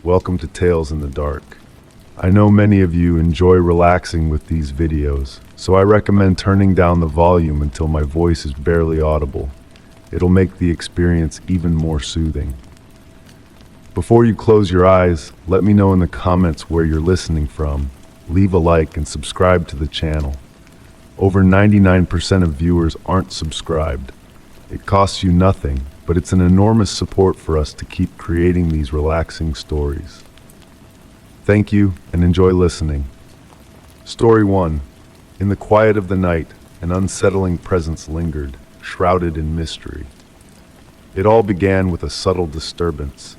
welcome to Tales in the Dark. I know many of you enjoy relaxing with these videos, so I recommend turning down the volume until my voice is barely audible. It'll make the experience even more soothing. Before you close your eyes, let me know in the comments where you're listening from. Leave a like and subscribe to the channel. Over 99% of viewers aren't subscribed. It costs you nothing, but it's an enormous support for us to keep creating these relaxing stories. Thank you and enjoy listening. Story 1. In the quiet of the night, an unsettling presence lingered, shrouded in mystery. It all began with a subtle disturbance,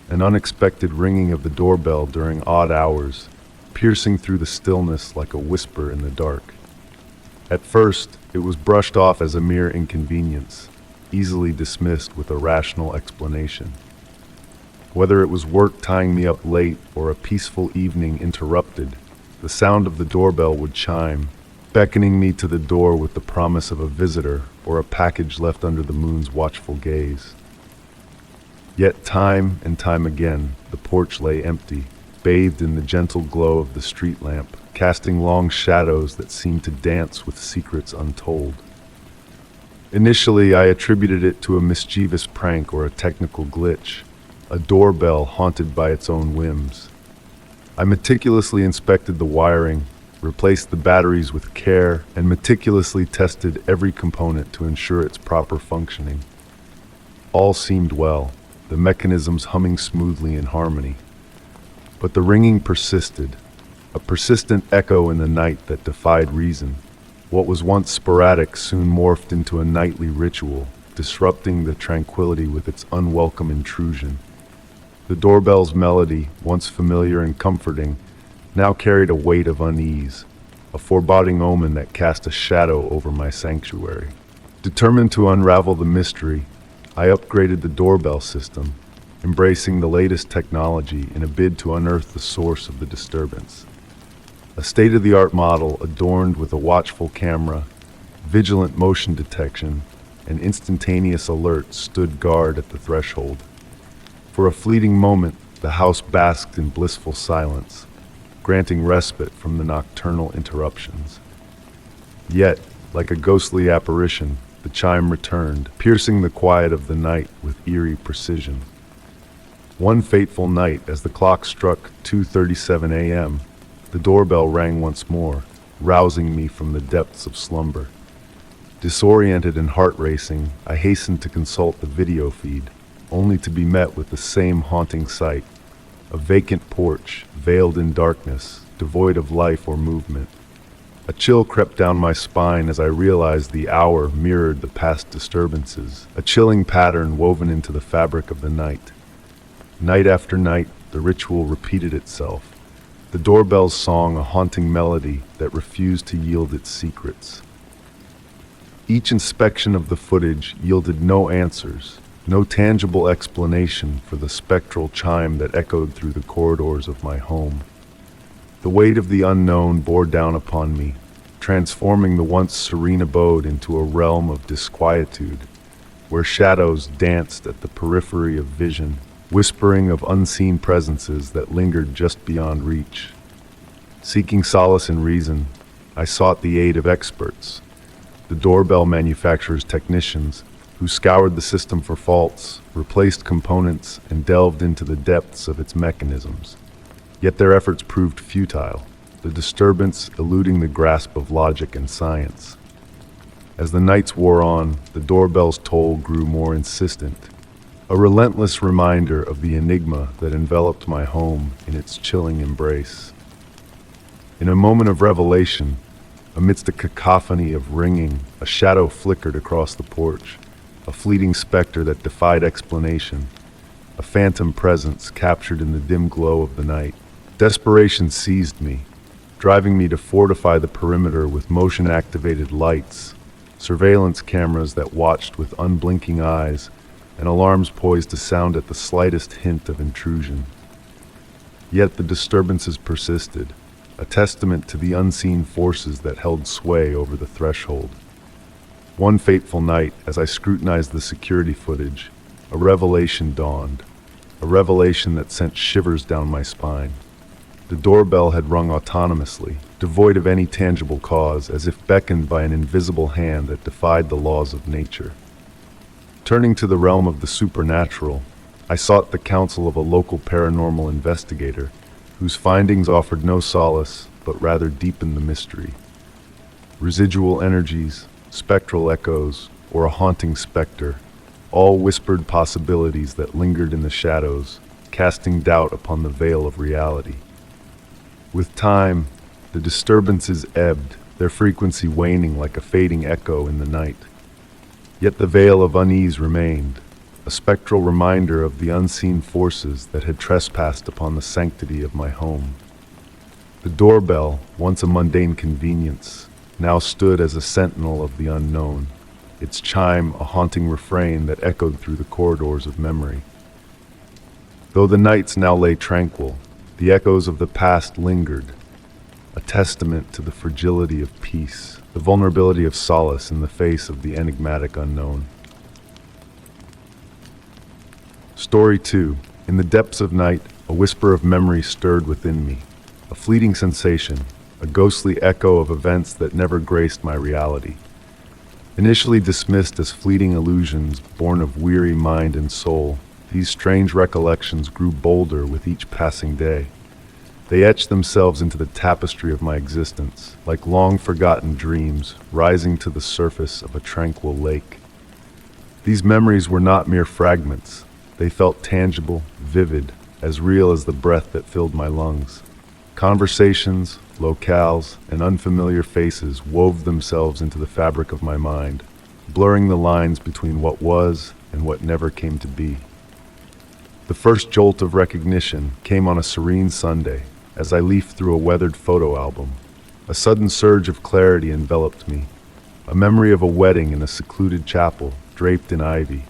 an unexpected ringing of the doorbell during odd hours, piercing through the stillness like a whisper in the dark. At first, it was brushed off as a mere inconvenience, easily dismissed with a rational explanation. Whether it was work tying me up late or a peaceful evening interrupted, the sound of the doorbell would chime, beckoning me to the door with the promise of a visitor or a package left under the moon's watchful gaze. Yet time and time again, the porch lay empty, bathed in the gentle glow of the street lamp, casting long shadows that seemed to dance with secrets untold. Initially, I attributed it to a mischievous prank or a technical glitch, a doorbell haunted by its own whims. I meticulously inspected the wiring, replaced the batteries with care, and meticulously tested every component to ensure its proper functioning. All seemed well, the mechanisms humming smoothly in harmony. But the ringing persisted, a persistent echo in the night that defied reason. What was once sporadic soon morphed into a nightly ritual, disrupting the tranquility with its unwelcome intrusion. The doorbell's melody, once familiar and comforting, now carried a weight of unease, a foreboding omen that cast a shadow over my sanctuary. Determined to unravel the mystery, I upgraded the doorbell system, embracing the latest technology in a bid to unearth the source of the disturbance. A state-of-the-art model adorned with a watchful camera, vigilant motion detection, and instantaneous alert stood guard at the threshold. For a fleeting moment, the house basked in blissful silence, granting respite from the nocturnal interruptions. Yet, like a ghostly apparition, the chime returned, piercing the quiet of the night with eerie precision. One fateful night, as the clock struck 2:37 a.m., the doorbell rang once more, rousing me from the depths of slumber. Disoriented and heart-racing, I hastened to consult the video feed, only to be met with the same haunting sight, a vacant porch, veiled in darkness, devoid of life or movement. A chill crept down my spine as I realized the hour mirrored the past disturbances, a chilling pattern woven into the fabric of the night. Night after night, the ritual repeated itself, the doorbell's song a haunting melody that refused to yield its secrets. Each inspection of the footage yielded no answers, no tangible explanation for the spectral chime that echoed through the corridors of my home. The weight of the unknown bore down upon me, transforming the once serene abode into a realm of disquietude, where shadows danced at the periphery of vision, whispering of unseen presences that lingered just beyond reach. Seeking solace in reason, I sought the aid of experts, the doorbell manufacturer's technicians, who scoured the system for faults, replaced components, and delved into the depths of its mechanisms. Yet their efforts proved futile, the disturbance eluding the grasp of logic and science. As the nights wore on, the doorbell's toll grew more insistent, a relentless reminder of the enigma that enveloped my home in its chilling embrace. In a moment of revelation, amidst a cacophony of ringing, a shadow flickered across the porch, a fleeting specter that defied explanation, a phantom presence captured in the dim glow of the night. Desperation seized me, driving me to fortify the perimeter with motion-activated lights, surveillance cameras that watched with unblinking eyes, and alarms poised to sound at the slightest hint of intrusion. Yet the disturbances persisted, a testament to the unseen forces that held sway over the threshold. One fateful night, as I scrutinized the security footage, a revelation dawned. a revelation that sent shivers down my spine. The doorbell had rung autonomously, devoid of any tangible cause, as if beckoned by an invisible hand that defied the laws of nature. Turning to the realm of the supernatural, I sought the counsel of a local paranormal investigator, whose findings offered no solace, but rather deepened the mystery. Residual energies, spectral echoes, or a haunting specter, all whispered possibilities that lingered in the shadows, casting doubt upon the veil of reality. With time, the disturbances ebbed, their frequency waning like a fading echo in the night. Yet the veil of unease remained, a spectral reminder of the unseen forces that had trespassed upon the sanctity of my home. The doorbell, once a mundane convenience, now stood as a sentinel of the unknown, its chime a haunting refrain that echoed through the corridors of memory. Though the nights now lay tranquil, the echoes of the past lingered, a testament to the fragility of peace, the vulnerability of solace in the face of the enigmatic unknown. Story 2. In the depths of night, a whisper of memory stirred within me, a fleeting sensation, a ghostly echo of events that never graced my reality. Initially dismissed as fleeting illusions born of weary mind and soul, these strange recollections grew bolder with each passing day. They etched themselves into the tapestry of my existence, like long-forgotten dreams rising to the surface of a tranquil lake. These memories were not mere fragments. They felt tangible, vivid, as real as the breath that filled my lungs. Conversations, locales, and unfamiliar faces wove themselves into the fabric of my mind, blurring the lines between what was and what never came to be. The first jolt of recognition came on a serene Sunday, as I leafed through a weathered photo album. A sudden surge of clarity enveloped me, a memory of a wedding in a secluded chapel, draped in ivy.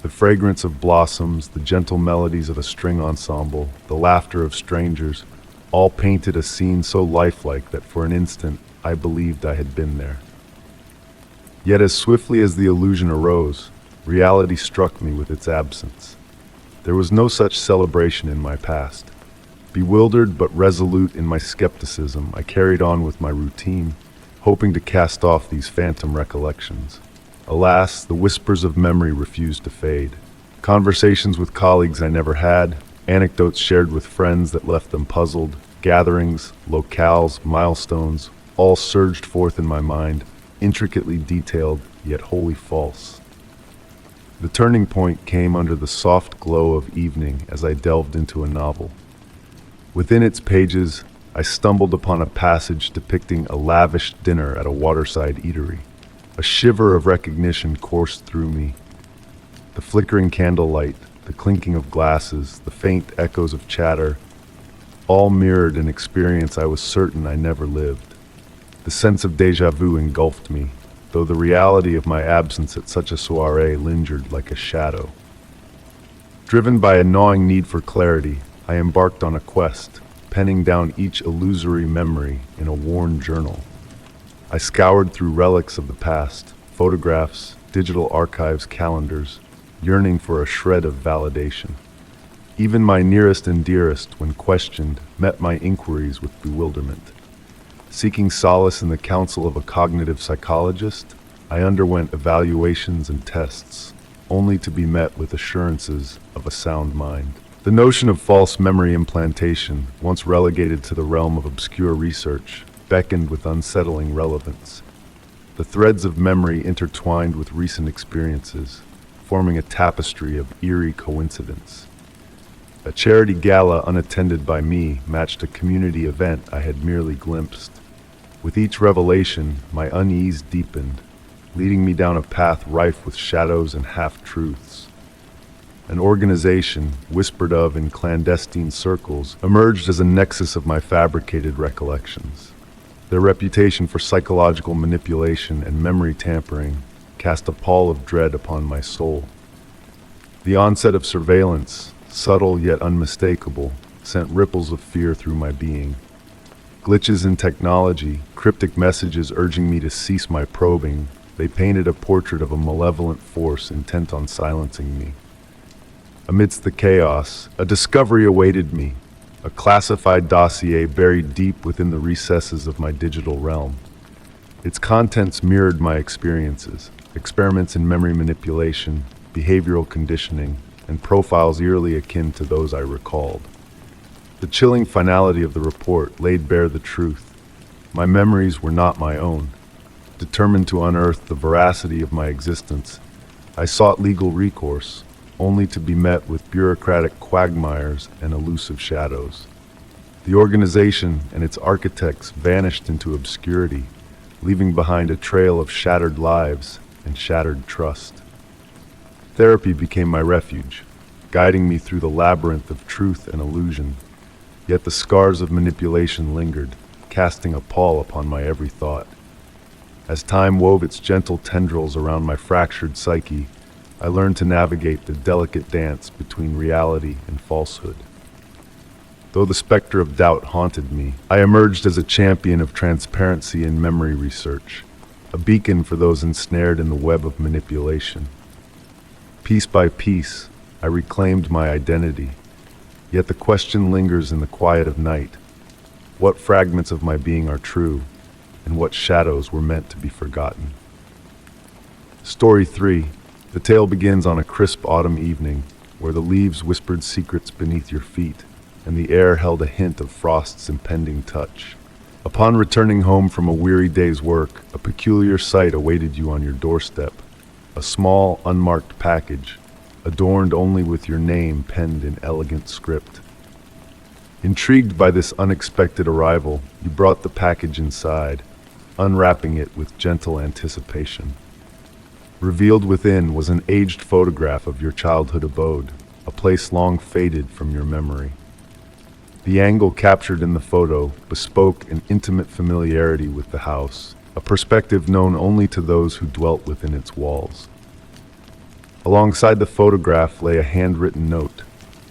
The fragrance of blossoms, the gentle melodies of a string ensemble, the laughter of strangers, all painted a scene so lifelike that for an instant I believed I had been there. Yet as swiftly as the illusion arose, reality struck me with its absence. There was no such celebration in my past. Bewildered but resolute in my skepticism, I carried on with my routine, hoping to cast off these phantom recollections. Alas, the whispers of memory refused to fade. Conversations with colleagues I never had, anecdotes shared with friends that left them puzzled, gatherings, locales, milestones, all surged forth in my mind, intricately detailed, yet wholly false. The turning point came under the soft glow of evening as I delved into a novel. Within its pages, I stumbled upon a passage depicting a lavish dinner at a waterside eatery. A shiver of recognition coursed through me. The flickering candlelight, the clinking of glasses, the faint echoes of chatter, all mirrored an experience I was certain I never lived. The sense of déjà vu engulfed me, though the reality of my absence at such a soiree lingered like a shadow. Driven by a gnawing need for clarity, I embarked on a quest, penning down each illusory memory in a worn journal. I scoured through relics of the past, photographs, digital archives, calendars, yearning for a shred of validation. Even my nearest and dearest, when questioned, met my inquiries with bewilderment. Seeking solace in the counsel of a cognitive psychologist, I underwent evaluations and tests, only to be met with assurances of a sound mind. The notion of false memory implantation, once relegated to the realm of obscure research, beckoned with unsettling relevance. The threads of memory intertwined with recent experiences, forming a tapestry of eerie coincidence. A charity gala unattended by me matched a community event I had merely glimpsed. With each revelation, my unease deepened, leading me down a path rife with shadows and half-truths. An organization, whispered of in clandestine circles, emerged as a nexus of my fabricated recollections. Their reputation for psychological manipulation and memory tampering cast a pall of dread upon my soul. The onset of surveillance, subtle yet unmistakable, sent ripples of fear through my being. Glitches in technology, cryptic messages urging me to cease my probing, they painted a portrait of a malevolent force intent on silencing me. Amidst the chaos, a discovery awaited me, a classified dossier buried deep within the recesses of my digital realm. Its contents mirrored my experiences, experiments in memory manipulation, behavioral conditioning, and profiles eerily akin to those I recalled. The chilling finality of the report laid bare the truth. My memories were not my own. Determined to unearth the veracity of my existence, I sought legal recourse, only to be met with bureaucratic quagmires and elusive shadows. The organization and its architects vanished into obscurity, leaving behind a trail of shattered lives and shattered trust. Therapy became my refuge, guiding me through the labyrinth of truth and illusion, yet the scars of manipulation lingered, casting a pall upon my every thought. As time wove its gentle tendrils around my fractured psyche, I learned to navigate the delicate dance between reality and falsehood. Though the specter of doubt haunted me, I emerged as a champion of transparency and memory research, a beacon for those ensnared in the web of manipulation. Piece by piece, I reclaimed my identity, yet the question lingers in the quiet of night. What fragments of my being are true, and what shadows were meant to be forgotten? Story 3. The tale begins on a crisp autumn evening, where the leaves whispered secrets beneath your feet, and the air held a hint of frost's impending touch. Upon returning home from a weary day's work, a peculiar sight awaited you on your doorstep. A small, unmarked package, adorned only with your name penned in elegant script. Intrigued by this unexpected arrival, you brought the package inside, unwrapping it with gentle anticipation. Revealed within was an aged photograph of your childhood abode, a place long faded from your memory. The angle captured in the photo bespoke an intimate familiarity with the house, a perspective known only to those who dwelt within its walls. Alongside the photograph lay a handwritten note,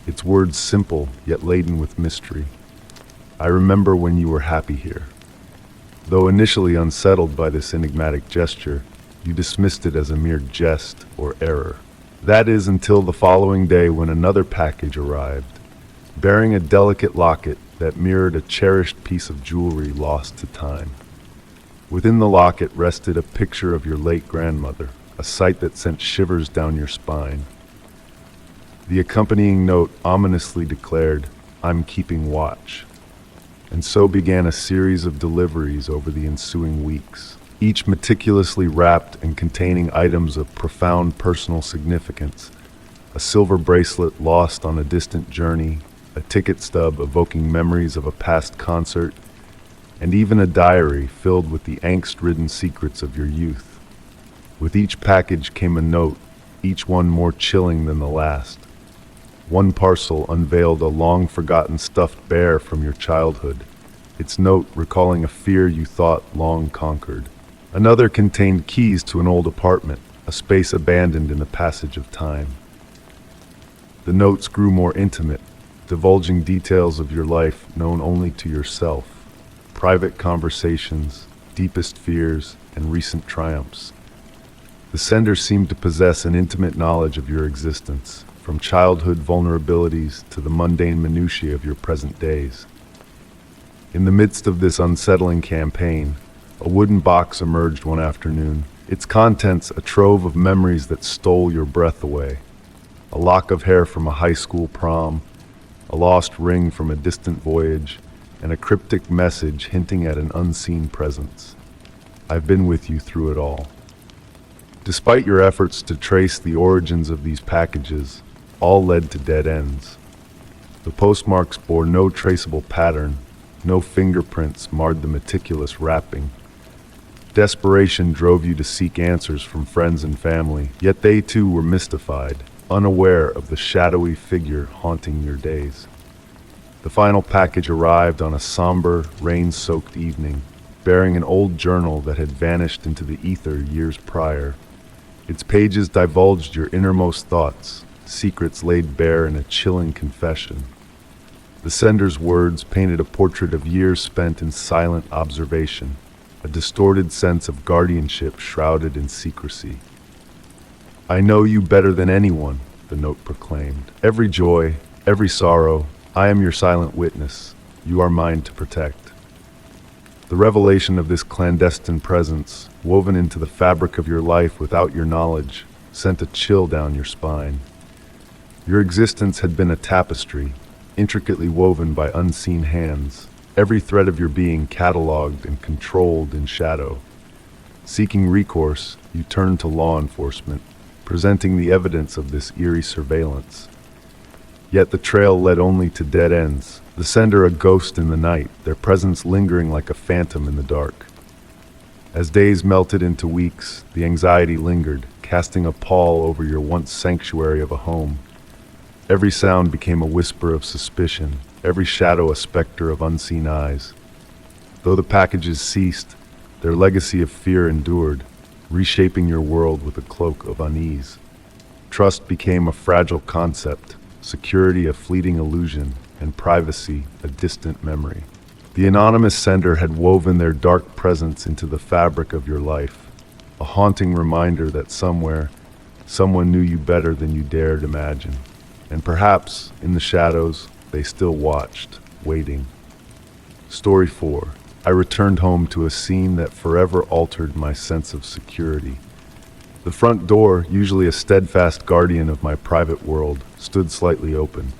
its words simple yet laden with mystery. I remember when you were happy here. Though initially unsettled by this enigmatic gesture, you dismissed it as a mere jest or error. That is until the following day when another package arrived, bearing a delicate locket that mirrored a cherished piece of jewelry lost to time. Within the locket rested a picture of your late grandmother, a sight that sent shivers down your spine. The accompanying note ominously declared, "I'm keeping watch." And so began a series of deliveries over the ensuing weeks, each meticulously wrapped and containing items of profound personal significance. A silver bracelet lost on a distant journey, a ticket stub evoking memories of a past concert, and even a diary filled with the angst-ridden secrets of your youth. With each package came a note, each one more chilling than the last. One parcel unveiled a long-forgotten stuffed bear from your childhood, its note recalling a fear you thought long conquered. Another contained keys to an old apartment, a space abandoned in the passage of time. The notes grew more intimate, divulging details of your life known only to yourself, private conversations, deepest fears, and recent triumphs. The sender seemed to possess an intimate knowledge of your existence, from childhood vulnerabilities to the mundane minutiae of your present days. In the midst of this unsettling campaign, a wooden box emerged one afternoon, its contents a trove of memories that stole your breath away. A lock of hair from a high school prom, a lost ring from a distant voyage, and a cryptic message hinting at an unseen presence. I've been with you through it all. Despite your efforts to trace the origins of these packages, all led to dead ends. The postmarks bore no traceable pattern, no fingerprints marred the meticulous wrapping. Desperation drove you to seek answers from friends and family, yet they too were mystified, unaware of the shadowy figure haunting your days. The final package arrived on a somber, rain-soaked evening, bearing an old journal that had vanished into the ether years prior. Its pages divulged your innermost thoughts, secrets laid bare in a chilling confession. The sender's words painted a portrait of years spent in silent observation, a distorted sense of guardianship shrouded in secrecy. I know you better than anyone, the note proclaimed. "Every joy, every sorrow, I am your silent witness. You are mine to protect." The revelation of this clandestine presence, woven into the fabric of your life without your knowledge, sent a chill down your spine. Your existence had been a tapestry, intricately woven by unseen hands, every thread of your being catalogued and controlled in shadow. Seeking recourse, you turned to law enforcement, presenting the evidence of this eerie surveillance. Yet the trail led only to dead ends, the sender a ghost in the night, their presence lingering like a phantom in the dark. As days melted into weeks, the anxiety lingered, casting a pall over your once sanctuary of a home. Every sound became a whisper of suspicion, every shadow a specter of unseen eyes. Though the packages ceased, their legacy of fear endured, reshaping your world with a cloak of unease. Trust became a fragile concept, security a fleeting illusion, and privacy a distant memory. The anonymous sender had woven their dark presence into the fabric of your life, a haunting reminder that somewhere, someone knew you better than you dared imagine. And perhaps, in the shadows, they still watched, waiting. Story 4. I returned home to a scene that forever altered my sense of security. The front door, usually a steadfast guardian of my private world, stood slightly open.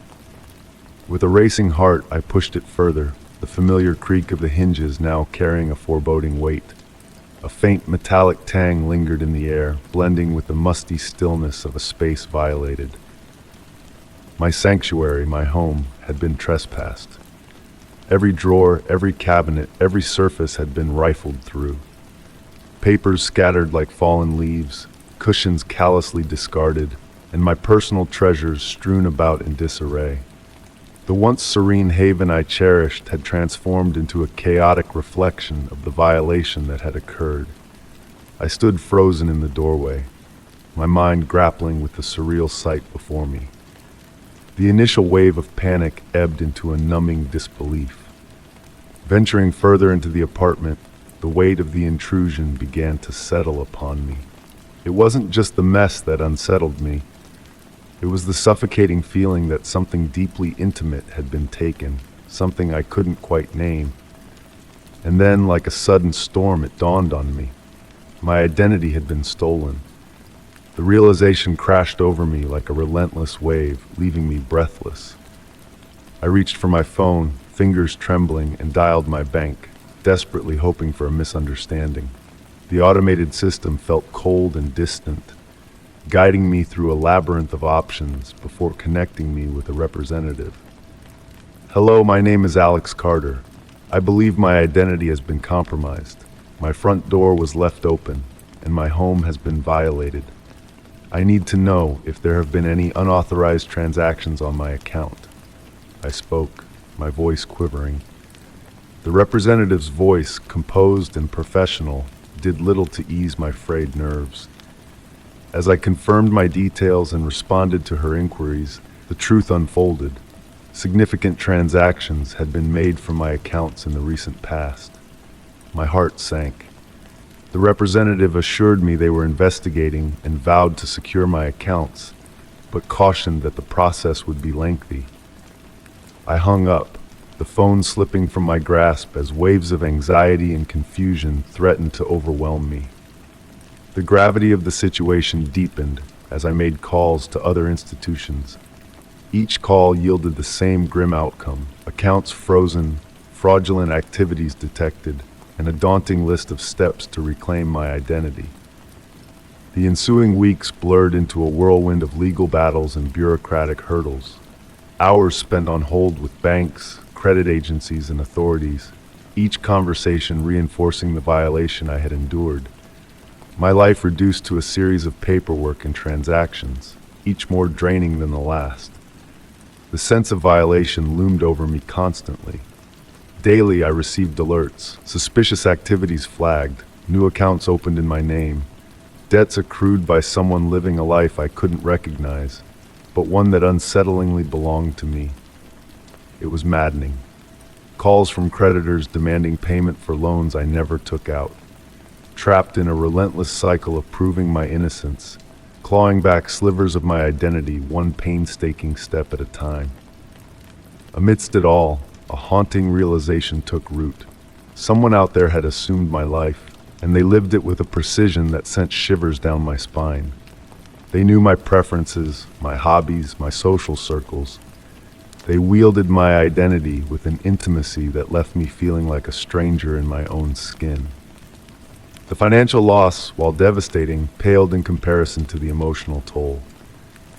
With a racing heart, I pushed it further, the familiar creak of the hinges now carrying a foreboding weight. A faint metallic tang lingered in the air, blending with the musty stillness of a space violated. My sanctuary, my home, had been trespassed. Every drawer, every cabinet, every surface had been rifled through. Papers scattered like fallen leaves, cushions callously discarded, and my personal treasures strewn about in disarray. The once serene haven I cherished had transformed into a chaotic reflection of the violation that had occurred. I stood frozen in the doorway, my mind grappling with the surreal sight before me. The initial wave of panic ebbed into a numbing disbelief. Venturing further into the apartment, the weight of the intrusion began to settle upon me. It wasn't just the mess that unsettled me. It was the suffocating feeling that something deeply intimate had been taken, something I couldn't quite name. And then, like a sudden storm, it dawned on me. My identity had been stolen. The realization crashed over me like a relentless wave, leaving me breathless. I reached for my phone, fingers trembling, and dialed my bank, desperately hoping for a misunderstanding. The automated system felt cold and distant, guiding me through a labyrinth of options before connecting me with a representative. "Hello, my name is Alex Carter. I believe my identity has been compromised. My front door was left open, and my home has been violated. I need to know if there have been any unauthorized transactions on my account." I spoke, my voice quivering. The representative's voice, composed and professional, did little to ease my frayed nerves. As I confirmed my details and responded to her inquiries, the truth unfolded. Significant transactions had been made from my accounts in the recent past. My heart sank. The representative assured me they were investigating and vowed to secure my accounts, but cautioned that the process would be lengthy. I hung up, the phone slipping from my grasp as waves of anxiety and confusion threatened to overwhelm me. The gravity of the situation deepened as I made calls to other institutions. Each call yielded the same grim outcome: accounts frozen, fraudulent activities detected, and a daunting list of steps to reclaim my identity. The ensuing weeks blurred into a whirlwind of legal battles and bureaucratic hurdles. Hours spent on hold with banks, credit agencies, and authorities, each conversation reinforcing the violation I had endured. My life reduced to a series of paperwork and transactions, each more draining than the last. The sense of violation loomed over me constantly. Daily, I received alerts, suspicious activities flagged, new accounts opened in my name, debts accrued by someone living a life I couldn't recognize, but one that unsettlingly belonged to me. It was maddening. Calls from creditors demanding payment for loans I never took out. Trapped in a relentless cycle of proving my innocence, clawing back slivers of my identity one painstaking step at a time. Amidst it all, a haunting realization took root. Someone out there had assumed my life, and they lived it with a precision that sent shivers down my spine. They knew my preferences, my hobbies, my social circles. They wielded my identity with an intimacy that left me feeling like a stranger in my own skin. The financial loss, while devastating, paled in comparison to the emotional toll.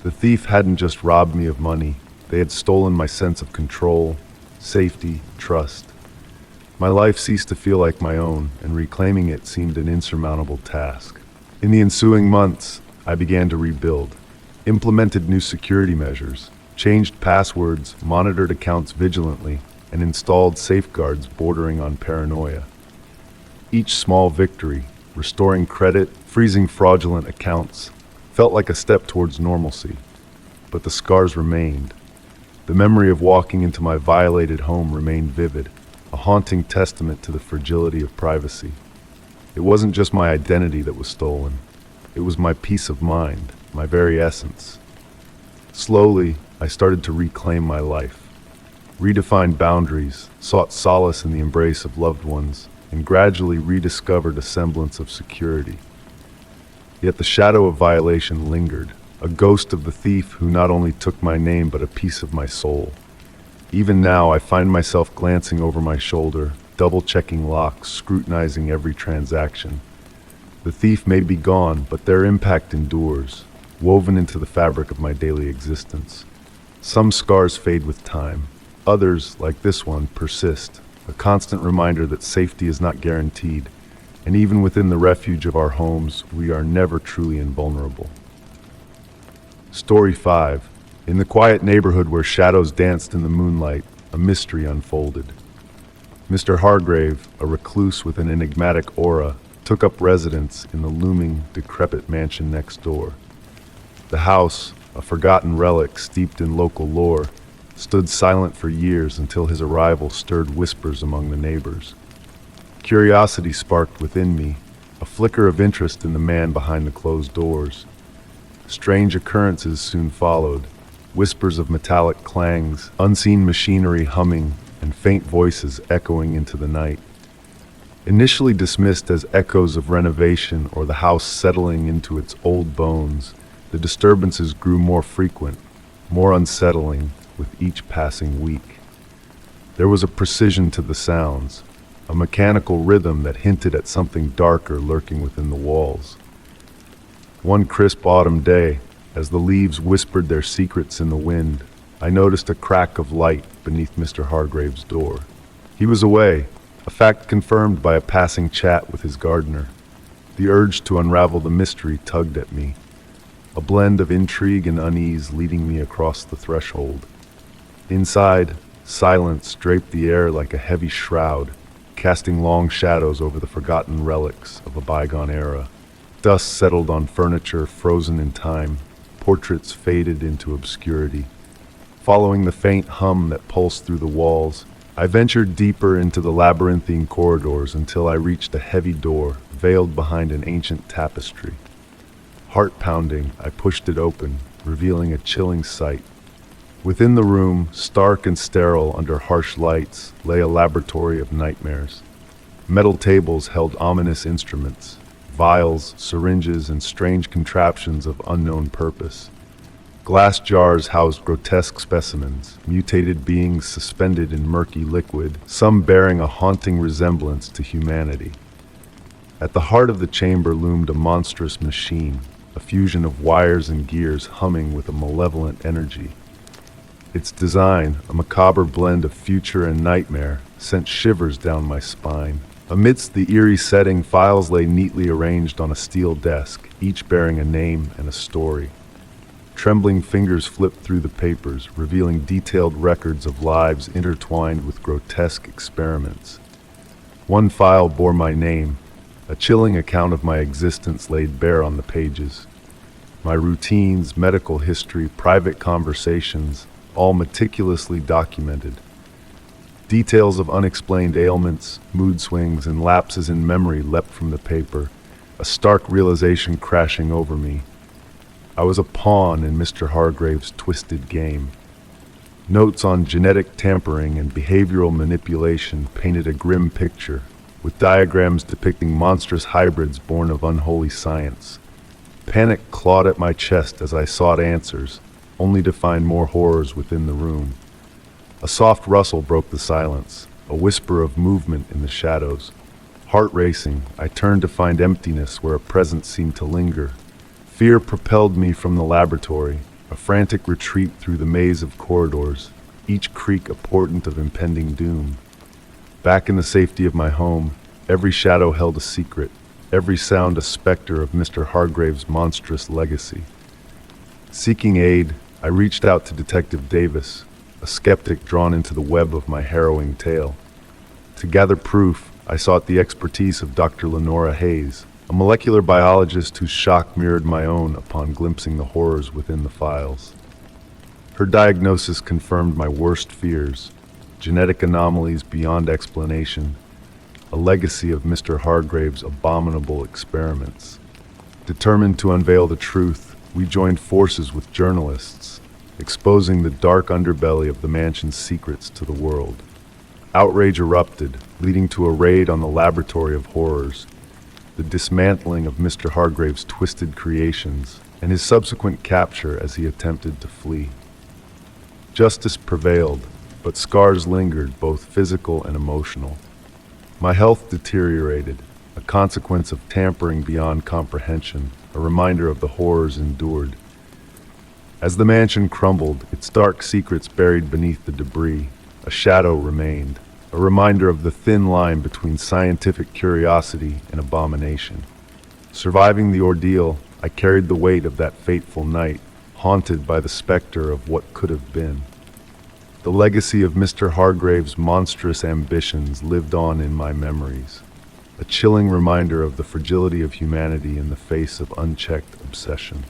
The thief hadn't just robbed me of money, they had stolen my sense of control, safety, trust. My life ceased to feel like my own, and reclaiming it seemed an insurmountable task. In the ensuing months, I began to rebuild, implemented new security measures, changed passwords, monitored accounts vigilantly, and installed safeguards bordering on paranoia. Each small victory, restoring credit, freezing fraudulent accounts, felt like a step towards normalcy. But the scars remained. The memory of walking into my violated home remained vivid, a haunting testament to the fragility of privacy. It wasn't just my identity that was stolen. It was my peace of mind, my very essence. Slowly, I started to reclaim my life, redefined boundaries, sought solace in the embrace of loved ones, and gradually rediscovered a semblance of security. Yet the shadow of violation lingered, a ghost of the thief who not only took my name but a piece of my soul. Even now, I find myself glancing over my shoulder, double-checking locks, scrutinizing every transaction. The thief may be gone, but their impact endures, woven into the fabric of my daily existence. Some scars fade with time. Others, like this one, persist, a constant reminder that safety is not guaranteed, and even within the refuge of our homes, we are never truly invulnerable. Story 5. In the quiet neighborhood where shadows danced in the moonlight, a mystery unfolded. Mr. Hargrave, a recluse with an enigmatic aura, took up residence in the looming, decrepit mansion next door. The house, a forgotten relic steeped in local lore, stood silent for years until his arrival stirred whispers among the neighbors. Curiosity sparked within me, a flicker of interest in the man behind the closed doors. Strange occurrences soon followed, whispers of metallic clangs, unseen machinery humming, and faint voices echoing into the night. Initially dismissed as echoes of renovation or the house settling into its old bones, the disturbances grew more frequent, more unsettling with each passing week. There was a precision to the sounds, a mechanical rhythm that hinted at something darker lurking within the walls. One crisp autumn day, as the leaves whispered their secrets in the wind, I noticed a crack of light beneath Mr. Hargrave's door. He was away, a fact confirmed by a passing chat with his gardener. The urge to unravel the mystery tugged at me, a blend of intrigue and unease leading me across the threshold. Inside, silence draped the air like a heavy shroud, casting long shadows over the forgotten relics of a bygone era. Dust settled on furniture frozen in time, portraits faded into obscurity. Following the faint hum that pulsed through the walls, I ventured deeper into the labyrinthine corridors until I reached a heavy door, veiled behind an ancient tapestry. Heart pounding, I pushed it open, revealing a chilling sight. Within the room, stark and sterile under harsh lights, lay a laboratory of nightmares. Metal tables held ominous instruments, vials, syringes, and strange contraptions of unknown purpose. Glass jars housed grotesque specimens, mutated beings suspended in murky liquid, some bearing a haunting resemblance to humanity. At the heart of the chamber loomed a monstrous machine, a fusion of wires and gears humming with a malevolent energy. Its design, a macabre blend of future and nightmare, sent shivers down my spine. Amidst the eerie setting, files lay neatly arranged on a steel desk, each bearing a name and a story. Trembling fingers flipped through the papers, revealing detailed records of lives intertwined with grotesque experiments. One file bore my name, a chilling account of my existence laid bare on the pages. My routines, medical history, private conversations, all meticulously documented. Details of unexplained ailments, mood swings, and lapses in memory leapt from the paper, a stark realization crashing over me. I was a pawn in Mr. Hargrave's twisted game. Notes on genetic tampering and behavioral manipulation painted a grim picture, with diagrams depicting monstrous hybrids born of unholy science. Panic clawed at my chest as I sought answers, only to find more horrors within the room. A soft rustle broke the silence, a whisper of movement in the shadows. Heart racing, I turned to find emptiness where a presence seemed to linger. Fear propelled me from the laboratory, a frantic retreat through the maze of corridors, each creak a portent of impending doom. Back in the safety of my home, every shadow held a secret, every sound a specter of Mr. Hargrave's monstrous legacy. Seeking aid, I reached out to Detective Davis, a skeptic drawn into the web of my harrowing tale. To gather proof, I sought the expertise of Dr. Lenora Hayes, a molecular biologist whose shock mirrored my own upon glimpsing the horrors within the files. Her diagnosis confirmed my worst fears: genetic anomalies beyond explanation, a legacy of Mr. Hargrave's abominable experiments. Determined to unveil the truth, we joined forces with journalists, exposing the dark underbelly of the mansion's secrets to the world. Outrage erupted, leading to a raid on the laboratory of horrors, the dismantling of Mr. Hargrave's twisted creations, and his subsequent capture as he attempted to flee. Justice prevailed, but scars lingered, both physical and emotional. My health deteriorated, a consequence of tampering beyond comprehension, a reminder of the horrors endured. As the mansion crumbled, its dark secrets buried beneath the debris, a shadow remained, a reminder of the thin line between scientific curiosity and abomination. Surviving the ordeal, I carried the weight of that fateful night, haunted by the specter of what could have been. The legacy of Mr. Hargrave's monstrous ambitions lived on in my memories, a chilling reminder of the fragility of humanity in the face of unchecked obsession.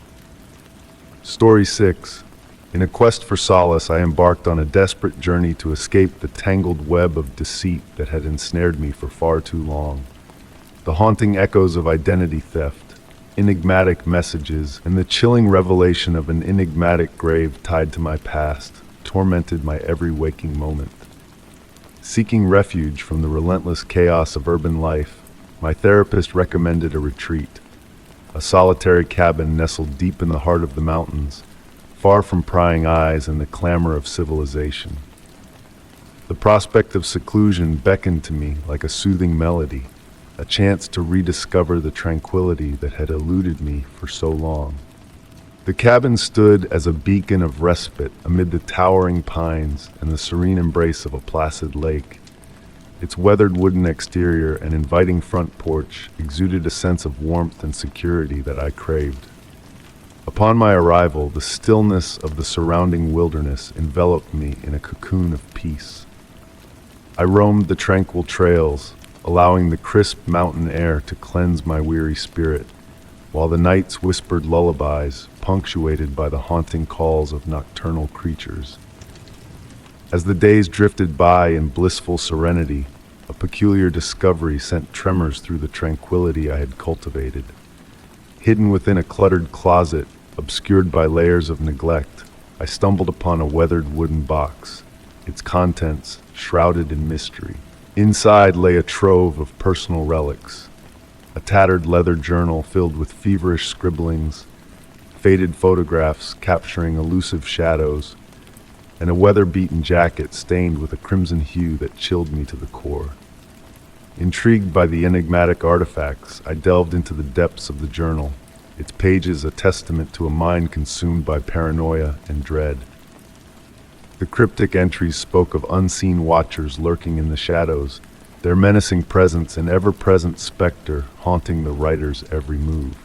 Story 6. In a quest for solace, I embarked on a desperate journey to escape the tangled web of deceit that had ensnared me for far too long. The haunting echoes of identity theft, enigmatic messages, and the chilling revelation of an enigmatic grave tied to my past tormented my every waking moment. Seeking refuge from the relentless chaos of urban life, my therapist recommended a retreat, a solitary cabin nestled deep in the heart of the mountains, far from prying eyes and the clamor of civilization. The prospect of seclusion beckoned to me like a soothing melody, a chance to rediscover the tranquility that had eluded me for so long. The cabin stood as a beacon of respite amid the towering pines and the serene embrace of a placid lake. Its weathered wooden exterior and inviting front porch exuded a sense of warmth and security that I craved. Upon my arrival, the stillness of the surrounding wilderness enveloped me in a cocoon of peace. I roamed the tranquil trails, allowing the crisp mountain air to cleanse my weary spirit, while the nights whispered lullabies, punctuated by the haunting calls of nocturnal creatures. As the days drifted by in blissful serenity, a peculiar discovery sent tremors through the tranquility I had cultivated. Hidden within a cluttered closet, obscured by layers of neglect, I stumbled upon a weathered wooden box, its contents shrouded in mystery. Inside lay a trove of personal relics, a tattered leather journal filled with feverish scribblings, faded photographs capturing elusive shadows, and a weather-beaten jacket stained with a crimson hue that chilled me to the core. Intrigued by the enigmatic artifacts, I delved into the depths of the journal, its pages a testament to a mind consumed by paranoia and dread. The cryptic entries spoke of unseen watchers lurking in the shadows, their menacing presence an ever-present specter haunting the writer's every move.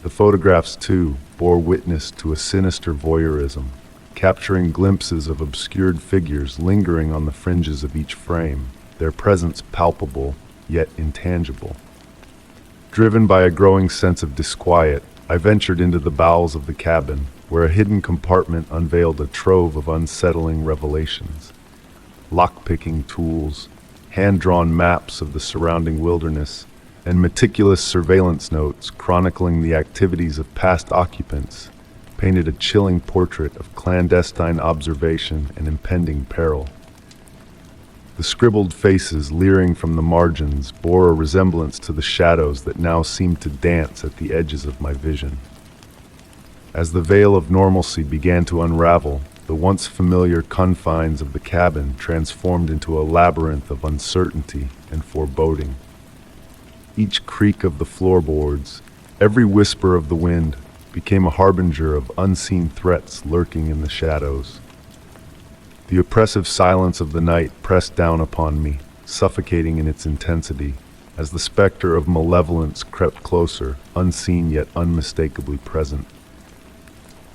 The photographs, too, bore witness to a sinister voyeurism, capturing glimpses of obscured figures lingering on the fringes of each frame, their presence palpable yet intangible. Driven by a growing sense of disquiet, I ventured into the bowels of the cabin, where a hidden compartment unveiled a trove of unsettling revelations. Lock-picking tools, hand-drawn maps of the surrounding wilderness, and meticulous surveillance notes chronicling the activities of past occupants painted a chilling portrait of clandestine observation and impending peril. The scribbled faces leering from the margins bore a resemblance to the shadows that now seemed to dance at the edges of my vision. As the veil of normalcy began to unravel, the once familiar confines of the cabin transformed into a labyrinth of uncertainty and foreboding. Each creak of the floorboards, every whisper of the wind, became a harbinger of unseen threats lurking in the shadows. The oppressive silence of the night pressed down upon me, suffocating in its intensity, as the specter of malevolence crept closer, unseen yet unmistakably present.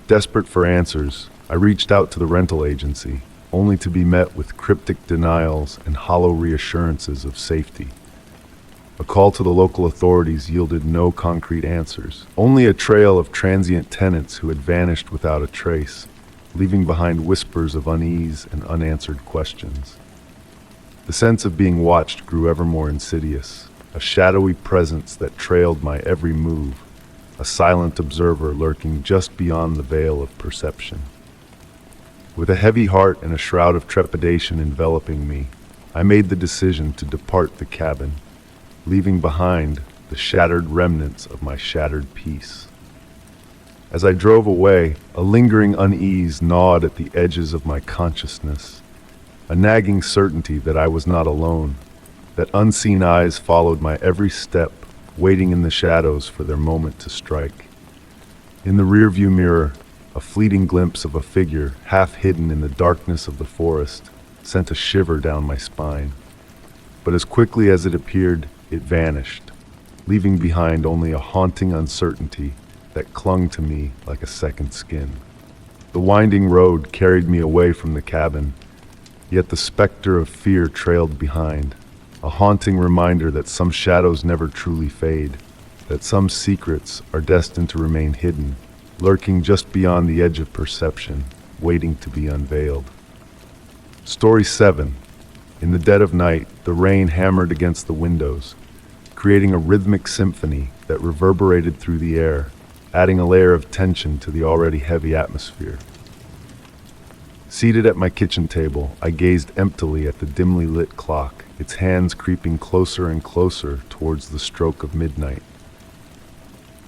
Desperate for answers, I reached out to the rental agency, only to be met with cryptic denials and hollow reassurances of safety. A call to the local authorities yielded no concrete answers, only a trail of transient tenants who had vanished without a trace, leaving behind whispers of unease and unanswered questions. The sense of being watched grew ever more insidious, a shadowy presence that trailed my every move, a silent observer lurking just beyond the veil of perception. With a heavy heart and a shroud of trepidation enveloping me, I made the decision to depart the cabin, leaving behind the shattered remnants of my shattered peace. As I drove away, a lingering unease gnawed at the edges of my consciousness, a nagging certainty that I was not alone, that unseen eyes followed my every step, waiting in the shadows for their moment to strike. In the rearview mirror, a fleeting glimpse of a figure, half hidden in the darkness of the forest, sent a shiver down my spine. But as quickly as it appeared, it vanished, leaving behind only a haunting uncertainty that clung to me like a second skin. The winding road carried me away from the cabin, yet the specter of fear trailed behind, a haunting reminder that some shadows never truly fade, that some secrets are destined to remain hidden, lurking just beyond the edge of perception, waiting to be unveiled. Story 7. In the dead of night, the rain hammered against the windows, creating a rhythmic symphony that reverberated through the air, adding a layer of tension to the already heavy atmosphere. Seated at my kitchen table, I gazed emptily at the dimly lit clock, its hands creeping closer and closer towards the stroke of midnight.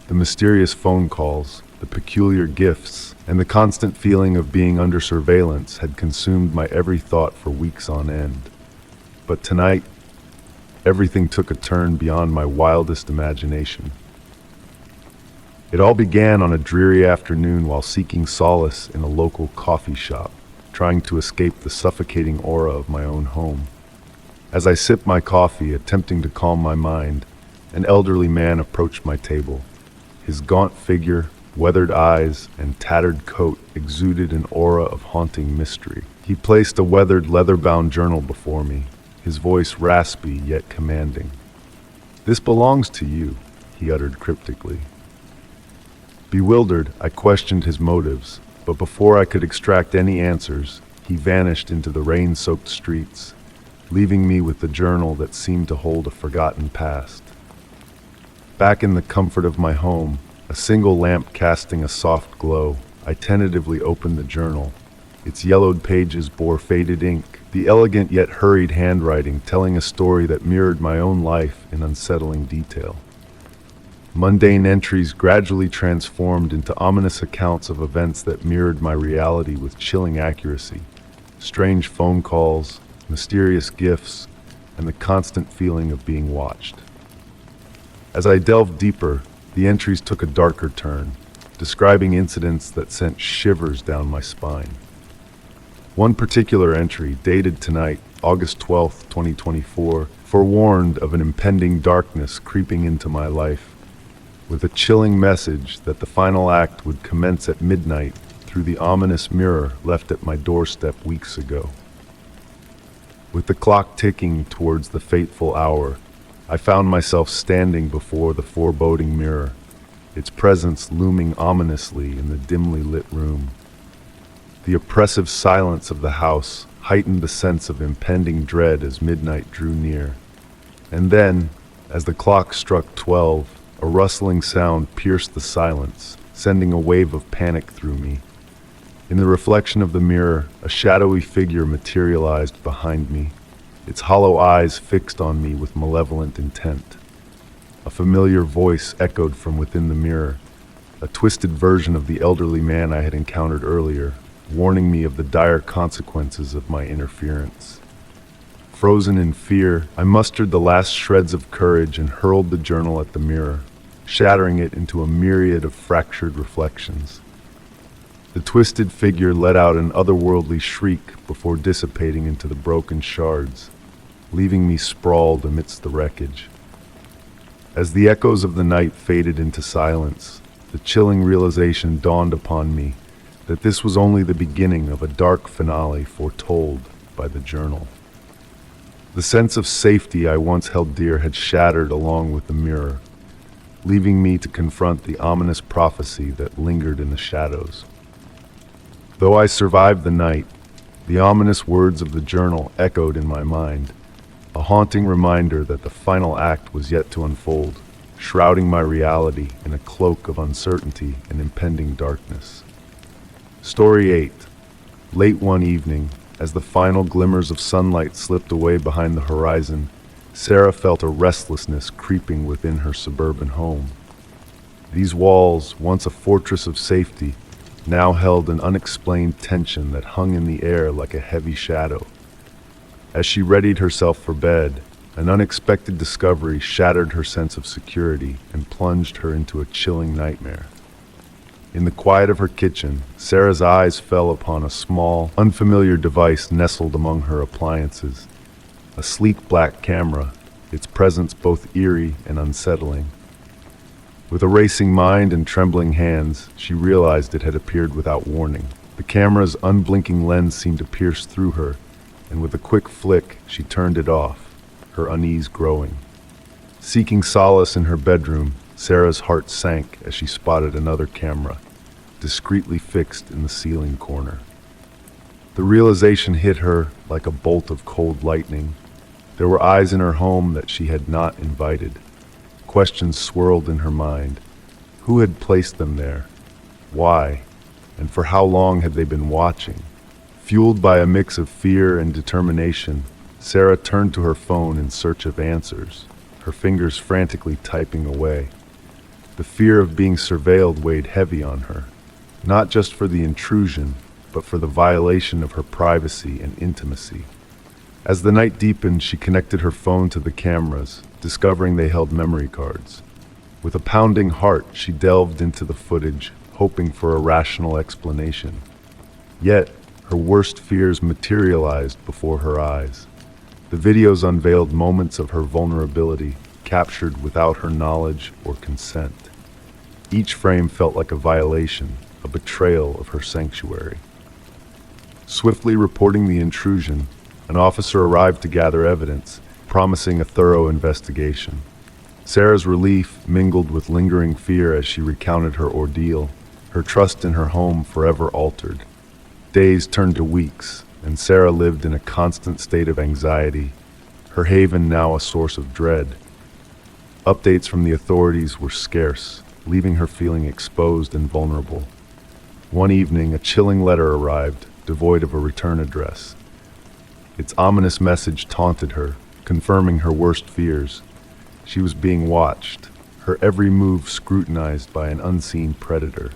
The mysterious phone calls, the peculiar gifts, and the constant feeling of being under surveillance had consumed my every thought for weeks on end. But tonight, everything took a turn beyond my wildest imagination. It all began on a dreary afternoon while seeking solace in a local coffee shop, trying to escape the suffocating aura of my own home. As I sipped my coffee, attempting to calm my mind, an elderly man approached my table. His gaunt figure, weathered eyes, and tattered coat exuded an aura of haunting mystery. He placed a weathered leather-bound journal before me, his voice raspy yet commanding. "This belongs to you," he uttered cryptically. Bewildered, I questioned his motives, but before I could extract any answers, he vanished into the rain-soaked streets, leaving me with the journal that seemed to hold a forgotten past. Back in the comfort of my home, a single lamp casting a soft glow, I tentatively opened the journal. Its yellowed pages bore faded ink, the elegant yet hurried handwriting telling a story that mirrored my own life in unsettling detail. Mundane entries gradually transformed into ominous accounts of events that mirrored my reality with chilling accuracy. Strange phone calls, mysterious gifts, and the constant feeling of being watched. As I delved deeper, the entries took a darker turn, describing incidents that sent shivers down my spine. One particular entry, dated tonight, August 12, 2024, forewarned of an impending darkness creeping into my life, with a chilling message that the final act would commence at midnight through the ominous mirror left at my doorstep weeks ago. With the clock ticking towards the fateful hour, I found myself standing before the foreboding mirror, its presence looming ominously in the dimly lit room. The oppressive silence of the house heightened the sense of impending dread as midnight drew near. And then, As the clock struck 12, a rustling sound pierced the silence, sending a wave of panic through me. In the reflection of the mirror, a shadowy figure materialized behind me, its hollow eyes fixed on me with malevolent intent. A familiar voice echoed from within the mirror, a twisted version of the elderly man I had encountered earlier, warning me of the dire consequences of my interference. Frozen in fear, I mustered the last shreds of courage and hurled the journal at the mirror, shattering it into a myriad of fractured reflections. The twisted figure let out an otherworldly shriek before dissipating into the broken shards, leaving me sprawled amidst the wreckage. As the echoes of the night faded into silence, the chilling realization dawned upon me that this was only the beginning of a dark finale foretold by the journal. The sense of safety I once held dear had shattered along with the mirror, leaving me to confront the ominous prophecy that lingered in the shadows. Though I survived the night, the ominous words of the journal echoed in my mind, a haunting reminder that the final act was yet to unfold, shrouding my reality in a cloak of uncertainty and impending darkness. Story 8. Late one evening, as the final glimmers of sunlight slipped away behind the horizon, Sarah felt a restlessness creeping within her suburban home. These walls, once a fortress of safety, now held an unexplained tension that hung in the air like a heavy shadow. As she readied herself for bed, an unexpected discovery shattered her sense of security and plunged her into a chilling nightmare. In the quiet of her kitchen, Sarah's eyes fell upon a small, unfamiliar device nestled among her appliances. A sleek black camera, its presence both eerie and unsettling. With a racing mind and trembling hands, she realized it had appeared without warning. The camera's unblinking lens seemed to pierce through her, and with a quick flick, she turned it off, her unease growing. Seeking solace in her bedroom, Sarah's heart sank as she spotted another camera, discreetly fixed in the ceiling corner. The realization hit her like a bolt of cold lightning. There were eyes in her home that she had not invited. Questions swirled in her mind. Who had placed them there? Why? And for how long had they been watching? Fueled by a mix of fear and determination, Sarah turned to her phone in search of answers, her fingers frantically typing away. The fear of being surveilled weighed heavy on her, not just for the intrusion, but for the violation of her privacy and intimacy. As the night deepened, she connected her phone to the cameras, discovering they held memory cards. With a pounding heart, she delved into the footage, hoping for a rational explanation. Yet, her worst fears materialized before her eyes. The videos unveiled moments of her vulnerability, captured without her knowledge or consent. Each frame felt like a violation, a betrayal of her sanctuary. Swiftly reporting the intrusion, an officer arrived to gather evidence, promising a thorough investigation. Sarah's relief mingled with lingering fear as she recounted her ordeal, her trust in her home forever altered. Days turned to weeks, and Sarah lived in a constant state of anxiety, her haven now a source of dread. Updates from the authorities were scarce, leaving her feeling exposed and vulnerable. One evening, a chilling letter arrived, devoid of a return address. Its ominous message taunted her, confirming her worst fears. She was being watched, her every move scrutinized by an unseen predator.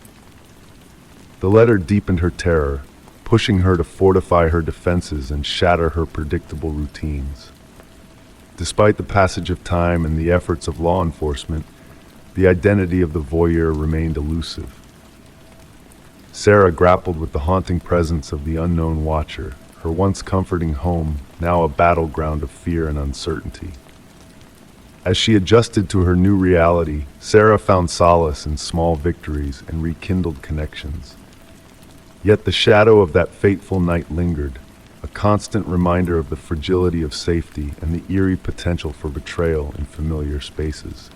The letter deepened her terror, pushing her to fortify her defenses and shatter her predictable routines. Despite the passage of time and the efforts of law enforcement, the identity of the voyeur remained elusive. Sarah grappled with the haunting presence of the unknown watcher, her once comforting home now a battleground of fear and uncertainty. As she adjusted to her new reality, Sarah found solace in small victories and rekindled connections. Yet the shadow of that fateful night lingered, a constant reminder of the fragility of safety and the eerie potential for betrayal in familiar spaces.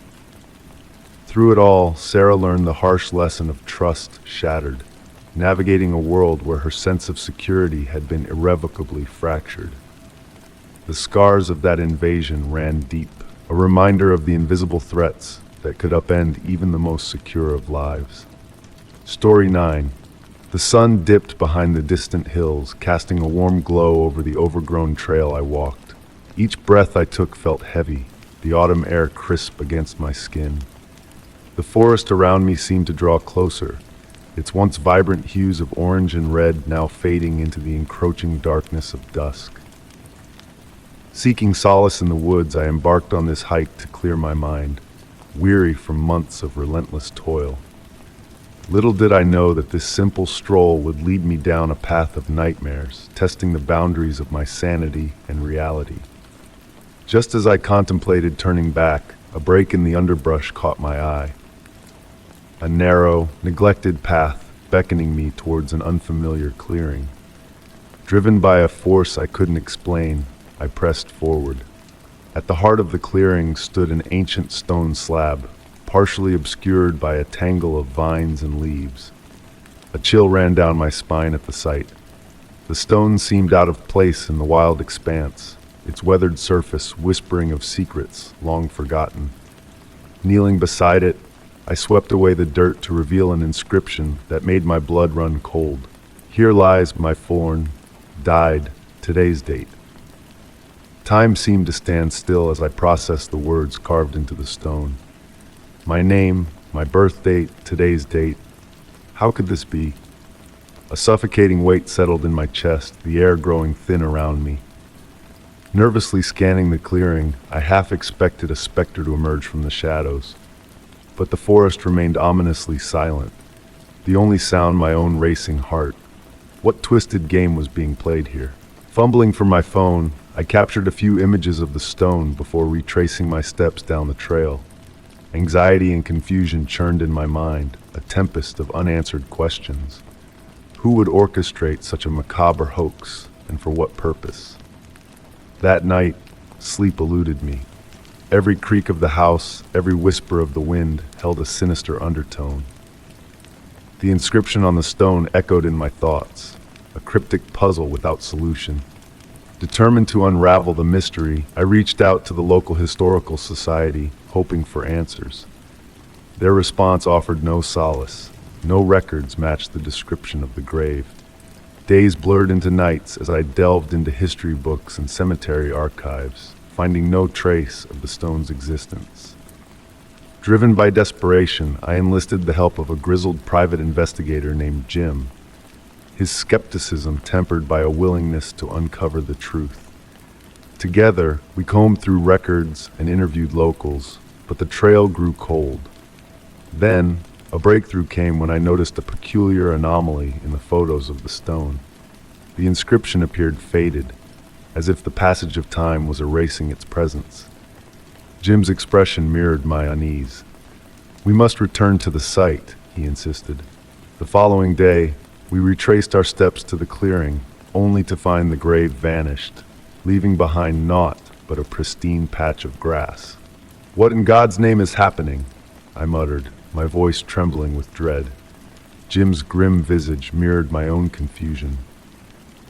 Through it all, Sarah learned the harsh lesson of trust shattered, navigating a world where her sense of security had been irrevocably fractured. The scars of that invasion ran deep, a reminder of the invisible threats that could upend even the most secure of lives. Story 9. The sun dipped behind the distant hills, casting a warm glow over the overgrown trail I walked. Each breath I took felt heavy, the autumn air crisp against my skin. The forest around me seemed to draw closer, its once vibrant hues of orange and red now fading into the encroaching darkness of dusk. Seeking solace in the woods, I embarked on this hike to clear my mind, weary from months of relentless toil. Little did I know that this simple stroll would lead me down a path of nightmares, testing the boundaries of my sanity and reality. Just as I contemplated turning back, a break in the underbrush caught my eye. A narrow, neglected path beckoning me towards an unfamiliar clearing. Driven by a force I couldn't explain, I pressed forward. At the heart of the clearing stood an ancient stone slab, partially obscured by a tangle of vines and leaves. A chill ran down my spine at the sight. The stone seemed out of place in the wild expanse, its weathered surface whispering of secrets long forgotten. Kneeling beside it, I swept away the dirt to reveal an inscription that made my blood run cold. Here lies my forn, died, today's date. Time seemed to stand still as I processed the words carved into the stone. My name, my birth date, today's date. How could this be? A suffocating weight settled in my chest, the air growing thin around me. Nervously scanning the clearing, I half expected a specter to emerge from the shadows. But the forest remained ominously silent, the only sound my own racing heart. What twisted game was being played here? Fumbling for my phone, I captured a few images of the stone before retracing my steps down the trail. Anxiety and confusion churned in my mind, a tempest of unanswered questions. Who would orchestrate such a macabre hoax, and for what purpose? That night, sleep eluded me. Every creak of the house, every whisper of the wind held a sinister undertone. The inscription on the stone echoed in my thoughts, a cryptic puzzle without solution. Determined to unravel the mystery, I reached out to the local historical society, hoping for answers. Their response offered no solace. No records matched the description of the grave. Days blurred into nights as I delved into history books and cemetery archives, finding no trace of the stone's existence. Driven by desperation, I enlisted the help of a grizzled private investigator named Jim, his skepticism tempered by a willingness to uncover the truth. Together, we combed through records and interviewed locals, but the trail grew cold. Then, a breakthrough came when I noticed a peculiar anomaly in the photos of the stone. The inscription appeared faded, as if the passage of time was erasing its presence. Jim's expression mirrored my unease. "We must return to the site," he insisted. The following day, we retraced our steps to the clearing, only to find the grave vanished, leaving behind naught but a pristine patch of grass. "What in God's name is happening?" I muttered, my voice trembling with dread. Jim's grim visage mirrored my own confusion.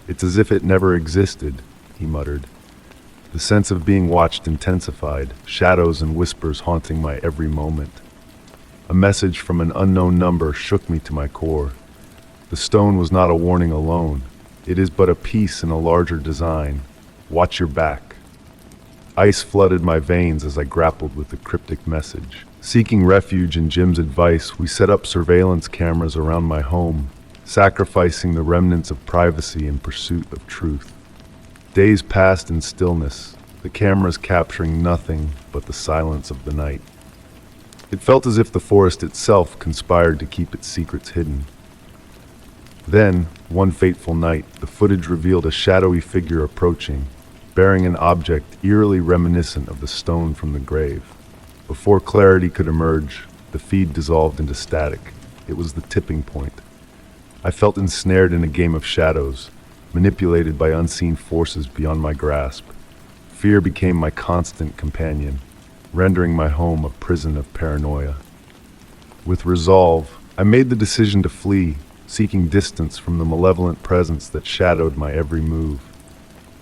"It's as if it never existed," he muttered. The sense of being watched intensified, shadows and whispers haunting my every moment. A message from an unknown number shook me to my core. The stone was not a warning alone. It is but a piece in a larger design. Watch your back. Ice flooded my veins as I grappled with the cryptic message. Seeking refuge in Jim's advice, we set up surveillance cameras around my home, sacrificing the remnants of privacy in pursuit of truth. Days passed in stillness, the cameras capturing nothing but the silence of the night. It felt as if the forest itself conspired to keep its secrets hidden. Then, one fateful night, the footage revealed a shadowy figure approaching, bearing an object eerily reminiscent of the stone from the grave. Before clarity could emerge, the feed dissolved into static. It was the tipping point. I felt ensnared in a game of shadows, manipulated by unseen forces beyond my grasp. Fear became my constant companion, rendering my home a prison of paranoia. With resolve, I made the decision to flee, seeking distance from the malevolent presence that shadowed my every move.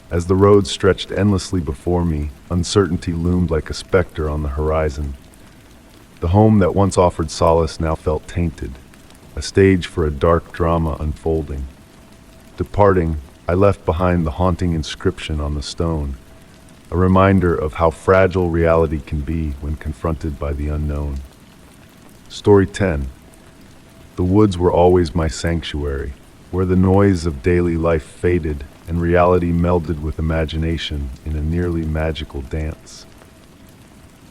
As the road stretched endlessly before me, uncertainty loomed like a specter on the horizon. The home that once offered solace now felt tainted, a stage for a dark drama unfolding. Departing, I left behind the haunting inscription on the stone, a reminder of how fragile reality can be when confronted by the unknown. Story 10. The woods were always my sanctuary, where the noise of daily life faded and reality melded with imagination in a nearly magical dance.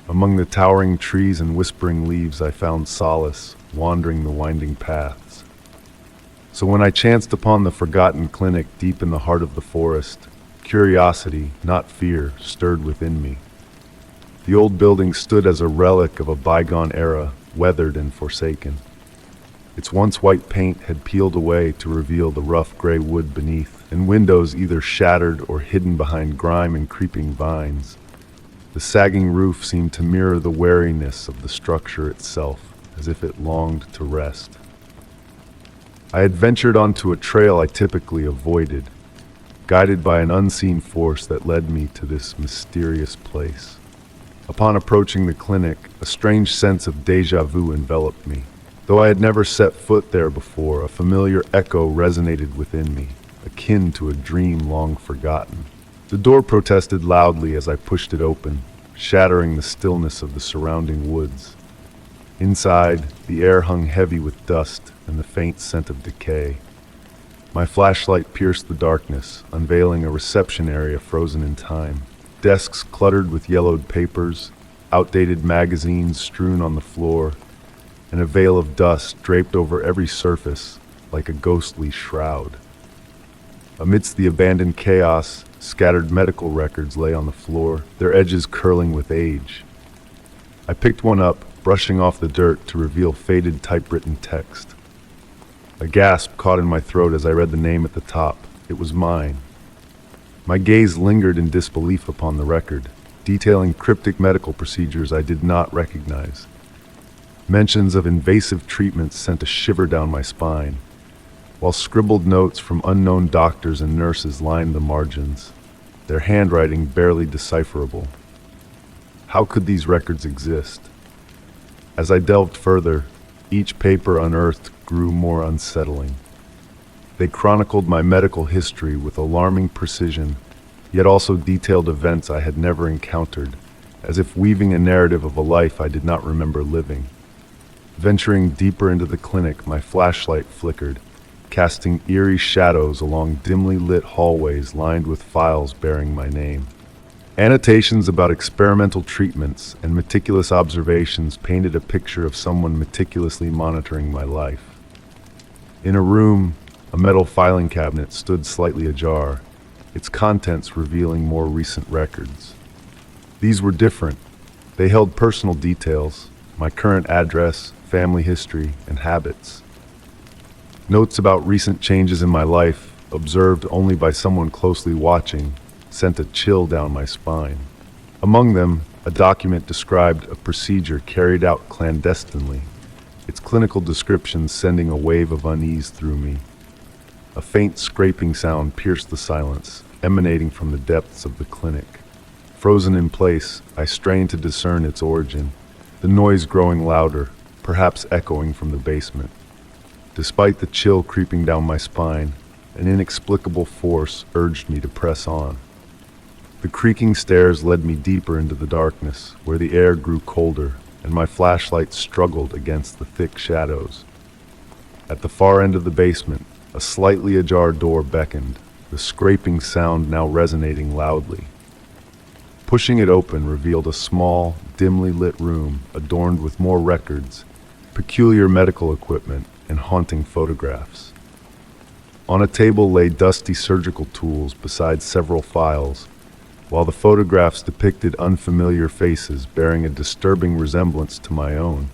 Among the towering trees and whispering leaves I found solace, wandering the winding paths. So when I chanced upon the forgotten clinic deep in the heart of the forest, curiosity, not fear, stirred within me. The old building stood as a relic of a bygone era, weathered and forsaken. Its once white paint had peeled away to reveal the rough gray wood beneath, and windows either shattered or hidden behind grime and creeping vines. The sagging roof seemed to mirror the wariness of the structure itself, as if it longed to rest. I had ventured onto a trail I typically avoided, guided by an unseen force that led me to this mysterious place. Upon approaching the clinic, a strange sense of déjà vu enveloped me. Though I had never set foot there before, a familiar echo resonated within me, akin to a dream long forgotten. The door protested loudly as I pushed it open, shattering the stillness of the surrounding woods. Inside, the air hung heavy with dust and the faint scent of decay. My flashlight pierced the darkness, unveiling a reception area frozen in time. Desks cluttered with yellowed papers, outdated magazines strewn on the floor, and a veil of dust draped over every surface like a ghostly shroud. Amidst the abandoned chaos, scattered medical records lay on the floor, their edges curling with age. I picked one up, brushing off the dirt to reveal faded typewritten text. A gasp caught in my throat as I read the name at the top. It was mine. My gaze lingered in disbelief upon the record, detailing cryptic medical procedures I did not recognize. Mentions of invasive treatments sent a shiver down my spine, while scribbled notes from unknown doctors and nurses lined the margins, their handwriting barely decipherable. How could these records exist? As I delved further, each paper unearthed grew more unsettling. They chronicled my medical history with alarming precision, yet also detailed events I had never encountered, as if weaving a narrative of a life I did not remember living. Venturing deeper into the clinic, my flashlight flickered, casting eerie shadows along dimly lit hallways lined with files bearing my name. Annotations about experimental treatments and meticulous observations painted a picture of someone meticulously monitoring my life. In a room, a metal filing cabinet stood slightly ajar, its contents revealing more recent records. These were different. They held personal details, my current address, family history, and habits. Notes about recent changes in my life, observed only by someone closely watching, sent a chill down my spine. Among them, a document described a procedure carried out clandestinely, its clinical description sending a wave of unease through me. A faint scraping sound pierced the silence, emanating from the depths of the clinic. Frozen in place, I strained to discern its origin, the noise growing louder, perhaps echoing from the basement. Despite the chill creeping down my spine, an inexplicable force urged me to press on. The creaking stairs led me deeper into the darkness, where the air grew colder, and my flashlight struggled against the thick shadows. At the far end of the basement, a slightly ajar door beckoned, the scraping sound now resonating loudly. Pushing it open revealed a small, dimly lit room adorned with more records, peculiar medical equipment, and haunting photographs. On a table lay dusty surgical tools beside several files, while the photographs depicted unfamiliar faces bearing a disturbing resemblance to my own,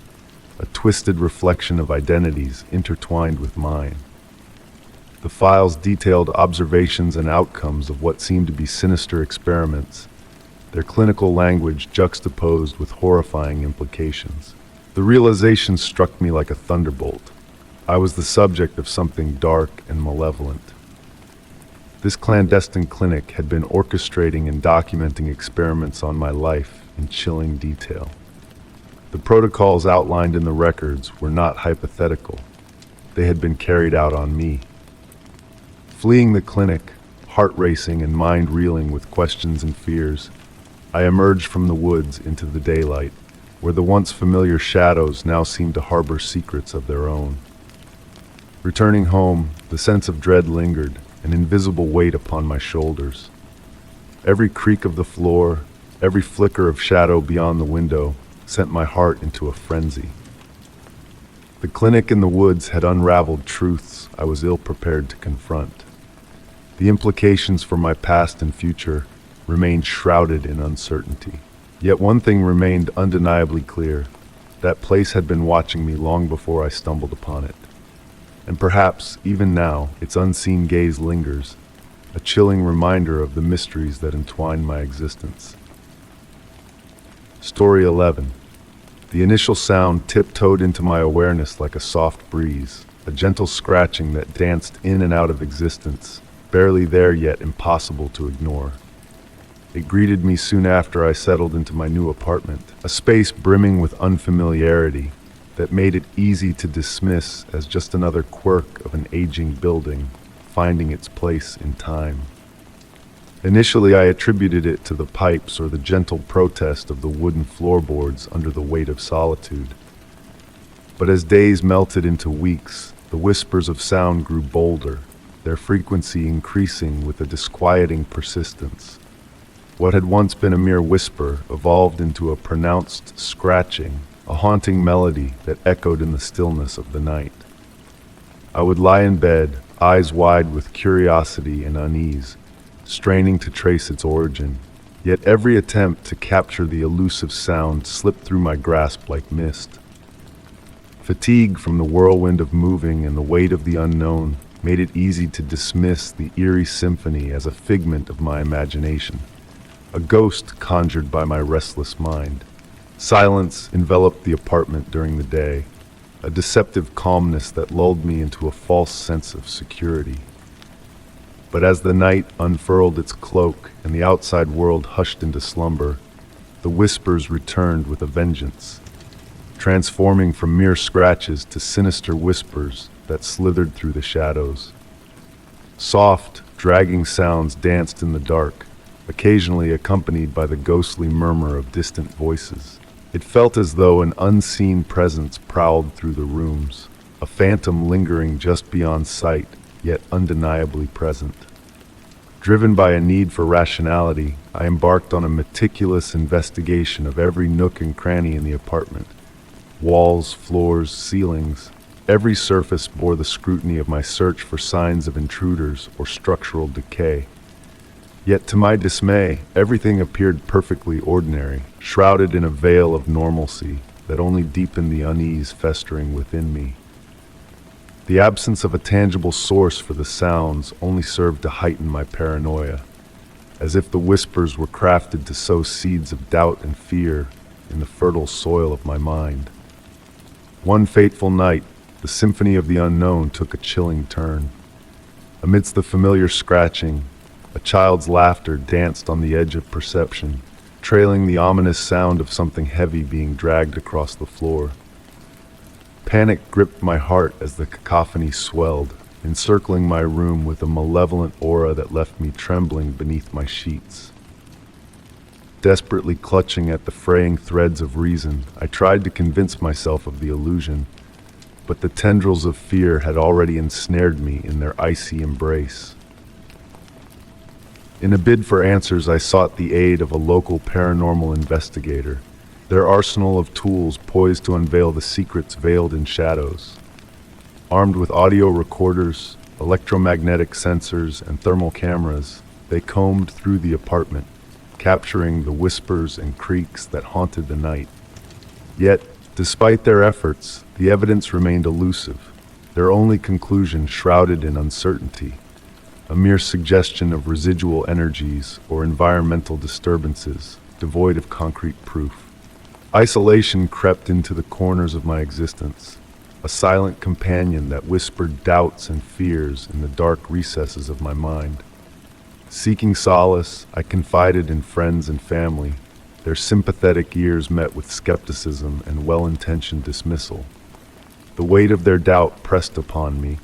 a twisted reflection of identities intertwined with mine. The files detailed observations and outcomes of what seemed to be sinister experiments, their clinical language juxtaposed with horrifying implications. The realization struck me like a thunderbolt. I was the subject of something dark and malevolent. This clandestine clinic had been orchestrating and documenting experiments on my life in chilling detail. The protocols outlined in the records were not hypothetical. They had been carried out on me. Fleeing the clinic, heart racing and mind reeling with questions and fears, I emerged from the woods into the daylight, where the once familiar shadows now seemed to harbor secrets of their own. Returning home, the sense of dread lingered, an invisible weight upon my shoulders. Every creak of the floor, every flicker of shadow beyond the window sent my heart into a frenzy. The clinic in the woods had unraveled truths I was ill-prepared to confront. The implications for my past and future remained shrouded in uncertainty. Yet one thing remained undeniably clear. That place had been watching me long before I stumbled upon it. And perhaps, even now, its unseen gaze lingers, a chilling reminder of the mysteries that entwine my existence. Story 11. The initial sound tiptoed into my awareness like a soft breeze, a gentle scratching that danced in and out of existence, barely there yet impossible to ignore. It greeted me soon after I settled into my new apartment, a space brimming with unfamiliarity that made it easy to dismiss as just another quirk of an aging building, finding its place in time. Initially, I attributed it to the pipes or the gentle protest of the wooden floorboards under the weight of solitude. But as days melted into weeks, the whispers of sound grew bolder, their frequency increasing with a disquieting persistence. What had once been a mere whisper evolved into a pronounced scratching, a haunting melody that echoed in the stillness of the night. I would lie in bed, eyes wide with curiosity and unease, straining to trace its origin, yet every attempt to capture the elusive sound slipped through my grasp like mist. Fatigue from the whirlwind of moving and the weight of the unknown made it easy to dismiss the eerie symphony as a figment of my imagination, a ghost conjured by my restless mind. Silence enveloped the apartment during the day, a deceptive calmness that lulled me into a false sense of security. But as the night unfurled its cloak and the outside world hushed into slumber, the whispers returned with a vengeance, transforming from mere scratches to sinister whispers that slithered through the shadows. Soft, dragging sounds danced in the dark, occasionally accompanied by the ghostly murmur of distant voices. It felt as though an unseen presence prowled through the rooms, a phantom lingering just beyond sight, yet undeniably present. Driven by a need for rationality, I embarked on a meticulous investigation of every nook and cranny in the apartment. Walls, floors, ceilings, every surface bore the scrutiny of my search for signs of intruders or structural decay. Yet to my dismay, everything appeared perfectly ordinary, shrouded in a veil of normalcy that only deepened the unease festering within me. The absence of a tangible source for the sounds only served to heighten my paranoia, as if the whispers were crafted to sow seeds of doubt and fear in the fertile soil of my mind. One fateful night, the symphony of the unknown took a chilling turn. Amidst the familiar scratching, a child's laughter danced on the edge of perception, trailing the ominous sound of something heavy being dragged across the floor. Panic gripped my heart as the cacophony swelled, encircling my room with a malevolent aura that left me trembling beneath my sheets. Desperately clutching at the fraying threads of reason, I tried to convince myself of the illusion, but the tendrils of fear had already ensnared me in their icy embrace. In a bid for answers, I sought the aid of a local paranormal investigator, their arsenal of tools poised to unveil the secrets veiled in shadows. Armed with audio recorders, electromagnetic sensors, and thermal cameras, they combed through the apartment, capturing the whispers and creaks that haunted the night. Yet, despite their efforts, the evidence remained elusive, their only conclusion shrouded in uncertainty, a mere suggestion of residual energies or environmental disturbances, devoid of concrete proof. Isolation crept into the corners of my existence, a silent companion that whispered doubts and fears in the dark recesses of my mind. Seeking solace, I confided in friends and family. Their sympathetic ears met with skepticism and well-intentioned dismissal. The weight of their doubt pressed upon me,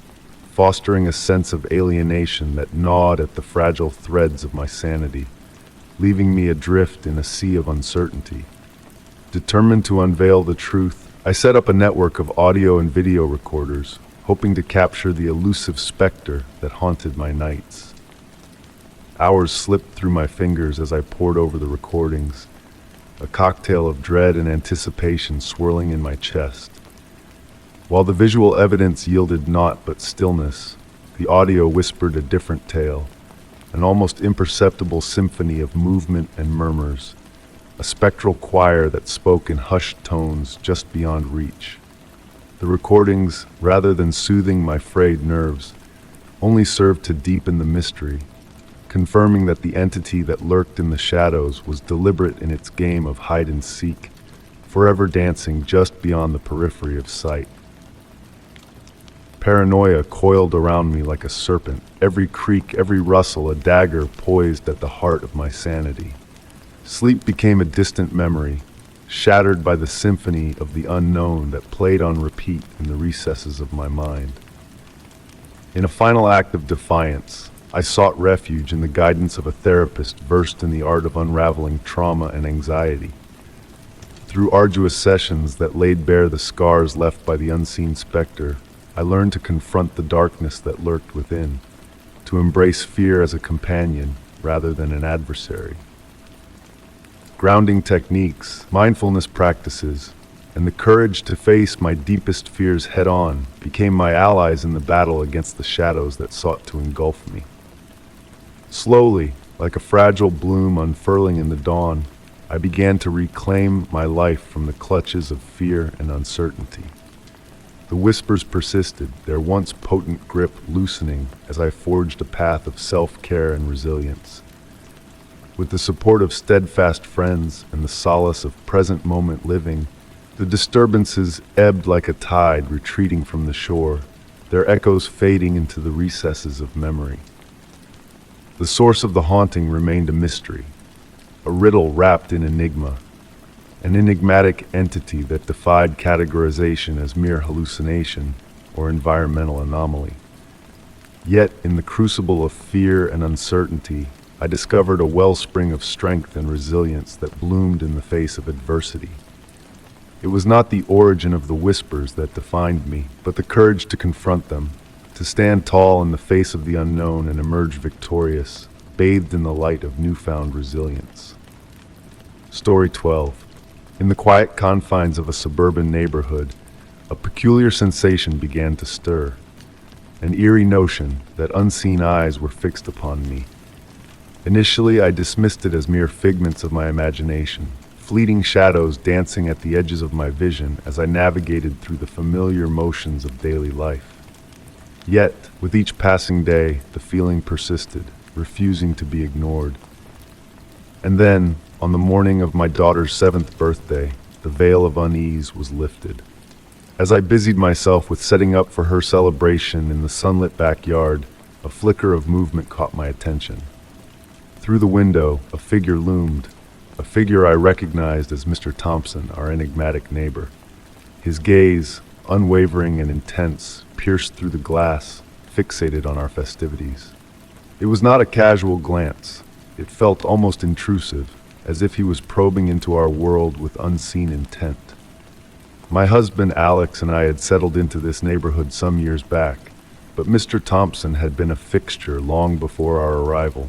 fostering a sense of alienation that gnawed at the fragile threads of my sanity, leaving me adrift in a sea of uncertainty. Determined to unveil the truth, I set up a network of audio and video recorders, hoping to capture the elusive specter that haunted my nights. Hours slipped through my fingers as I pored over the recordings, a cocktail of dread and anticipation swirling in my chest. While the visual evidence yielded naught but stillness, the audio whispered a different tale, an almost imperceptible symphony of movement and murmurs, a spectral choir that spoke in hushed tones just beyond reach. The recordings, rather than soothing my frayed nerves, only served to deepen the mystery, confirming that the entity that lurked in the shadows was deliberate in its game of hide and seek, forever dancing just beyond the periphery of sight. Paranoia coiled around me like a serpent, every creak, every rustle a dagger poised at the heart of my sanity. Sleep became a distant memory, shattered by the symphony of the unknown that played on repeat in the recesses of my mind. In a final act of defiance, I sought refuge in the guidance of a therapist versed in the art of unraveling trauma and anxiety. Through arduous sessions that laid bare the scars left by the unseen specter, I learned to confront the darkness that lurked within, to embrace fear as a companion rather than an adversary. Grounding techniques, mindfulness practices, and the courage to face my deepest fears head-on became my allies in the battle against the shadows that sought to engulf me. Slowly, like a fragile bloom unfurling in the dawn, I began to reclaim my life from the clutches of fear and uncertainty. The whispers persisted, their once potent grip loosening as I forged a path of self-care and resilience. With the support of steadfast friends and the solace of present-moment living, the disturbances ebbed like a tide retreating from the shore, their echoes fading into the recesses of memory. The source of the haunting remained a mystery, a riddle wrapped in enigma, an enigmatic entity that defied categorization as mere hallucination or environmental anomaly. Yet, in the crucible of fear and uncertainty, I discovered a wellspring of strength and resilience that bloomed in the face of adversity. It was not the origin of the whispers that defined me, but the courage to confront them, to stand tall in the face of the unknown and emerge victorious, bathed in the light of newfound resilience. Story 12. In the quiet confines of a suburban neighborhood, a peculiar sensation began to stir, an eerie notion that unseen eyes were fixed upon me. Initially, I dismissed it as mere figments of my imagination, fleeting shadows dancing at the edges of my vision as I navigated through the familiar motions of daily life. Yet, with each passing day, the feeling persisted, refusing to be ignored. And then, on the morning of my daughter's 7th birthday, the veil of unease was lifted. As I busied myself with setting up for her celebration in the sunlit backyard, a flicker of movement caught my attention. Through the window, a figure loomed, a figure I recognized as Mr. Thompson, our enigmatic neighbor. His gaze, unwavering and intense, pierced through the glass, fixated on our festivities. It was not a casual glance. It felt almost intrusive, as if he was probing into our world with unseen intent. My husband Alex and I had settled into this neighborhood some years back, but Mr. Thompson had been a fixture long before our arrival.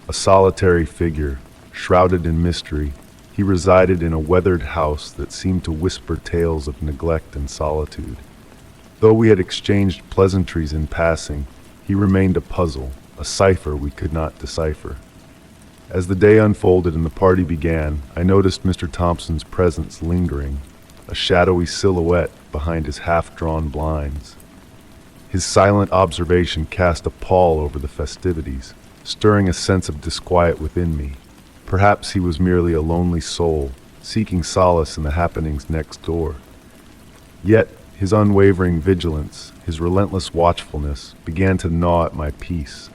A solitary figure, shrouded in mystery, he resided in a weathered house that seemed to whisper tales of neglect and solitude. Though we had exchanged pleasantries in passing, he remained a puzzle, a cipher we could not decipher. As the day unfolded and the party began, I noticed Mr. Thompson's presence lingering, a shadowy silhouette behind his half-drawn blinds. His silent observation cast a pall over the festivities, stirring a sense of disquiet within me. Perhaps he was merely a lonely soul, seeking solace in the happenings next door. Yet, his unwavering vigilance, his relentless watchfulness, began to gnaw at my peace.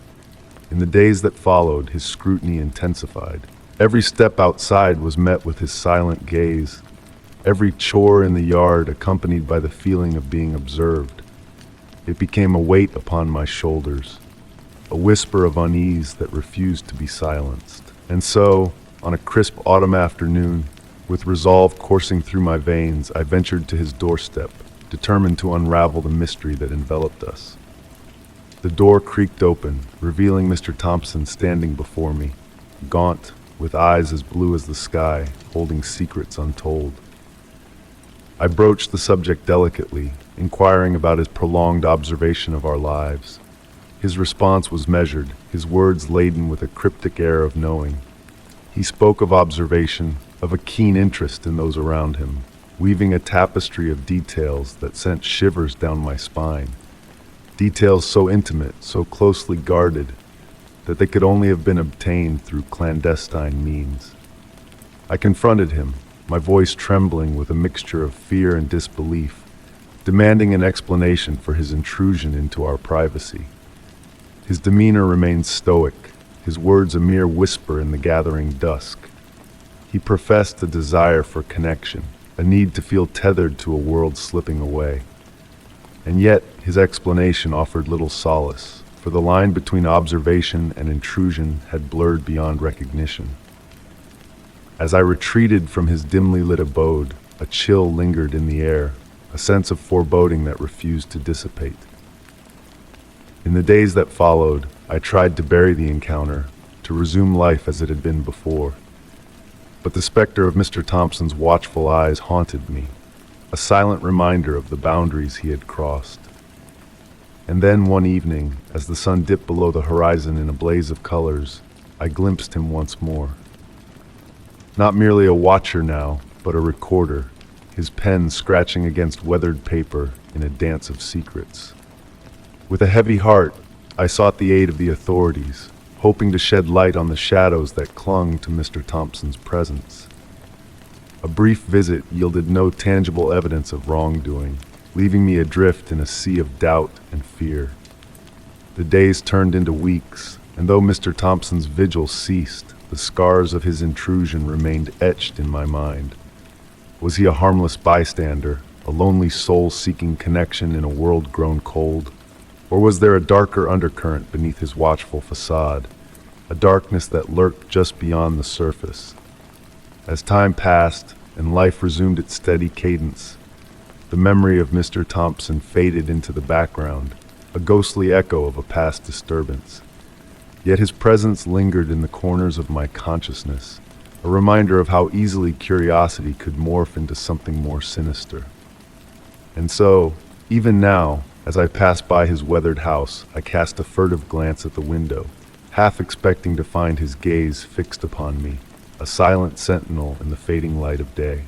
In the days that followed, his scrutiny intensified. Every step outside was met with his silent gaze, every chore in the yard accompanied by the feeling of being observed. It became a weight upon my shoulders, a whisper of unease that refused to be silenced. And so, on a crisp autumn afternoon, with resolve coursing through my veins, I ventured to his doorstep, determined to unravel the mystery that enveloped us. The door creaked open, revealing Mr. Thompson standing before me, gaunt, with eyes as blue as the sky, holding secrets untold. I broached the subject delicately, inquiring about his prolonged observation of our lives. His response was measured, his words laden with a cryptic air of knowing. He spoke of observation, of a keen interest in those around him, weaving a tapestry of details that sent shivers down my spine. Details so intimate, so closely guarded, that they could only have been obtained through clandestine means. I confronted him, my voice trembling with a mixture of fear and disbelief, demanding an explanation for his intrusion into our privacy. His demeanor remained stoic, his words a mere whisper in the gathering dusk. He professed a desire for connection, a need to feel tethered to a world slipping away. And yet, his explanation offered little solace, for the line between observation and intrusion had blurred beyond recognition. As I retreated from his dimly lit abode, a chill lingered in the air, a sense of foreboding that refused to dissipate. In the days that followed, I tried to bury the encounter, to resume life as it had been before. But the specter of Mr. Thompson's watchful eyes haunted me, a silent reminder of the boundaries he had crossed. And then one evening, as the sun dipped below the horizon in a blaze of colors, I glimpsed him once more. Not merely a watcher now, but a recorder, his pen scratching against weathered paper in a dance of secrets. With a heavy heart, I sought the aid of the authorities, hoping to shed light on the shadows that clung to Mr. Thompson's presence. A brief visit yielded no tangible evidence of wrongdoing, leaving me adrift in a sea of doubt and fear. The days turned into weeks, and though Mr. Thompson's vigil ceased, the scars of his intrusion remained etched in my mind. Was he a harmless bystander, a lonely soul seeking connection in a world grown cold? Or was there a darker undercurrent beneath his watchful facade, a darkness that lurked just beyond the surface? As time passed and life resumed its steady cadence, the memory of Mr. Thompson faded into the background, a ghostly echo of a past disturbance. Yet his presence lingered in the corners of my consciousness, a reminder of how easily curiosity could morph into something more sinister. And so, even now, as I passed by his weathered house, I cast a furtive glance at the window, half expecting to find his gaze fixed upon me, a silent sentinel in the fading light of day.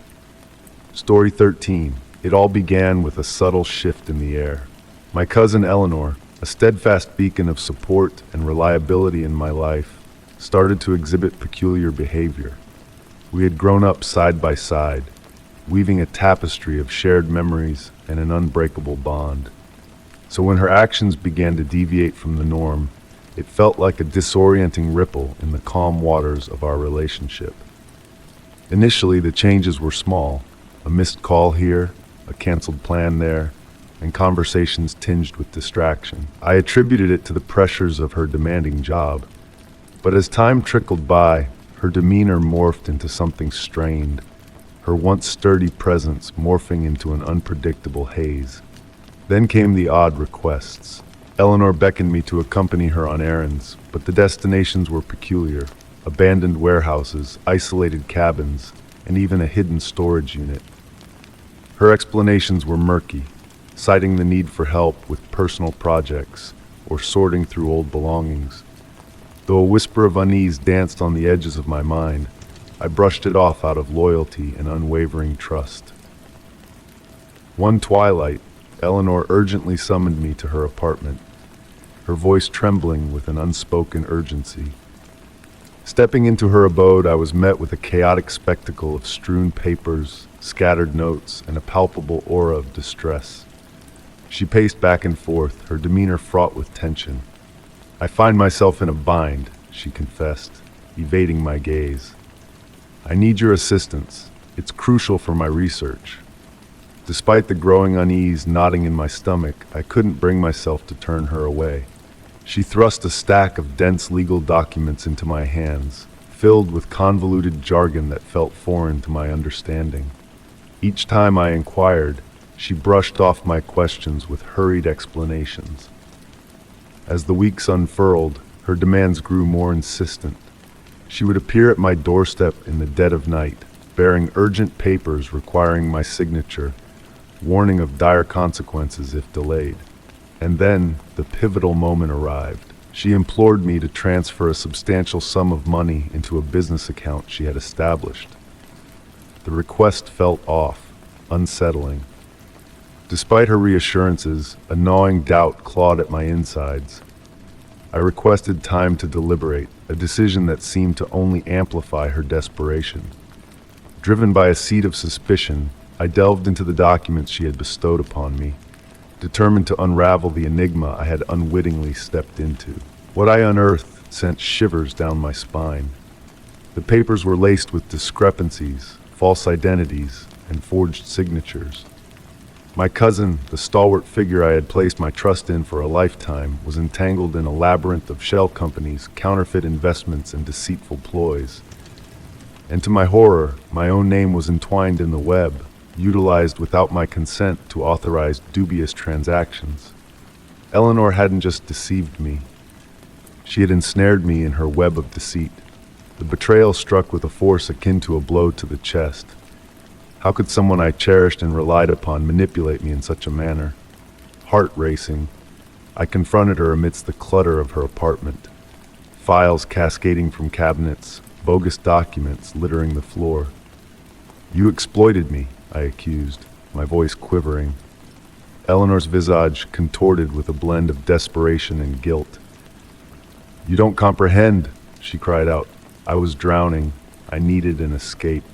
Story 13. It all began with a subtle shift in the air. My cousin Eleanor, a steadfast beacon of support and reliability in my life, started to exhibit peculiar behavior. We had grown up side by side, weaving a tapestry of shared memories and an unbreakable bond. So when her actions began to deviate from the norm, it felt like a disorienting ripple in the calm waters of our relationship. Initially, the changes were small, a missed call here, a canceled plan there, and conversations tinged with distraction. I attributed it to the pressures of her demanding job. But as time trickled by, her demeanor morphed into something strained, her once sturdy presence morphing into an unpredictable haze. Then came the odd requests. Eleanor beckoned me to accompany her on errands, but the destinations were peculiar: abandoned warehouses, isolated cabins, and even a hidden storage unit. Her explanations were murky, citing the need for help with personal projects or sorting through old belongings. Though a whisper of unease danced on the edges of my mind, I brushed it off out of loyalty and unwavering trust. One twilight, Eleanor urgently summoned me to her apartment, her voice trembling with an unspoken urgency. Stepping into her abode, I was met with a chaotic spectacle of strewn papers, scattered notes, and a palpable aura of distress. She paced back and forth, her demeanor fraught with tension. I find myself in a bind, she confessed, evading my gaze. I need your assistance. It's crucial for my research. Despite the growing unease knotting in my stomach, I couldn't bring myself to turn her away. She thrust a stack of dense legal documents into my hands, filled with convoluted jargon that felt foreign to my understanding. Each time I inquired, she brushed off my questions with hurried explanations. As the weeks unfurled, her demands grew more insistent. She would appear at my doorstep in the dead of night, bearing urgent papers requiring my signature, warning of dire consequences if delayed. And then, the pivotal moment arrived. She implored me to transfer a substantial sum of money into a business account she had established. The request felt off, unsettling. Despite her reassurances, a gnawing doubt clawed at my insides. I requested time to deliberate, a decision that seemed to only amplify her desperation. Driven by a seed of suspicion, I delved into the documents she had bestowed upon me, determined to unravel the enigma I had unwittingly stepped into. What I unearthed sent shivers down my spine. The papers were laced with discrepancies, false identities, and forged signatures. My cousin, the stalwart figure I had placed my trust in for a lifetime, was entangled in a labyrinth of shell companies, counterfeit investments, and deceitful ploys. And to my horror, my own name was entwined in the web, utilized without my consent to authorize dubious transactions. Eleanor hadn't just deceived me. She had ensnared me in her web of deceit. The betrayal struck with a force akin to a blow to the chest. How could someone I cherished and relied upon manipulate me in such a manner? Heart racing, I confronted her amidst the clutter of her apartment. Files cascading from cabinets, bogus documents littering the floor. "You exploited me," I accused, my voice quivering. Eleanor's visage contorted with a blend of desperation and guilt. "You don't comprehend," she cried out. I was drowning. I needed an escape.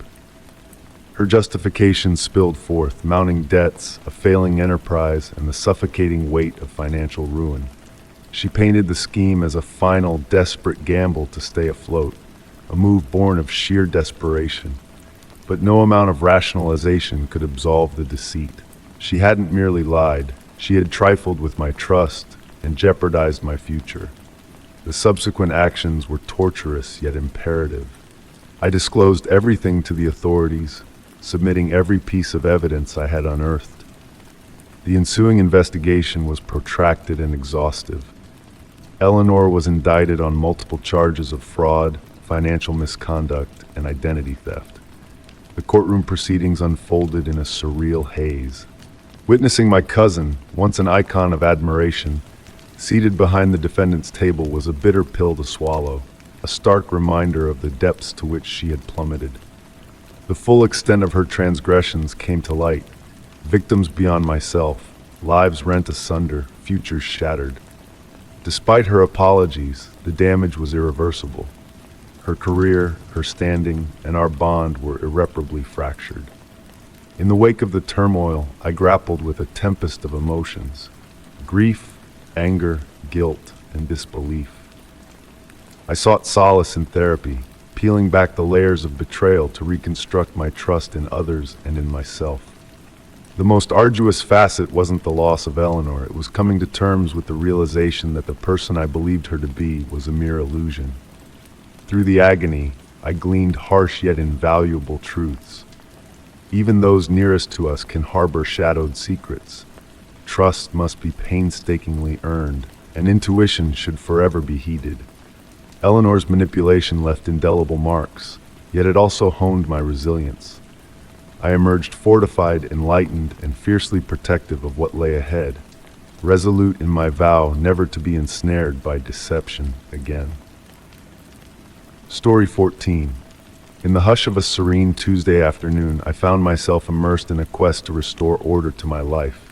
Her justification spilled forth, mounting debts, a failing enterprise, and the suffocating weight of financial ruin. She painted the scheme as a final, desperate gamble to stay afloat, a move born of sheer desperation. But no amount of rationalization could absolve the deceit. She hadn't merely lied, she had trifled with my trust and jeopardized my future. The subsequent actions were torturous yet imperative. I disclosed everything to the authorities, submitting every piece of evidence I had unearthed. The ensuing investigation was protracted and exhaustive. Eleanor was indicted on multiple charges of fraud, financial misconduct, and identity theft. The courtroom proceedings unfolded in a surreal haze. Witnessing my cousin, once an icon of admiration, seated behind the defendant's table was a bitter pill to swallow, a stark reminder of the depths to which she had plummeted. The full extent of her transgressions came to light. Victims beyond myself, lives rent asunder, futures shattered. Despite her apologies, the damage was irreversible. Her career, her standing, and our bond were irreparably fractured. In the wake of the turmoil, I grappled with a tempest of emotions: grief, anger, guilt, and disbelief. I sought solace in therapy, peeling back the layers of betrayal to reconstruct my trust in others and in myself. The most arduous facet wasn't the loss of Eleanor, it was coming to terms with the realization that the person I believed her to be was a mere illusion. Through the agony, I gleaned harsh yet invaluable truths. Even those nearest to us can harbor shadowed secrets. Trust must be painstakingly earned, and intuition should forever be heeded. Eleanor's manipulation left indelible marks, yet it also honed my resilience. I emerged fortified, enlightened, and fiercely protective of what lay ahead, resolute in my vow never to be ensnared by deception again. Story 14. In the hush of a serene Tuesday afternoon, I found myself immersed in a quest to restore order to my life.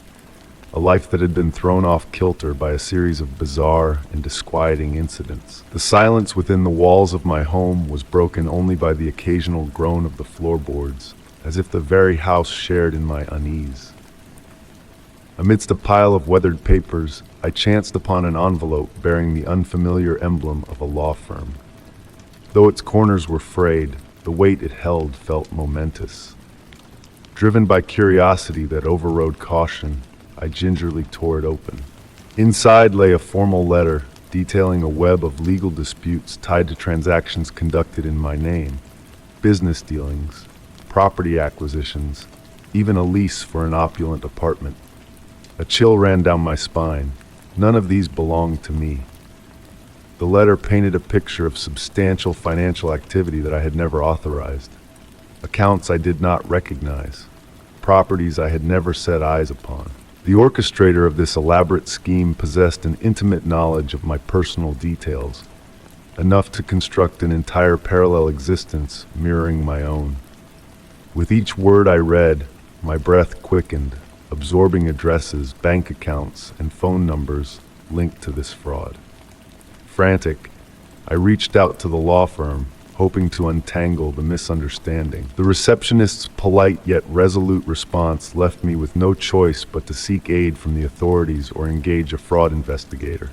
A life that had been thrown off kilter by a series of bizarre and disquieting incidents. The silence within the walls of my home was broken only by the occasional groan of the floorboards, as if the very house shared in my unease. Amidst a pile of weathered papers, I chanced upon an envelope bearing the unfamiliar emblem of a law firm. Though its corners were frayed, the weight it held felt momentous. Driven by curiosity that overrode caution, I gingerly tore it open. Inside lay a formal letter detailing a web of legal disputes tied to transactions conducted in my name, business dealings, property acquisitions, even a lease for an opulent apartment. A chill ran down my spine. None of these belonged to me. The letter painted a picture of substantial financial activity that I had never authorized, accounts I did not recognize, properties I had never set eyes upon. The orchestrator of this elaborate scheme possessed an intimate knowledge of my personal details, enough to construct an entire parallel existence mirroring my own. With each word I read, my breath quickened, absorbing addresses, bank accounts, and phone numbers linked to this fraud. Frantic, I reached out to the law firm, hoping to untangle the misunderstanding. The receptionist's polite yet resolute response left me with no choice but to seek aid from the authorities or engage a fraud investigator.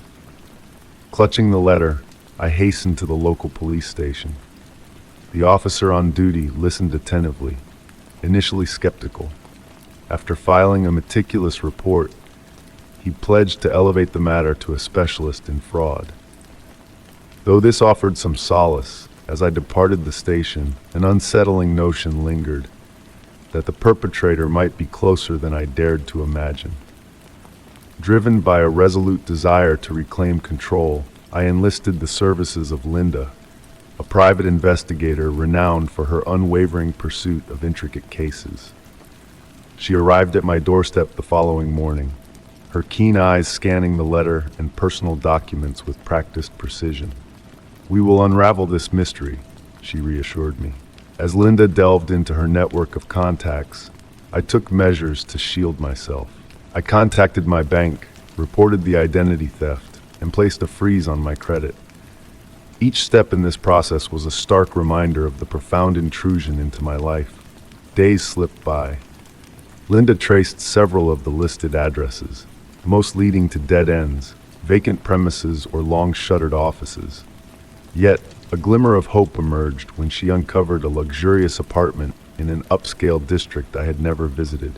Clutching the letter, I hastened to the local police station. The officer on duty listened attentively, initially skeptical. After filing a meticulous report, he pledged to elevate the matter to a specialist in fraud. Though this offered some solace, as I departed the station, an unsettling notion lingered, that the perpetrator might be closer than I dared to imagine. Driven by a resolute desire to reclaim control, I enlisted the services of Linda, a private investigator renowned for her unwavering pursuit of intricate cases. She arrived at my doorstep the following morning, her keen eyes scanning the letter and personal documents with practiced precision. "We will unravel this mystery," she reassured me. As Linda delved into her network of contacts, I took measures to shield myself. I contacted my bank, reported the identity theft, and placed a freeze on my credit. Each step in this process was a stark reminder of the profound intrusion into my life. Days slipped by. Linda traced several of the listed addresses, most leading to dead ends, vacant premises, or long-shuttered offices. Yet, a glimmer of hope emerged when she uncovered a luxurious apartment in an upscale district I had never visited.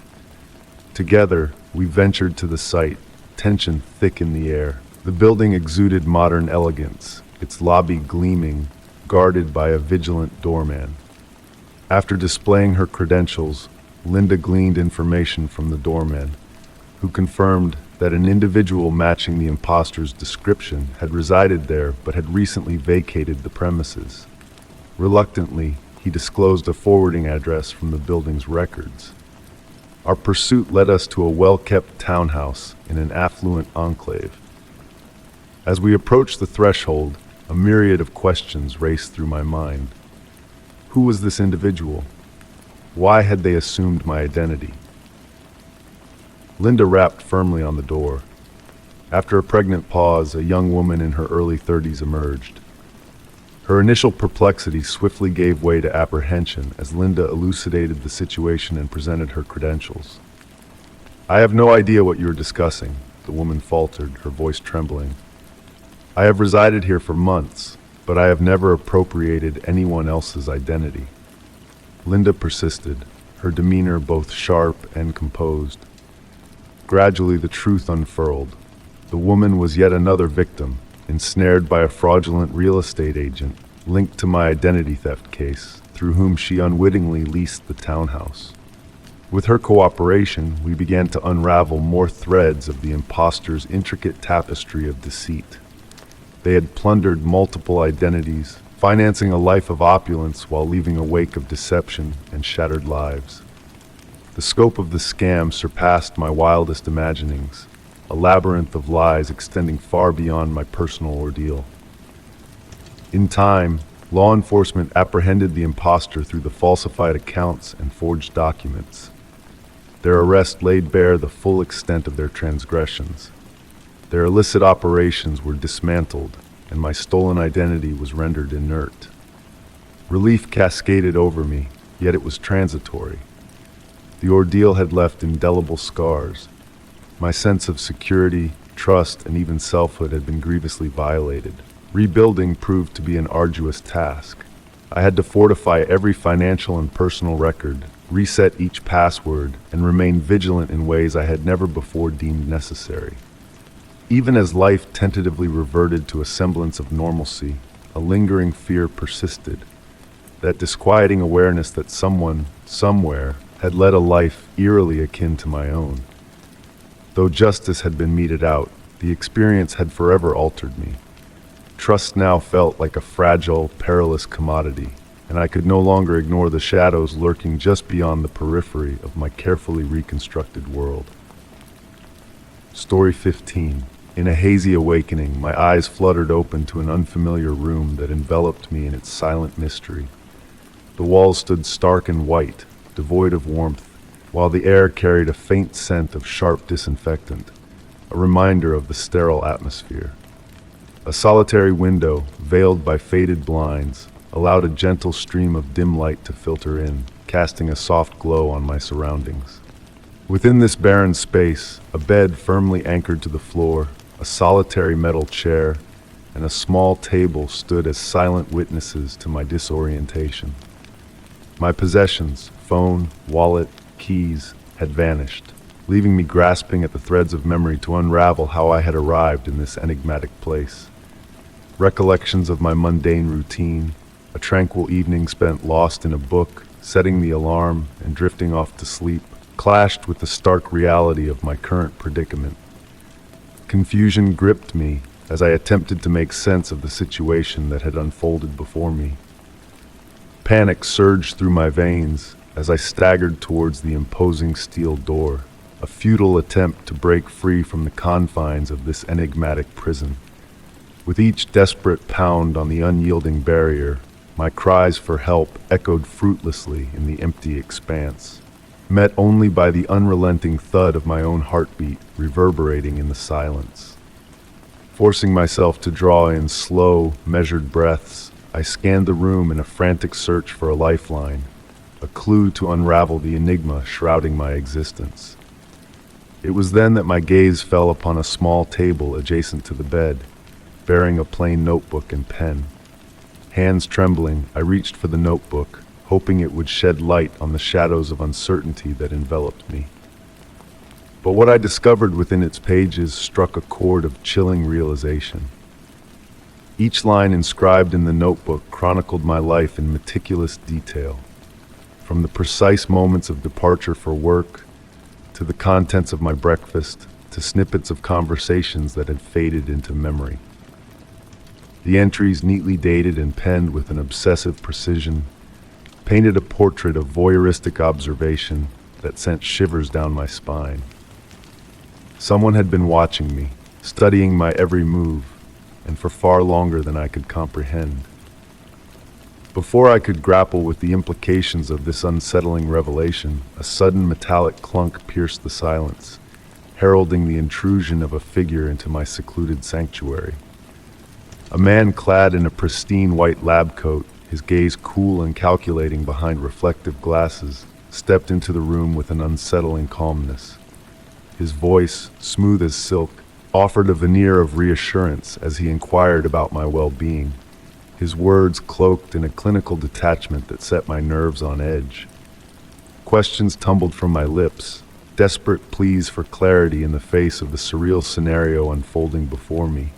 Together, we ventured to the site, tension thick in the air. The building exuded modern elegance, its lobby gleaming, guarded by a vigilant doorman. After displaying her credentials, Linda gleaned information from the doorman, who confirmed that an individual matching the imposter's description had resided there but had recently vacated the premises. Reluctantly, he disclosed a forwarding address from the building's records. Our pursuit led us to a well-kept townhouse in an affluent enclave. As we approached the threshold, a myriad of questions raced through my mind. Who was this individual? Why had they assumed my identity? Linda rapped firmly on the door. After a pregnant pause, a young woman in her early 30s emerged. Her initial perplexity swiftly gave way to apprehension as Linda elucidated the situation and presented her credentials. "I have no idea what you are discussing," the woman faltered, her voice trembling. "I have resided here for months, but I have never appropriated anyone else's identity." Linda persisted, her demeanor both sharp and composed. Gradually, the truth unfurled. The woman was yet another victim, ensnared by a fraudulent real estate agent linked to my identity theft case, through whom she unwittingly leased the townhouse. With her cooperation, we began to unravel more threads of the imposter's intricate tapestry of deceit. They had plundered multiple identities, financing a life of opulence while leaving a wake of deception and shattered lives. The scope of the scam surpassed my wildest imaginings, a labyrinth of lies extending far beyond my personal ordeal. In time, law enforcement apprehended the imposter through the falsified accounts and forged documents. Their arrest laid bare the full extent of their transgressions. Their illicit operations were dismantled, and my stolen identity was rendered inert. Relief cascaded over me, yet it was transitory. The ordeal had left indelible scars. My sense of security, trust, and even selfhood had been grievously violated. Rebuilding proved to be an arduous task. I had to fortify every financial and personal record, reset each password, and remain vigilant in ways I had never before deemed necessary. Even as life tentatively reverted to a semblance of normalcy, a lingering fear persisted. That disquieting awareness that someone, somewhere, had led a life eerily akin to my own. Though justice had been meted out, the experience had forever altered me. Trust now felt like a fragile, perilous commodity, and I could no longer ignore the shadows lurking just beyond the periphery of my carefully reconstructed world. Story 15. In a hazy awakening, my eyes fluttered open to an unfamiliar room that enveloped me in its silent mystery. The walls stood stark and white, devoid of warmth, while the air carried a faint scent of sharp disinfectant, a reminder of the sterile atmosphere. A solitary window, veiled by faded blinds, allowed a gentle stream of dim light to filter in, casting a soft glow on my surroundings. Within this barren space, a bed firmly anchored to the floor, a solitary metal chair, and a small table stood as silent witnesses to my disorientation. My possessions, phone, wallet, keys, had vanished, leaving me grasping at the threads of memory to unravel how I had arrived in this enigmatic place. Recollections of my mundane routine, a tranquil evening spent lost in a book, setting the alarm, and drifting off to sleep, clashed with the stark reality of my current predicament. Confusion gripped me as I attempted to make sense of the situation that had unfolded before me. Panic surged through my veins as I staggered towards the imposing steel door, a futile attempt to break free from the confines of this enigmatic prison. With each desperate pound on the unyielding barrier, my cries for help echoed fruitlessly in the empty expanse, met only by the unrelenting thud of my own heartbeat reverberating in the silence. Forcing myself to draw in slow, measured breaths, I scanned the room in a frantic search for a lifeline, a clue to unravel the enigma shrouding my existence. It was then that my gaze fell upon a small table adjacent to the bed, bearing a plain notebook and pen. Hands trembling, I reached for the notebook, hoping it would shed light on the shadows of uncertainty that enveloped me. But what I discovered within its pages struck a chord of chilling realization. Each line inscribed in the notebook chronicled my life in meticulous detail, from the precise moments of departure for work, to the contents of my breakfast, to snippets of conversations that had faded into memory. The entries, neatly dated and penned with an obsessive precision, painted a portrait of voyeuristic observation that sent shivers down my spine. Someone had been watching me, studying my every move, and for far longer than I could comprehend. Before I could grapple with the implications of this unsettling revelation, a sudden metallic clunk pierced the silence, heralding the intrusion of a figure into my secluded sanctuary. A man clad in a pristine white lab coat, his gaze cool and calculating behind reflective glasses, stepped into the room with an unsettling calmness. His voice, smooth as silk, offered a veneer of reassurance as he inquired about my well-being, his words cloaked in a clinical detachment that set my nerves on edge. Questions tumbled from my lips, desperate pleas for clarity in the face of the surreal scenario unfolding before me.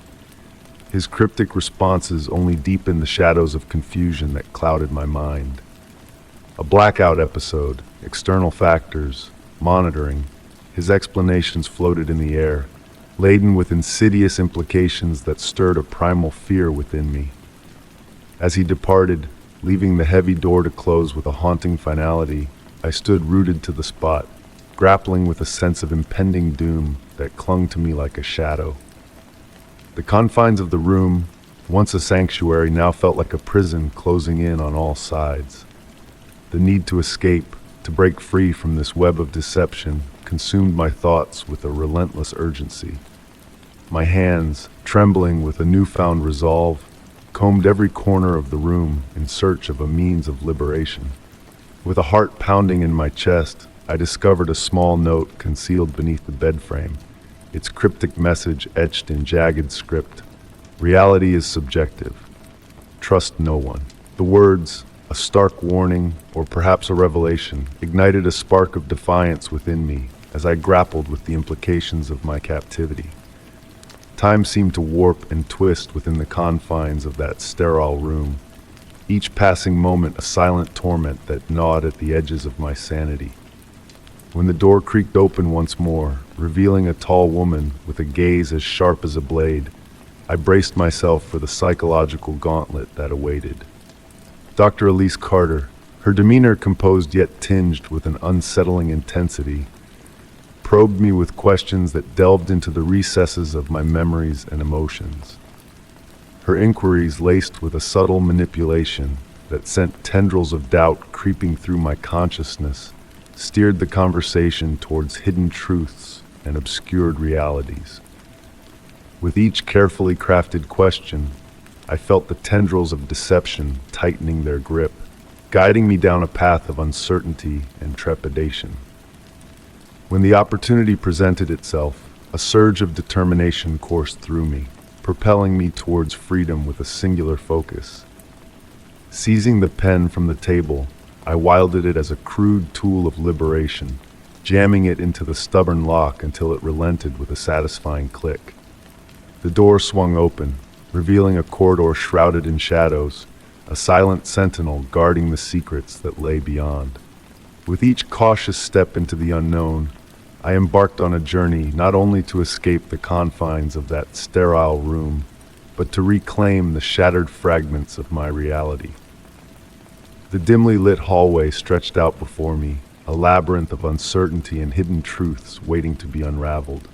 His cryptic responses only deepened the shadows of confusion that clouded my mind. A blackout episode, external factors, monitoring, his explanations floated in the air, laden with insidious implications that stirred a primal fear within me. As he departed, leaving the heavy door to close with a haunting finality, I stood rooted to the spot, grappling with a sense of impending doom that clung to me like a shadow. The confines of the room, once a sanctuary, now felt like a prison closing in on all sides. The need to escape, to break free from this web of deception, consumed my thoughts with a relentless urgency. My hands, trembling with a newfound resolve, combed every corner of the room in search of a means of liberation. With a heart pounding in my chest, I discovered a small note concealed beneath the bed frame, its cryptic message etched in jagged script. Reality is subjective. Trust no one. The words, a stark warning, or perhaps a revelation, ignited a spark of defiance within me as I grappled with the implications of my captivity. Time seemed to warp and twist within the confines of that sterile room, each passing moment a silent torment that gnawed at the edges of my sanity. When the door creaked open once more, revealing a tall woman with a gaze as sharp as a blade, I braced myself for the psychological gauntlet that awaited. Dr. Elise Carter, her demeanor composed yet tinged with an unsettling intensity, probed me with questions that delved into the recesses of my memories and emotions. Her inquiries, laced with a subtle manipulation that sent tendrils of doubt creeping through my consciousness, steered the conversation towards hidden truths and obscured realities. With each carefully crafted question, I felt the tendrils of deception tightening their grip, guiding me down a path of uncertainty and trepidation. When the opportunity presented itself, a surge of determination coursed through me, propelling me towards freedom with a singular focus. Seizing the pen from the table, I wielded it as a crude tool of liberation, jamming it into the stubborn lock until it relented with a satisfying click. The door swung open, revealing a corridor shrouded in shadows, a silent sentinel guarding the secrets that lay beyond. With each cautious step into the unknown, I embarked on a journey not only to escape the confines of that sterile room, but to reclaim the shattered fragments of my reality. The dimly lit hallway stretched out before me, a labyrinth of uncertainty and hidden truths waiting to be unraveled.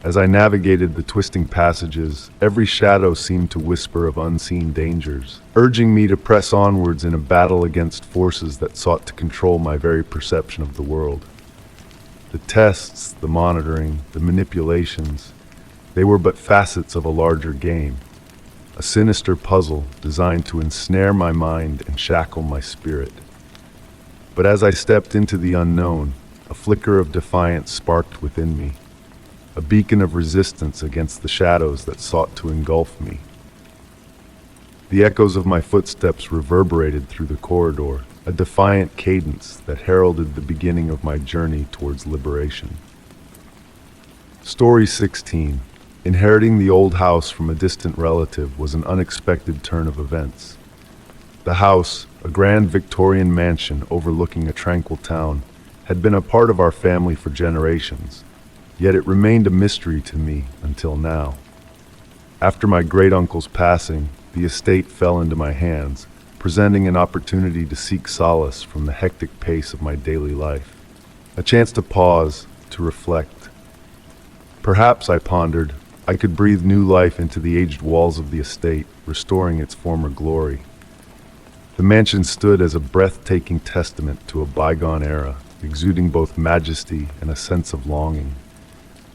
As I navigated the twisting passages, every shadow seemed to whisper of unseen dangers, urging me to press onwards in a battle against forces that sought to control my very perception of the world. The tests, the monitoring, the manipulations, they were but facets of a larger game, a sinister puzzle designed to ensnare my mind and shackle my spirit. But as I stepped into the unknown, a flicker of defiance sparked within me, a beacon of resistance against the shadows that sought to engulf me. The echoes of my footsteps reverberated through the corridor, a defiant cadence that heralded the beginning of my journey towards liberation. Story 16. Inheriting the old house from a distant relative was an unexpected turn of events. The house, a grand Victorian mansion overlooking a tranquil town, had been a part of our family for generations, yet it remained a mystery to me until now. After my great-uncle's passing, the estate fell into my hands, presenting an opportunity to seek solace from the hectic pace of my daily life. A chance to pause, to reflect. Perhaps, I pondered, I could breathe new life into the aged walls of the estate, restoring its former glory. The mansion stood as a breathtaking testament to a bygone era, exuding both majesty and a sense of longing.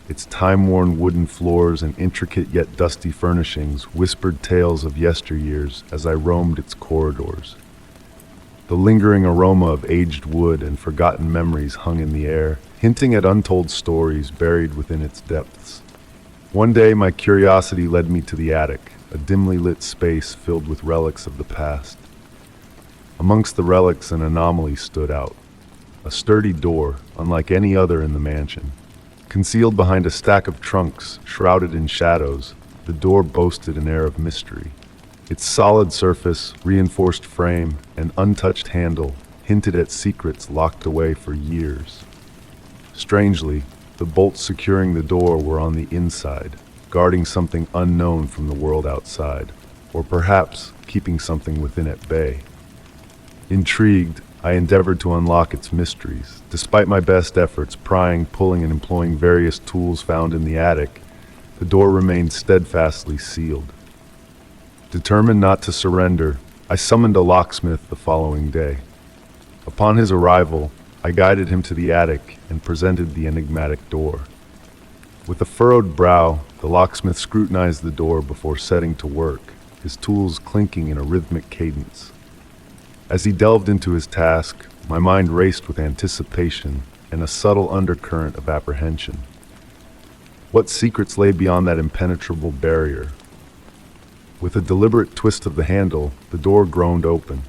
Its time-worn wooden floors and intricate yet dusty furnishings whispered tales of yesteryears as I roamed its corridors. The lingering aroma of aged wood and forgotten memories hung in the air, hinting at untold stories buried within its depths. One day my curiosity led me to the attic, a dimly lit space filled with relics of the past. Amongst the relics, an anomaly stood out. A sturdy door, unlike any other in the mansion. Concealed behind a stack of trunks, shrouded in shadows, the door boasted an air of mystery. Its solid surface, reinforced frame, and untouched handle hinted at secrets locked away for years. Strangely, the bolts securing the door were on the inside, guarding something unknown from the world outside, or perhaps keeping something within at bay. Intrigued, I endeavored to unlock its mysteries. Despite my best efforts, prying, pulling, and employing various tools found in the attic, the door remained steadfastly sealed. Determined not to surrender, I summoned a locksmith the following day. Upon his arrival, I guided him to the attic and presented the enigmatic door. With a furrowed brow, the locksmith scrutinized the door before setting to work, his tools clinking in a rhythmic cadence. As he delved into his task, my mind raced with anticipation and a subtle undercurrent of apprehension. What secrets lay beyond that impenetrable barrier? With a deliberate twist of the handle, the door groaned open.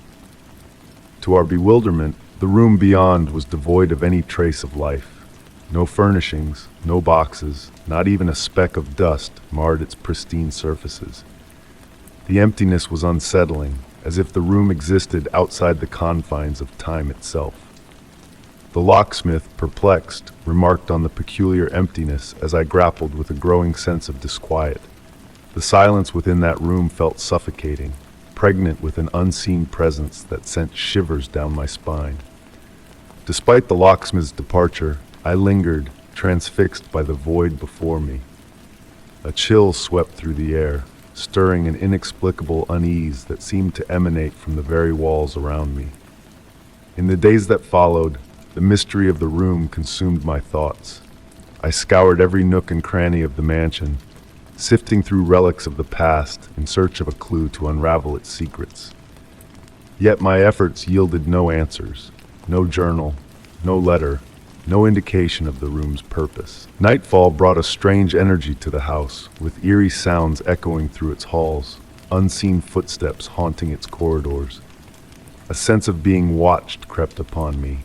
To our bewilderment, the room beyond was devoid of any trace of life. No furnishings, no boxes, not even a speck of dust marred its pristine surfaces. The emptiness was unsettling, as if the room existed outside the confines of time itself. The locksmith, perplexed, remarked on the peculiar emptiness as I grappled with a growing sense of disquiet. The silence within that room felt suffocating, pregnant with an unseen presence that sent shivers down my spine. Despite the locksmith's departure, I lingered, transfixed by the void before me. A chill swept through the air, stirring an inexplicable unease that seemed to emanate from the very walls around me. In the days that followed, the mystery of the room consumed my thoughts. I scoured every nook and cranny of the mansion, sifting through relics of the past in search of a clue to unravel its secrets. Yet my efforts yielded no answers, no journal, no letter, no indication of the room's purpose. Nightfall brought a strange energy to the house, with eerie sounds echoing through its halls, unseen footsteps haunting its corridors. A sense of being watched crept upon me,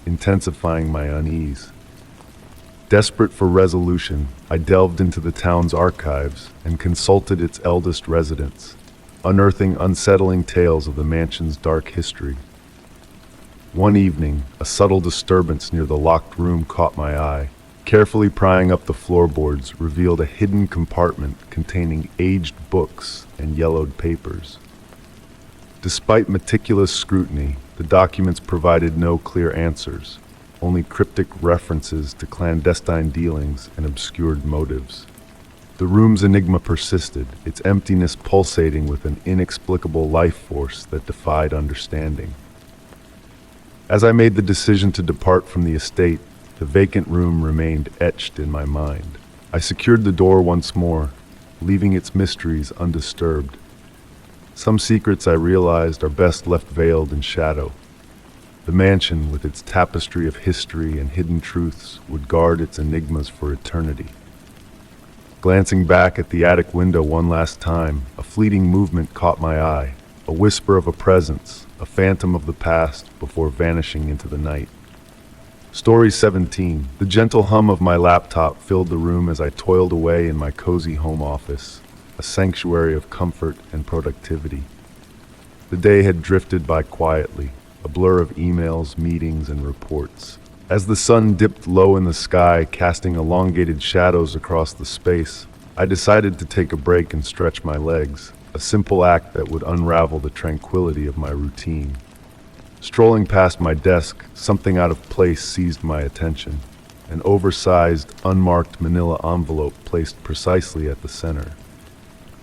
intensifying my unease. Desperate for resolution, I delved into the town's archives and consulted its eldest residents, unearthing unsettling tales of the mansion's dark history. One evening, a subtle disturbance near the locked room caught my eye. Carefully prying up the floorboards revealed a hidden compartment containing aged books and yellowed papers. Despite meticulous scrutiny, the documents provided no clear answers, only cryptic references to clandestine dealings and obscured motives. The room's enigma persisted, its emptiness pulsating with an inexplicable life force that defied understanding. As I made the decision to depart from the estate, the vacant room remained etched in my mind. I secured the door once more, leaving its mysteries undisturbed. Some secrets, I realized, are best left veiled in shadow. The mansion, with its tapestry of history and hidden truths, would guard its enigmas for eternity. Glancing back at the attic window one last time, a fleeting movement caught my eye, a whisper of a presence, a phantom of the past before vanishing into the night. Story 17. The gentle hum of my laptop filled the room as I toiled away in my cozy home office, a sanctuary of comfort and productivity. The day had drifted by quietly, a blur of emails, meetings, and reports. As the sun dipped low in the sky, casting elongated shadows across the space, I decided to take a break and stretch my legs, a simple act that would unravel the tranquility of my routine. Strolling past my desk, something out of place seized my attention, an oversized, unmarked manila envelope placed precisely at the center.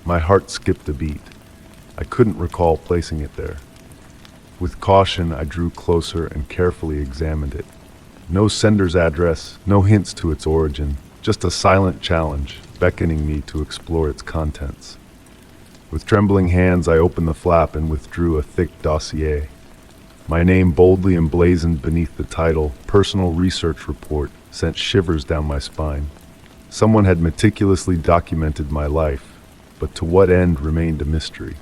My heart skipped a beat. I couldn't recall placing it there. With caution, I drew closer and carefully examined it. No sender's address, no hints to its origin, just a silent challenge, beckoning me to explore its contents. With trembling hands, I opened the flap and withdrew a thick dossier. My name, boldly emblazoned beneath the title, Personal Research Report, sent shivers down my spine. Someone had meticulously documented my life, but to what end remained a mystery.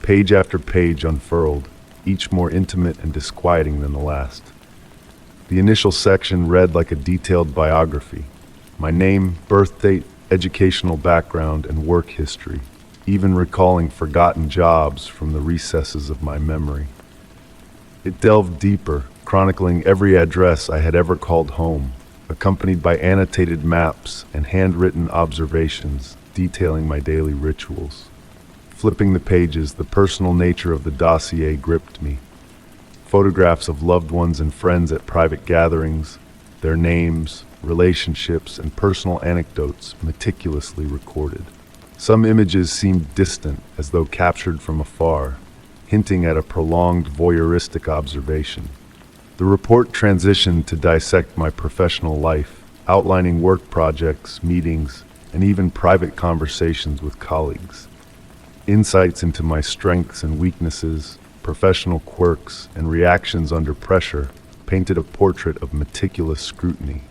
Page after page unfurled, each more intimate and disquieting than the last. The initial section read like a detailed biography. My name, birth date, educational background, and work history, even recalling forgotten jobs from the recesses of my memory. It delved deeper, chronicling every address I had ever called home, accompanied by annotated maps and handwritten observations detailing my daily rituals. Flipping the pages, the personal nature of the dossier gripped me. Photographs of loved ones and friends at private gatherings, their names, relationships, and personal anecdotes meticulously recorded. Some images seemed distant, as though captured from afar, hinting at a prolonged voyeuristic observation. The report transitioned to dissect my professional life, outlining work projects, meetings, and even private conversations with colleagues. Insights into my strengths and weaknesses, professional quirks, and reactions under pressure painted a portrait of meticulous scrutiny.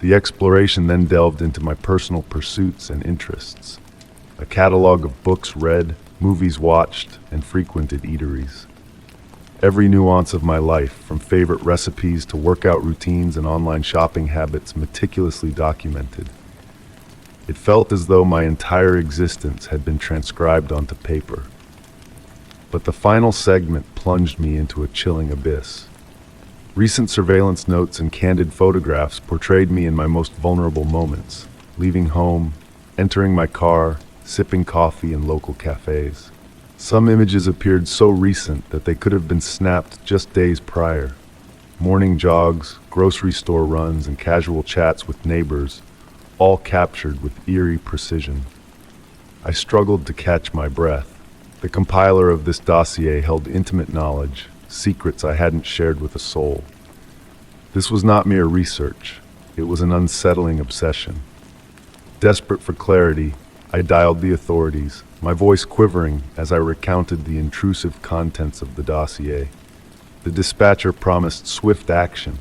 The exploration then delved into my personal pursuits and interests. A catalog of books read, movies watched, and frequented eateries. Every nuance of my life, from favorite recipes to workout routines and online shopping habits, meticulously documented. It felt as though my entire existence had been transcribed onto paper. But the final segment plunged me into a chilling abyss. Recent surveillance notes and candid photographs portrayed me in my most vulnerable moments, leaving home, entering my car, sipping coffee in local cafes. Some images appeared so recent that they could have been snapped just days prior. Morning jogs, grocery store runs, and casual chats with neighbors, all captured with eerie precision. I struggled to catch my breath. The compiler of this dossier held intimate knowledge, secrets I hadn't shared with a soul. This was not mere research. It was an unsettling obsession. Desperate for clarity, I dialed the authorities, my voice quivering as I recounted the intrusive contents of the dossier. The dispatcher promised swift action,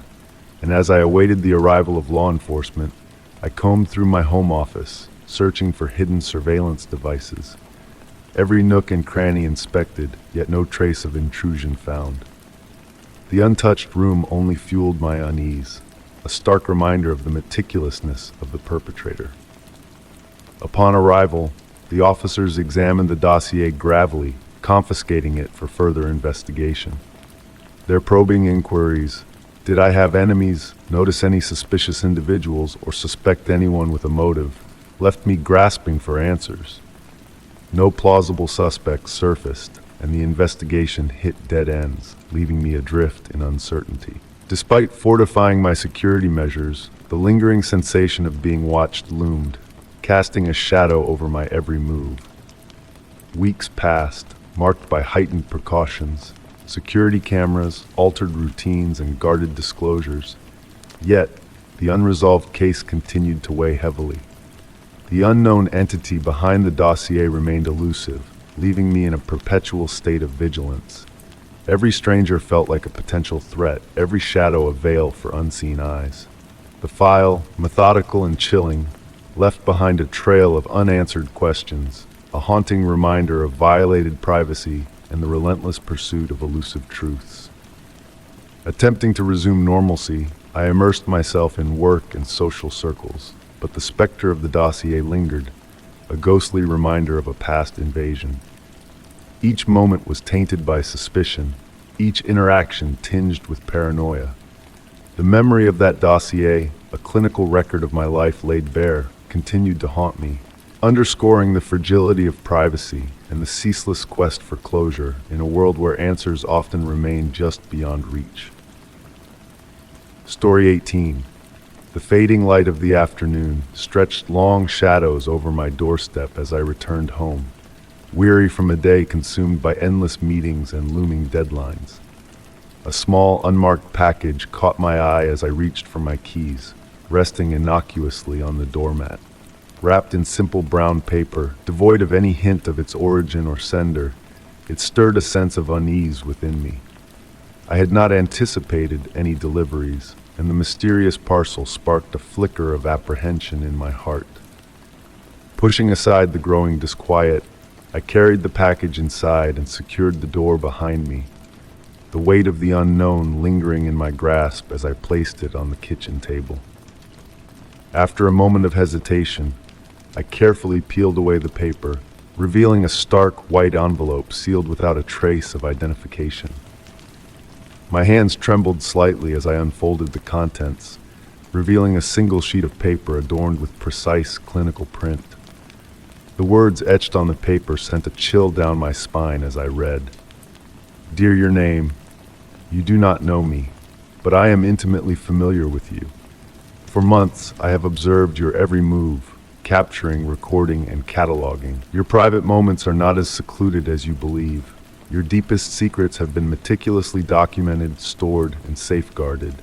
and as I awaited the arrival of law enforcement, I combed through my home office, searching for hidden surveillance devices. Every nook and cranny inspected, yet no trace of intrusion found. The untouched room only fueled my unease, a stark reminder of the meticulousness of the perpetrator. Upon arrival, the officers examined the dossier gravely, confiscating it for further investigation. Their probing inquiries, did I have enemies, notice any suspicious individuals, or suspect anyone with a motive, left me grasping for answers. No plausible suspects surfaced, and the investigation hit dead ends, leaving me adrift in uncertainty. Despite fortifying my security measures, the lingering sensation of being watched loomed, casting a shadow over my every move. Weeks passed, marked by heightened precautions, security cameras, altered routines, and guarded disclosures. Yet, the unresolved case continued to weigh heavily. The unknown entity behind the dossier remained elusive, leaving me in a perpetual state of vigilance. Every stranger felt like a potential threat, every shadow a veil for unseen eyes. The file, methodical and chilling, left behind a trail of unanswered questions, a haunting reminder of violated privacy and the relentless pursuit of elusive truths. Attempting to resume normalcy, I immersed myself in work and social circles, but the specter of the dossier lingered, a ghostly reminder of a past invasion. Each moment was tainted by suspicion, each interaction tinged with paranoia. The memory of that dossier, a clinical record of my life laid bare, continued to haunt me, underscoring the fragility of privacy and the ceaseless quest for closure in a world where answers often remain just beyond reach. Story 18. The fading light of the afternoon stretched long shadows over my doorstep as I returned home, weary from a day consumed by endless meetings and looming deadlines. A small, unmarked package caught my eye as I reached for my keys, resting innocuously on the doormat. Wrapped in simple brown paper, devoid of any hint of its origin or sender, it stirred a sense of unease within me. I had not anticipated any deliveries, and the mysterious parcel sparked a flicker of apprehension in my heart. Pushing aside the growing disquiet, I carried the package inside and secured the door behind me, the weight of the unknown lingering in my grasp as I placed it on the kitchen table. After a moment of hesitation, I carefully peeled away the paper, revealing a stark white envelope sealed without a trace of identification. My hands trembled slightly as I unfolded the contents, revealing a single sheet of paper adorned with precise clinical print. The words etched on the paper sent a chill down my spine as I read. "Dear your name, you do not know me, but I am intimately familiar with you. For months, I have observed your every move, capturing, recording, and cataloging. Your private moments are not as secluded as you believe. Your deepest secrets have been meticulously documented, stored, and safeguarded.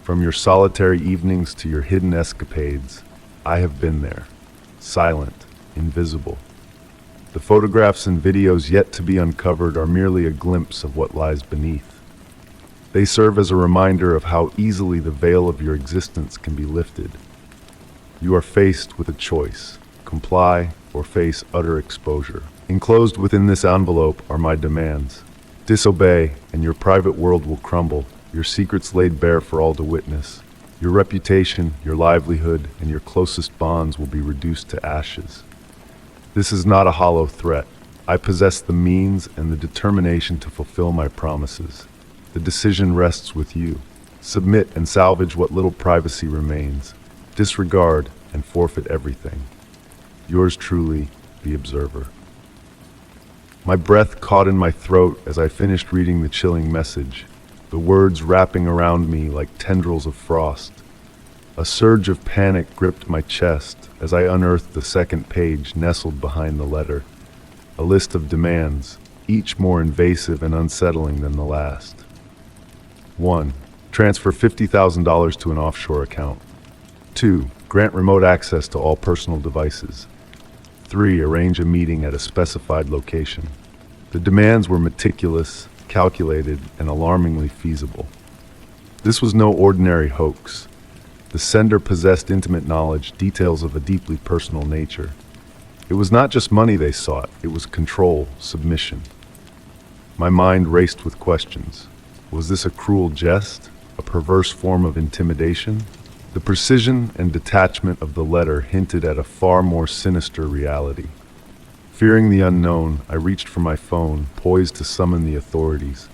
From your solitary evenings to your hidden escapades, I have been there, silent, invisible. The photographs and videos yet to be uncovered are merely a glimpse of what lies beneath. They serve as a reminder of how easily the veil of your existence can be lifted. You are faced with a choice: comply or face utter exposure. Enclosed within this envelope are my demands. Disobey, and your private world will crumble, your secrets laid bare for all to witness. Your reputation, your livelihood, and your closest bonds will be reduced to ashes. This is not a hollow threat. I possess the means and the determination to fulfill my promises. The decision rests with you. Submit and salvage what little privacy remains. Disregard and forfeit everything. Yours truly, The Observer. My breath caught in my throat as I finished reading the chilling message, the words wrapping around me like tendrils of frost. A surge of panic gripped my chest as I unearthed the second page nestled behind the letter. A list of demands, each more invasive and unsettling than the last. 1. Transfer $50,000 to an offshore account. 2. Grant remote access to all personal devices. 3. Arrange a meeting at a specified location. The demands were meticulous, calculated, and alarmingly feasible. This was no ordinary hoax. The sender possessed intimate knowledge, details of a deeply personal nature. It was not just money they sought, it was control, submission. My mind raced with questions. Was this a cruel jest? A perverse form of intimidation? The precision and detachment of the letter hinted at a far more sinister reality. Fearing the unknown, I reached for my phone, poised to summon the authorities.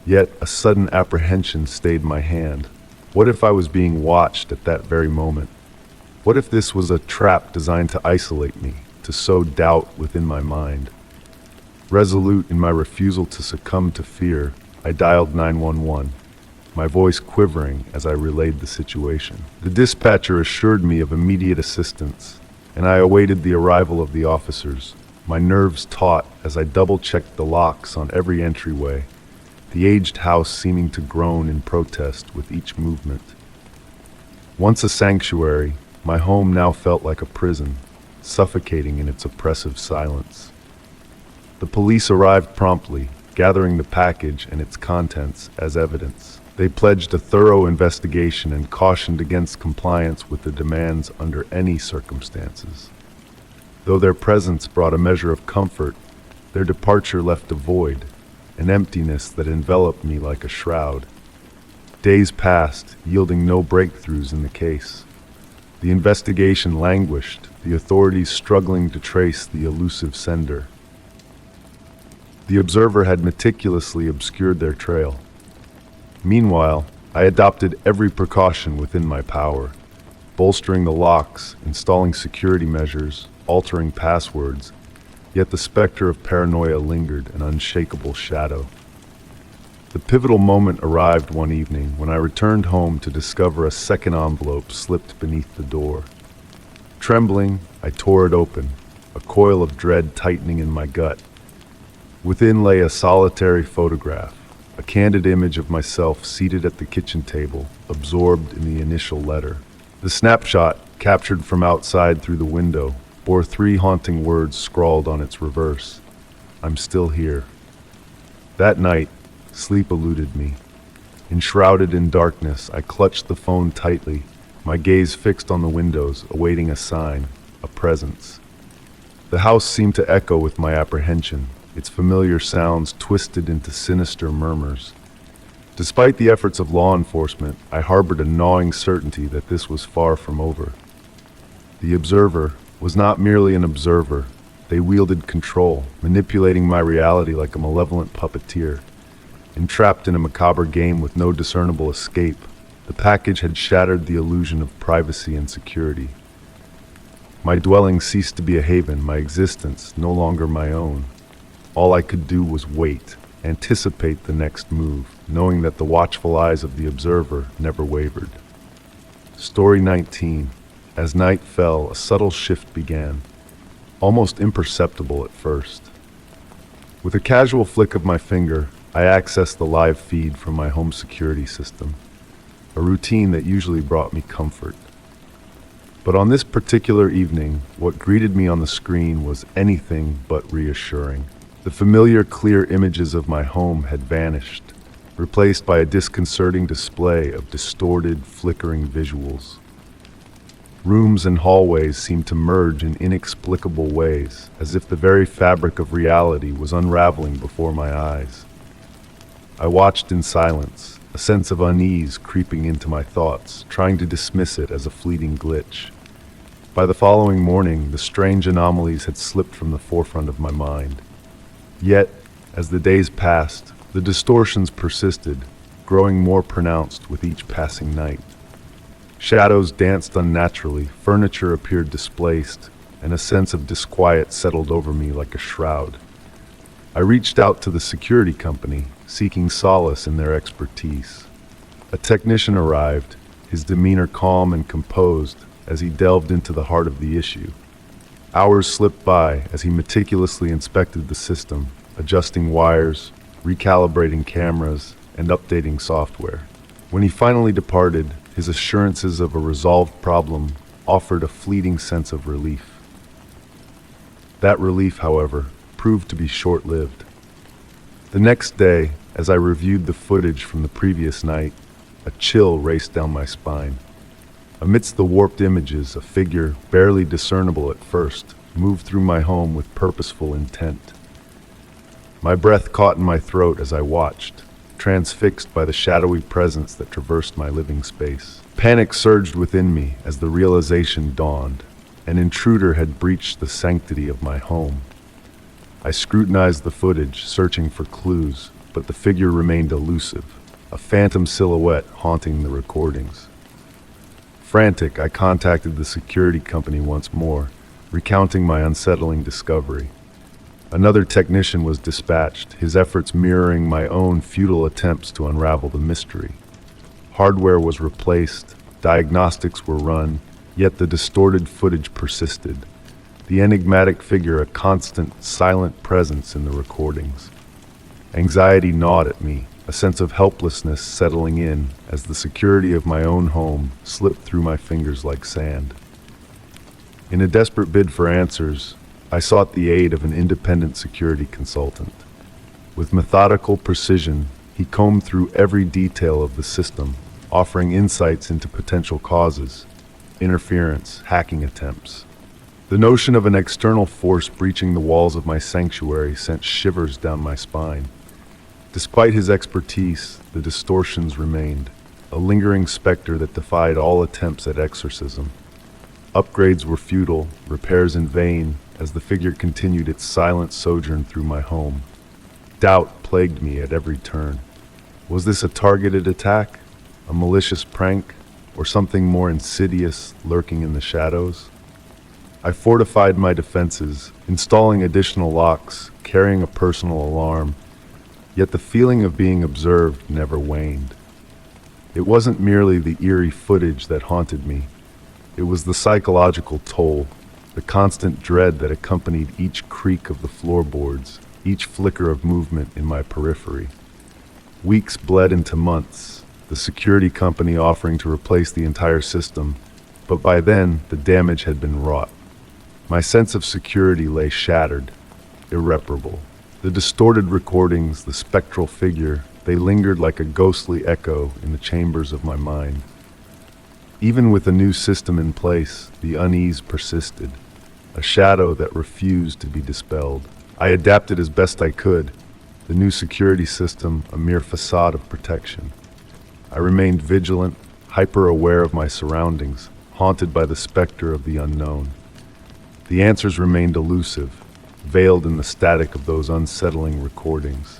Yet a sudden apprehension stayed my hand. What if I was being watched at that very moment? What if this was a trap designed to isolate me, to sow doubt within my mind? Resolute in my refusal to succumb to fear, I dialed 911. My voice quivering as I relayed the situation. The dispatcher assured me of immediate assistance, and I awaited the arrival of the officers, my nerves taut as I double-checked the locks on every entryway, the aged house seeming to groan in protest with each movement. Once a sanctuary, my home now felt like a prison, suffocating in its oppressive silence. The police arrived promptly, gathering the package and its contents as evidence. They pledged a thorough investigation and cautioned against compliance with the demands under any circumstances. Though their presence brought a measure of comfort, their departure left a void, an emptiness that enveloped me like a shroud. Days passed, yielding no breakthroughs in the case. The investigation languished, the authorities struggling to trace the elusive sender. The Observer had meticulously obscured their trail. Meanwhile, I adopted every precaution within my power, bolstering the locks, installing security measures, altering passwords, yet the specter of paranoia lingered, an unshakable shadow. The pivotal moment arrived one evening when I returned home to discover a second envelope slipped beneath the door. Trembling, I tore it open, a coil of dread tightening in my gut. Within lay a solitary photograph, a candid image of myself seated at the kitchen table, absorbed in the initial letter. The snapshot, captured from outside through the window, bore 3 haunting words scrawled on its reverse. I'm still here. That night, sleep eluded me. Enshrouded in darkness, I clutched the phone tightly, my gaze fixed on the windows, awaiting a sign, a presence. The house seemed to echo with my apprehension, its familiar sounds twisted into sinister murmurs. Despite the efforts of law enforcement, I harbored a gnawing certainty that this was far from over. The Observer was not merely an observer. They wielded control, manipulating my reality like a malevolent puppeteer. Entrapped in a macabre game with no discernible escape, the package had shattered the illusion of privacy and security. My dwelling ceased to be a haven, my existence no longer my own. All I could do was wait, anticipate the next move, knowing that the watchful eyes of the Observer never wavered. Story 19. As night fell, a subtle shift began, almost imperceptible at first. With a casual flick of my finger, I accessed the live feed from my home security system, a routine that usually brought me comfort. But on this particular evening, what greeted me on the screen was anything but reassuring. The familiar, clear images of my home had vanished. replaced by a disconcerting display of distorted, flickering visuals. Rooms and hallways seemed to merge in inexplicable ways, as if the very fabric of reality was unraveling before my eyes. I watched in silence, a sense of unease creeping into my thoughts, trying to dismiss it as a fleeting glitch. By the following morning, the strange anomalies had slipped from the forefront of my mind. Yet, as the days passed, the distortions persisted, growing more pronounced with each passing night. Shadows danced unnaturally, furniture appeared displaced, and a sense of disquiet settled over me like a shroud. I reached out to the security company, seeking solace in their expertise. A technician arrived, his demeanor calm and composed as he delved into the heart of the issue. Hours slipped by as he meticulously inspected the system, adjusting wires, recalibrating cameras, and updating software. When he finally departed, his assurances of a resolved problem offered a fleeting sense of relief. That relief, however, proved to be short-lived. The next day, as I reviewed the footage from the previous night, a chill raced down my spine. Amidst the warped images, a figure, barely discernible at first, moved through my home with purposeful intent. My breath caught in my throat as I watched, transfixed by the shadowy presence that traversed my living space. Panic surged within me as the realization dawned. An intruder had breached the sanctity of my home. I scrutinized the footage, searching for clues, but the figure remained elusive, a phantom silhouette haunting the recordings. Frantic, I contacted the security company once more, recounting my unsettling discovery. Another technician was dispatched, his efforts mirroring my own futile attempts to unravel the mystery. Hardware was replaced, diagnostics were run, yet the distorted footage persisted. The enigmatic figure a constant, silent presence in the recordings. Anxiety gnawed at me, a sense of helplessness settling in as the security of my own home slipped through my fingers like sand. In a desperate bid for answers, I sought the aid of an independent security consultant. With methodical precision, he combed through every detail of the system, offering insights into potential causes, interference, hacking attempts. The notion of an external force breaching the walls of my sanctuary sent shivers down my spine. Despite his expertise, the distortions remained, a lingering specter that defied all attempts at exorcism. Upgrades were futile, repairs in vain, as the figure continued its silent sojourn through my home. Doubt plagued me at every turn. Was this a targeted attack, a malicious prank, or something more insidious lurking in the shadows? I fortified my defenses, installing additional locks, carrying a personal alarm, yet the feeling of being observed never waned. It wasn't merely the eerie footage that haunted me. It was the psychological toll, the constant dread that accompanied each creak of the floorboards, each flicker of movement in my periphery. Weeks bled into months, the security company offering to replace the entire system, but by then the damage had been wrought. My sense of security lay shattered, irreparable. The distorted recordings, the spectral figure, they lingered like a ghostly echo in the chambers of my mind. Even with a new system in place, the unease persisted, a shadow that refused to be dispelled. I adapted as best I could, the new security system a mere facade of protection. I remained vigilant, hyper-aware of my surroundings, haunted by the specter of the unknown. The answers remained elusive, veiled in the static of those unsettling recordings.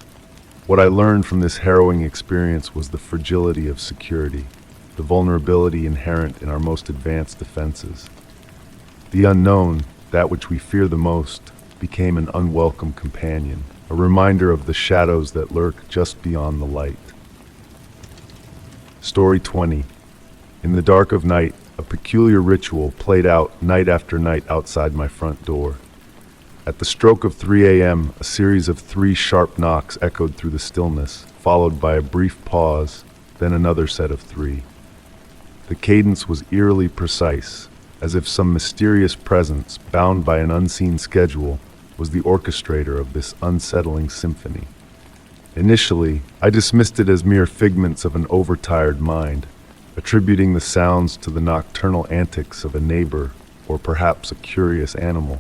What I learned from this harrowing experience was the fragility of security, the vulnerability inherent in our most advanced defenses. The unknown, that which we fear the most, became an unwelcome companion, a reminder of the shadows that lurk just beyond the light. Story 20. In the dark of night, a peculiar ritual played out night after night outside my front door. At the stroke of 3 a.m., a series of 3 sharp knocks echoed through the stillness, followed by a brief pause, then another set of 3. The cadence was eerily precise, as if some mysterious presence, bound by an unseen schedule, was the orchestrator of this unsettling symphony. Initially, I dismissed it as mere figments of an overtired mind, attributing the sounds to the nocturnal antics of a neighbor or perhaps a curious animal.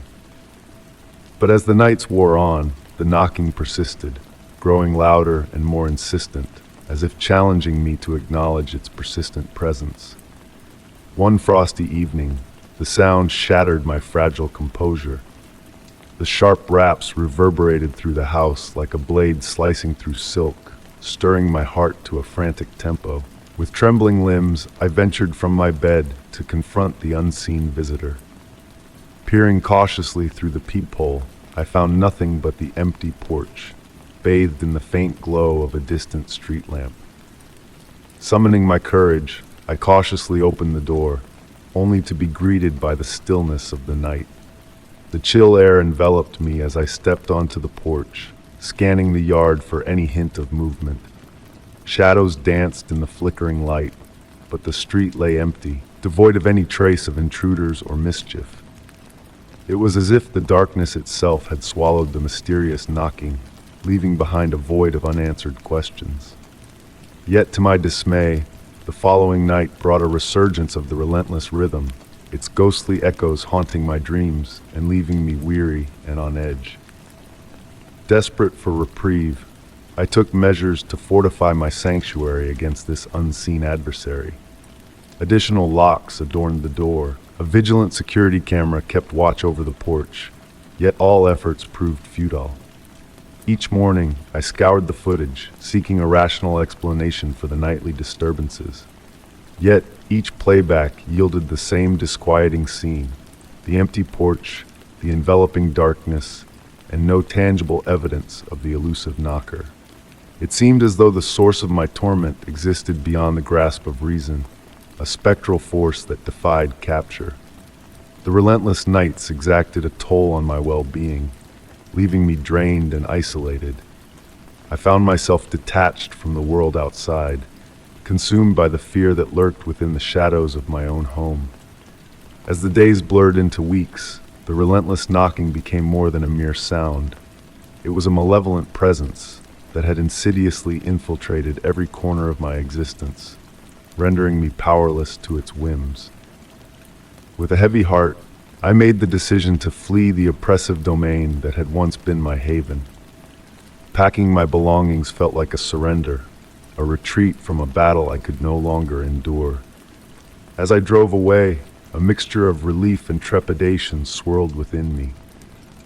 But as the nights wore on, the knocking persisted, growing louder and more insistent, as if challenging me to acknowledge its persistent presence. One frosty evening, the sound shattered my fragile composure. The sharp raps reverberated through the house like a blade slicing through silk, stirring my heart to a frantic tempo. With trembling limbs, I ventured from my bed to confront the unseen visitor. Peering cautiously through the peephole, I found nothing but the empty porch, bathed in the faint glow of a distant street lamp. Summoning my courage, I cautiously opened the door, only to be greeted by the stillness of the night. The chill air enveloped me as I stepped onto the porch, scanning the yard for any hint of movement. Shadows danced in the flickering light, but the street lay empty, devoid of any trace of intruders or mischief. It was as if the darkness itself had swallowed the mysterious knocking, leaving behind a void of unanswered questions. Yet to my dismay, the following night brought a resurgence of the relentless rhythm, its ghostly echoes haunting my dreams and leaving me weary and on edge. Desperate for reprieve, I took measures to fortify my sanctuary against this unseen adversary. Additional locks adorned the door. A vigilant security camera kept watch over the porch, yet all efforts proved futile. Each morning, I scoured the footage, seeking a rational explanation for the nightly disturbances. Yet, each playback yielded the same disquieting scene: the empty porch, the enveloping darkness, and no tangible evidence of the elusive knocker. It seemed as though the source of my torment existed beyond the grasp of reason, a spectral force that defied capture. The relentless nights exacted a toll on my well-being, leaving me drained and isolated. I found myself detached from the world outside, consumed by the fear that lurked within the shadows of my own home. As the days blurred into weeks, the relentless knocking became more than a mere sound. It was a malevolent presence that had insidiously infiltrated every corner of my existence, rendering me powerless to its whims. With a heavy heart, I made the decision to flee the oppressive domain that had once been my haven. Packing my belongings felt like a surrender, a retreat from a battle I could no longer endure. As I drove away, a mixture of relief and trepidation swirled within me,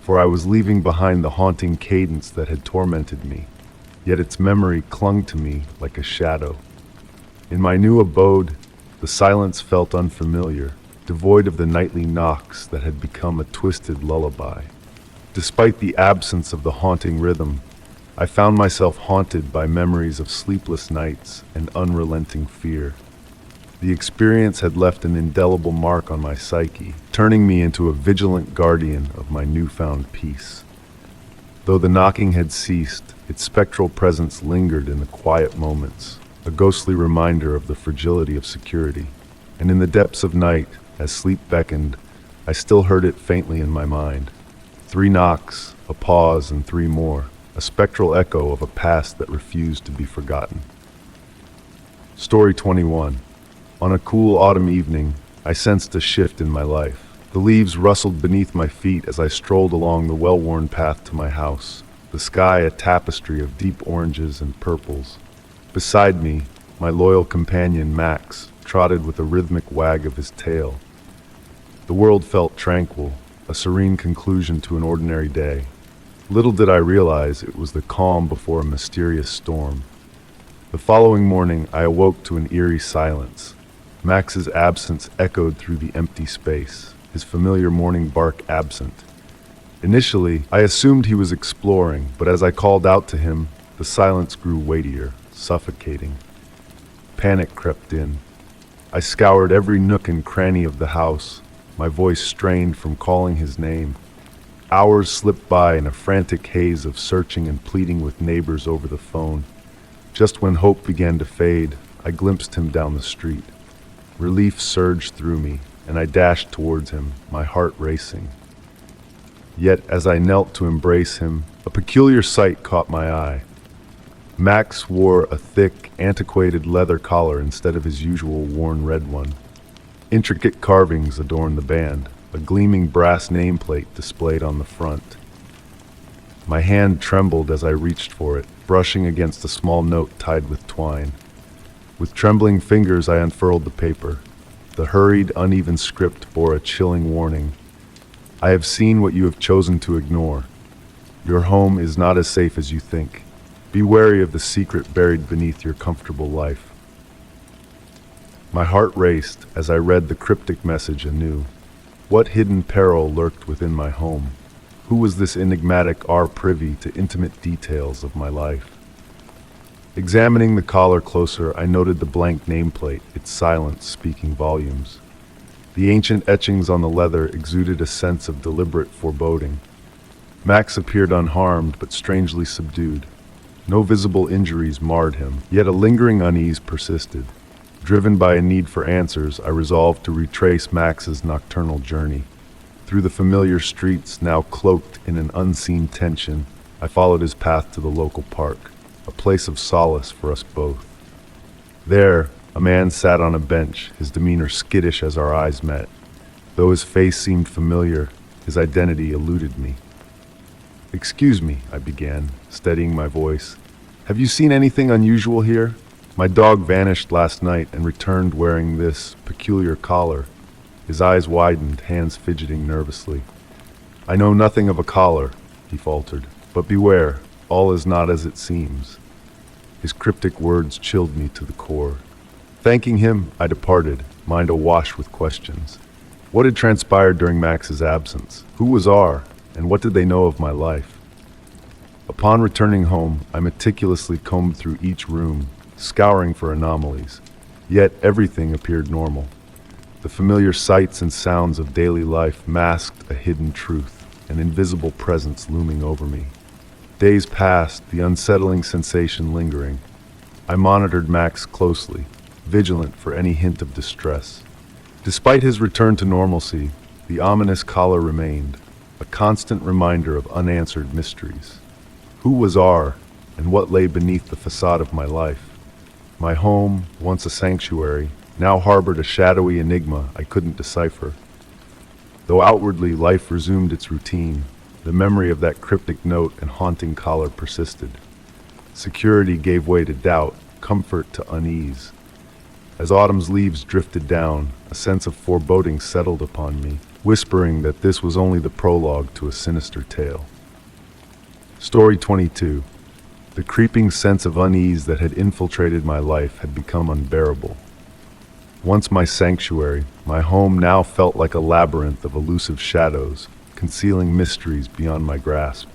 for I was leaving behind the haunting cadence that had tormented me, yet its memory clung to me like a shadow. In my new abode, the silence felt unfamiliar, devoid of the nightly knocks that had become a twisted lullaby. Despite the absence of the haunting rhythm, I found myself haunted by memories of sleepless nights and unrelenting fear. The experience had left an indelible mark on my psyche, turning me into a vigilant guardian of my newfound peace. Though the knocking had ceased, its spectral presence lingered in the quiet moments, a ghostly reminder of the fragility of security. And in the depths of night, as sleep beckoned, I still heard it faintly in my mind. 3 knocks, a pause, and 3 more, a spectral echo of a past that refused to be forgotten. Story 21. On a cool autumn evening, I sensed a shift in my life. The leaves rustled beneath my feet as I strolled along the well-worn path to my house, the sky a tapestry of deep oranges and purples. Beside me, my loyal companion Max trotted with a rhythmic wag of his tail. The world felt tranquil, a serene conclusion to an ordinary day. Little did I realize it was the calm before a mysterious storm. The following morning, I awoke to an eerie silence. Max's absence echoed through the empty space, his familiar morning bark absent. Initially, I assumed he was exploring, but as I called out to him, the silence grew weightier, suffocating. Panic crept in. I scoured every nook and cranny of the house, my voice strained from calling his name. Hours slipped by in a frantic haze of searching and pleading with neighbors over the phone. Just when hope began to fade, I glimpsed him down the street. Relief surged through me, and I dashed towards him, my heart racing. Yet, as I knelt to embrace him, a peculiar sight caught my eye. Max wore a thick, antiquated leather collar instead of his usual worn red one. Intricate carvings adorned the band, a gleaming brass nameplate displayed on the front. My hand trembled as I reached for it, brushing against a small note tied with twine. With trembling fingers, I unfurled the paper. The hurried, uneven script bore a chilling warning. I have seen what you have chosen to ignore. Your home is not as safe as you think. Be wary of the secret buried beneath your comfortable life. My heart raced as I read the cryptic message anew. What hidden peril lurked within my home? Who was this enigmatic R privy to intimate details of my life? Examining the collar closer, I noted the blank nameplate, its silence speaking volumes. The ancient etchings on the leather exuded a sense of deliberate foreboding. Max appeared unharmed but strangely subdued. No visible injuries marred him, yet a lingering unease persisted. Driven by a need for answers, I resolved to retrace Max's nocturnal journey. Through the familiar streets, now cloaked in an unseen tension, I followed his path to the local park, a place of solace for us both. There, a man sat on a bench, his demeanor skittish as our eyes met. Though his face seemed familiar, his identity eluded me. "Excuse me," I began, steadying my voice. "Have you seen anything unusual here? My dog vanished last night and returned wearing this peculiar collar." His eyes widened, hands fidgeting nervously. "I know nothing of a collar," he faltered, "but beware, all is not as it seems." His cryptic words chilled me to the core. Thanking him, I departed, mind awash with questions. What had transpired during Max's absence? Who was R, and what did they know of my life? Upon returning home, I meticulously combed through each room, scouring for anomalies. Yet everything appeared normal. The familiar sights and sounds of daily life masked a hidden truth, an invisible presence looming over me. Days passed, the unsettling sensation lingering. I monitored Max closely, vigilant for any hint of distress. Despite his return to normalcy, the ominous collar remained, a constant reminder of unanswered mysteries. Who was R, and what lay beneath the facade of my life? My home, once a sanctuary, now harbored a shadowy enigma I couldn't decipher. Though outwardly life resumed its routine, the memory of that cryptic note and haunting collar persisted. Security gave way to doubt, comfort to unease. As autumn's leaves drifted down, a sense of foreboding settled upon me, whispering that this was only the prologue to a sinister tale. Story 22. The creeping sense of unease that had infiltrated my life had become unbearable. Once my sanctuary, my home now felt like a labyrinth of elusive shadows, concealing mysteries beyond my grasp.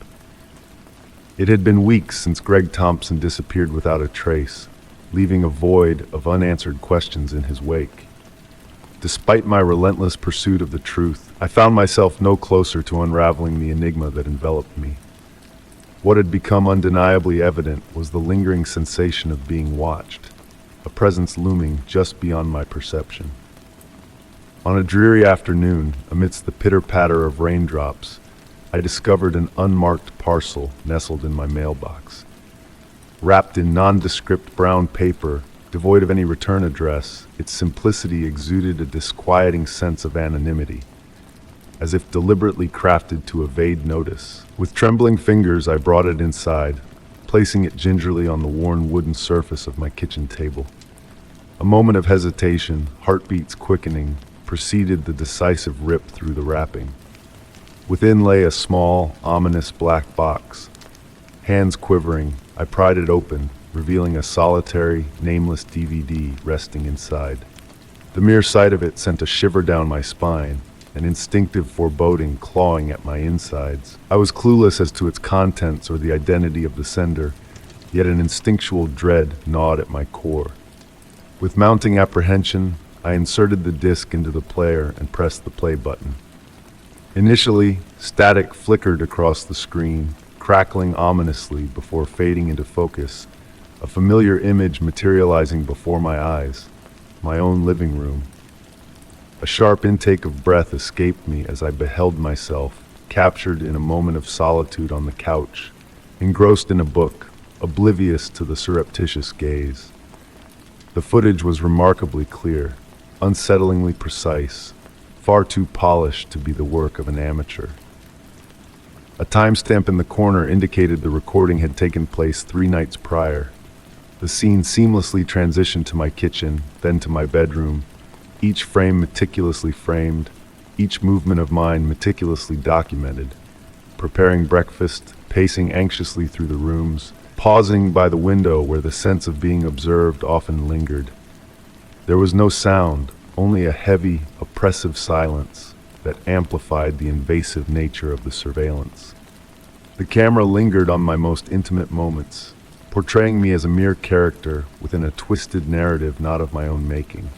It had been weeks since Greg Thompson disappeared without a trace, leaving a void of unanswered questions in his wake. Despite my relentless pursuit of the truth, I found myself no closer to unraveling the enigma that enveloped me. What had become undeniably evident was the lingering sensation of being watched, a presence looming just beyond my perception. On a dreary afternoon, amidst the pitter-patter of raindrops, I discovered an unmarked parcel nestled in my mailbox. Wrapped in nondescript brown paper, devoid of any return address, its simplicity exuded a disquieting sense of anonymity, as if deliberately crafted to evade notice. With trembling fingers, I brought it inside, placing it gingerly on the worn wooden surface of my kitchen table. A moment of hesitation, heartbeats quickening, preceded the decisive rip through the wrapping. Within lay a small, ominous black box. Hands quivering, I pried it open, revealing a solitary, nameless DVD resting inside. The mere sight of it sent a shiver down my spine, an instinctive foreboding clawing at my insides. I was clueless as to its contents or the identity of the sender, yet an instinctual dread gnawed at my core. With mounting apprehension, I inserted the disc into the player and pressed the play button. Initially, static flickered across the screen, crackling ominously before fading into focus, a familiar image materializing before my eyes, my own living room. A sharp intake of breath escaped me as I beheld myself, captured in a moment of solitude on the couch, engrossed in a book, oblivious to the surreptitious gaze. The footage was remarkably clear, unsettlingly precise, far too polished to be the work of an amateur. A timestamp in the corner indicated the recording had taken place 3 nights prior. The scene seamlessly transitioned to my kitchen, then to my bedroom, each frame meticulously framed, each movement of mine meticulously documented. Preparing breakfast, pacing anxiously through the rooms, pausing by the window where the sense of being observed often lingered. There was no sound, only a heavy, oppressive silence that amplified the invasive nature of the surveillance. The camera lingered on my most intimate moments, portraying me as a mere character within a twisted narrative not of my own making.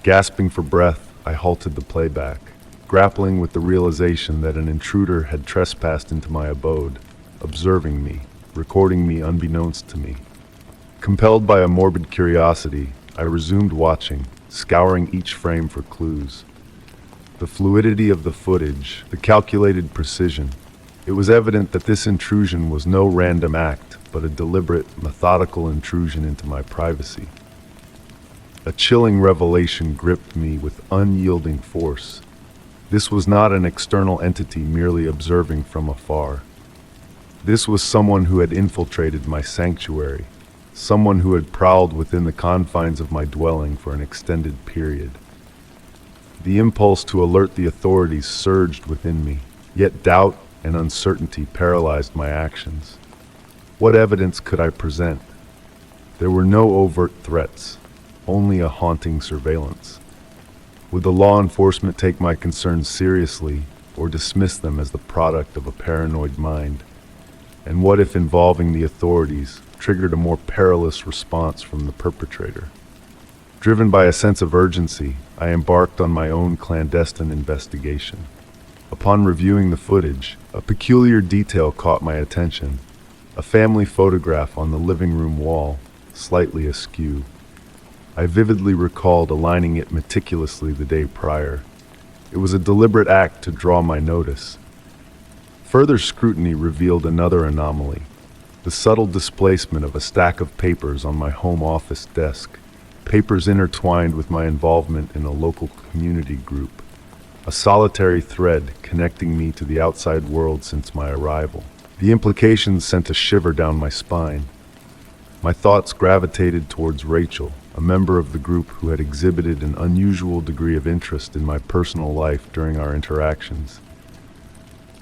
Gasping for breath, I halted the playback, grappling with the realization that an intruder had trespassed into my abode, observing me, recording me unbeknownst to me. Compelled by a morbid curiosity, I resumed watching, scouring each frame for clues. The fluidity of the footage, the calculated precision. It was evident that this intrusion was no random act, but a deliberate, methodical intrusion into my privacy. A chilling revelation gripped me with unyielding force. This was not an external entity merely observing from afar. This was someone who had infiltrated my sanctuary, someone who had prowled within the confines of my dwelling for an extended period. The impulse to alert the authorities surged within me, yet doubt and uncertainty paralyzed my actions. What evidence could I present? There were no overt threats, only a haunting surveillance. Would the law enforcement take my concerns seriously or dismiss them as the product of a paranoid mind? And what if involving the authorities triggered a more perilous response from the perpetrator? Driven by a sense of urgency, I embarked on my own clandestine investigation. Upon reviewing the footage, a peculiar detail caught my attention. A family photograph on the living room wall, slightly askew. I vividly recalled aligning it meticulously the day prior. It was a deliberate act to draw my notice. Further scrutiny revealed another anomaly, the subtle displacement of a stack of papers on my home office desk, papers intertwined with my involvement in a local community group, a solitary thread connecting me to the outside world since my arrival. The implications sent a shiver down my spine. My thoughts gravitated towards Rachel, a member of the group who had exhibited an unusual degree of interest in my personal life during our interactions.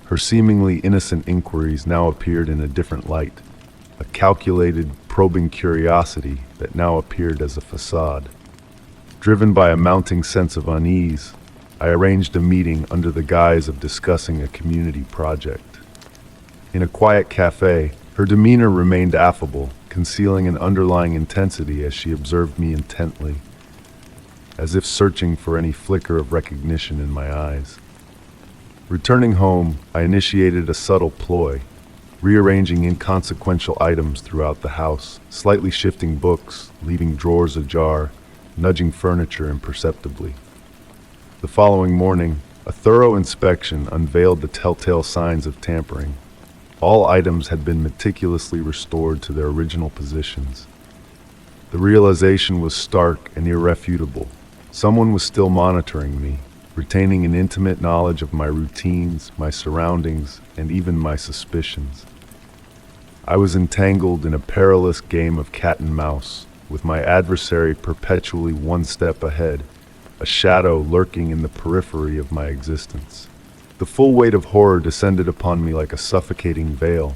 Her seemingly innocent inquiries now appeared in a different light, a calculated, probing curiosity that now appeared as a facade. Driven by a mounting sense of unease, I arranged a meeting under the guise of discussing a community project. In a quiet cafe, her demeanor remained affable, concealing an underlying intensity as she observed me intently, as if searching for any flicker of recognition in my eyes. Returning home, I initiated a subtle ploy, rearranging inconsequential items throughout the house, slightly shifting books, leaving drawers ajar, nudging furniture imperceptibly. The following morning, a thorough inspection unveiled the telltale signs of tampering. All items had been meticulously restored to their original positions. The realization was stark and irrefutable. Someone was still monitoring me, retaining an intimate knowledge of my routines, my surroundings, and even my suspicions. I was entangled in a perilous game of cat and mouse, with my adversary perpetually one step ahead, a shadow lurking in the periphery of my existence. The full weight of horror descended upon me like a suffocating veil.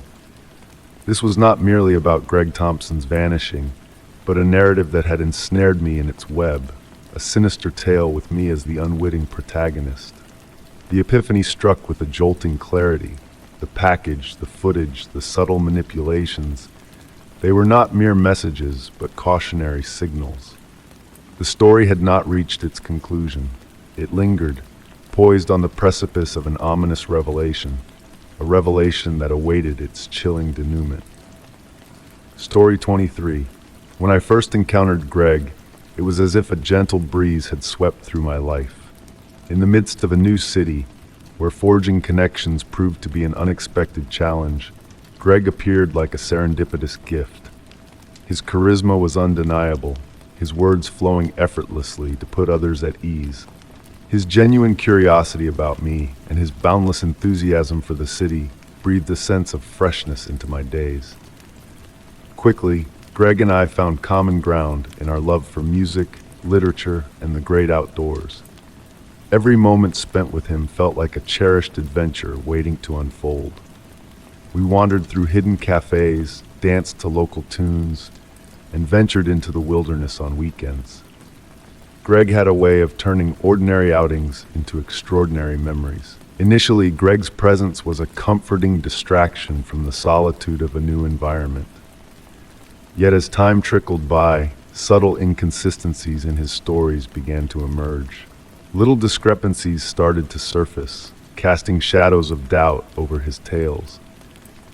This was not merely about Greg Thompson's vanishing, but a narrative that had ensnared me in its web, a sinister tale with me as the unwitting protagonist. The epiphany struck with a jolting clarity. The package, the footage, the subtle manipulations, they were not mere messages, but cautionary signals. The story had not reached its conclusion. It lingered, poised on the precipice of an ominous revelation, a revelation that awaited its chilling denouement. Story 23. When I first encountered Greg, it was as if a gentle breeze had swept through my life. In the midst of a new city, where forging connections proved to be an unexpected challenge, Greg appeared like a serendipitous gift. His charisma was undeniable, his words flowing effortlessly to put others at ease. His genuine curiosity about me and his boundless enthusiasm for the city breathed a sense of freshness into my days. Quickly, Greg and I found common ground in our love for music, literature, and the great outdoors. Every moment spent with him felt like a cherished adventure waiting to unfold. We wandered through hidden cafes, danced to local tunes, and ventured into the wilderness on weekends. Greg had a way of turning ordinary outings into extraordinary memories. Initially, Greg's presence was a comforting distraction from the solitude of a new environment. Yet as time trickled by, subtle inconsistencies in his stories began to emerge. Little discrepancies started to surface, casting shadows of doubt over his tales.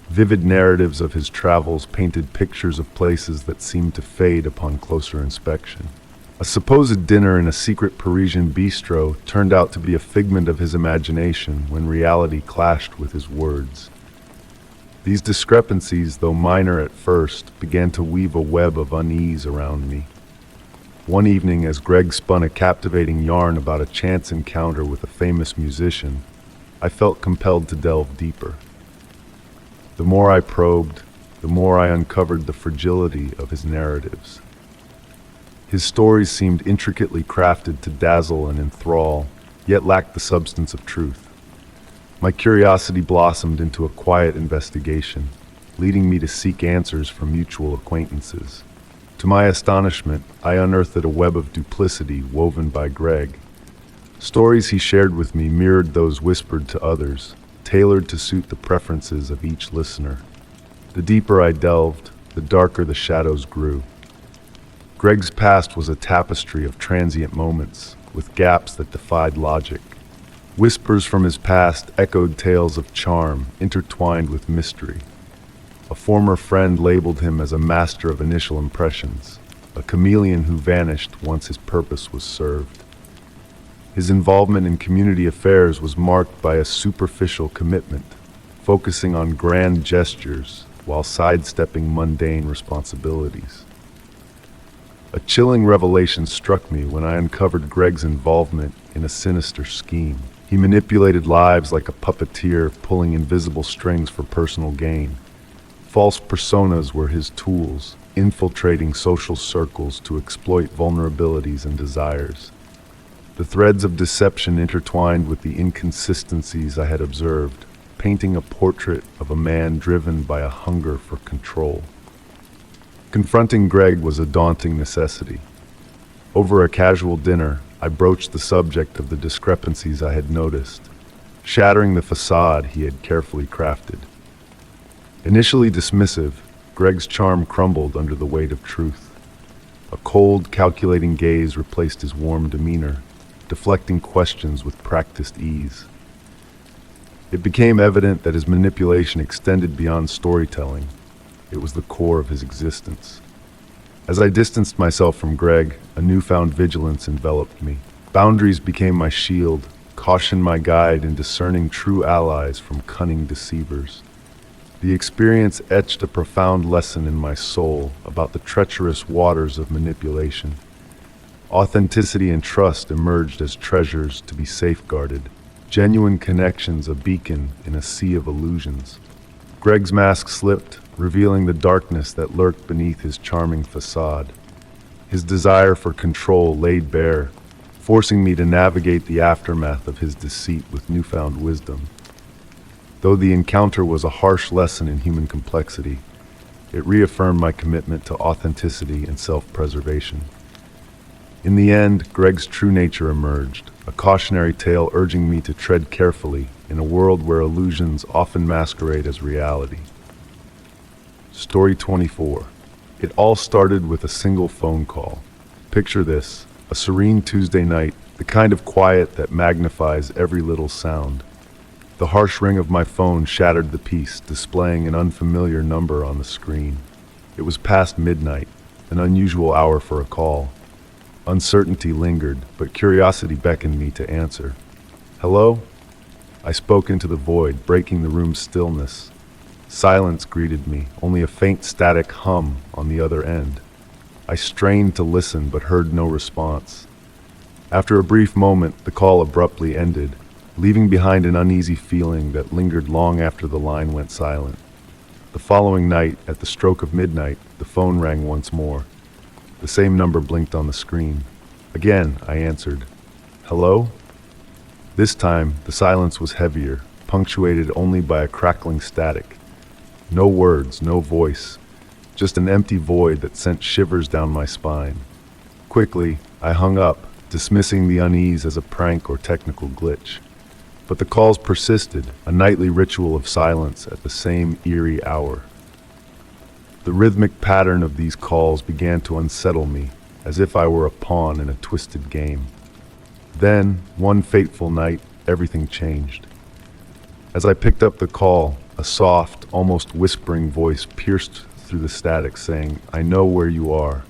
Vivid narratives of his travels painted pictures of places that seemed to fade upon closer inspection. A supposed dinner in a secret Parisian bistro turned out to be a figment of his imagination when reality clashed with his words. These discrepancies, though minor at first, began to weave a web of unease around me. One evening, as Greg spun a captivating yarn about a chance encounter with a famous musician, I felt compelled to delve deeper. The more I probed, the more I uncovered the fragility of his narratives. His stories seemed intricately crafted to dazzle and enthrall, yet lacked the substance of truth. My curiosity blossomed into a quiet investigation, leading me to seek answers from mutual acquaintances. To my astonishment, I unearthed a web of duplicity woven by Greg. Stories he shared with me mirrored those whispered to others, tailored to suit the preferences of each listener. The deeper I delved, the darker the shadows grew. Greg's past was a tapestry of transient moments, with gaps that defied logic. Whispers from his past echoed tales of charm, intertwined with mystery. A former friend labeled him as a master of initial impressions, a chameleon who vanished once his purpose was served. His involvement in community affairs was marked by a superficial commitment, focusing on grand gestures while sidestepping mundane responsibilities. A chilling revelation struck me when I uncovered Greg's involvement in a sinister scheme. He manipulated lives like a puppeteer, pulling invisible strings for personal gain. False personas were his tools, infiltrating social circles to exploit vulnerabilities and desires. The threads of deception intertwined with the inconsistencies I had observed, painting a portrait of a man driven by a hunger for control. Confronting Greg was a daunting necessity. Over a casual dinner, I broached the subject of the discrepancies I had noticed, shattering the facade he had carefully crafted. Initially dismissive, Greg's charm crumbled under the weight of truth. A cold, calculating gaze replaced his warm demeanor, deflecting questions with practiced ease. It became evident that his manipulation extended beyond storytelling. It was the core of his existence. As I distanced myself from Greg, a newfound vigilance enveloped me. Boundaries became my shield, caution my guide in discerning true allies from cunning deceivers. The experience etched a profound lesson in my soul about the treacherous waters of manipulation. Authenticity and trust emerged as treasures to be safeguarded, genuine connections a beacon in a sea of illusions. Greg's mask slipped, revealing the darkness that lurked beneath his charming facade. His desire for control laid bare, forcing me to navigate the aftermath of his deceit with newfound wisdom. Though the encounter was a harsh lesson in human complexity, it reaffirmed my commitment to authenticity and self-preservation. In the end, Greg's true nature emerged, a cautionary tale urging me to tread carefully in a world where illusions often masquerade as reality. Story 24. It all started with a single phone call. Picture this, a serene Tuesday night, the kind of quiet that magnifies every little sound. The harsh ring of my phone shattered the peace, displaying an unfamiliar number on the screen. It was past midnight, an unusual hour for a call. Uncertainty lingered, but curiosity beckoned me to answer. "Hello?" I spoke into the void, breaking the room's stillness. Silence greeted me, only a faint static hum on the other end. I strained to listen but heard no response. After a brief moment, the call abruptly ended, leaving behind an uneasy feeling that lingered long after the line went silent. The following night, at the stroke of midnight, the phone rang once more. The same number blinked on the screen. Again, I answered. "Hello?" This time, the silence was heavier, punctuated only by a crackling static. No words, no voice, just an empty void that sent shivers down my spine. Quickly, I hung up, dismissing the unease as a prank or technical glitch. But the calls persisted, a nightly ritual of silence at the same eerie hour. The rhythmic pattern of these calls began to unsettle me, as if I were a pawn in a twisted game. Then, one fateful night, everything changed. As I picked up the call, a soft, almost whispering voice pierced through the static, saying, "I know where you are."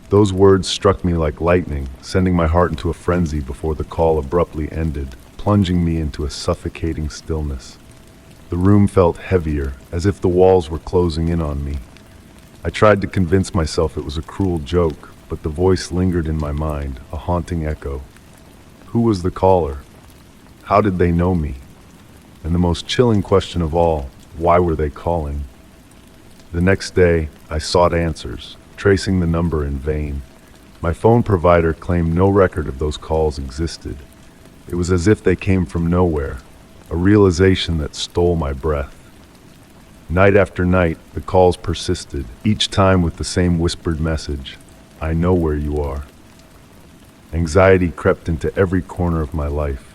Those words struck me like lightning, sending my heart into a frenzy before the call abruptly ended, plunging me into a suffocating stillness. The room felt heavier, as if the walls were closing in on me. I tried to convince myself it was a cruel joke, but the voice lingered in my mind, a haunting echo. Who was the caller? How did they know me? And the most chilling question of all, why were they calling? The next day, I sought answers, tracing the number in vain. My phone provider claimed no record of those calls existed. It was as if they came from nowhere, a realization that stole my breath. Night after night, the calls persisted, each time with the same whispered message, "I know where you are." Anxiety crept into every corner of my life.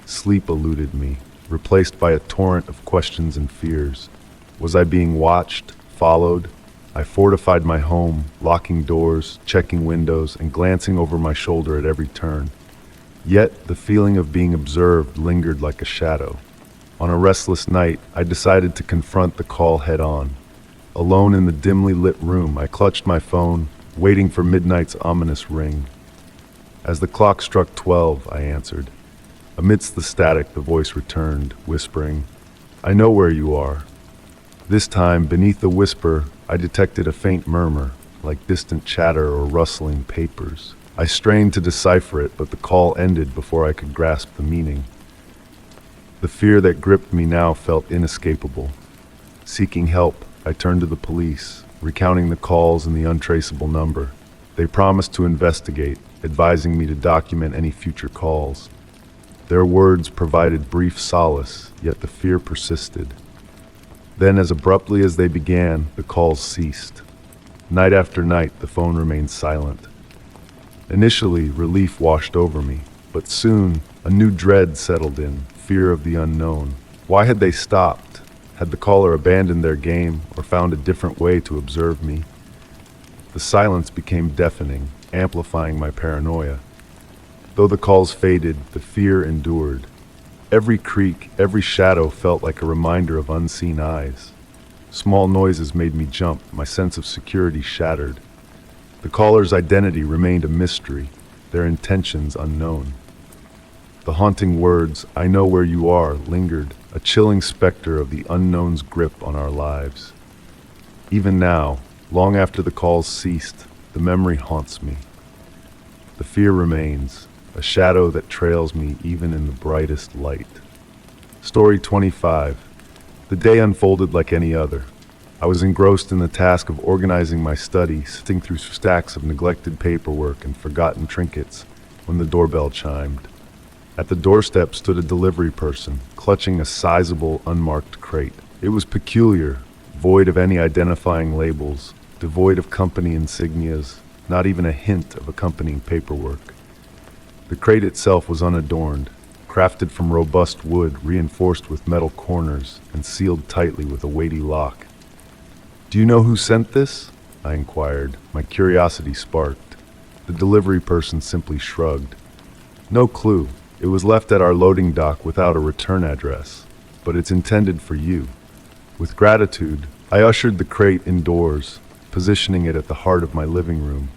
Sleep eluded me, replaced by a torrent of questions and fears. Was I being watched, followed? I fortified my home, locking doors, checking windows, and glancing over my shoulder at every turn. Yet the feeling of being observed lingered like a shadow. On a restless night, I decided to confront the call head-on. Alone in the dimly lit room, I clutched my phone, waiting for midnight's ominous ring. As the clock struck 12, I answered. Amidst the static, the voice returned, whispering, "I know where you are." This time, beneath the whisper, I detected a faint murmur, like distant chatter or rustling papers. I strained to decipher it, but the call ended before I could grasp the meaning. The fear that gripped me now felt inescapable. Seeking help, I turned to the police, recounting the calls and the untraceable number. They promised to investigate, advising me to document any future calls. Their words provided brief solace, yet the fear persisted. Then, as abruptly as they began, the calls ceased. Night after night, the phone remained silent. Initially, relief washed over me, but soon, a new dread settled in, fear of the unknown. Why had they stopped? Had the caller abandoned their game or found a different way to observe me? The silence became deafening, amplifying my paranoia. Though the calls faded, the fear endured. Every creak, every shadow felt like a reminder of unseen eyes. Small noises made me jump, my sense of security shattered. The caller's identity remained a mystery, their intentions unknown. The haunting words, "I know where you are," lingered, a chilling specter of the unknown's grip on our lives. Even now, long after the calls ceased, the memory haunts me. The fear remains, a shadow that trails me even in the brightest light. Story 25. The day unfolded like any other. I was engrossed in the task of organizing my study, sifting through stacks of neglected paperwork and forgotten trinkets, when the doorbell chimed. At the doorstep stood a delivery person, clutching a sizable, unmarked crate. It was peculiar, void of any identifying labels, devoid of company insignias, not even a hint of accompanying paperwork. The crate itself was unadorned, crafted from robust wood reinforced with metal corners and sealed tightly with a weighty lock. "Do you know who sent this?" I inquired, my curiosity sparked. The delivery person simply shrugged. "No clue. It was left at our loading dock without a return address, but it's intended for you." With gratitude, I ushered the crate indoors, positioning it at the heart of my living room.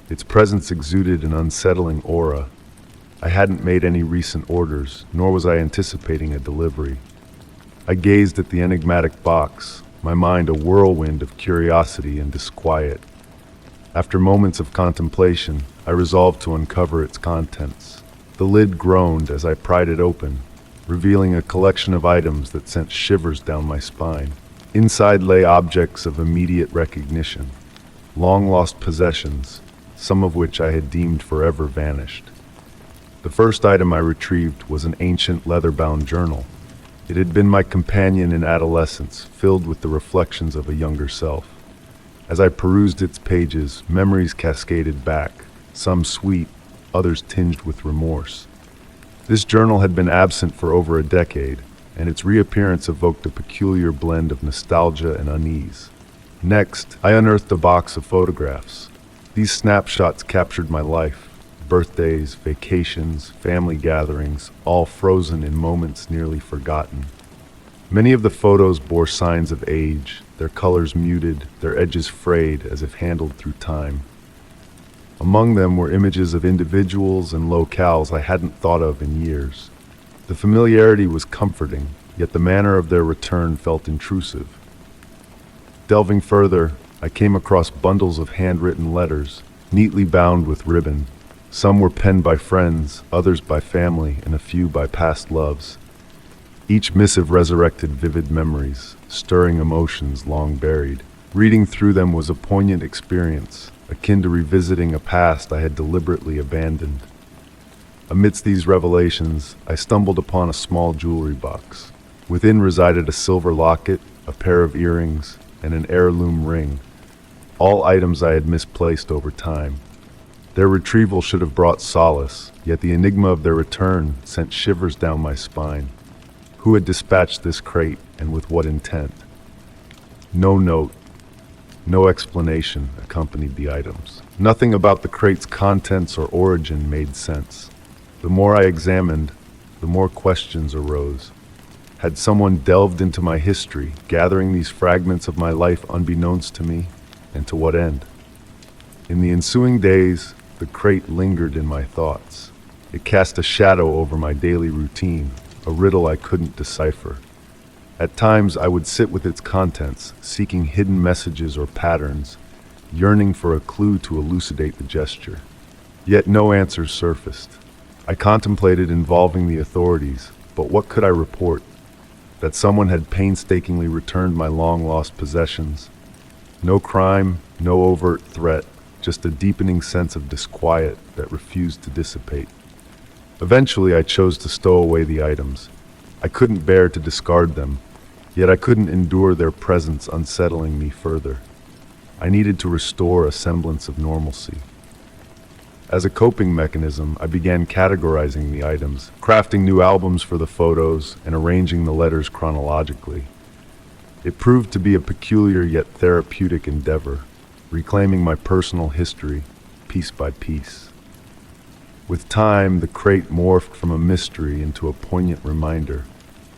Its presence exuded an unsettling aura. I hadn't made any recent orders, nor was I anticipating a delivery. I gazed at the enigmatic box, my mind a whirlwind of curiosity and disquiet. After moments of contemplation, I resolved to uncover its contents. The lid groaned as I pried it open, revealing a collection of items that sent shivers down my spine. Inside lay objects of immediate recognition, long-lost possessions, some of which I had deemed forever vanished. The first item I retrieved was an ancient leather-bound journal. It had been my companion in adolescence, filled with the reflections of a younger self. As I perused its pages, memories cascaded back, some sweet, others tinged with remorse. This journal had been absent for over a decade, and its reappearance evoked a peculiar blend of nostalgia and unease. Next, I unearthed a box of photographs. These snapshots captured my life, birthdays, vacations, family gatherings, all frozen in moments nearly forgotten. Many of the photos bore signs of age, their colors muted, their edges frayed as if handled through time. Among them were images of individuals and locales I hadn't thought of in years. The familiarity was comforting, yet the manner of their return felt intrusive. Delving further, I came across bundles of handwritten letters, neatly bound with ribbon. Some were penned by friends, others by family, and a few by past loves. Each missive resurrected vivid memories, stirring emotions long buried. Reading through them was a poignant experience, akin to revisiting a past I had deliberately abandoned. Amidst these revelations, I stumbled upon a small jewelry box. Within resided a silver locket, a pair of earrings, and an heirloom ring, all items I had misplaced over time. Their retrieval should have brought solace, yet the enigma of their return sent shivers down my spine. Who had dispatched this crate, and with what intent? No note, no explanation accompanied the items. Nothing about the crate's contents or origin made sense. The more I examined, the more questions arose. Had someone delved into my history, gathering these fragments of my life unbeknownst to me, and to what end? In the ensuing days, the crate lingered in my thoughts. It cast a shadow over my daily routine, a riddle I couldn't decipher. At times, I would sit with its contents, seeking hidden messages or patterns, yearning for a clue to elucidate the gesture. Yet no answers surfaced. I contemplated involving the authorities, but what could I report? That someone had painstakingly returned my long-lost possessions. No crime, no overt threat, just a deepening sense of disquiet that refused to dissipate. Eventually, I chose to stow away the items. I couldn't bear to discard them, yet I couldn't endure their presence unsettling me further. I needed to restore a semblance of normalcy. As a coping mechanism, I began categorizing the items, crafting new albums for the photos, and arranging the letters chronologically. It proved to be a peculiar yet therapeutic endeavor, reclaiming my personal history, piece by piece. With time, the crate morphed from a mystery into a poignant reminder,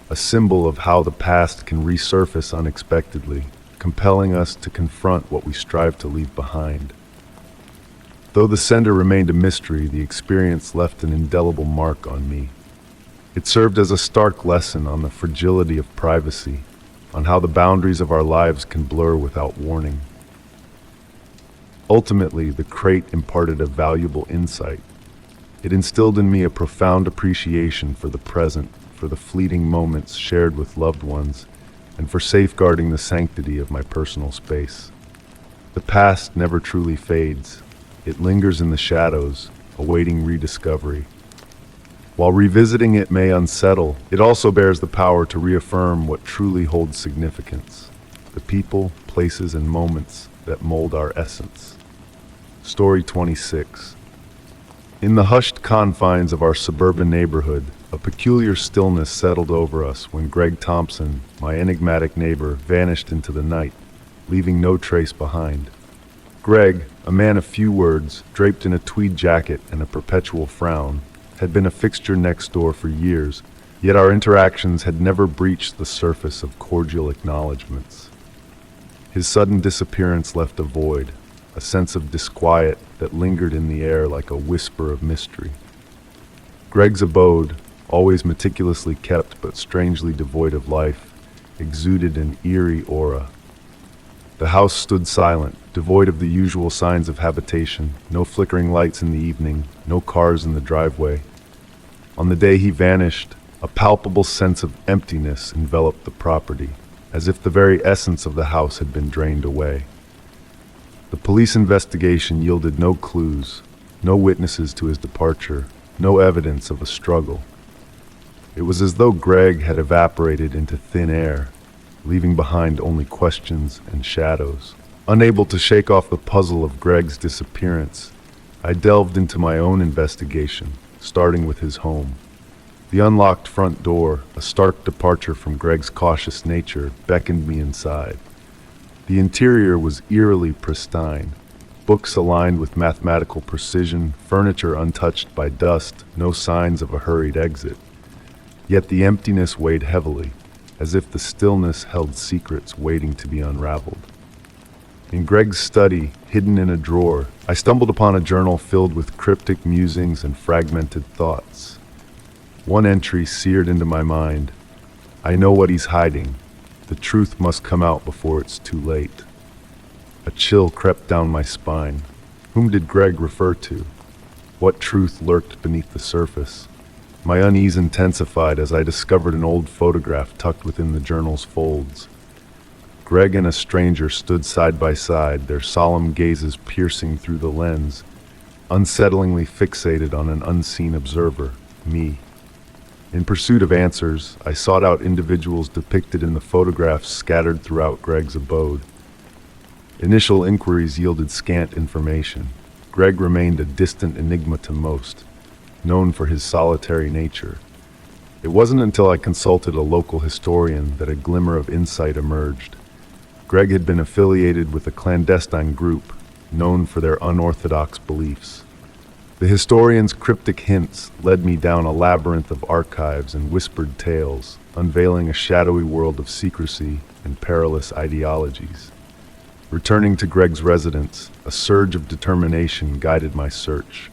a symbol of how the past can resurface unexpectedly, compelling us to confront what we strive to leave behind. Though the sender remained a mystery, the experience left an indelible mark on me. It served as a stark lesson on the fragility of privacy, on how the boundaries of our lives can blur without warning. Ultimately, the crate imparted a valuable insight. It instilled in me a profound appreciation for the present, for the fleeting moments shared with loved ones, and for safeguarding the sanctity of my personal space. The past never truly fades. It lingers in the shadows, awaiting rediscovery. While revisiting it may unsettle, it also bears the power to reaffirm what truly holds significance: the people, places, and moments that mold our essence. Story 26. In the hushed confines of our suburban neighborhood, a peculiar stillness settled over us when Greg Thompson, my enigmatic neighbor, vanished into the night, leaving no trace behind. Greg, a man of few words, draped in a tweed jacket and a perpetual frown, had been a fixture next door for years, yet our interactions had never breached the surface of cordial acknowledgments. His sudden disappearance left a void, a sense of disquiet that lingered in the air like a whisper of mystery. Greg's abode, always meticulously kept but strangely devoid of life, exuded an eerie aura. The house stood silent, devoid of the usual signs of habitation, no flickering lights in the evening, no cars in the driveway. On the day he vanished, a palpable sense of emptiness enveloped the property, as if the very essence of the house had been drained away. The police investigation yielded no clues, no witnesses to his departure, no evidence of a struggle. It was as though Greg had evaporated into thin air, leaving behind only questions and shadows. Unable to shake off the puzzle of Greg's disappearance, I delved into my own investigation, starting with his home. The unlocked front door, a stark departure from Greg's cautious nature, beckoned me inside. The interior was eerily pristine, books aligned with mathematical precision, furniture untouched by dust, no signs of a hurried exit. Yet the emptiness weighed heavily, as if the stillness held secrets waiting to be unraveled. In Greg's study, hidden in a drawer, I stumbled upon a journal filled with cryptic musings and fragmented thoughts. One entry seared into my mind. I know what he's hiding. The truth must come out before it's too late. A chill crept down my spine. Whom did Greg refer to? What truth lurked beneath the surface? My unease intensified as I discovered an old photograph tucked within the journal's folds. Greg and a stranger stood side by side, their solemn gazes piercing through the lens, unsettlingly fixated on an unseen observer, me. In pursuit of answers, I sought out individuals depicted in the photographs scattered throughout Greg's abode. Initial inquiries yielded scant information. Greg remained a distant enigma to most, known for his solitary nature. It wasn't until I consulted a local historian that a glimmer of insight emerged. Greg had been affiliated with a clandestine group known for their unorthodox beliefs. The historian's cryptic hints led me down a labyrinth of archives and whispered tales, unveiling a shadowy world of secrecy and perilous ideologies. Returning to Greg's residence, a surge of determination guided my search.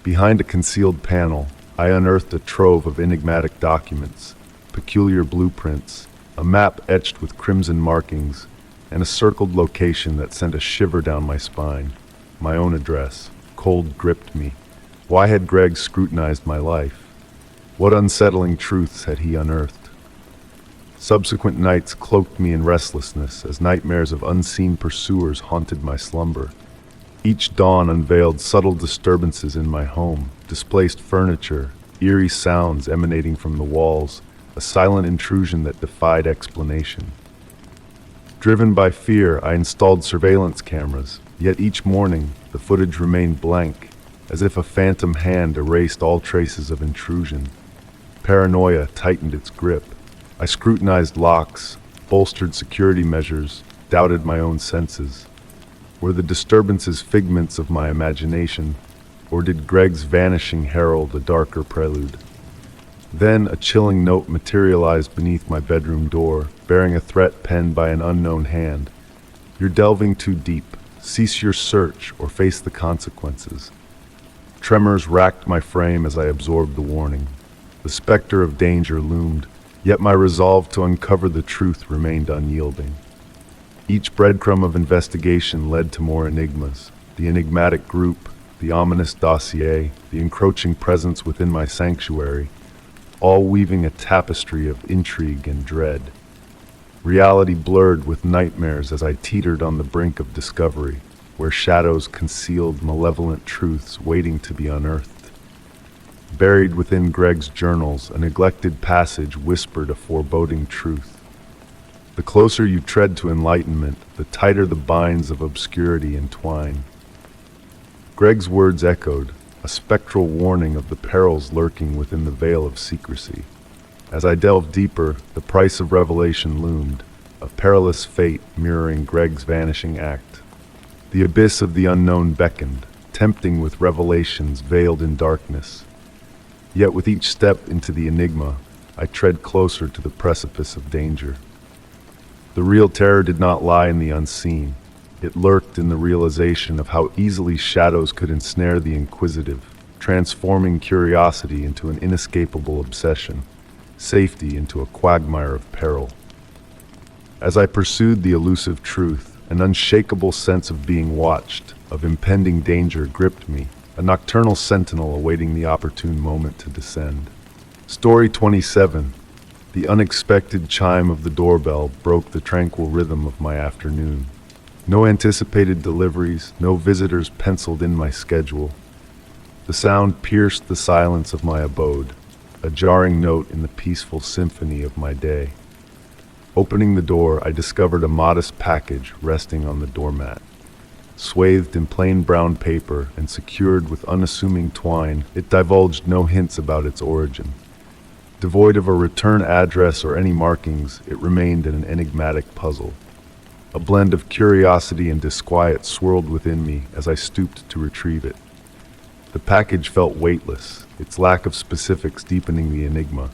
Behind a concealed panel, I unearthed a trove of enigmatic documents, peculiar blueprints, a map etched with crimson markings, and a circled location that sent a shiver down my spine. My own address. Cold gripped me. Why had Greg scrutinized my life? What unsettling truths had he unearthed? Subsequent nights cloaked me in restlessness as nightmares of unseen pursuers haunted my slumber. Each dawn unveiled subtle disturbances in my home, displaced furniture, eerie sounds emanating from the walls, a silent intrusion that defied explanation. Driven by fear, I installed surveillance cameras, yet each morning the footage remained blank, as if a phantom hand erased all traces of intrusion. Paranoia tightened its grip. I scrutinized locks, bolstered security measures, doubted my own senses. Were the disturbances figments of my imagination, or did Greg's vanishing herald a darker prelude? Then a chilling note materialized beneath my bedroom door, bearing a threat penned by an unknown hand. "You're delving too deep. Cease your search or face the consequences." Tremors racked my frame as I absorbed the warning. The specter of danger loomed, yet my resolve to uncover the truth remained unyielding. Each breadcrumb of investigation led to more enigmas. The enigmatic group, the ominous dossier, the encroaching presence within my sanctuary, all weaving a tapestry of intrigue and dread. Reality blurred with nightmares as I teetered on the brink of discovery, where shadows concealed malevolent truths waiting to be unearthed. Buried within Greg's journals, a neglected passage whispered a foreboding truth. The closer you tread to enlightenment, the tighter the binds of obscurity entwine. Greg's words echoed, a spectral warning of the perils lurking within the veil of secrecy. As I delved deeper, the price of revelation loomed, a perilous fate mirroring Greg's vanishing act. The abyss of the unknown beckoned, tempting with revelations veiled in darkness. Yet with each step into the enigma, I tread closer to the precipice of danger. The real terror did not lie in the unseen. It lurked in the realization of how easily shadows could ensnare the inquisitive, transforming curiosity into an inescapable obsession, safety into a quagmire of peril. As I pursued the elusive truth, an unshakable sense of being watched, of impending danger gripped me, a nocturnal sentinel awaiting the opportune moment to descend. Story 27. The unexpected chime of the doorbell broke the tranquil rhythm of my afternoon. No anticipated deliveries, no visitors penciled in my schedule. The sound pierced the silence of my abode, a jarring note in the peaceful symphony of my day. Opening the door, I discovered a modest package resting on the doormat. Swathed in plain brown paper and secured with unassuming twine, it divulged no hints about its origin. Devoid of a return address or any markings, it remained an enigmatic puzzle. A blend of curiosity and disquiet swirled within me as I stooped to retrieve it. The package felt weightless, its lack of specifics deepening the enigma.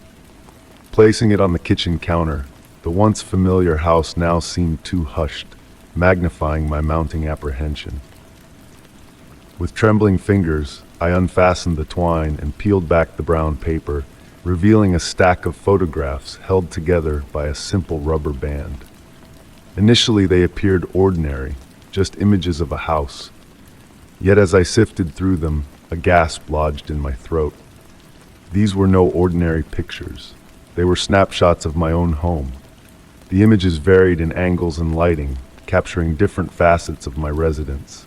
Placing it on the kitchen counter, the once familiar house now seemed too hushed, magnifying my mounting apprehension. With trembling fingers, I unfastened the twine and peeled back the brown paper, revealing a stack of photographs held together by a simple rubber band. Initially, they appeared ordinary, just images of a house. Yet as I sifted through them, a gasp lodged in my throat. These were no ordinary pictures. They were snapshots of my own home. The images varied in angles and lighting, capturing different facets of my residence.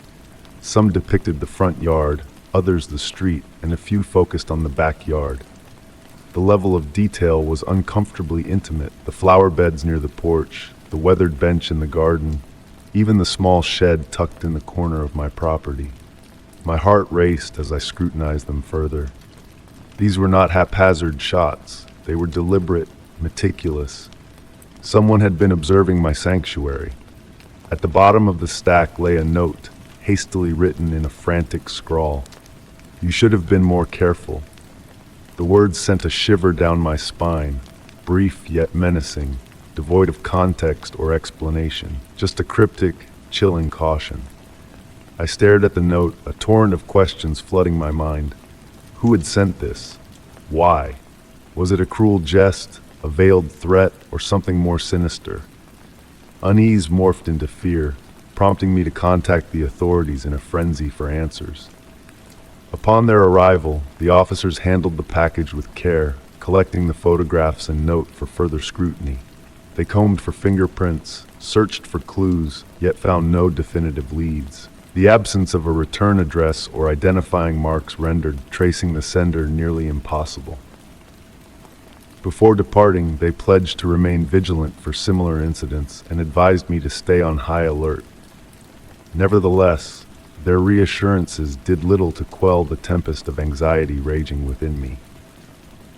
Some depicted the front yard, others the street, and a few focused on the backyard. The level of detail was uncomfortably intimate. The flower beds near the porch, the weathered bench in the garden, even the small shed tucked in the corner of my property. My heart raced as I scrutinized them further. These were not haphazard shots. They were deliberate, meticulous. Someone had been observing my sanctuary. At the bottom of the stack lay a note, hastily written in a frantic scrawl. "You should have been more careful." The words sent a shiver down my spine, brief yet menacing, devoid of context or explanation, just a cryptic, chilling caution. I stared at the note, a torrent of questions flooding my mind. Who had sent this? Why? Was it a cruel jest, a veiled threat, or something more sinister? Unease morphed into fear, prompting me to contact the authorities in a frenzy for answers. Upon their arrival, the officers handled the package with care, collecting the photographs and note for further scrutiny. They combed for fingerprints, searched for clues, yet found no definitive leads. The absence of a return address or identifying marks rendered tracing the sender nearly impossible. Before departing, they pledged to remain vigilant for similar incidents and advised me to stay on high alert. Nevertheless, their reassurances did little to quell the tempest of anxiety raging within me.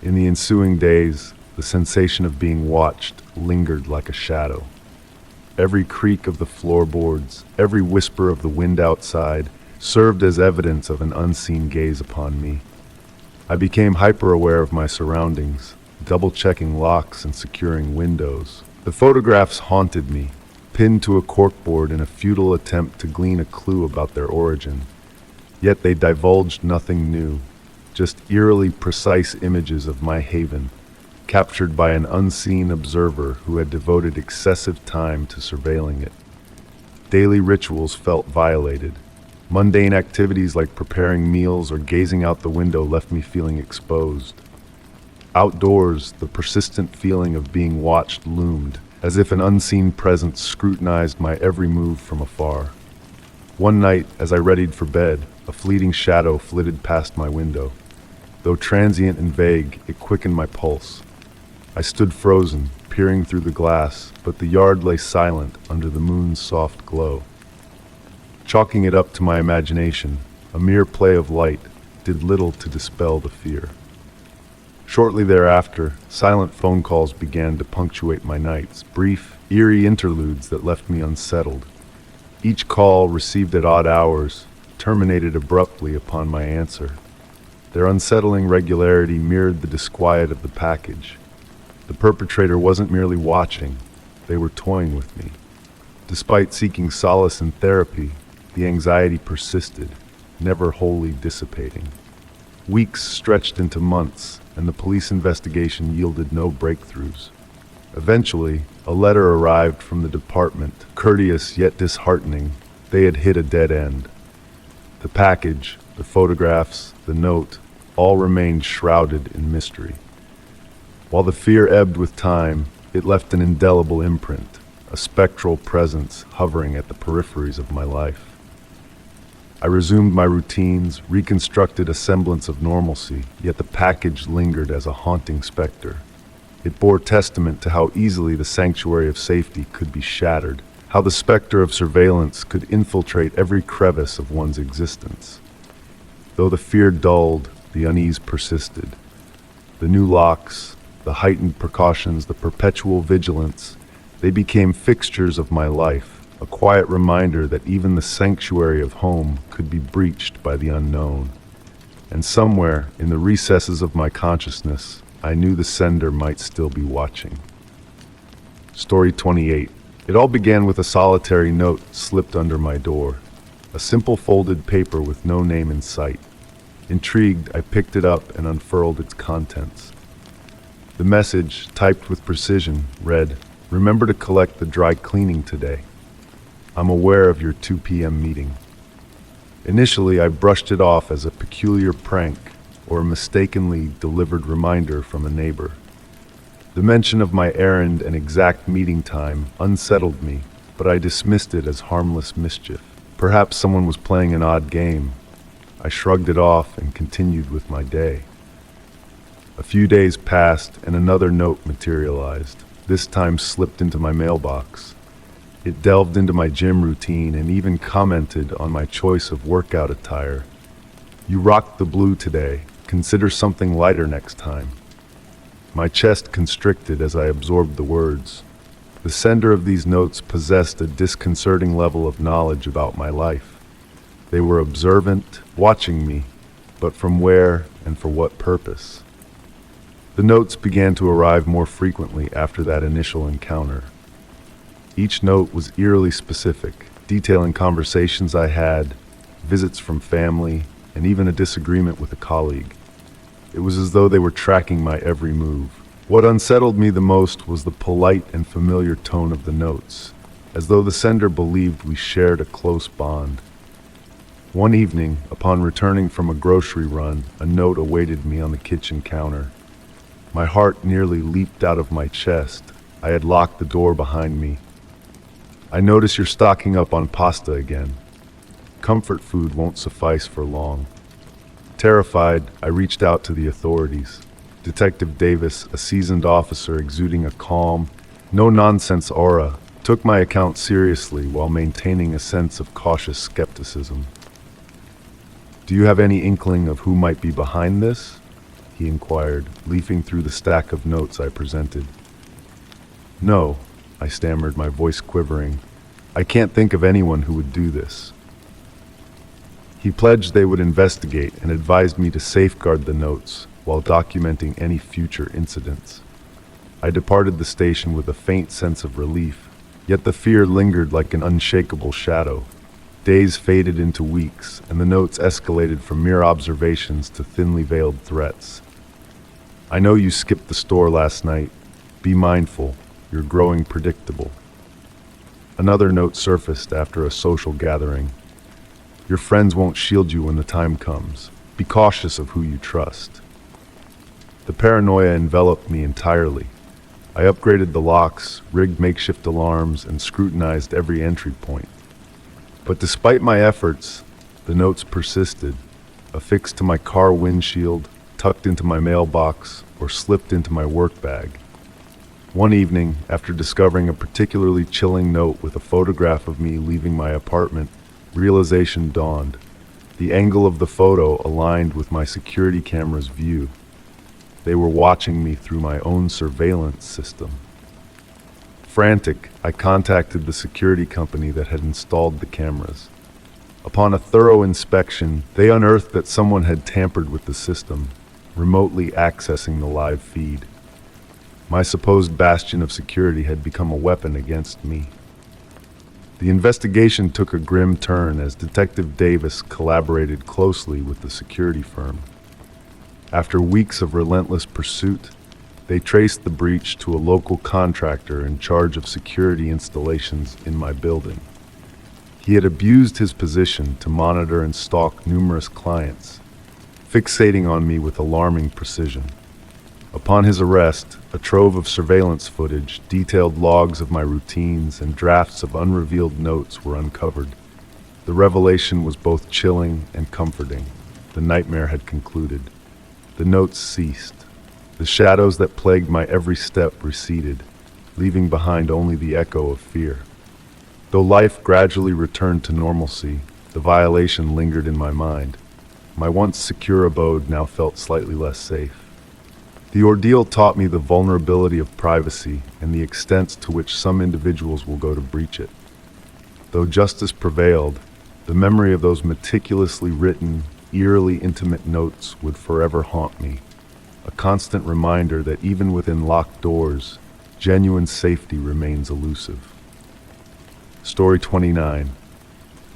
In the ensuing days, the sensation of being watched lingered like a shadow. Every creak of the floorboards, every whisper of the wind outside, served as evidence of an unseen gaze upon me. I became hyper-aware of my surroundings, double-checking locks and securing windows. The photographs haunted me, pinned to a corkboard in a futile attempt to glean a clue about their origin. Yet they divulged nothing new, just eerily precise images of my haven, captured by an unseen observer who had devoted excessive time to surveilling it. Daily rituals felt violated. Mundane activities like preparing meals or gazing out the window left me feeling exposed. Outdoors, the persistent feeling of being watched loomed, as if an unseen presence scrutinized my every move from afar. One night, as I readied for bed, a fleeting shadow flitted past my window. Though transient and vague, it quickened my pulse. I stood frozen, peering through the glass, but the yard lay silent under the moon's soft glow. Chalking it up to my imagination, a mere play of light did little to dispel the fear. Shortly thereafter, silent phone calls began to punctuate my nights, brief, eerie interludes that left me unsettled. Each call, received at odd hours, terminated abruptly upon my answer. Their unsettling regularity mirrored the disquiet of the package. The perpetrator wasn't merely watching, they were toying with me. Despite seeking solace in therapy, the anxiety persisted, never wholly dissipating. Weeks stretched into months, and the police investigation yielded no breakthroughs. Eventually, A letter arrived from the department, courteous yet disheartening. They had hit a dead end. The package, the photographs, the note, all remained shrouded in mystery. While the fear ebbed with time, it left an indelible imprint, a spectral presence hovering at the peripheries of my life. I resumed my routines, reconstructed a semblance of normalcy, yet the package lingered as a haunting specter. It bore testament to how easily the sanctuary of safety could be shattered, how the specter of surveillance could infiltrate every crevice of one's existence. Though the fear dulled, the unease persisted. The new locks, the heightened precautions, the perpetual vigilance, they became fixtures of my life, a quiet reminder that even the sanctuary of home could be breached by the unknown. And somewhere, in the recesses of my consciousness, I knew the sender might still be watching. Story 28. It all began with a solitary note slipped under my door, a simple folded paper with no name in sight. Intrigued, I picked it up and unfurled its contents. The message, typed with precision, read, "Remember to collect the dry cleaning today. I'm aware of your 2 p.m. meeting." Initially, I brushed it off as a peculiar prank or a mistakenly delivered reminder from a neighbor. The mention of my errand and exact meeting time unsettled me, but I dismissed it as harmless mischief. Perhaps someone was playing an odd game. I shrugged it off and continued with my day. A few days passed and another note materialized, this time slipped into my mailbox. It delved into my gym routine and even commented on my choice of workout attire. "You rocked the blue today. Consider something lighter next time." My chest constricted as I absorbed the words. The sender of these notes possessed a disconcerting level of knowledge about my life. They were observant, watching me, but from where and for what purpose? The notes began to arrive more frequently after that initial encounter. Each note was eerily specific, detailing conversations I had, visits from family, and even a disagreement with a colleague. It was as though they were tracking my every move. What unsettled me the most was the polite and familiar tone of the notes, as though the sender believed we shared a close bond. One evening, upon returning from a grocery run, a note awaited me on the kitchen counter. My heart nearly leaped out of my chest. I had locked the door behind me. "I notice you're stocking up on pasta again. Comfort food won't suffice for long." Terrified, I reached out to the authorities. Detective Davis, a seasoned officer exuding a calm, no-nonsense aura, took my account seriously while maintaining a sense of cautious skepticism. "Do you have any inkling of who might be behind this?" he inquired, leafing through the stack of notes I presented. "No," I stammered, my voice quivering. "I can't think of anyone who would do this." He pledged they would investigate and advised me to safeguard the notes while documenting any future incidents. I departed the station with a faint sense of relief, yet the fear lingered like an unshakable shadow. Days faded into weeks, and the notes escalated from mere observations to thinly veiled threats. "I know you skipped the store last night. Be mindful, you're growing predictable." Another note surfaced after a social gathering. "Your friends won't shield you when the time comes. Be cautious of who you trust." The paranoia enveloped me entirely. I upgraded the locks, rigged makeshift alarms, and scrutinized every entry point. But despite my efforts, the notes persisted, affixed to my car windshield, tucked into my mailbox, or slipped into my work bag. One evening, after discovering a particularly chilling note with a photograph of me leaving my apartment, realization dawned. The angle of the photo aligned with my security camera's view. They were watching me through my own surveillance system. Frantic, I contacted the security company that had installed the cameras. Upon a thorough inspection, they unearthed that someone had tampered with the system, remotely accessing the live feed. My supposed bastion of security had become a weapon against me. The investigation took a grim turn as Detective Davis collaborated closely with the security firm. After weeks of relentless pursuit, They traced the breach to a local contractor in charge of security installations in my building. He had abused his position to monitor and stalk numerous clients, fixating on me with alarming precision. Upon his arrest, a trove of surveillance footage, detailed logs of my routines, and drafts of unrevealed notes were uncovered. The revelation was both chilling and comforting. The nightmare had concluded. The notes ceased. The shadows that plagued my every step receded, leaving behind only the echo of fear. Though life gradually returned to normalcy, the violation lingered in my mind. My once secure abode now felt slightly less safe. The ordeal taught me the vulnerability of privacy and the extent to which some individuals will go to breach it. Though justice prevailed, the memory of those meticulously written, eerily intimate notes would forever haunt me, a constant reminder that even within locked doors, genuine safety remains elusive. Story 29.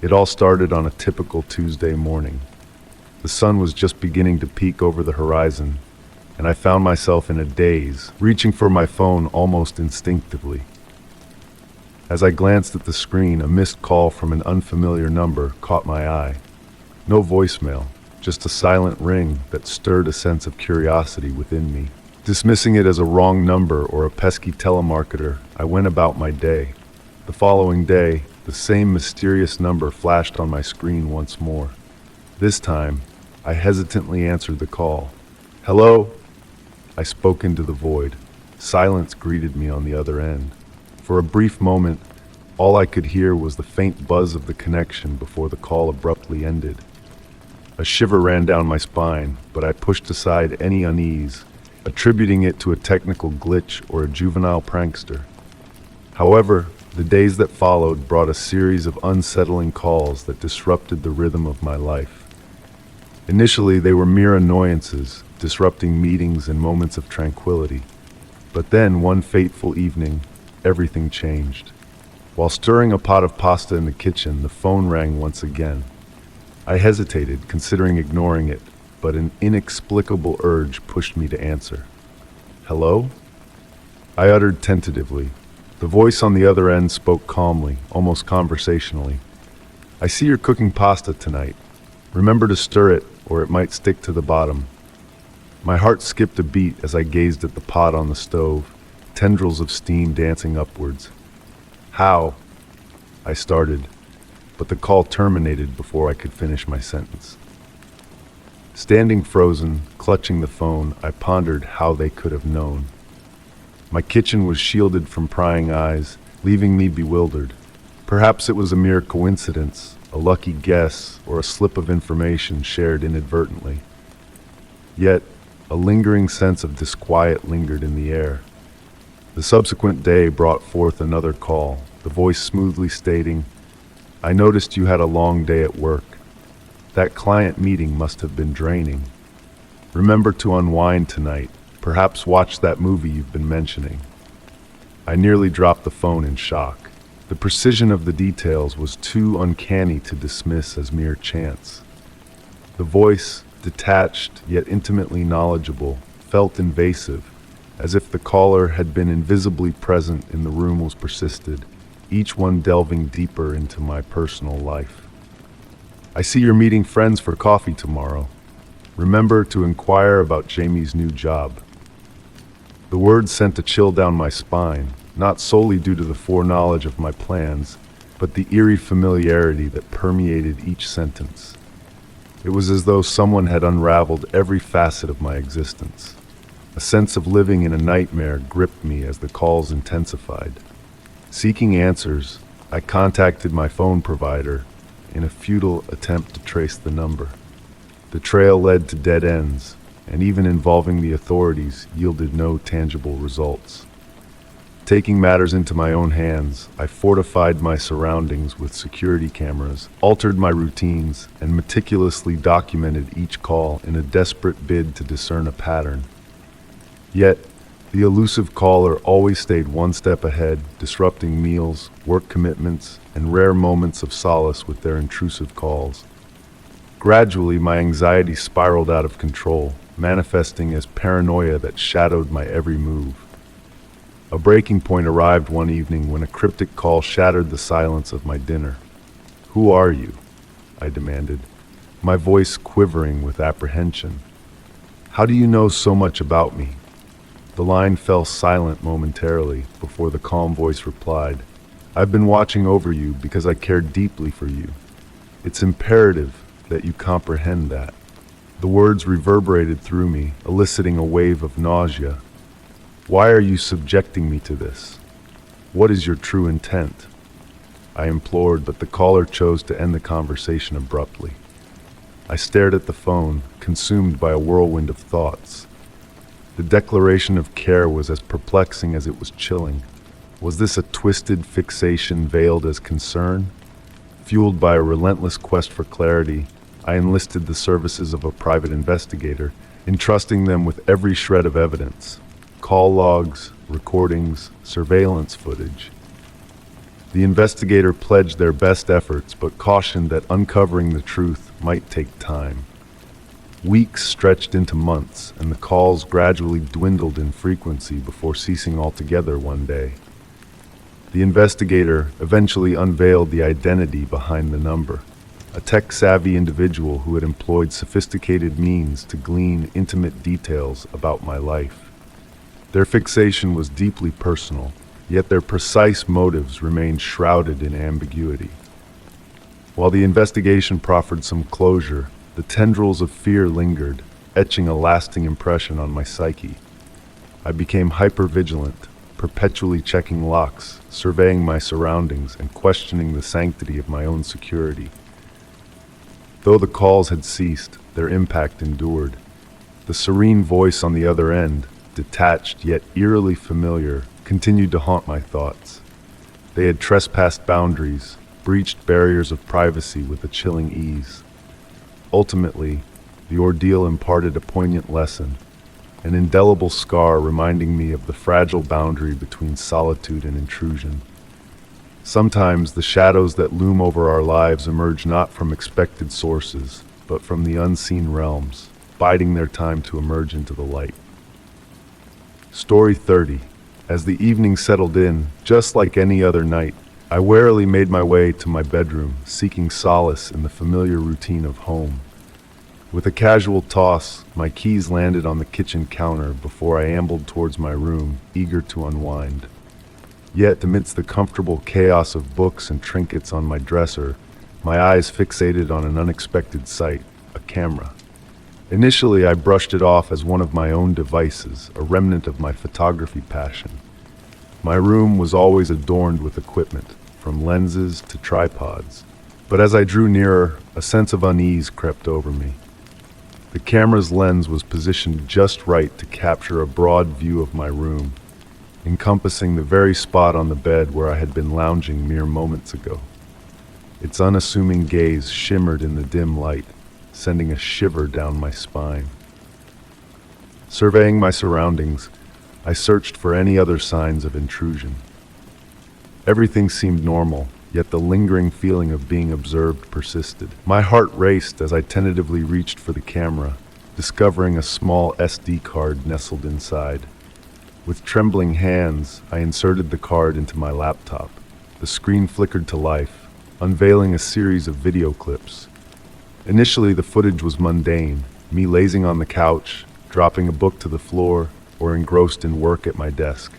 It all started on a typical Tuesday morning. The sun was just beginning to peek over the horizon, and I found myself in a daze, reaching for my phone almost instinctively. As I glanced at the screen, a missed call from an unfamiliar number caught my eye. No voicemail, just a silent ring that stirred a sense of curiosity within me. Dismissing it as a wrong number or a pesky telemarketer, I went about my day. The following day, the same mysterious number flashed on my screen once more. This time, I hesitantly answered the call. "Hello?" I spoke into the void. Silence greeted me on the other end. For a brief moment, all I could hear was the faint buzz of the connection before the call abruptly ended. A shiver ran down my spine, but I pushed aside any unease, attributing it to a technical glitch or a juvenile prankster. However, the days that followed brought a series of unsettling calls that disrupted the rhythm of my life. Initially, they were mere annoyances, disrupting meetings and moments of tranquility. But then, one fateful evening, everything changed. While stirring a pot of pasta in the kitchen, the phone rang once again. I hesitated, considering ignoring it, but an inexplicable urge pushed me to answer. "Hello?" I uttered tentatively. The voice on the other end spoke calmly, almost conversationally. "I see you're cooking pasta tonight. Remember to stir it, or it might stick to the bottom." My heart skipped a beat as I gazed at the pot on the stove, tendrils of steam dancing upwards. "How?" I started, but the call terminated before I could finish my sentence. Standing frozen, clutching the phone, I pondered how they could have known. My kitchen was shielded from prying eyes, leaving me bewildered. Perhaps it was a mere coincidence, a lucky guess, or a slip of information shared inadvertently. Yet, a lingering sense of disquiet lingered in the air. The subsequent day brought forth another call, the voice smoothly stating, "I noticed you had a long day at work. That client meeting must have been draining. Remember to unwind tonight, perhaps watch that movie you've been mentioning." I nearly dropped the phone in shock. The precision of the details was too uncanny to dismiss as mere chance. The voice, detached yet intimately knowledgeable, felt invasive, as if the caller had been invisibly present in the room was persisted, each one delving deeper into my personal life. "I see you're meeting friends for coffee tomorrow. Remember to inquire about Jamie's new job." The words sent a chill down my spine, not solely due to the foreknowledge of my plans, but the eerie familiarity that permeated each sentence. It was as though someone had unraveled every facet of my existence. A sense of living in a nightmare gripped me as the calls intensified. Seeking answers, I contacted my phone provider in a futile attempt to trace the number. The trail led to dead ends, and even involving the authorities yielded no tangible results. Taking matters into my own hands, I fortified my surroundings with security cameras, altered my routines, and meticulously documented each call in a desperate bid to discern a pattern. Yet, the elusive caller always stayed one step ahead, disrupting meals, work commitments, and rare moments of solace with their intrusive calls. Gradually, my anxiety spiraled out of control. manifesting as paranoia that shadowed my every move. A breaking point arrived one evening when a cryptic call shattered the silence of my dinner. "Who are you?" I demanded, my voice quivering with apprehension. "How do you know so much about me?" The line fell silent momentarily before the calm voice replied, "I've been watching over you because I care deeply for you. It's imperative that you comprehend that." The words reverberated through me, eliciting a wave of nausea. "Why are you subjecting me to this? What is your true intent?" I implored, but the caller chose to end the conversation abruptly. I stared at the phone, consumed by a whirlwind of thoughts. The declaration of care was as perplexing as it was chilling. Was this a twisted fixation veiled as concern? Fueled by a relentless quest for clarity, I enlisted the services of a private investigator, entrusting them with every shred of evidence: call logs, recordings, surveillance footage. The investigator pledged their best efforts, but cautioned that uncovering the truth might take time. Weeks stretched into months, and the calls gradually dwindled in frequency before ceasing altogether one day. The investigator eventually unveiled the identity behind the number: a tech-savvy individual who had employed sophisticated means to glean intimate details about my life. Their fixation was deeply personal, yet their precise motives remained shrouded in ambiguity. While the investigation proffered some closure, the tendrils of fear lingered, etching a lasting impression on my psyche. I became hypervigilant, perpetually checking locks, surveying my surroundings, and questioning the sanctity of my own security. Though the calls had ceased, their impact endured. The serene voice on the other end, detached yet eerily familiar, continued to haunt my thoughts. They had trespassed boundaries, breached barriers of privacy with a chilling ease. Ultimately, the ordeal imparted a poignant lesson, an indelible scar reminding me of the fragile boundary between solitude and intrusion. Sometimes the shadows that loom over our lives emerge not from expected sources, but from the unseen realms, biding their time to emerge into the light. Story 30. As the evening settled in, just like any other night, I warily made my way to my bedroom, seeking solace in the familiar routine of home. With a casual toss, my keys landed on the kitchen counter before I ambled towards my room, eager to unwind. Yet, amidst the comfortable chaos of books and trinkets on my dresser, my eyes fixated on an unexpected sight: a camera. Initially, I brushed it off as one of my own devices, a remnant of my photography passion. My room was always adorned with equipment, from lenses to tripods. But as I drew nearer, a sense of unease crept over me. The camera's lens was positioned just right to capture a broad view of my room, encompassing the very spot on the bed where I had been lounging mere moments ago. Its unassuming gaze shimmered in the dim light, sending a shiver down my spine. Surveying my surroundings, I searched for any other signs of intrusion. Everything seemed normal, yet the lingering feeling of being observed persisted. My heart raced as I tentatively reached for the camera, discovering a small SD card nestled inside. With trembling hands, I inserted the card into my laptop. The screen flickered to life, unveiling a series of video clips. Initially, the footage was mundane, me lazing on the couch, dropping a book to the floor, or engrossed in work at my desk.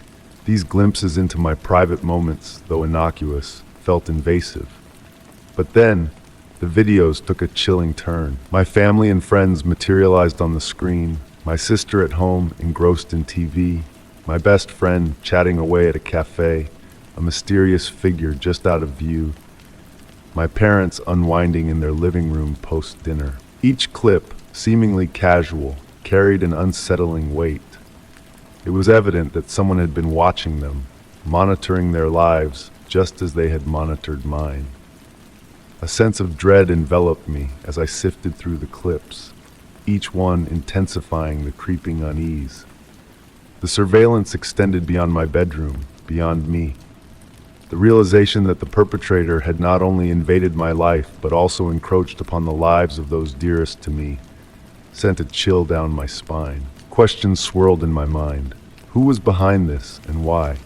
These glimpses into my private moments, though innocuous, felt invasive. But then, the videos took a chilling turn. My family and friends materialized on the screen, my sister at home engrossed in TV, my best friend chatting away at a cafe, a mysterious figure just out of view, my parents unwinding in their living room post-dinner. Each clip, seemingly casual, carried an unsettling weight. It was evident that someone had been watching them, monitoring their lives just as they had monitored mine. A sense of dread enveloped me as I sifted through the clips, each one intensifying the creeping unease. The surveillance extended beyond my bedroom, beyond me. The realization that the perpetrator had not only invaded my life, but also encroached upon the lives of those dearest to me, sent a chill down my spine. Questions swirled in my mind. Who was behind this, and why?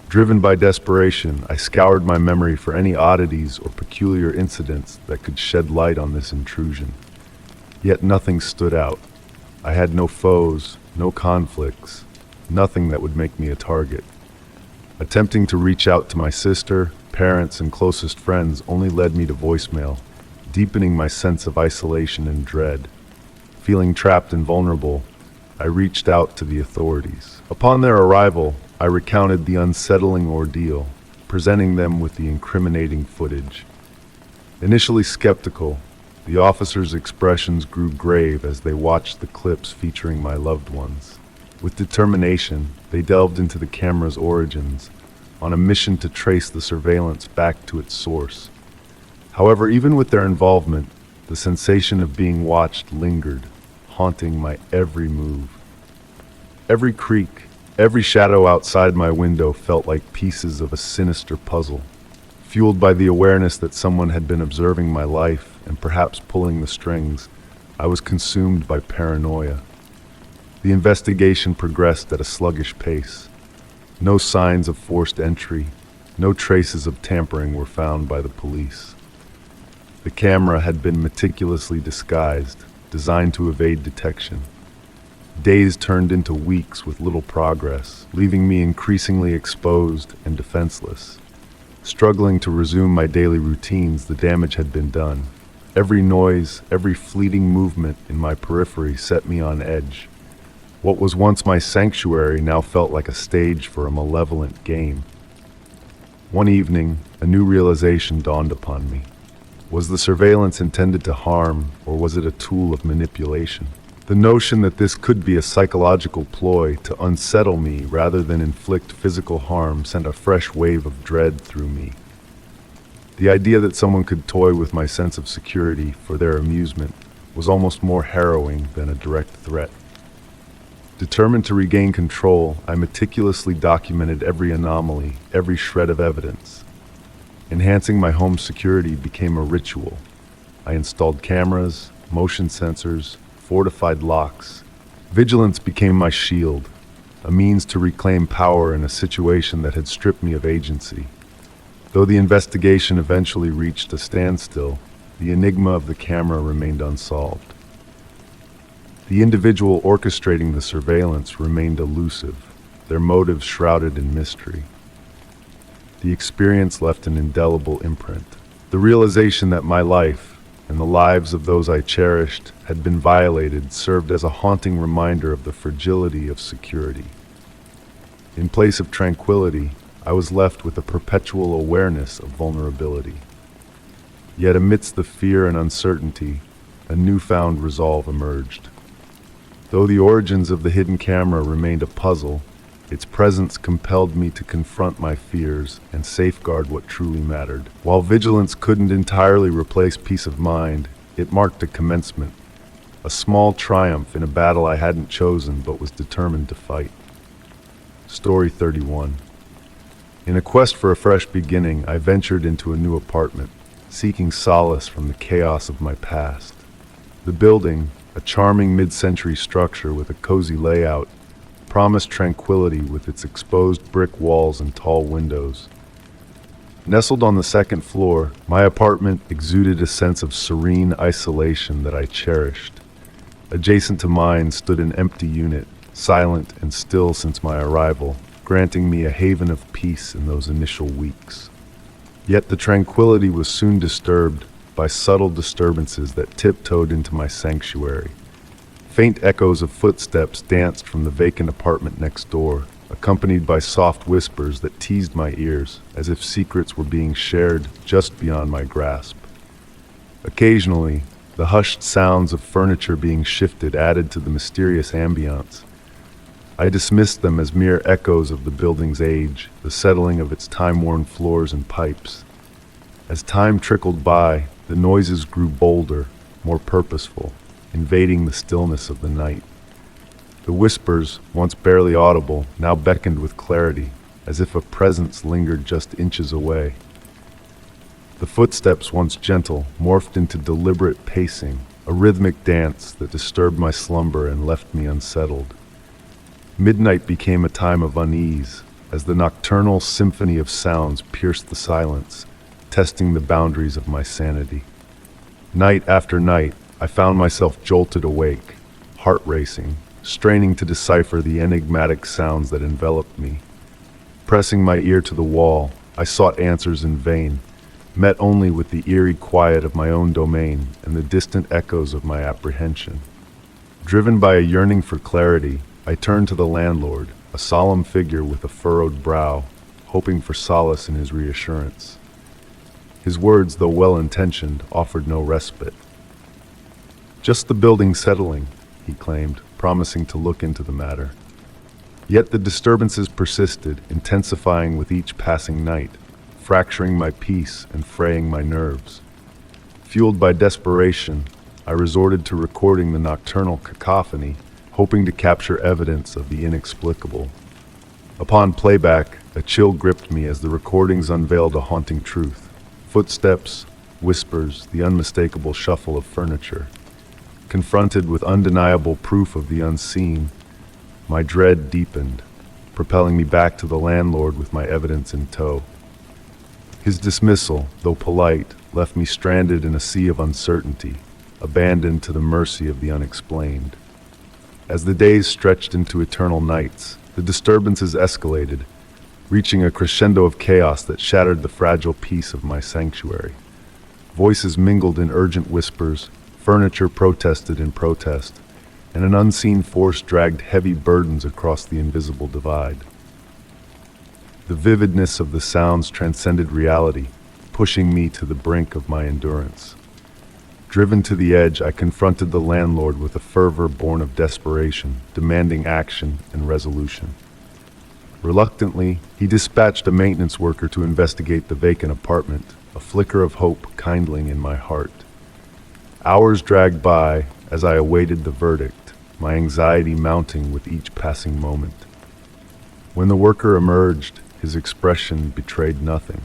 Driven by desperation, I scoured my memory for any oddities or peculiar incidents that could shed light on this intrusion. Yet nothing stood out. I had no foes, no conflicts, nothing that would make me a target. Attempting to reach out to my sister, parents, and closest friends only led me to voicemail, deepening my sense of isolation and dread. Feeling trapped and vulnerable, I reached out to the authorities. Upon their arrival, I recounted the unsettling ordeal, presenting them with the incriminating footage. Initially skeptical, the officers' expressions grew grave as they watched the clips featuring my loved ones. With determination, they delved into the camera's origins, on a mission to trace the surveillance back to its source. However, even with their involvement, the sensation of being watched lingered, haunting my every move. Every creak, every shadow outside my window felt like pieces of a sinister puzzle. Fueled by the awareness that someone had been observing my life and perhaps pulling the strings, I was consumed by paranoia. The investigation progressed at a sluggish pace. No signs of forced entry, no traces of tampering were found by the police. The camera had been meticulously disguised, designed to evade detection. Days turned into weeks with little progress, leaving me increasingly exposed and defenseless. Struggling to resume my daily routines, the damage had been done. Every noise, every fleeting movement in my periphery set me on edge. What was once my sanctuary now felt like a stage for a malevolent game. One evening, a new realization dawned upon me. Was the surveillance intended to harm, or was it a tool of manipulation? The notion that this could be a psychological ploy to unsettle me rather than inflict physical harm sent a fresh wave of dread through me. The idea that someone could toy with my sense of security for their amusement was almost more harrowing than a direct threat. Determined to regain control, I meticulously documented every anomaly, every shred of evidence. Enhancing my home's security became a ritual. I installed cameras, motion sensors, fortified locks. Vigilance became my shield, a means to reclaim power in a situation that had stripped me of agency. Though the investigation eventually reached a standstill, the enigma of the camera remained unsolved. The individual orchestrating the surveillance remained elusive, their motives shrouded in mystery. The experience left an indelible imprint. The realization that my life, and the lives of those I cherished, had been violated served as a haunting reminder of the fragility of security. In place of tranquility, I was left with a perpetual awareness of vulnerability. Yet amidst the fear and uncertainty, a newfound resolve emerged. Though the origins of the hidden camera remained a puzzle, its presence compelled me to confront my fears and safeguard what truly mattered. While vigilance couldn't entirely replace peace of mind, it marked a commencement, a small triumph in a battle I hadn't chosen but was determined to fight. Story 31. In a quest for a fresh beginning, I ventured into a new apartment, seeking solace from the chaos of my past. The building, a charming mid-century structure with a cozy layout, promised tranquility with its exposed brick walls and tall windows. Nestled on the second floor, my apartment exuded a sense of serene isolation that I cherished. Adjacent to mine stood an empty unit, silent and still since my arrival, granting me a haven of peace in those initial weeks. Yet the tranquility was soon disturbed by subtle disturbances that tiptoed into my sanctuary. Faint echoes of footsteps danced from the vacant apartment next door, accompanied by soft whispers that teased my ears, as if secrets were being shared just beyond my grasp. Occasionally, the hushed sounds of furniture being shifted added to the mysterious ambiance. I dismissed them as mere echoes of the building's age, the settling of its time-worn floors and pipes. As time trickled by, the noises grew bolder, more purposeful, invading the stillness of the night. The whispers, once barely audible, now beckoned with clarity, as if a presence lingered just inches away. The footsteps, once gentle, morphed into deliberate pacing, a rhythmic dance that disturbed my slumber and left me unsettled. Midnight became a time of unease, as the nocturnal symphony of sounds pierced the silence, testing the boundaries of my sanity. Night after night, I found myself jolted awake, heart racing, straining to decipher the enigmatic sounds that enveloped me. Pressing my ear to the wall, I sought answers in vain, met only with the eerie quiet of my own domain and the distant echoes of my apprehension. Driven by a yearning for clarity, I turned to the landlord, a solemn figure with a furrowed brow, hoping for solace in his reassurance. His words, though well-intentioned, offered no respite. "Just the building settling," he claimed, promising to look into the matter. Yet the disturbances persisted, intensifying with each passing night, fracturing my peace and fraying my nerves. Fueled by desperation, I resorted to recording the nocturnal cacophony, hoping to capture evidence of the inexplicable. Upon playback, a chill gripped me as the recordings unveiled a haunting truth. Footsteps, whispers, the unmistakable shuffle of furniture. Confronted with undeniable proof of the unseen, my dread deepened, propelling me back to the landlord with my evidence in tow. His dismissal, though polite, left me stranded in a sea of uncertainty, abandoned to the mercy of the unexplained. As the days stretched into eternal nights, the disturbances escalated, reaching a crescendo of chaos that shattered the fragile peace of my sanctuary. Voices mingled in urgent whispers, furniture protested in protest, and an unseen force dragged heavy burdens across the invisible divide. The vividness of the sounds transcended reality, pushing me to the brink of my endurance. Driven to the edge, I confronted the landlord with a fervor born of desperation, demanding action and resolution. Reluctantly, he dispatched a maintenance worker to investigate the vacant apartment, a flicker of hope kindling in my heart. Hours dragged by as I awaited the verdict, my anxiety mounting with each passing moment. When the worker emerged, his expression betrayed nothing.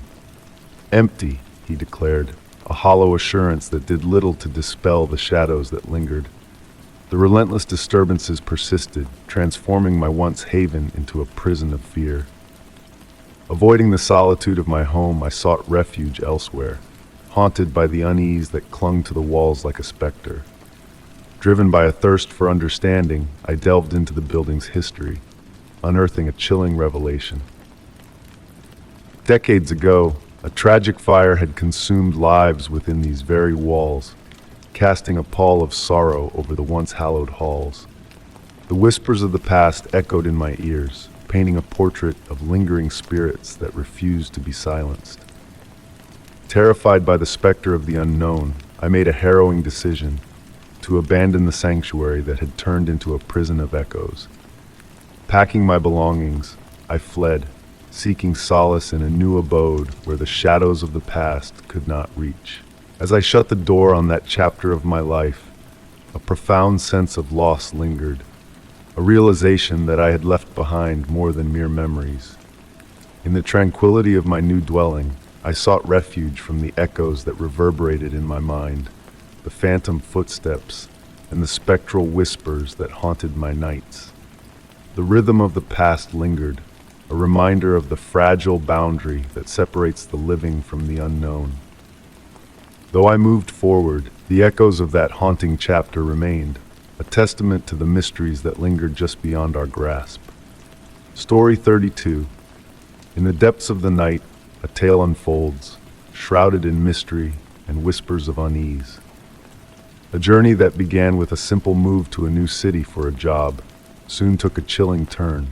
"Empty," he declared, a hollow assurance that did little to dispel the shadows that lingered. The relentless disturbances persisted, transforming my once haven into a prison of fear. Avoiding the solitude of my home, I sought refuge elsewhere, haunted by the unease that clung to the walls like a specter. Driven by a thirst for understanding, I delved into the building's history, unearthing a chilling revelation. Decades ago, a tragic fire had consumed lives within these very walls, casting a pall of sorrow over the once hallowed halls. The whispers of the past echoed in my ears, painting a portrait of lingering spirits that refused to be silenced. Terrified by the specter of the unknown, I made a harrowing decision to abandon the sanctuary that had turned into a prison of echoes. Packing my belongings, I fled, seeking solace in a new abode where the shadows of the past could not reach. As I shut the door on that chapter of my life, a profound sense of loss lingered, a realization that I had left behind more than mere memories. In the tranquility of my new dwelling, I sought refuge from the echoes that reverberated in my mind, the phantom footsteps, and the spectral whispers that haunted my nights. The rhythm of the past lingered, a reminder of the fragile boundary that separates the living from the unknown. Though I moved forward, the echoes of that haunting chapter remained, a testament to the mysteries that lingered just beyond our grasp. Story 32. In the depths of the night, a tale unfolds, shrouded in mystery and whispers of unease. A journey that began with a simple move to a new city for a job soon took a chilling turn.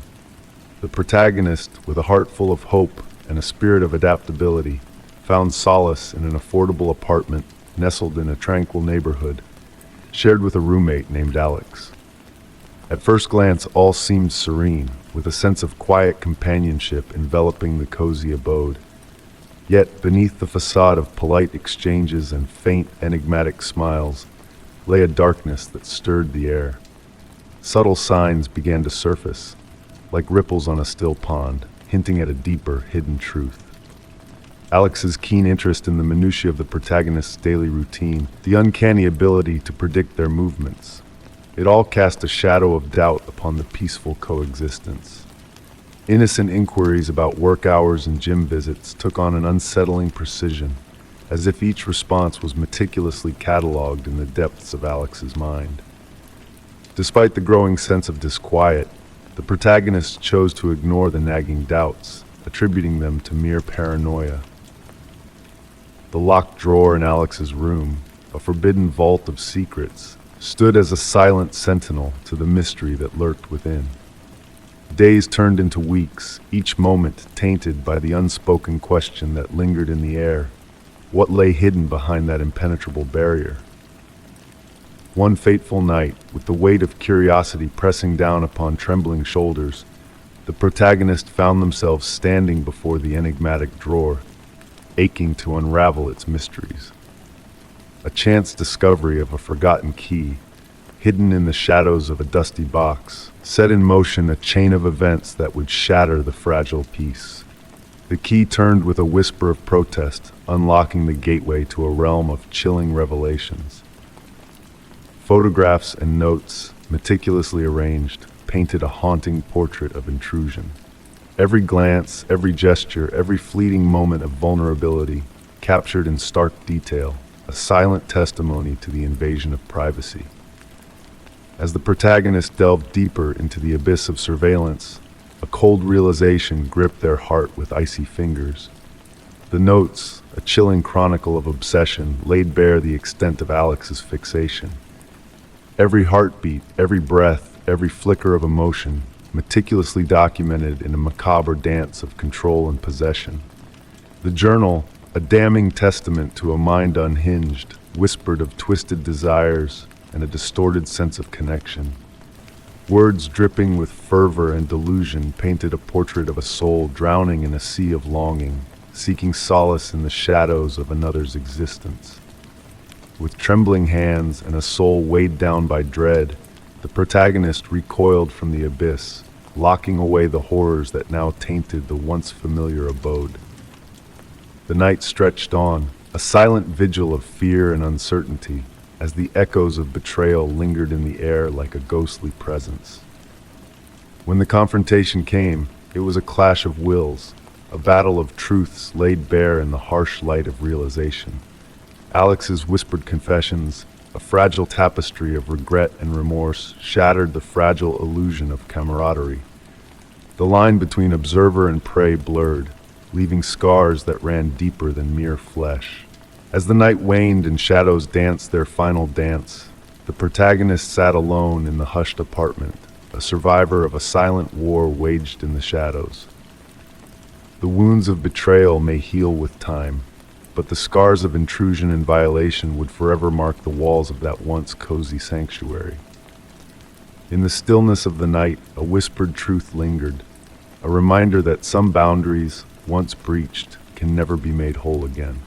The protagonist, with a heart full of hope and a spirit of adaptability, found solace in an affordable apartment nestled in a tranquil neighborhood, shared with a roommate named Alex. At first glance, all seemed serene, with a sense of quiet companionship enveloping the cozy abode. Yet, beneath the facade of polite exchanges and faint, enigmatic smiles, lay a darkness that stirred the air. Subtle signs began to surface, like ripples on a still pond, hinting at a deeper, hidden truth. Alex's keen interest in the minutiae of the protagonist's daily routine, the uncanny ability to predict their movements. It all cast a shadow of doubt upon the peaceful coexistence. Innocent inquiries about work hours and gym visits took on an unsettling precision, as if each response was meticulously catalogued in the depths of Alex's mind. Despite the growing sense of disquiet, the protagonist chose to ignore the nagging doubts, attributing them to mere paranoia. The locked drawer in Alex's room, a forbidden vault of secrets, stood as a silent sentinel to the mystery that lurked within. Days turned into weeks, each moment tainted by the unspoken question that lingered in the air. What lay hidden behind that impenetrable barrier? One fateful night, with the weight of curiosity pressing down upon trembling shoulders, the protagonists found themselves standing before the enigmatic drawer, aching to unravel its mysteries. A chance discovery of a forgotten key, hidden in the shadows of a dusty box, set in motion a chain of events that would shatter the fragile peace. The key turned with a whisper of protest, unlocking the gateway to a realm of chilling revelations. Photographs and notes, meticulously arranged, painted a haunting portrait of intrusion. Every glance, every gesture, every fleeting moment of vulnerability, captured in stark detail, a silent testimony to the invasion of privacy. As the protagonist delved deeper into the abyss of surveillance, a cold realization gripped their heart with icy fingers. The notes, a chilling chronicle of obsession, laid bare the extent of Alex's fixation. Every heartbeat, every breath, every flicker of emotion, meticulously documented in a macabre dance of control and possession. The journal, a damning testament to a mind unhinged, whispered of twisted desires and a distorted sense of connection. Words dripping with fervor and delusion painted a portrait of a soul drowning in a sea of longing, seeking solace in the shadows of another's existence. With trembling hands and a soul weighed down by dread, the protagonist recoiled from the abyss, locking away the horrors that now tainted the once familiar abode. The night stretched on, a silent vigil of fear and uncertainty, as the echoes of betrayal lingered in the air like a ghostly presence. When the confrontation came, it was a clash of wills, a battle of truths laid bare in the harsh light of realization. Alex's whispered confessions, a fragile tapestry of regret and remorse, shattered the fragile illusion of camaraderie. The line between observer and prey blurred, leaving scars that ran deeper than mere flesh. As the night waned and shadows danced their final dance, the protagonist sat alone in the hushed apartment, a survivor of a silent war waged in the shadows. The wounds of betrayal may heal with time, but the scars of intrusion and violation would forever mark the walls of that once cozy sanctuary. In the stillness of the night, a whispered truth lingered, a reminder that some boundaries, once breached, can never be made whole again.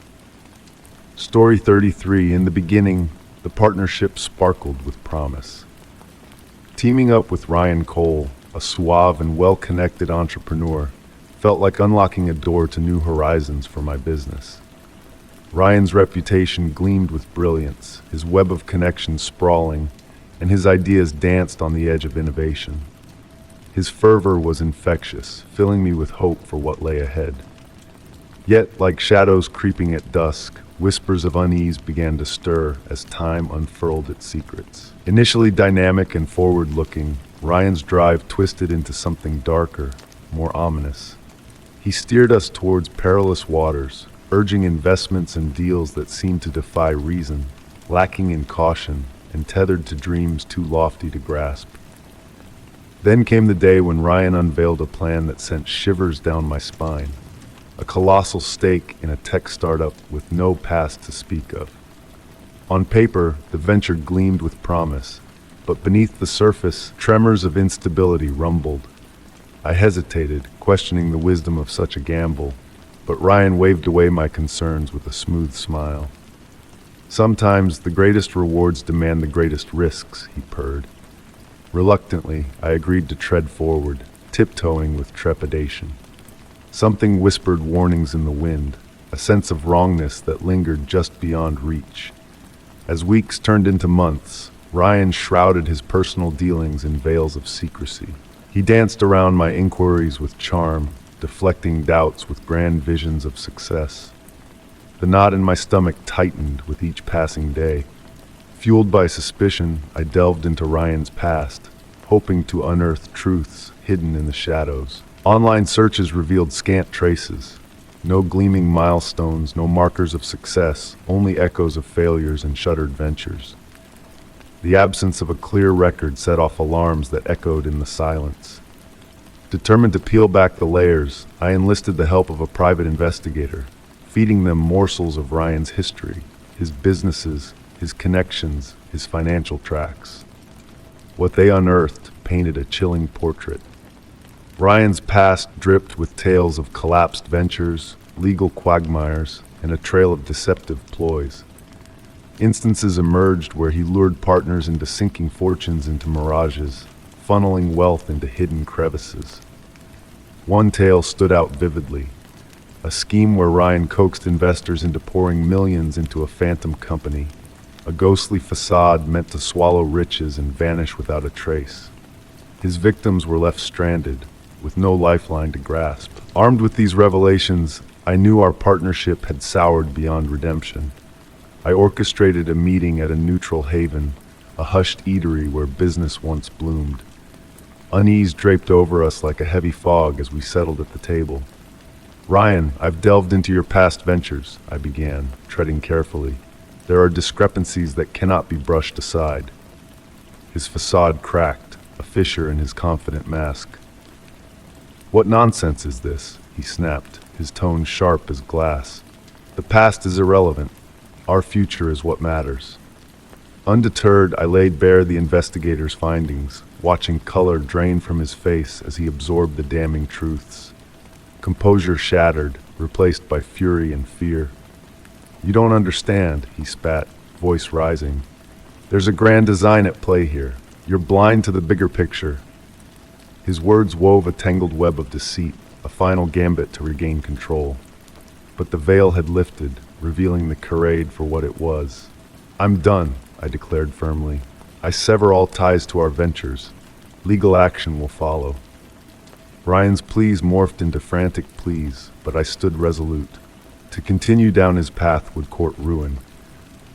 Story 33. In the beginning, the partnership sparkled with promise. Teaming up with Ryan Cole, a suave and well-connected entrepreneur, felt like unlocking a door to new horizons for my business. Ryan's reputation gleamed with brilliance, his web of connections sprawling, and his ideas danced on the edge of innovation. His fervor was infectious, filling me with hope for what lay ahead. Yet, like shadows creeping at dusk, whispers of unease began to stir as time unfurled its secrets. Initially dynamic and forward-looking, Ryan's drive twisted into something darker, more ominous. He steered us towards perilous waters, urging investments and deals that seemed to defy reason, lacking in caution, and tethered to dreams too lofty to grasp. Then came the day when Ryan unveiled a plan that sent shivers down my spine, a colossal stake in a tech startup with no past to speak of. On paper, the venture gleamed with promise, but beneath the surface, tremors of instability rumbled. I hesitated, questioning the wisdom of such a gamble, but Ryan waved away my concerns with a smooth smile. Sometimes the greatest rewards demand the greatest risks, he purred. Reluctantly, I agreed to tread forward, tiptoeing with trepidation. Something whispered warnings in the wind, a sense of wrongness that lingered just beyond reach. As weeks turned into months, Ryan shrouded his personal dealings in veils of secrecy. He danced around my inquiries with charm, deflecting doubts with grand visions of success. The knot in my stomach tightened with each passing day. Fueled by suspicion, I delved into Ryan's past, hoping to unearth truths hidden in the shadows. Online searches revealed scant traces. No gleaming milestones, no markers of success, only echoes of failures and shuttered ventures. The absence of a clear record set off alarms that echoed in the silence. Determined to peel back the layers, I enlisted the help of a private investigator, feeding them morsels of Ryan's history, his businesses, his connections, his financial tracks. What they unearthed painted a chilling portrait. Ryan's past dripped with tales of collapsed ventures, legal quagmires, and a trail of deceptive ploys. Instances emerged where he lured partners into sinking fortunes into mirages, funneling wealth into hidden crevices. One tale stood out vividly, a scheme where Ryan coaxed investors into pouring millions into a phantom company, a ghostly facade meant to swallow riches and vanish without a trace. His victims were left stranded, with no lifeline to grasp. Armed with these revelations, I knew our partnership had soured beyond redemption. I orchestrated a meeting at a neutral haven, a hushed eatery where business once bloomed. Unease draped over us like a heavy fog as we settled at the table. "Ryan, I've delved into your past ventures," I began, treading carefully. "There are discrepancies that cannot be brushed aside." His facade cracked, a fissure in his confident mask. "What nonsense is this?" he snapped, his tone sharp as glass. "The past is irrelevant. Our future is what matters." Undeterred, I laid bare the investigator's findings, watching color drain from his face as he absorbed the damning truths. Composure shattered, replaced by fury and fear. "You don't understand," he spat, voice rising. "There's a grand design at play here. You're blind to the bigger picture." His words wove a tangled web of deceit, a final gambit to regain control. But the veil had lifted, revealing the charade for what it was. "I'm done," I declared firmly. "I sever all ties to our ventures. Legal action will follow." Ryan's pleas morphed into frantic pleas, but I stood resolute. To continue down his path would court ruin.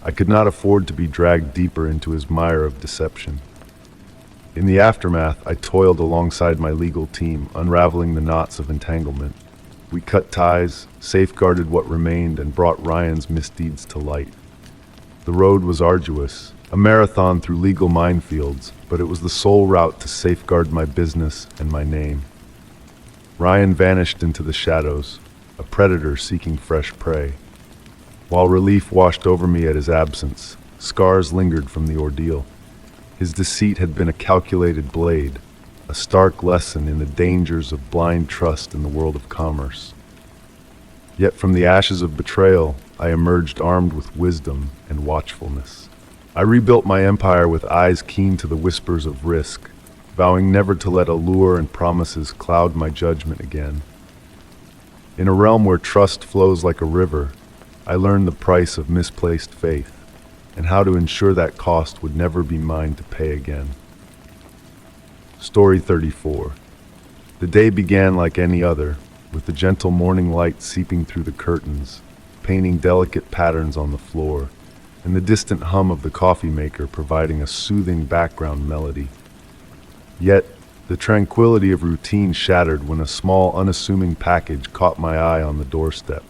I could not afford to be dragged deeper into his mire of deception. In the aftermath, I toiled alongside my legal team, unraveling the knots of entanglement. We cut ties, safeguarded what remained, and brought Ryan's misdeeds to light. The road was arduous, a marathon through legal minefields, but it was the sole route to safeguard my business and my name. Ryan vanished into the shadows, a predator seeking fresh prey. While relief washed over me at his absence, scars lingered from the ordeal. His deceit had been a calculated blade, a stark lesson in the dangers of blind trust in the world of commerce. Yet from the ashes of betrayal, I emerged armed with wisdom and watchfulness. I rebuilt my empire with eyes keen to the whispers of risk, vowing never to let allure and promises cloud my judgment again. In a realm where trust flows like a river, I learned the price of misplaced faith, and how to ensure that cost would never be mine to pay again. Story 34. The day began like any other, with the gentle morning light seeping through the curtains, painting delicate patterns on the floor, and the distant hum of the coffee maker providing a soothing background melody. Yet, the tranquility of routine shattered when a small, unassuming package caught my eye on the doorstep.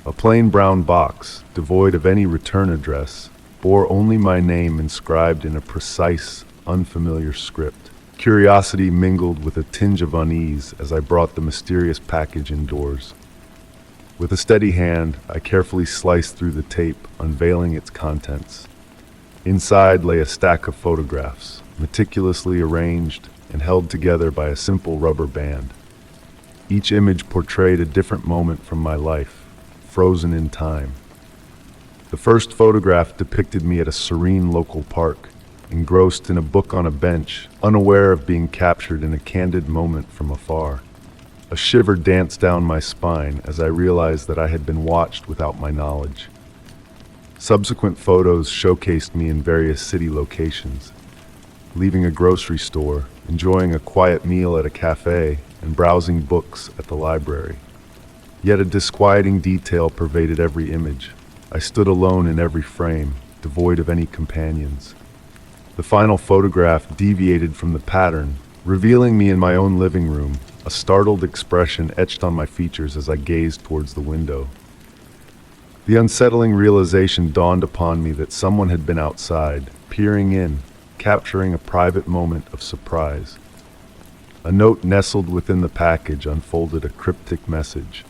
A plain brown box, devoid of any return address, bore only my name inscribed in a precise, unfamiliar script. Curiosity mingled with a tinge of unease as I brought the mysterious package indoors. With a steady hand, I carefully sliced through the tape, unveiling its contents. Inside lay a stack of photographs, meticulously arranged and held together by a simple rubber band. Each image portrayed a different moment from my life, frozen in time. The first photograph depicted me at a serene local park, engrossed in a book on a bench, unaware of being captured in a candid moment from afar. A shiver danced down my spine as I realized that I had been watched without my knowledge. Subsequent photos showcased me in various city locations, leaving a grocery store, enjoying a quiet meal at a cafe, and browsing books at the library. Yet a disquieting detail pervaded every image. I stood alone in every frame, devoid of any companions. The final photograph deviated from the pattern, revealing me in my own living room, a startled expression etched on my features as I gazed towards the window. The unsettling realization dawned upon me that someone had been outside, peering in, capturing a private moment of surprise. A note nestled within the package unfolded a cryptic message.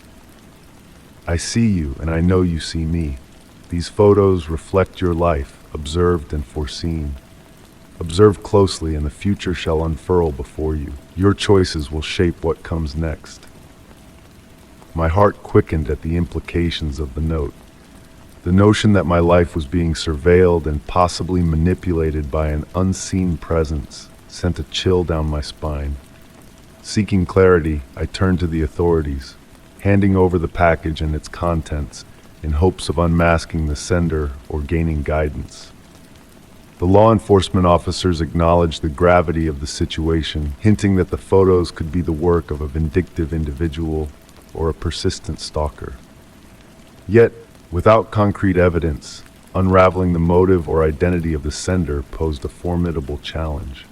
I see you, and I know you see me. These photos reflect your life, observed and foreseen. Observe closely, and the future shall unfurl before you. Your choices will shape what comes next. My heart quickened at the implications of the note. The notion that my life was being surveilled and possibly manipulated by an unseen presence sent a chill down my spine. Seeking clarity, I turned to the authorities, handing over the package and its contents in hopes of unmasking the sender or gaining guidance. The law enforcement officers acknowledged the gravity of the situation, hinting that the photos could be the work of a vindictive individual or a persistent stalker. Yet, without concrete evidence, unraveling the motive or identity of the sender posed a formidable challenge.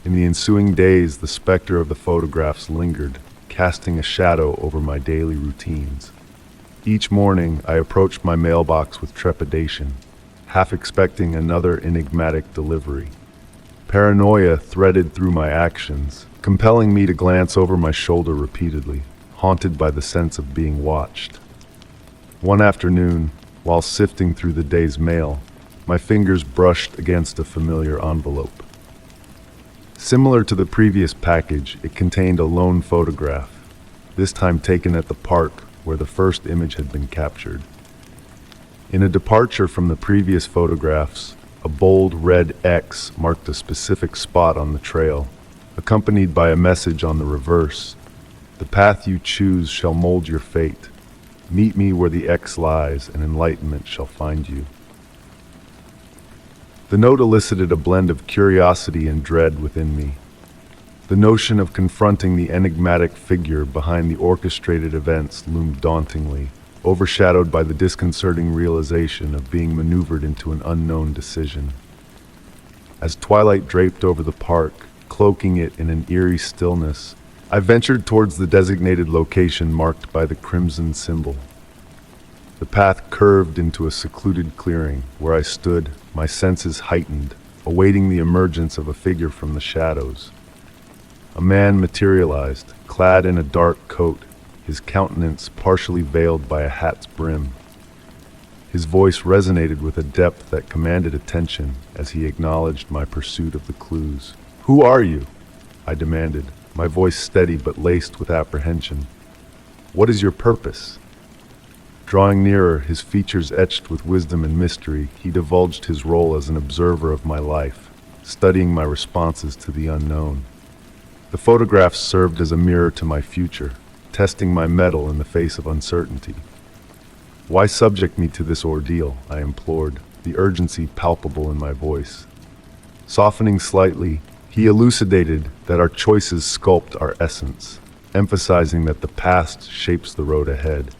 In the ensuing days, the specter of the photographs lingered, casting a shadow over my daily routines. Each morning, I approached my mailbox with trepidation, half expecting another enigmatic delivery. Paranoia threaded through my actions, compelling me to glance over my shoulder repeatedly, haunted by the sense of being watched. One afternoon, while sifting through the day's mail, my fingers brushed against a familiar envelope. Similar to the previous package, it contained a lone photograph, this time taken at the park where the first image had been captured. In a departure from the previous photographs, a bold red X marked a specific spot on the trail, accompanied by a message on the reverse. The path you choose shall mold your fate. Meet me where the X lies, and enlightenment shall find you. The note elicited a blend of curiosity and dread within me. The notion of confronting the enigmatic figure behind the orchestrated events loomed dauntingly, overshadowed by the disconcerting realization of being maneuvered into an unknown decision. As twilight draped over the park, cloaking it in an eerie stillness, I ventured towards the designated location marked by the crimson symbol. The path curved into a secluded clearing where I stood, my senses heightened, awaiting the emergence of a figure from the shadows. A man materialized, clad in a dark coat, his countenance partially veiled by a hat's brim. His voice resonated with a depth that commanded attention as he acknowledged my pursuit of the clues. "Who are you?" I demanded, my voice steady but laced with apprehension. "What is your purpose?" Drawing nearer, his features etched with wisdom and mystery, he divulged his role as an observer of my life, studying my responses to the unknown. The photographs served as a mirror to my future, testing my mettle in the face of uncertainty. "Why subject me to this ordeal?" I implored, the urgency palpable in my voice. Softening slightly, he elucidated that our choices sculpt our essence, emphasizing that the past shapes the road ahead.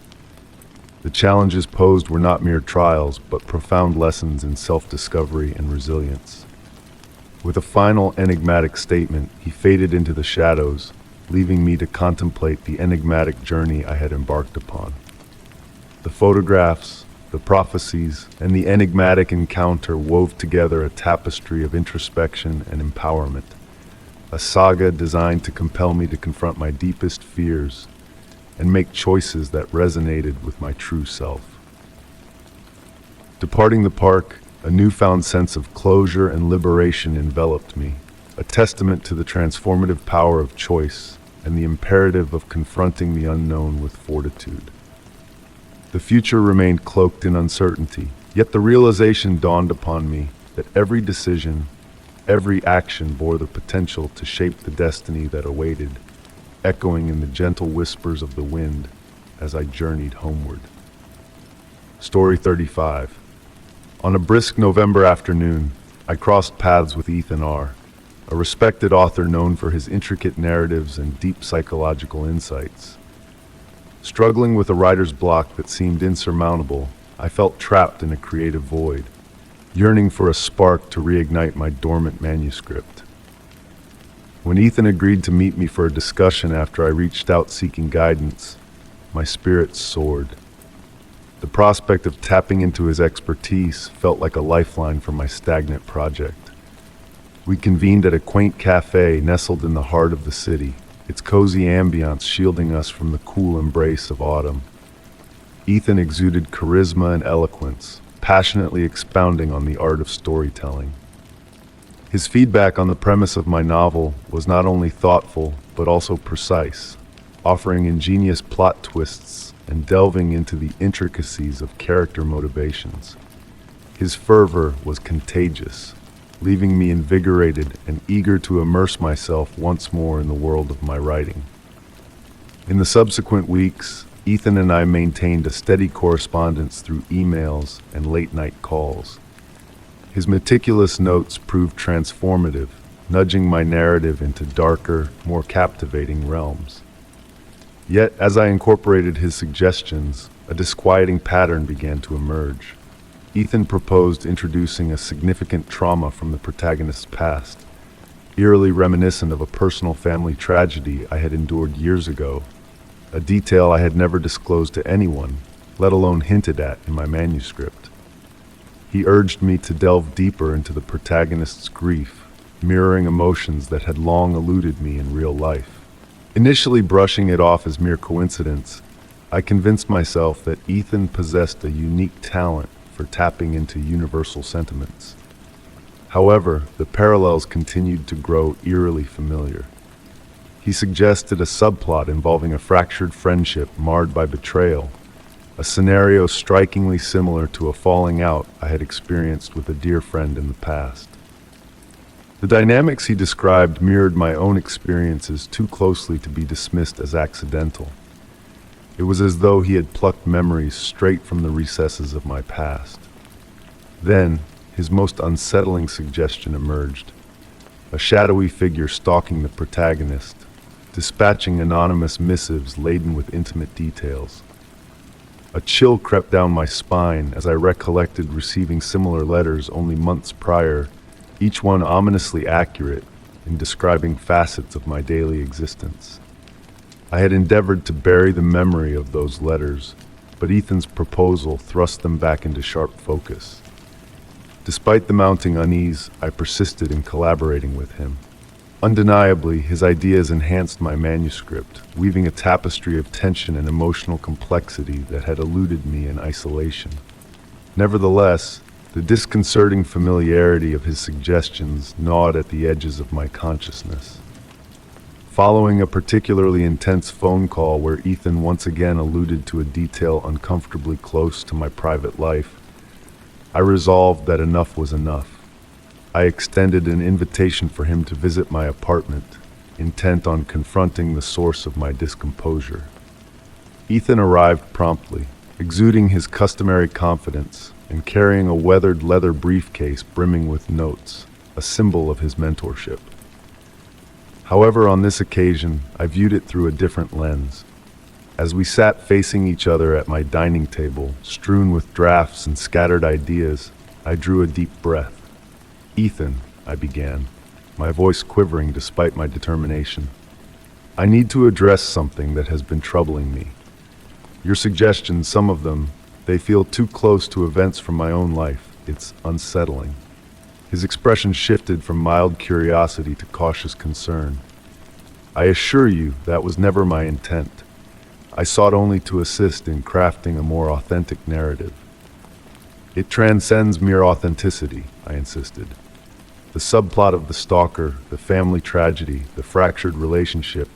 The challenges posed were not mere trials, but profound lessons in self-discovery and resilience. With a final enigmatic statement, he faded into the shadows, leaving me to contemplate the enigmatic journey I had embarked upon. The photographs, the prophecies, and the enigmatic encounter wove together a tapestry of introspection and empowerment, a saga designed to compel me to confront my deepest fears and make choices that resonated with my true self. Departing the park, a newfound sense of closure and liberation enveloped me, a testament to the transformative power of choice and the imperative of confronting the unknown with fortitude. The future remained cloaked in uncertainty, yet the realization dawned upon me that every decision, every action bore the potential to shape the destiny that awaited. echoing in the gentle whispers of the wind as I journeyed homeward. Story 35. On a brisk November afternoon, I crossed paths with Ethan R., a respected author known for his intricate narratives and deep psychological insights. Struggling with a writer's block that seemed insurmountable, I felt trapped in a creative void, yearning for a spark to reignite my dormant manuscript. When Ethan agreed to meet me for a discussion after I reached out seeking guidance, my spirits soared. The prospect of tapping into his expertise felt like a lifeline for my stagnant project. We convened at a quaint cafe nestled in the heart of the city, its cozy ambiance shielding us from the cool embrace of autumn. Ethan exuded charisma and eloquence, passionately expounding on the art of storytelling. His feedback on the premise of my novel was not only thoughtful, but also precise, offering ingenious plot twists and delving into the intricacies of character motivations. His fervor was contagious, leaving me invigorated and eager to immerse myself once more in the world of my writing. In the subsequent weeks, Ethan and I maintained a steady correspondence through emails and late-night calls. His meticulous notes proved transformative, nudging my narrative into darker, more captivating realms. Yet, as I incorporated his suggestions, a disquieting pattern began to emerge. Ethan proposed introducing a significant trauma from the protagonist's past, eerily reminiscent of a personal family tragedy I had endured years ago, a detail I had never disclosed to anyone, let alone hinted at in my manuscript. He urged me to delve deeper into the protagonist's grief, mirroring emotions that had long eluded me in real life. Initially brushing it off as mere coincidence, I convinced myself that Ethan possessed a unique talent for tapping into universal sentiments. However, the parallels continued to grow eerily familiar. He suggested a subplot involving a fractured friendship marred by betrayal, a scenario strikingly similar to a falling out I had experienced with a dear friend in the past. The dynamics he described mirrored my own experiences too closely to be dismissed as accidental. It was as though he had plucked memories straight from the recesses of my past. Then, his most unsettling suggestion emerged. A shadowy figure stalking the protagonist, dispatching anonymous missives laden with intimate details. A chill crept down my spine as I recollected receiving similar letters only months prior, each one ominously accurate in describing facets of my daily existence. I had endeavored to bury the memory of those letters, but Ethan's proposal thrust them back into sharp focus. Despite the mounting unease, I persisted in collaborating with him. Undeniably, his ideas enhanced my manuscript, weaving a tapestry of tension and emotional complexity that had eluded me in isolation. Nevertheless, the disconcerting familiarity of his suggestions gnawed at the edges of my consciousness. Following a particularly intense phone call where Ethan once again alluded to a detail uncomfortably close to my private life, I resolved that enough was enough. I extended an invitation for him to visit my apartment, intent on confronting the source of my discomposure. Ethan arrived promptly, exuding his customary confidence and carrying a weathered leather briefcase brimming with notes, a symbol of his mentorship. However, on this occasion, I viewed it through a different lens. As we sat facing each other at my dining table, strewn with drafts and scattered ideas, I drew a deep breath. "Ethan," I began, my voice quivering despite my determination, "I need to address something that has been troubling me. Your suggestions, some of them, they feel too close to events from my own life. It's unsettling." His expression shifted from mild curiosity to cautious concern. "I assure you that was never my intent. I sought only to assist in crafting a more authentic narrative." "It transcends mere authenticity," I insisted. "The subplot of the stalker, the family tragedy, the fractured relationship,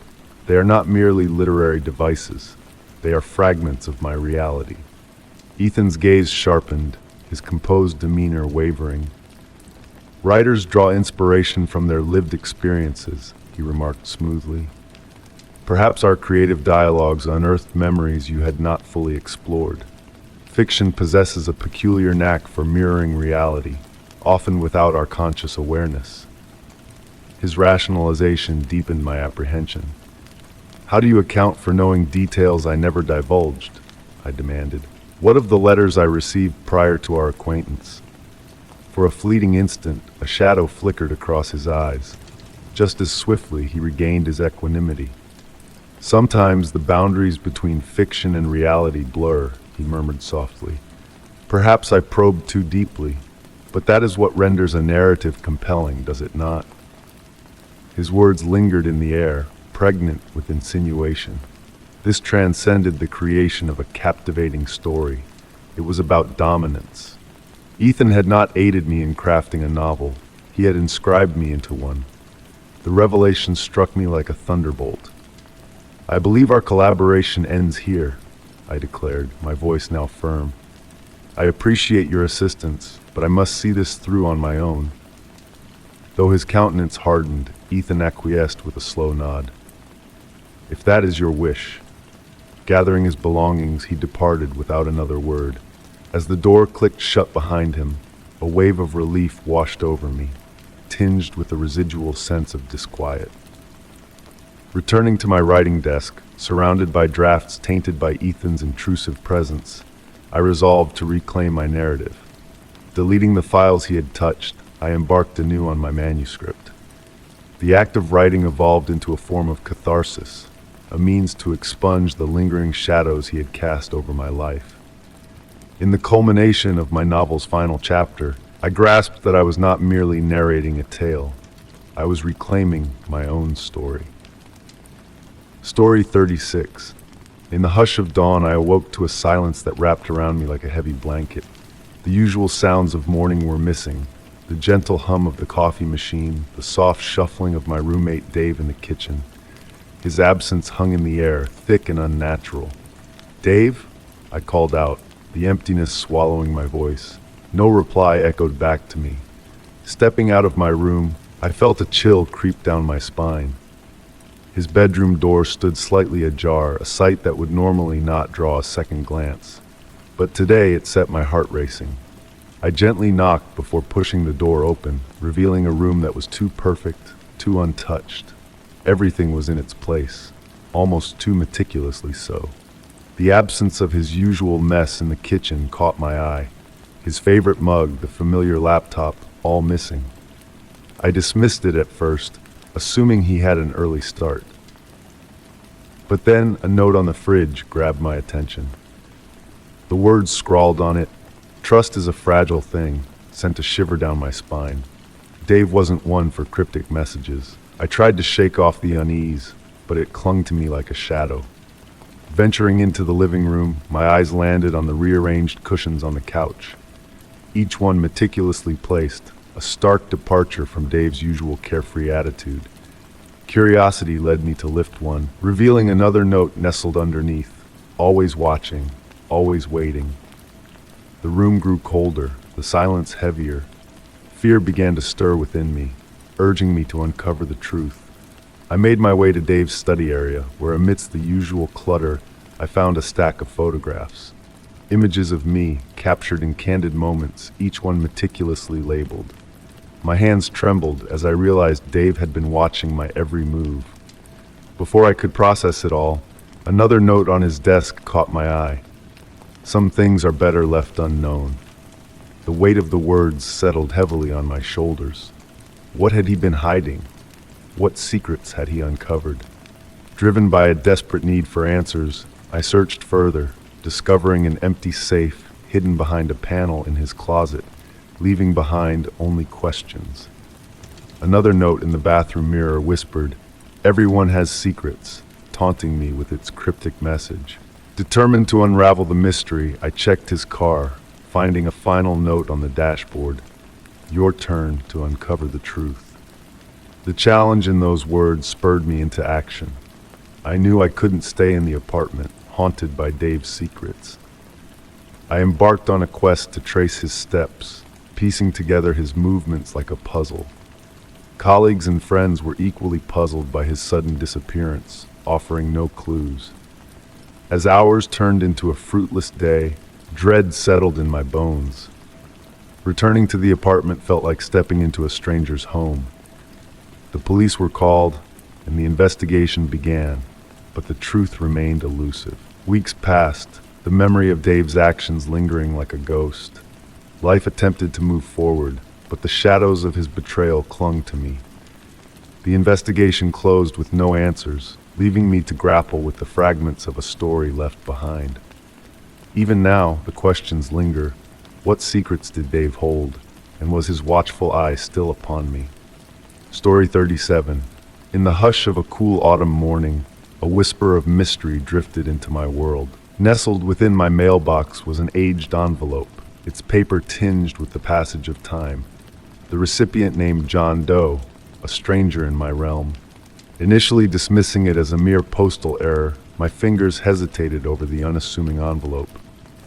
they are not merely literary devices. They are fragments of my reality." Ethan's gaze sharpened, his composed demeanor wavering. "Writers draw inspiration from their lived experiences," he remarked smoothly. Perhaps our creative dialogues unearthed memories you had not fully explored. Fiction possesses a peculiar knack for mirroring reality, often without our conscious awareness. His rationalization deepened my apprehension. How do you account for knowing details I never divulged? I demanded. What of the letters I received prior to our acquaintance? For a fleeting instant, a shadow flickered across his eyes. Just as swiftly, he regained his equanimity. Sometimes the boundaries between fiction and reality blur, he murmured softly. Perhaps I probed too deeply, but that is what renders a narrative compelling, does it not? His words lingered in the air, pregnant with insinuation. This transcended the creation of a captivating story. It was about dominance. Ethan had not aided me in crafting a novel. He had inscribed me into one. The revelation struck me like a thunderbolt. I believe our collaboration ends here, I declared, my voice now firm. I appreciate your assistance, but I must see this through on my own. Though his countenance hardened, Ethan acquiesced with a slow nod. If that is your wish. Gathering his belongings, he departed without another word. As the door clicked shut behind him, a wave of relief washed over me, tinged with a residual sense of disquiet. Returning to my writing desk, surrounded by drafts tainted by Ethan's intrusive presence, I resolved to reclaim my narrative. Deleting the files he had touched, I embarked anew on my manuscript. The act of writing evolved into a form of catharsis, a means to expunge the lingering shadows he had cast over my life. In the culmination of my novel's final chapter, I grasped that I was not merely narrating a tale. I was reclaiming my own story. Story 36. In the hush of dawn, I awoke to a silence that wrapped around me like a heavy blanket. The usual sounds of morning were missing. The gentle hum of the coffee machine, the soft shuffling of my roommate Dave in the kitchen. His absence hung in the air, thick and unnatural. "Dave?" I called out, the emptiness swallowing my voice. No reply echoed back to me. Stepping out of my room, I felt a chill creep down my spine. His bedroom door stood slightly ajar, a sight that would normally not draw a second glance. But today it set my heart racing. I gently knocked before pushing the door open, revealing a room that was too perfect, too untouched. Everything was in its place, almost too meticulously so. The absence of his usual mess in the kitchen caught my eye. His favorite mug, the familiar laptop, all missing. I dismissed it at first, assuming he had an early start. But then a note on the fridge grabbed my attention. The words scrawled on it, "Trust is a fragile thing," sent a shiver down my spine. Dave wasn't one for cryptic messages. I tried to shake off the unease, but it clung to me like a shadow. Venturing into the living room, my eyes landed on the rearranged cushions on the couch. Each one meticulously placed, a stark departure from Dave's usual carefree attitude. Curiosity led me to lift one, revealing another note nestled underneath, always watching, always waiting. The room grew colder, the silence heavier. Fear began to stir within me, urging me to uncover the truth. I made my way to Dave's study area, where amidst the usual clutter, I found a stack of photographs. Images of me, captured in candid moments, each one meticulously labeled. My hands trembled as I realized Dave had been watching my every move. Before I could process it all, another note on his desk caught my eye. "Some things are better left unknown." The weight of the words settled heavily on my shoulders. What had he been hiding? What secrets had he uncovered? Driven by a desperate need for answers, I searched further, discovering an empty safe hidden behind a panel in his closet, leaving behind only questions. Another note in the bathroom mirror whispered, "Everyone has secrets," taunting me with its cryptic message. Determined to unravel the mystery, I checked his car, finding a final note on the dashboard. "Your turn to uncover the truth." The challenge in those words spurred me into action. I knew I couldn't stay in the apartment, haunted by Dave's secrets. I embarked on a quest to trace his steps, piecing together his movements like a puzzle. Colleagues and friends were equally puzzled by his sudden disappearance, offering no clues. As hours turned into a fruitless day, dread settled in my bones. Returning to the apartment felt like stepping into a stranger's home. The police were called, and the investigation began, but the truth remained elusive. Weeks passed, the memory of Dave's actions lingering like a ghost. Life attempted to move forward, but the shadows of his betrayal clung to me. The investigation closed with no answers, leaving me to grapple with the fragments of a story left behind. Even now, the questions linger. What secrets did Dave hold, and was his watchful eye still upon me? Story 37. In the hush of a cool autumn morning, a whisper of mystery drifted into my world. Nestled within my mailbox was an aged envelope, its paper tinged with the passage of time. The recipient named John Doe, a stranger in my realm. Initially dismissing it as a mere postal error, my fingers hesitated over the unassuming envelope.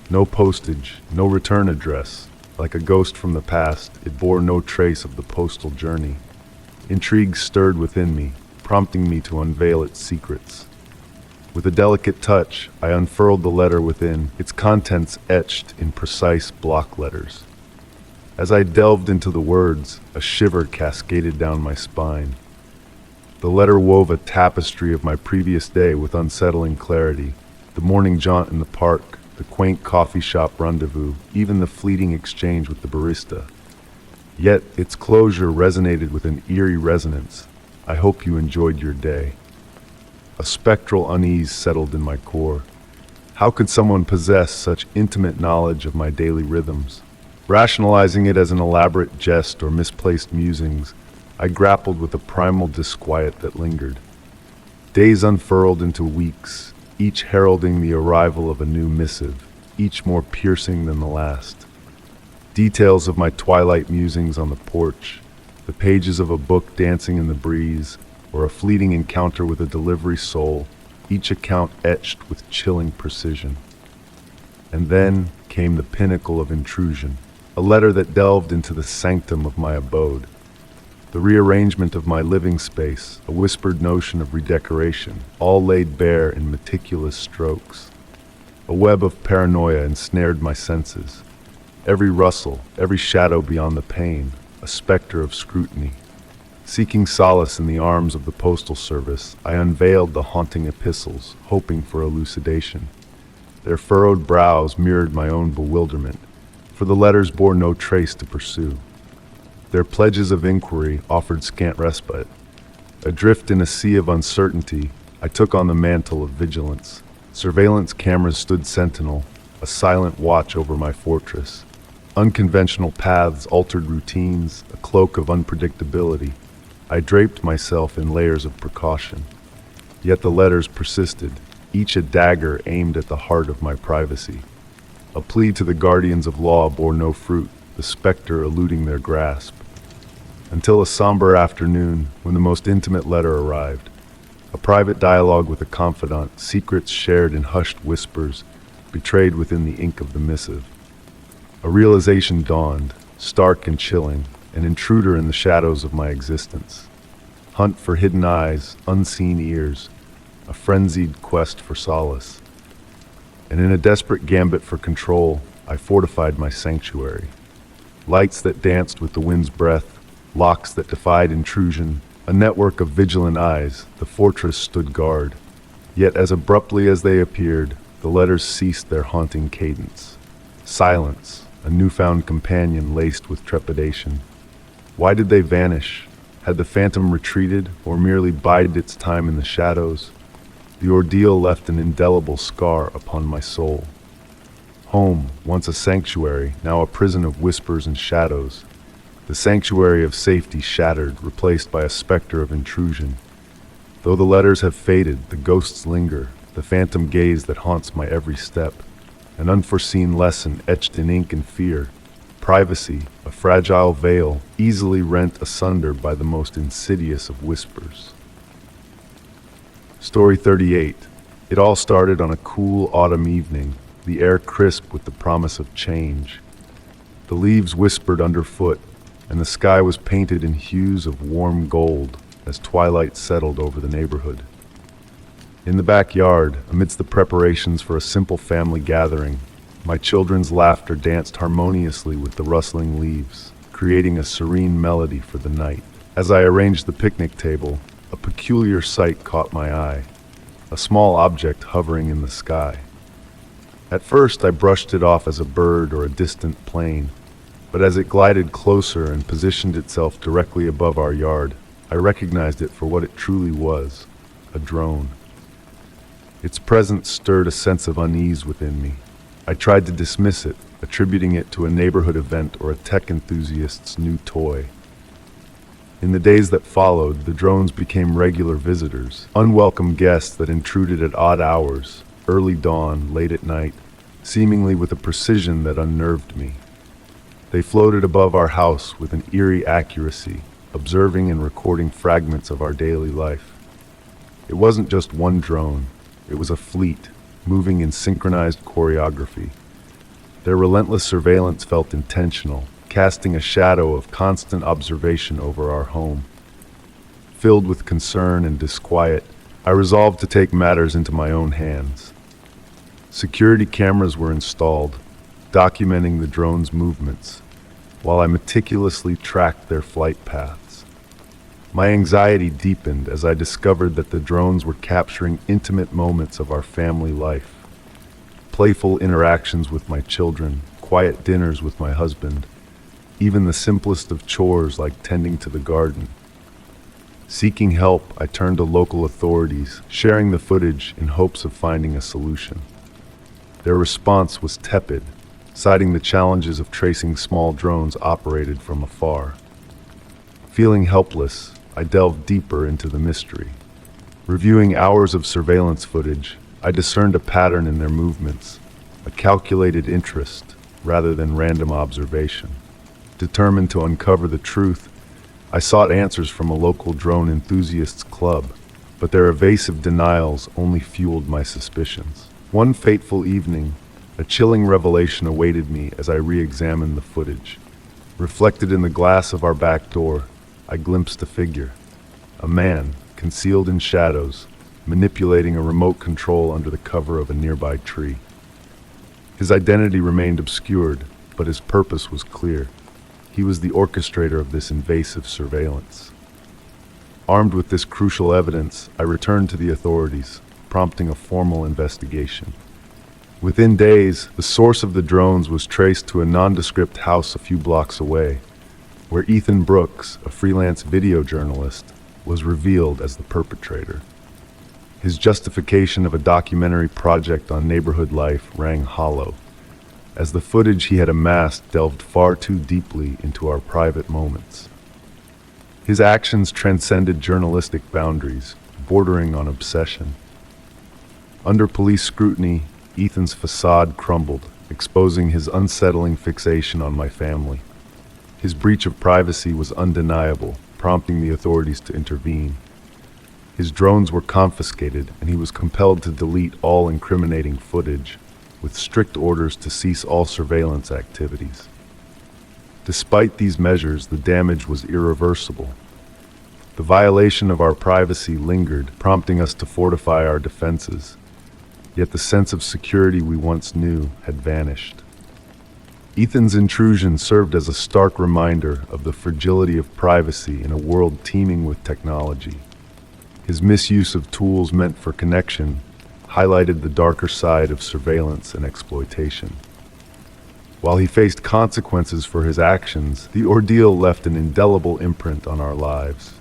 No postage, no return address. Like a ghost from the past, it bore no trace of the postal journey. Intrigue stirred within me, prompting me to unveil its secrets. With a delicate touch, I unfurled the letter within, its contents etched in precise block letters. As I delved into the words, a shiver cascaded down my spine. The letter wove a tapestry of my previous day with unsettling clarity. The morning jaunt in the park, the quaint coffee shop rendezvous, even the fleeting exchange with the barista. Yet its closure resonated with an eerie resonance. I hope you enjoyed your day. A spectral unease settled in my core. How could someone possess such intimate knowledge of my daily rhythms? Rationalizing it as an elaborate jest or misplaced musings, I grappled with a primal disquiet that lingered. Days unfurled into weeks, each heralding the arrival of a new missive, each more piercing than the last. Details of my twilight musings on the porch, the pages of a book dancing in the breeze, or a fleeting encounter with a delivery soul, each account etched with chilling precision. And then came the pinnacle of intrusion, a letter that delved into the sanctum of my abode. The rearrangement of my living space, a whispered notion of redecoration, all laid bare in meticulous strokes. A web of paranoia ensnared my senses. Every rustle, every shadow beyond the pane, a specter of scrutiny. Seeking solace in the arms of the postal service, I unveiled the haunting epistles, hoping for elucidation. Their furrowed brows mirrored my own bewilderment, for the letters bore no trace to pursue. Their pledges of inquiry offered scant respite. Adrift in a sea of uncertainty, I took on the mantle of vigilance. Surveillance cameras stood sentinel, a silent watch over my fortress. Unconventional paths altered routines, a cloak of unpredictability. I draped myself in layers of precaution. Yet the letters persisted, each a dagger aimed at the heart of my privacy. A plea to the guardians of law bore no fruit, the specter eluding their grasp. Until a somber afternoon, when the most intimate letter arrived. A private dialogue with a confidant, secrets shared in hushed whispers, betrayed within the ink of the missive. A realization dawned, stark and chilling, an intruder in the shadows of my existence. Hunt for hidden eyes, unseen ears, a frenzied quest for solace. And in a desperate gambit for control, I fortified my sanctuary. Lights that danced with the wind's breath, locks that defied intrusion, a network of vigilant eyes, the fortress stood guard. Yet as abruptly as they appeared, the letters ceased their haunting cadence. Silence, a newfound companion laced with trepidation. Why did they vanish? Had the phantom retreated, or merely bided its time in the shadows? The ordeal left an indelible scar upon my soul. Home, once a sanctuary, now a prison of whispers and shadows. The sanctuary of safety shattered, replaced by a specter of intrusion. Though the letters have faded, the ghosts linger, the phantom gaze that haunts my every step. An unforeseen lesson etched in ink and fear. Privacy, a fragile veil, easily rent asunder by the most insidious of whispers. Story 38. It all started on a cool autumn evening, the air crisp with the promise of change. The leaves whispered underfoot, and the sky was painted in hues of warm gold as twilight settled over the neighborhood. In the backyard, amidst the preparations for a simple family gathering, my children's laughter danced harmoniously with the rustling leaves, creating a serene melody for the night. As I arranged the picnic table, a peculiar sight caught my eye, a small object hovering in the sky. At first, I brushed it off as a bird or a distant plane, but as it glided closer and positioned itself directly above our yard, I recognized it for what it truly was, a drone. Its presence stirred a sense of unease within me. I tried to dismiss it, attributing it to a neighborhood event or a tech enthusiast's new toy. In the days that followed, the drones became regular visitors, unwelcome guests that intruded at odd hours, early dawn, late at night, seemingly with a precision that unnerved me. They floated above our house with an eerie accuracy, observing and recording fragments of our daily life. It wasn't just one drone, it was a fleet, moving in synchronized choreography. Their relentless surveillance felt intentional, casting a shadow of constant observation over our home. Filled with concern and disquiet, I resolved to take matters into my own hands. Security cameras were installed, documenting the drone's movements, while I meticulously tracked their flight paths. My anxiety deepened as I discovered that the drones were capturing intimate moments of our family life. Playful interactions with my children, quiet dinners with my husband, even the simplest of chores like tending to the garden. Seeking help, I turned to local authorities, sharing the footage in hopes of finding a solution. Their response was tepid, citing the challenges of tracing small drones operated from afar. Feeling helpless, I delved deeper into the mystery. Reviewing hours of surveillance footage, I discerned a pattern in their movements, a calculated interest rather than random observation. Determined to uncover the truth, I sought answers from a local drone enthusiasts club, but their evasive denials only fueled my suspicions. One fateful evening, a chilling revelation awaited me as I re-examined the footage. Reflected in the glass of our back door, I glimpsed a figure, a man concealed in shadows, manipulating a remote control under the cover of a nearby tree. His identity remained obscured, but his purpose was clear. He was the orchestrator of this invasive surveillance. Armed with this crucial evidence, I returned to the authorities, prompting a formal investigation. Within days, the source of the drones was traced to a nondescript house a few blocks away, where Ethan Brooks, a freelance video journalist, was revealed as the perpetrator. His justification of a documentary project on neighborhood life rang hollow, as the footage he had amassed delved far too deeply into our private moments. His actions transcended journalistic boundaries, bordering on obsession. Under police scrutiny, Ethan's facade crumbled, exposing his unsettling fixation on my family. His breach of privacy was undeniable, prompting the authorities to intervene. His drones were confiscated, and he was compelled to delete all incriminating footage, with strict orders to cease all surveillance activities. Despite these measures, the damage was irreversible. The violation of our privacy lingered, prompting us to fortify our defenses. Yet the sense of security we once knew had vanished. Ethan's intrusion served as a stark reminder of the fragility of privacy in a world teeming with technology. His misuse of tools meant for connection highlighted the darker side of surveillance and exploitation. While he faced consequences for his actions, the ordeal left an indelible imprint on our lives,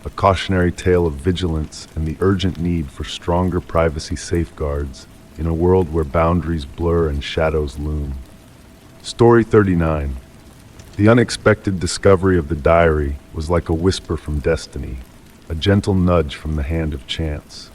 a cautionary tale of vigilance and the urgent need for stronger privacy safeguards in a world where boundaries blur and shadows loom. Story 39. The unexpected discovery of the diary was like a whisper from destiny, a gentle nudge from the hand of chance.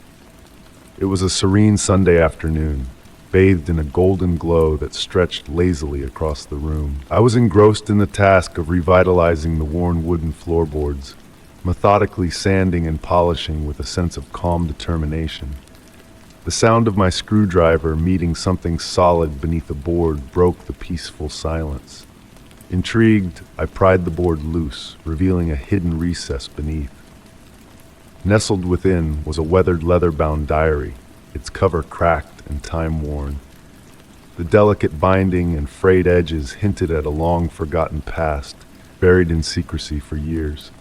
It was a serene Sunday afternoon, bathed in a golden glow that stretched lazily across the room. I was engrossed in the task of revitalizing the worn wooden floorboards, methodically sanding and polishing with a sense of calm determination. The sound of my screwdriver meeting something solid beneath a board broke the peaceful silence. Intrigued, I pried the board loose, revealing a hidden recess beneath. Nestled within was a weathered leather-bound diary, its cover cracked and time-worn. The delicate binding and frayed edges hinted at a long-forgotten past, buried in secrecy for years.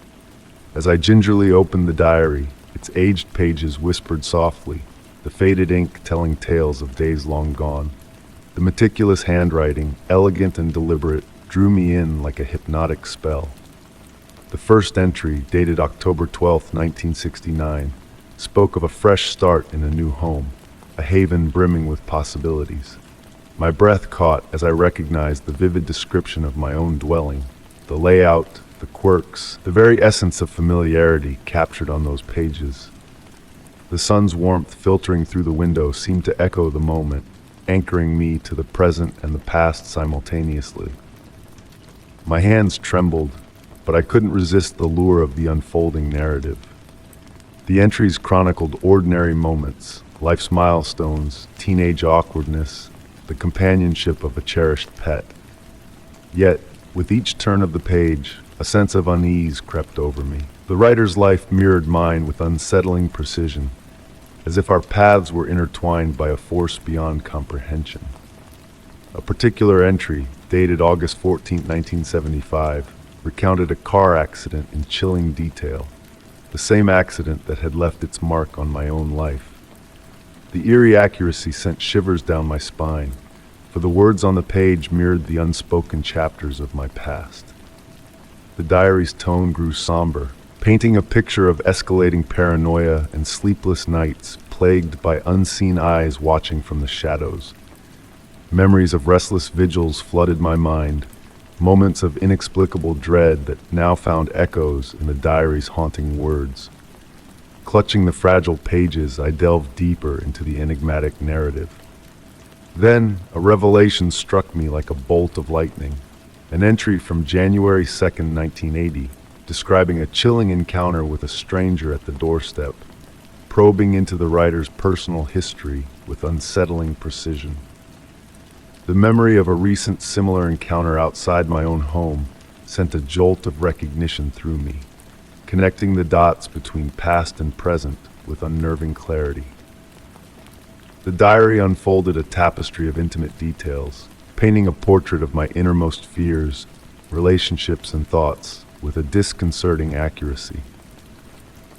As I gingerly opened the diary, its aged pages whispered softly, the faded ink telling tales of days long gone. The meticulous handwriting, elegant and deliberate, drew me in like a hypnotic spell. The first entry, dated October 12, 1969, spoke of a fresh start in a new home, a haven brimming with possibilities. My breath caught as I recognized the vivid description of my own dwelling, the layout, the quirks, the very essence of familiarity captured on those pages. The sun's warmth filtering through the window seemed to echo the moment, anchoring me to the present and the past simultaneously. My hands trembled, but I couldn't resist the lure of the unfolding narrative. The entries chronicled ordinary moments, life's milestones, teenage awkwardness, the companionship of a cherished pet. Yet, with each turn of the page, a sense of unease crept over me. The writer's life mirrored mine with unsettling precision, as if our paths were intertwined by a force beyond comprehension. A particular entry, dated August 14, 1975, recounted a car accident in chilling detail, the same accident that had left its mark on my own life. The eerie accuracy sent shivers down my spine, for the words on the page mirrored the unspoken chapters of my past. The diary's tone grew somber, painting a picture of escalating paranoia and sleepless nights plagued by unseen eyes watching from the shadows. Memories of restless vigils flooded my mind, moments of inexplicable dread that now found echoes in the diary's haunting words. Clutching the fragile pages, I delved deeper into the enigmatic narrative. Then, a revelation struck me like a bolt of lightning. An entry from January 2nd, 1980, describing a chilling encounter with a stranger at the doorstep, probing into the writer's personal history with unsettling precision. The memory of a recent similar encounter outside my own home sent a jolt of recognition through me, connecting the dots between past and present with unnerving clarity. The diary unfolded a tapestry of intimate details, painting a portrait of my innermost fears, relationships, and thoughts with a disconcerting accuracy.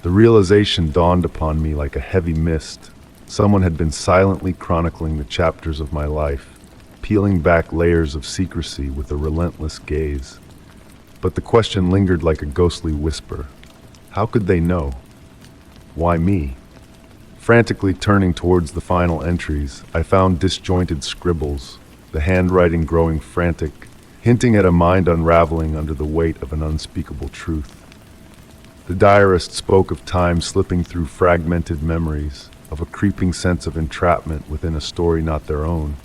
The realization dawned upon me like a heavy mist. Someone had been silently chronicling the chapters of my life, peeling back layers of secrecy with a relentless gaze. But the question lingered like a ghostly whisper. How could they know? Why me? Frantically turning towards the final entries, I found disjointed scribbles, the handwriting growing frantic, hinting at a mind unraveling under the weight of an unspeakable truth. The diarist spoke of time slipping through fragmented memories, of a creeping sense of entrapment within a story not their own.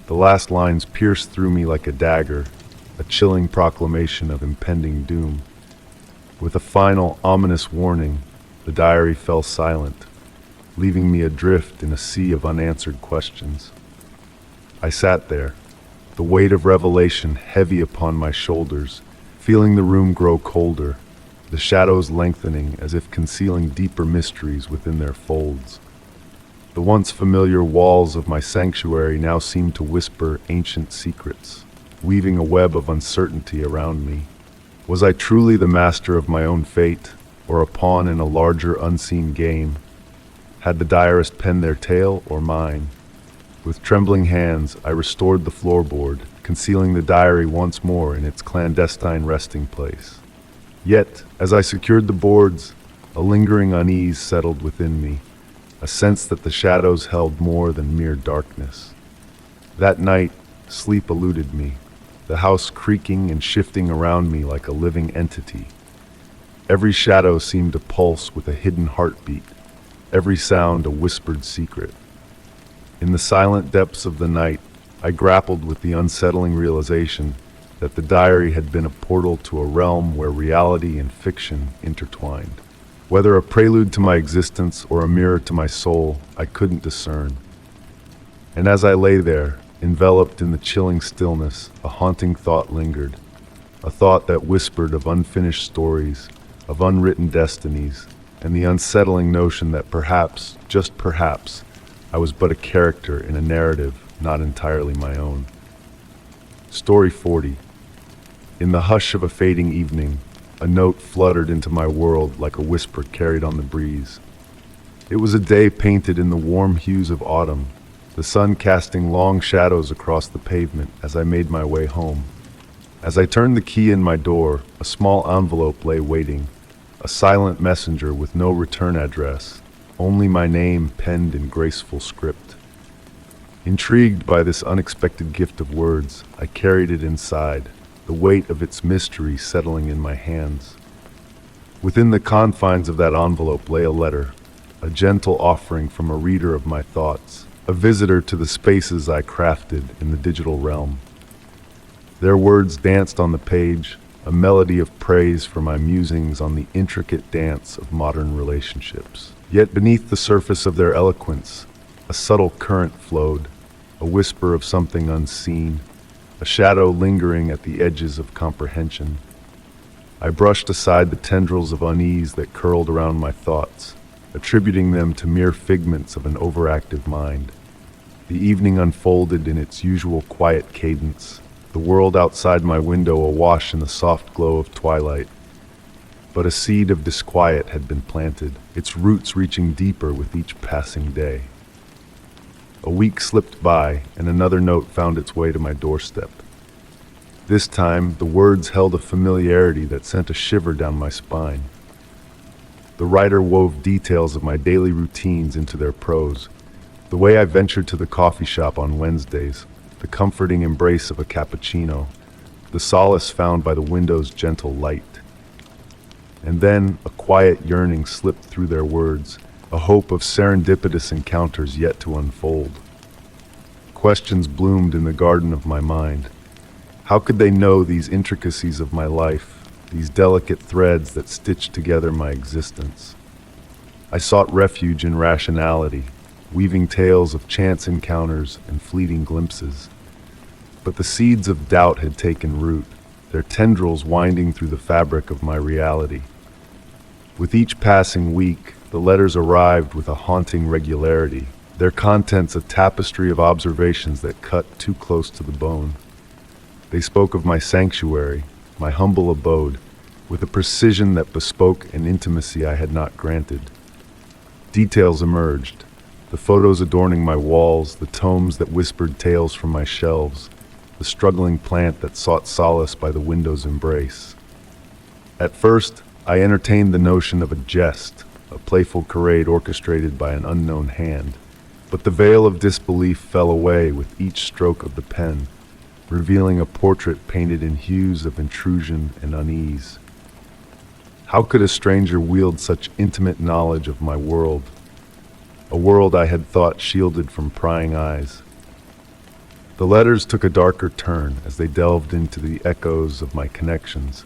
The last lines pierced through me like a dagger, a chilling proclamation of impending doom. With a final, ominous warning, the diary fell silent, leaving me adrift in a sea of unanswered questions. I sat there, the weight of revelation heavy upon my shoulders, feeling the room grow colder, the shadows lengthening as if concealing deeper mysteries within their folds. The once familiar walls of my sanctuary now seemed to whisper ancient secrets, weaving a web of uncertainty around me. Was I truly the master of my own fate, or a pawn in a larger unseen game? Had the diarist penned their tale or mine? With trembling hands, I restored the floorboard, concealing the diary once more in its clandestine resting place. Yet, as I secured the boards, a lingering unease settled within me, a sense that the shadows held more than mere darkness. That night, sleep eluded me, the house creaking and shifting around me like a living entity. Every shadow seemed to pulse with a hidden heartbeat, every sound a whispered secret. In the silent depths of the night, I grappled with the unsettling realization that the diary had been a portal to a realm where reality and fiction intertwined. Whether a prelude to my existence or a mirror to my soul, I couldn't discern. And as I lay there, enveloped in the chilling stillness, a haunting thought lingered, a thought that whispered of unfinished stories, of unwritten destinies, and the unsettling notion that perhaps, just perhaps, I was but a character in a narrative not entirely my own. Story 40. In the hush of a fading evening, a note fluttered into my world like a whisper carried on the breeze. It was a day painted in the warm hues of autumn, the sun casting long shadows across the pavement as I made my way home. As I turned the key in my door, a small envelope lay waiting, a silent messenger with no return address, only my name penned in graceful script. Intrigued by this unexpected gift of words, I carried it inside, the weight of its mystery settling in my hands. Within the confines of that envelope lay a letter, a gentle offering from a reader of my thoughts, a visitor to the spaces I crafted in the digital realm. Their words danced on the page, a melody of praise for my musings on the intricate dance of modern relationships. Yet beneath the surface of their eloquence, a subtle current flowed, a whisper of something unseen, a shadow lingering at the edges of comprehension. I brushed aside the tendrils of unease that curled around my thoughts, attributing them to mere figments of an overactive mind. The evening unfolded in its usual quiet cadence, the world outside my window awash in the soft glow of twilight. But a seed of disquiet had been planted, its roots reaching deeper with each passing day. A week slipped by, and another note found its way to my doorstep. This time, the words held a familiarity that sent a shiver down my spine. The writer wove details of my daily routines into their prose, the way I ventured to the coffee shop on Wednesdays, the comforting embrace of a cappuccino, the solace found by the window's gentle light. And then a quiet yearning slipped through their words, a hope of serendipitous encounters yet to unfold. Questions bloomed in the garden of my mind. How could they know these intricacies of my life, these delicate threads that stitched together my existence? I sought refuge in rationality, weaving tales of chance encounters and fleeting glimpses. But the seeds of doubt had taken root, their tendrils winding through the fabric of my reality. With each passing week, the letters arrived with a haunting regularity, their contents a tapestry of observations that cut too close to the bone. They spoke of my sanctuary, my humble abode, with a precision that bespoke an intimacy I had not granted. Details emerged, the photos adorning my walls, the tomes that whispered tales from my shelves, the struggling plant that sought solace by the window's embrace. At first, I entertained the notion of a jest, a playful charade orchestrated by an unknown hand. But the veil of disbelief fell away with each stroke of the pen, revealing a portrait painted in hues of intrusion and unease. How could a stranger wield such intimate knowledge of my world, a world I had thought shielded from prying eyes? The letters took a darker turn as they delved into the echoes of my connections,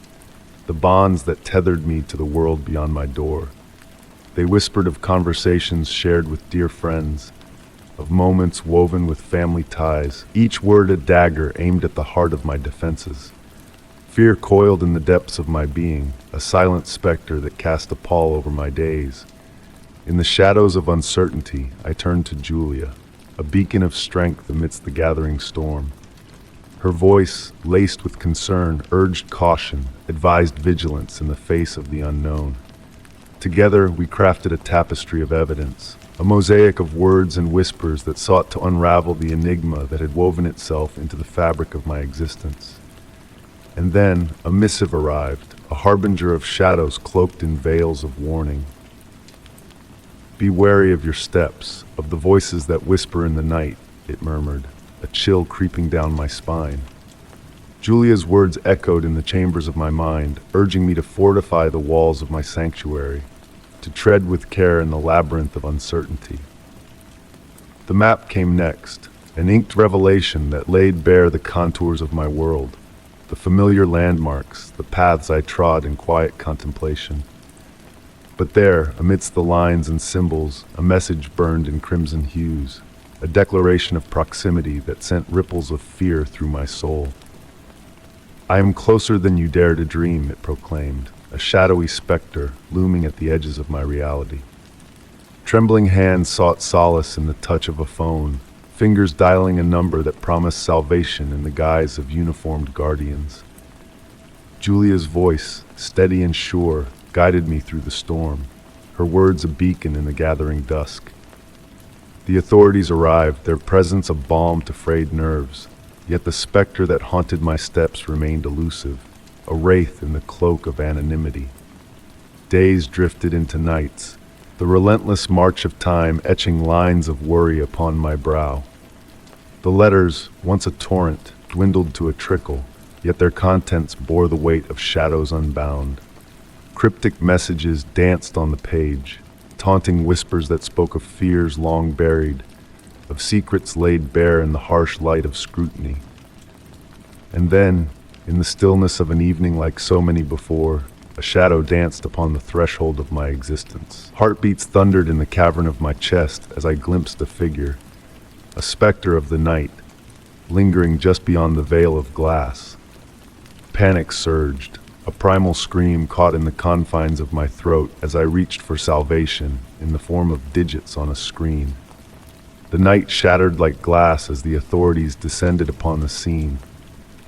the bonds that tethered me to the world beyond my door. They whispered of conversations shared with dear friends, of moments woven with family ties, each word a dagger aimed at the heart of my defenses. Fear coiled in the depths of my being, a silent specter that cast a pall over my days. In the shadows of uncertainty, I turned to Julia, a beacon of strength amidst the gathering storm. Her voice, laced with concern, urged caution, advised vigilance in the face of the unknown. Together, we crafted a tapestry of evidence, a mosaic of words and whispers that sought to unravel the enigma that had woven itself into the fabric of my existence. And then, a missive arrived, a harbinger of shadows cloaked in veils of warning. "Be wary of your steps, of the voices that whisper in the night," it murmured, a chill creeping down my spine. Julia's words echoed in the chambers of my mind, urging me to fortify the walls of my sanctuary, to tread with care in the labyrinth of uncertainty. The map came next, an inked revelation that laid bare the contours of my world, the familiar landmarks, the paths I trod in quiet contemplation. But there, amidst the lines and symbols, a message burned in crimson hues, a declaration of proximity that sent ripples of fear through my soul. "I am closer than you dare to dream," it proclaimed, a shadowy specter looming at the edges of my reality. Trembling hands sought solace in the touch of a phone, fingers dialing a number that promised salvation in the guise of uniformed guardians. Julia's voice, steady and sure, guided me through the storm, her words a beacon in the gathering dusk. The authorities arrived, their presence a balm to frayed nerves, yet the specter that haunted my steps remained elusive, a wraith in the cloak of anonymity. Days drifted into nights, the relentless march of time etching lines of worry upon my brow. The letters, once a torrent, dwindled to a trickle, yet their contents bore the weight of shadows unbound. Cryptic messages danced on the page, taunting whispers that spoke of fears long buried, of secrets laid bare in the harsh light of scrutiny. And then, in the stillness of an evening like so many before, a shadow danced upon the threshold of my existence. Heartbeats thundered in the cavern of my chest as I glimpsed a figure, a specter of the night, lingering just beyond the veil of glass. Panic surged, a primal scream caught in the confines of my throat as I reached for salvation in the form of digits on a screen. The night shattered like glass as the authorities descended upon the scene,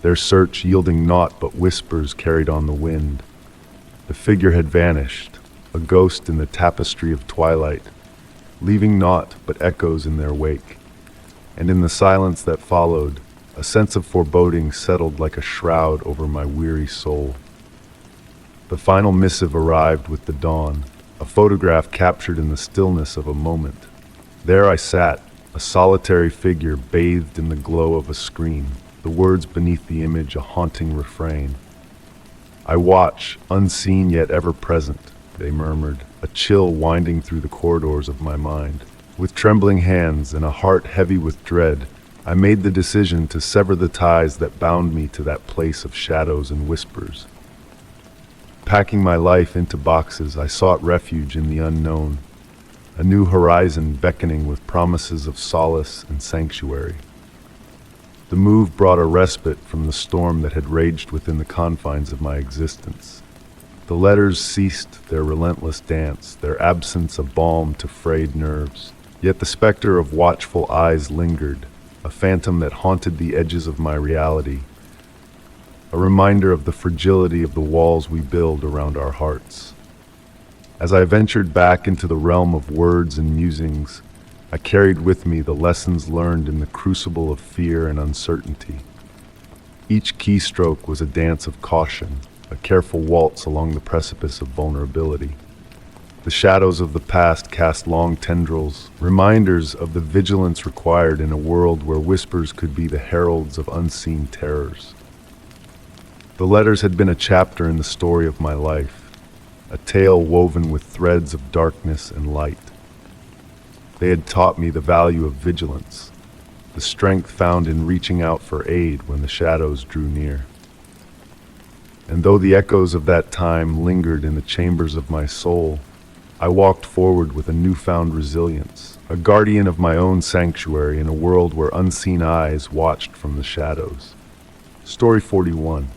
their search yielding naught but whispers carried on the wind. The figure had vanished, a ghost in the tapestry of twilight, leaving naught but echoes in their wake. And in the silence that followed, a sense of foreboding settled like a shroud over my weary soul. The final missive arrived with the dawn, a photograph captured in the stillness of a moment. There I sat, a solitary figure bathed in the glow of a screen, the words beneath the image a haunting refrain. "I watch, unseen yet ever present," they murmured, a chill winding through the corridors of my mind. With trembling hands and a heart heavy with dread, I made the decision to sever the ties that bound me to that place of shadows and whispers. Packing my life into boxes, I sought refuge in the unknown, a new horizon beckoning with promises of solace and sanctuary. The move brought a respite from the storm that had raged within the confines of my existence. The letters ceased their relentless dance, their absence a balm to frayed nerves. Yet the specter of watchful eyes lingered, a phantom that haunted the edges of my reality, a reminder of the fragility of the walls we build around our hearts. As I ventured back into the realm of words and musings, I carried with me the lessons learned in the crucible of fear and uncertainty. Each keystroke was a dance of caution, a careful waltz along the precipice of vulnerability. The shadows of the past cast long tendrils, reminders of the vigilance required in a world where whispers could be the heralds of unseen terrors. The letters had been a chapter in the story of my life, a tale woven with threads of darkness and light. They had taught me the value of vigilance, the strength found in reaching out for aid when the shadows drew near. And though the echoes of that time lingered in the chambers of my soul, I walked forward with a newfound resilience, a guardian of my own sanctuary in a world where unseen eyes watched from the shadows. Story 41.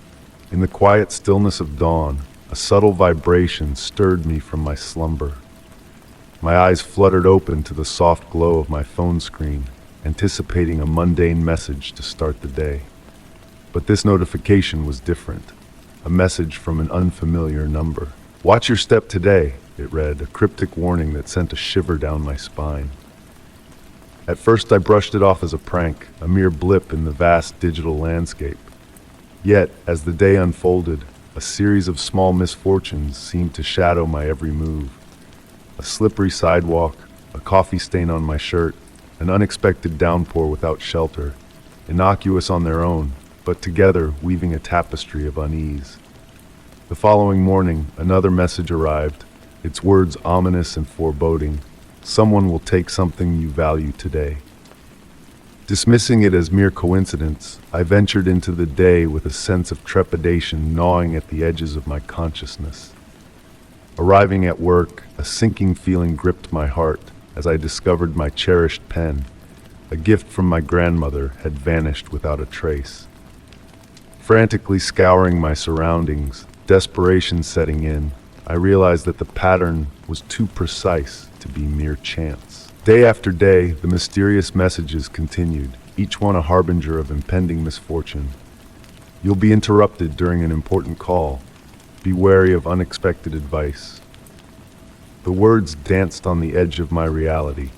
In the quiet stillness of dawn, a subtle vibration stirred me from my slumber. My eyes fluttered open to the soft glow of my phone screen, anticipating a mundane message to start the day. But this notification was different, a message from an unfamiliar number. "Watch your step today," it read, a cryptic warning that sent a shiver down my spine. At first I brushed it off as a prank, a mere blip in the vast digital landscape. Yet, as the day unfolded, a series of small misfortunes seemed to shadow my every move. A slippery sidewalk, a coffee stain on my shirt, an unexpected downpour without shelter, innocuous on their own, but together weaving a tapestry of unease. The following morning, another message arrived, its words ominous and foreboding. "Someone will take something you value today." Dismissing it as mere coincidence, I ventured into the day with a sense of trepidation gnawing at the edges of my consciousness. Arriving at work, a sinking feeling gripped my heart as I discovered my cherished pen, a gift from my grandmother, had vanished without a trace. Frantically scouring my surroundings, Desperation setting in, I realized that the pattern was too precise to be mere chance. Day after day, the mysterious messages continued, each one a harbinger of impending misfortune. You'll be interrupted during an important call. Be wary of unexpected advice. The words danced on the edge of my reality,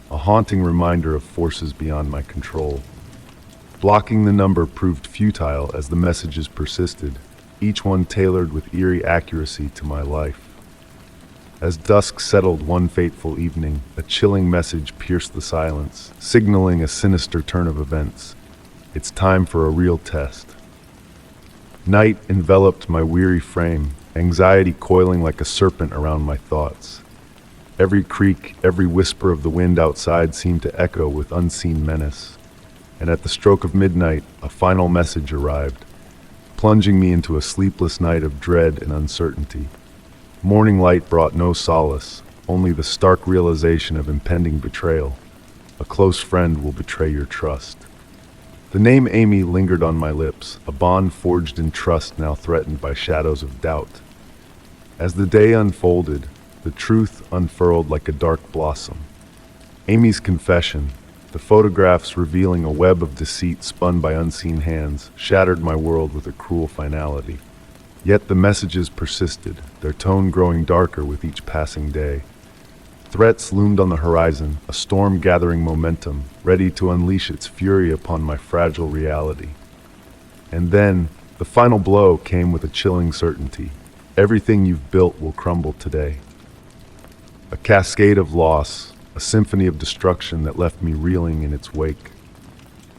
a haunting reminder of forces beyond my control. Blocking the number proved futile as the messages persisted, each one tailored with eerie accuracy to my life. As dusk settled one fateful evening, a chilling message pierced the silence, signaling a sinister turn of events. It's time for a real test. Night enveloped my weary frame, anxiety coiling like a serpent around my thoughts. Every creak, every whisper of the wind outside seemed to echo with unseen menace. And at the stroke of midnight, a final message arrived, plunging me into a sleepless night of dread and uncertainty. Morning light brought no solace, only the stark realization of impending betrayal. A close friend will betray your trust. The name Amy lingered on my lips, a bond forged in trust now threatened by shadows of doubt. As the day unfolded, the truth unfurled like a dark blossom. Amy's confession, the photographs revealing a web of deceit spun by unseen hands, shattered my world with a cruel finality. Yet the messages persisted, their tone growing darker with each passing day. Threats loomed on the horizon, a storm gathering momentum, ready to unleash its fury upon my fragile reality. And then, the final blow came with a chilling certainty. Everything you've built will crumble today. A cascade of loss, a symphony of destruction that left me reeling in its wake.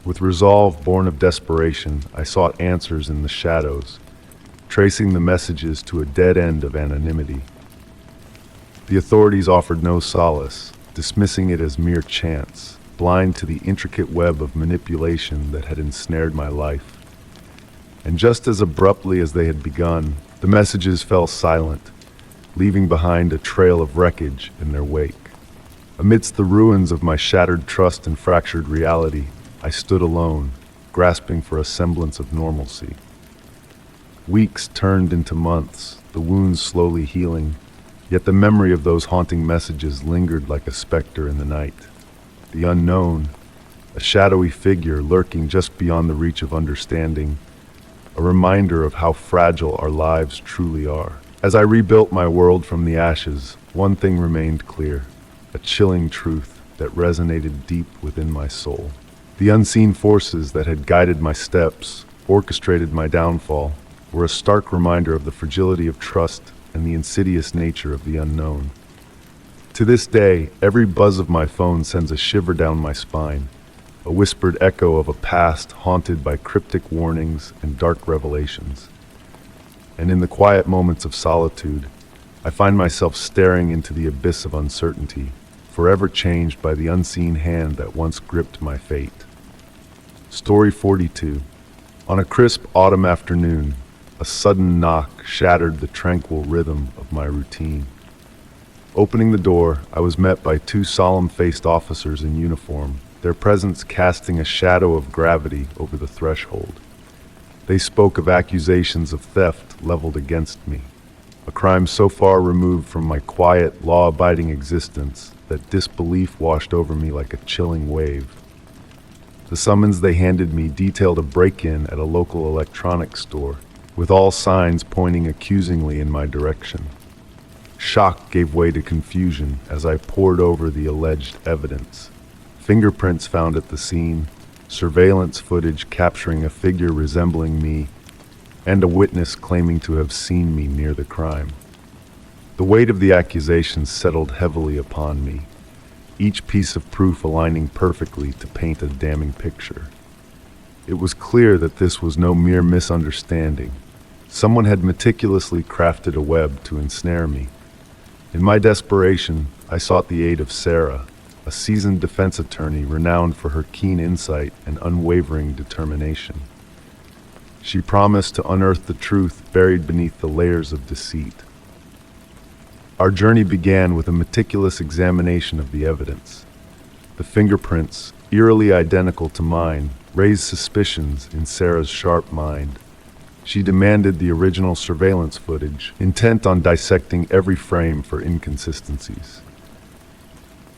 With resolve born of desperation, I sought answers in the shadows, tracing the messages to a dead end of anonymity. The authorities offered no solace, dismissing it as mere chance, blind to the intricate web of manipulation that had ensnared my life. And just as abruptly as they had begun, the messages fell silent, leaving behind a trail of wreckage in their wake. Amidst the ruins of my shattered trust and fractured reality, I stood alone, grasping for a semblance of normalcy. Weeks turned into months, the wounds slowly healing, yet the memory of those haunting messages lingered like a specter in the night. The unknown, a shadowy figure lurking just beyond the reach of understanding, a reminder of how fragile our lives truly are. As I rebuilt my world from the ashes, one thing remained clear, a chilling truth that resonated deep within my soul. The unseen forces that had guided my steps, orchestrated my downfall, were a stark reminder of the fragility of trust and the insidious nature of the unknown. To this day, every buzz of my phone sends a shiver down my spine, a whispered echo of a past haunted by cryptic warnings and dark revelations. And in the quiet moments of solitude, I find myself staring into the abyss of uncertainty, forever changed by the unseen hand that once gripped my fate. Story 42. On a crisp autumn afternoon, a sudden knock shattered the tranquil rhythm of my routine. Opening the door, I was met by two solemn-faced officers in uniform, their presence casting a shadow of gravity over the threshold. They spoke of accusations of theft leveled against me, a crime so far removed from my quiet, law-abiding existence that disbelief washed over me like a chilling wave. The summons they handed me detailed a break-in at a local electronics store, with all signs pointing accusingly in my direction. Shock gave way to confusion as I pored over the alleged evidence. Fingerprints found at the scene, surveillance footage capturing a figure resembling me, and a witness claiming to have seen me near the crime. The weight of the accusations settled heavily upon me, each piece of proof aligning perfectly to paint a damning picture. It was clear that this was no mere misunderstanding. Someone had meticulously crafted a web to ensnare me. In my desperation, I sought the aid of Sarah, a seasoned defense attorney renowned for her keen insight and unwavering determination. She promised to unearth the truth buried beneath the layers of deceit. Our journey began with a meticulous examination of the evidence. The fingerprints, eerily identical to mine, raised suspicions in Sarah's sharp mind. She demanded the original surveillance footage, intent on dissecting every frame for inconsistencies.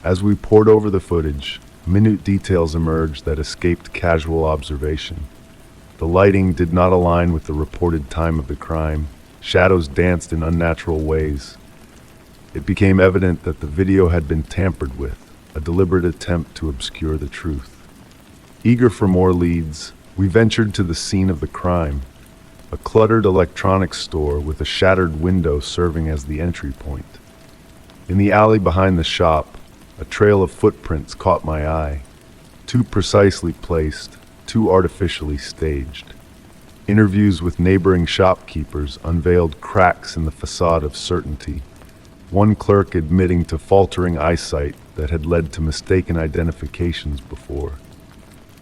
As we pored over the footage, minute details emerged that escaped casual observation. The lighting did not align with the reported time of the crime. Shadows danced in unnatural ways. It became evident that the video had been tampered with, a deliberate attempt to obscure the truth. Eager for more leads, we ventured to the scene of the crime, a cluttered electronics store with a shattered window serving as the entry point. In the alley behind the shop, a trail of footprints caught my eye, too precisely placed, too artificially staged. Interviews with neighboring shopkeepers unveiled cracks in the facade of certainty, one clerk admitting to faltering eyesight that had led to mistaken identifications before.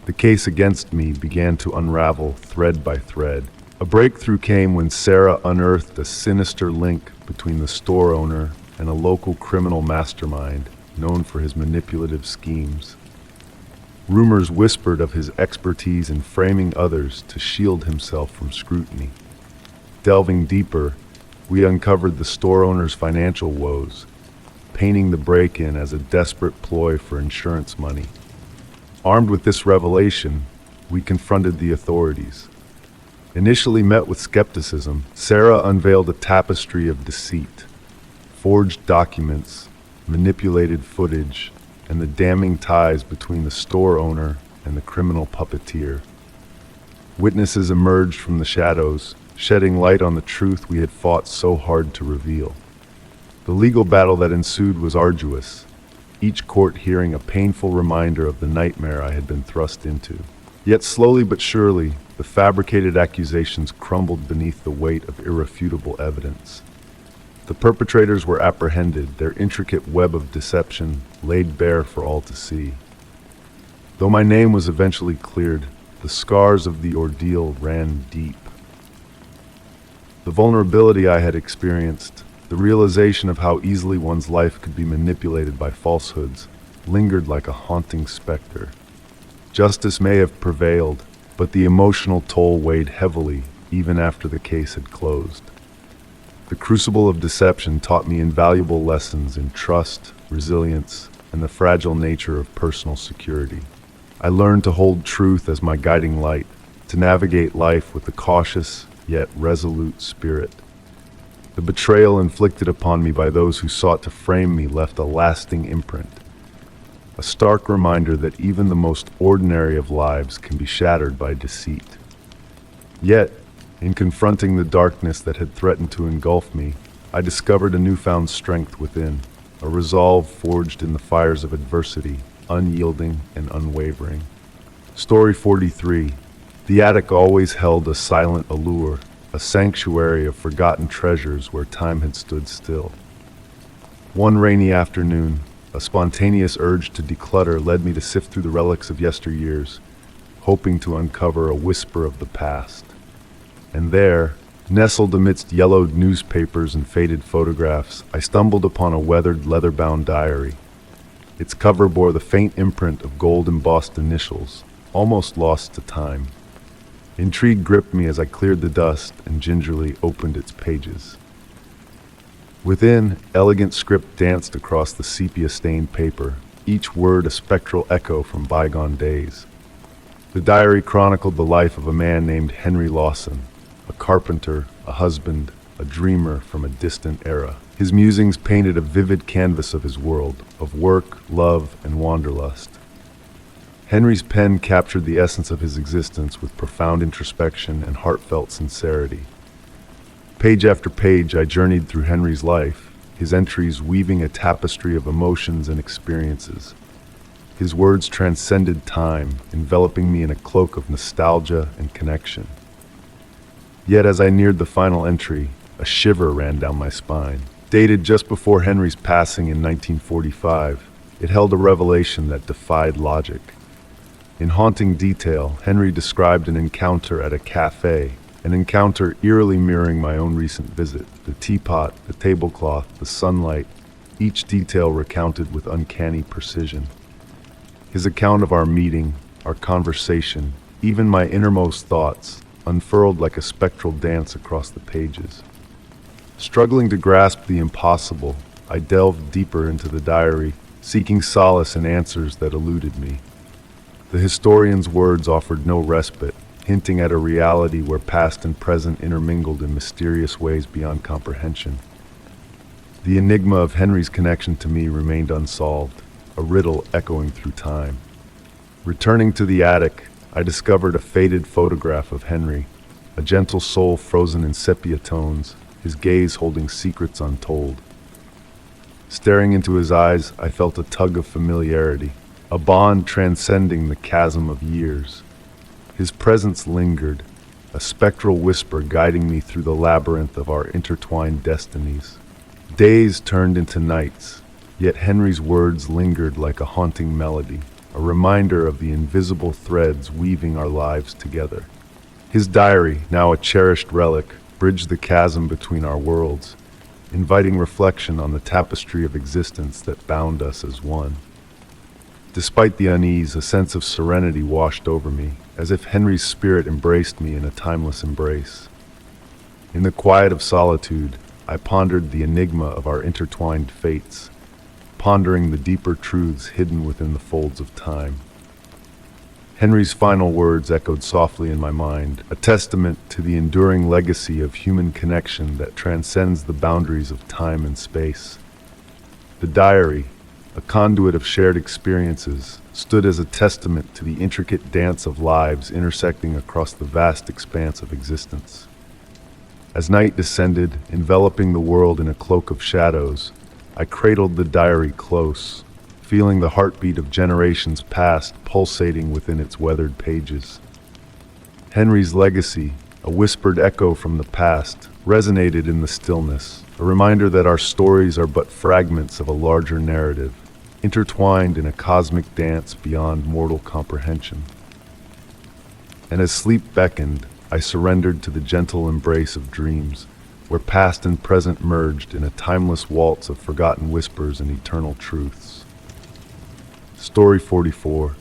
The case against me began to unravel thread by thread. A breakthrough came when Sarah unearthed a sinister link between the store owner and a local criminal mastermind known for his manipulative schemes. Rumors whispered of his expertise in framing others to shield himself from scrutiny. Delving deeper, we uncovered the store owner's financial woes, painting the break-in as a desperate ploy for insurance money. Armed with this revelation, we confronted the authorities. Initially met with skepticism, Sarah unveiled a tapestry of deceit, forged documents, manipulated footage, and the damning ties between the store owner and the criminal puppeteer. Witnesses emerged from the shadows, shedding light on the truth we had fought so hard to reveal. The legal battle that ensued was arduous, each court hearing a painful reminder of the nightmare I had been thrust into. Yet slowly but surely, the fabricated accusations crumbled beneath the weight of irrefutable evidence. The perpetrators were apprehended, their intricate web of deception laid bare for all to see. Though my name was eventually cleared, the scars of the ordeal ran deep. The vulnerability I had experienced, the realization of how easily one's life could be manipulated by falsehoods, lingered like a haunting specter. Justice may have prevailed, but the emotional toll weighed heavily even after the case had closed. The crucible of deception taught me invaluable lessons in trust, resilience, and the fragile nature of personal security. I learned to hold truth as my guiding light, to navigate life with a cautious yet resolute spirit. The betrayal inflicted upon me by those who sought to frame me left a lasting imprint, a stark reminder that even the most ordinary of lives can be shattered by deceit. Yet, in confronting the darkness that had threatened to engulf me, I discovered a newfound strength within, a resolve forged in the fires of adversity, unyielding and unwavering. Story 43. The attic always held a silent allure, a sanctuary of forgotten treasures where time had stood still. One rainy afternoon, a spontaneous urge to declutter led me to sift through the relics of yesteryears, hoping to uncover a whisper of the past. And there, nestled amidst yellowed newspapers and faded photographs, I stumbled upon a weathered leather-bound diary. Its cover bore the faint imprint of gold-embossed initials, almost lost to time. Intrigue gripped me as I cleared the dust and gingerly opened its pages. Within, elegant script danced across the sepia-stained paper, each word a spectral echo from bygone days. The diary chronicled the life of a man named Henry Lawson, a carpenter, a husband, a dreamer from a distant era. His musings painted a vivid canvas of his world, of work, love, and wanderlust. Henry's pen captured the essence of his existence with profound introspection and heartfelt sincerity. Page after page, I journeyed through Henry's life, his entries weaving a tapestry of emotions and experiences. His words transcended time, enveloping me in a cloak of nostalgia and connection. Yet as I neared the final entry, a shiver ran down my spine. Dated just before Henry's passing in 1945, it held a revelation that defied logic. In haunting detail, Henry described an encounter at a cafe, an encounter eerily mirroring my own recent visit. The teapot, the tablecloth, the sunlight, each detail recounted with uncanny precision. His account of our meeting, our conversation, even my innermost thoughts, unfurled like a spectral dance across the pages. Struggling to grasp the impossible, I delved deeper into the diary, seeking solace in answers that eluded me. The historian's words offered no respite, hinting at a reality where past and present intermingled in mysterious ways beyond comprehension. The enigma of Henry's connection to me remained unsolved, a riddle echoing through time. Returning to the attic, I discovered a faded photograph of Henry, a gentle soul frozen in sepia tones, his gaze holding secrets untold. Staring into his eyes, I felt a tug of familiarity, a bond transcending the chasm of years. His presence lingered, a spectral whisper guiding me through the labyrinth of our intertwined destinies. Days turned into nights, yet Henry's words lingered like a haunting melody, a reminder of the invisible threads weaving our lives together. His diary, now a cherished relic, bridged the chasm between our worlds, inviting reflection on the tapestry of existence that bound us as one. Despite the unease, a sense of serenity washed over me, as if Henry's spirit embraced me in a timeless embrace. In the quiet of solitude, I pondered the enigma of our intertwined fates, pondering the deeper truths hidden within the folds of time. Henry's final words echoed softly in my mind, a testament to the enduring legacy of human connection that transcends the boundaries of time and space. The diary, a conduit of shared experiences, stood as a testament to the intricate dance of lives intersecting across the vast expanse of existence. As night descended, enveloping the world in a cloak of shadows, I cradled the diary close, feeling the heartbeat of generations past pulsating within its weathered pages. Henry's legacy, a whispered echo from the past, resonated in the stillness, a reminder that our stories are but fragments of a larger narrative, intertwined in a cosmic dance beyond mortal comprehension. And as sleep beckoned, I surrendered to the gentle embrace of dreams, where past and present merged in a timeless waltz of forgotten whispers and eternal truths. Story 44.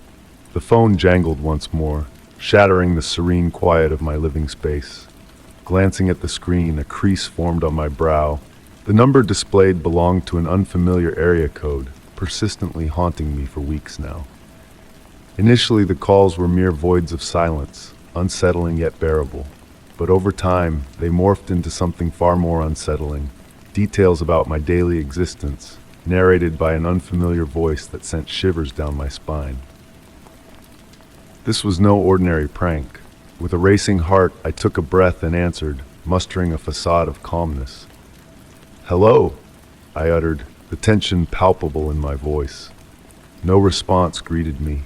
The phone jangled once more, shattering the serene quiet of my living space. Glancing at the screen, a crease formed on my brow. The number displayed belonged to an unfamiliar area code, persistently haunting me for weeks now. Initially, the calls were mere voids of silence, unsettling yet bearable. But over time, they morphed into something far more unsettling. Details about my daily existence, narrated by an unfamiliar voice that sent shivers down my spine. This was no ordinary prank. With a racing heart, I took a breath and answered, mustering a facade of calmness. "Hello," I uttered, the tension palpable in my voice. No response greeted me,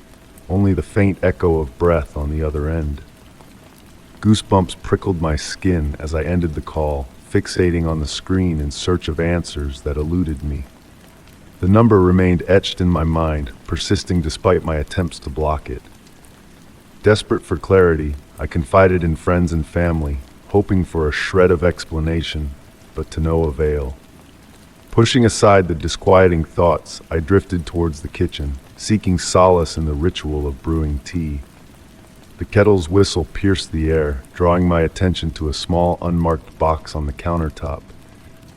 only the faint echo of breath on the other end. Goosebumps prickled my skin as I ended the call, fixating on the screen in search of answers that eluded me. The number remained etched in my mind, persisting despite my attempts to block it. Desperate for clarity, I confided in friends and family, hoping for a shred of explanation, but to no avail. Pushing aside the disquieting thoughts, I drifted towards the kitchen, seeking solace in the ritual of brewing tea. The kettle's whistle pierced the air, drawing my attention to a small unmarked box on the countertop,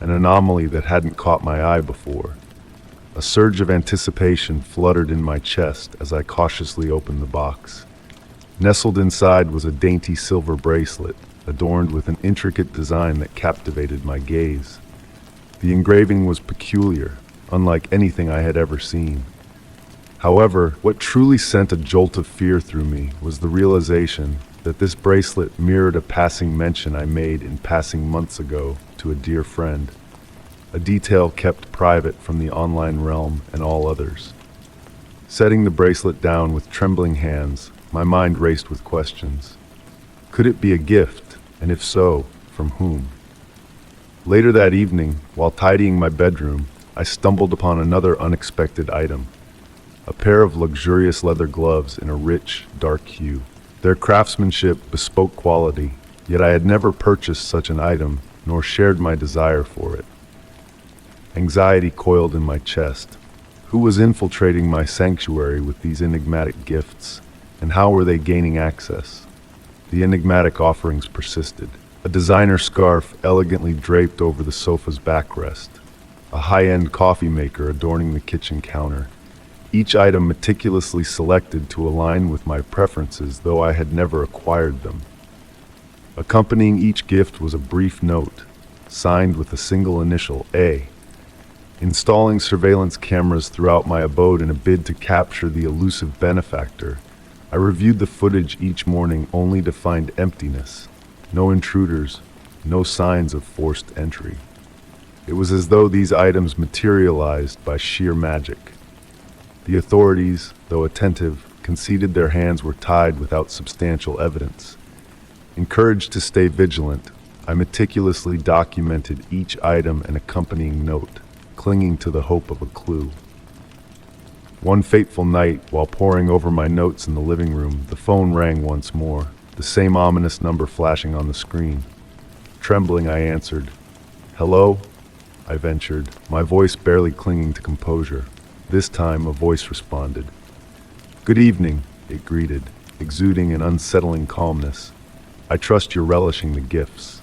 an anomaly that hadn't caught my eye before. A surge of anticipation fluttered in my chest as I cautiously opened the box. Nestled inside was a dainty silver bracelet, adorned with an intricate design that captivated my gaze. The engraving was peculiar, unlike anything I had ever seen. However, what truly sent a jolt of fear through me was the realization that this bracelet mirrored a passing mention I made in passing months ago to a dear friend, a detail kept private from the online realm and all others. Setting the bracelet down with trembling hands, my mind raced with questions. Could it be a gift, and if so, from whom? Later that evening, while tidying my bedroom, I stumbled upon another unexpected item. A pair of luxurious leather gloves in a rich, dark hue. Their craftsmanship bespoke quality, yet I had never purchased such an item, nor shared my desire for it. Anxiety coiled in my chest. Who was infiltrating my sanctuary with these enigmatic gifts, and how were they gaining access? the enigmatic offerings persisted. A designer scarf elegantly draped over the sofa's backrest, a high-end coffee maker adorning the kitchen counter, each item meticulously selected to align with my preferences, though I had never acquired them. Accompanying each gift was a brief note, signed with a single initial, A. Installing surveillance cameras throughout my abode in a bid to capture the elusive benefactor, I reviewed the footage each morning only to find emptiness. No intruders, no signs of forced entry. It was as though these items materialized by sheer magic. The authorities, though attentive, conceded their hands were tied without substantial evidence. Encouraged to stay vigilant, I meticulously documented each item and accompanying note, clinging to the hope of a clue. One fateful night, while poring over my notes in the living room, the phone rang once more, the same ominous number flashing on the screen. Trembling, I answered. "Hello?" I ventured, my voice barely clinging to composure. This time, a voice responded. "Good evening," it greeted, exuding an unsettling calmness. "I trust you're relishing the gifts."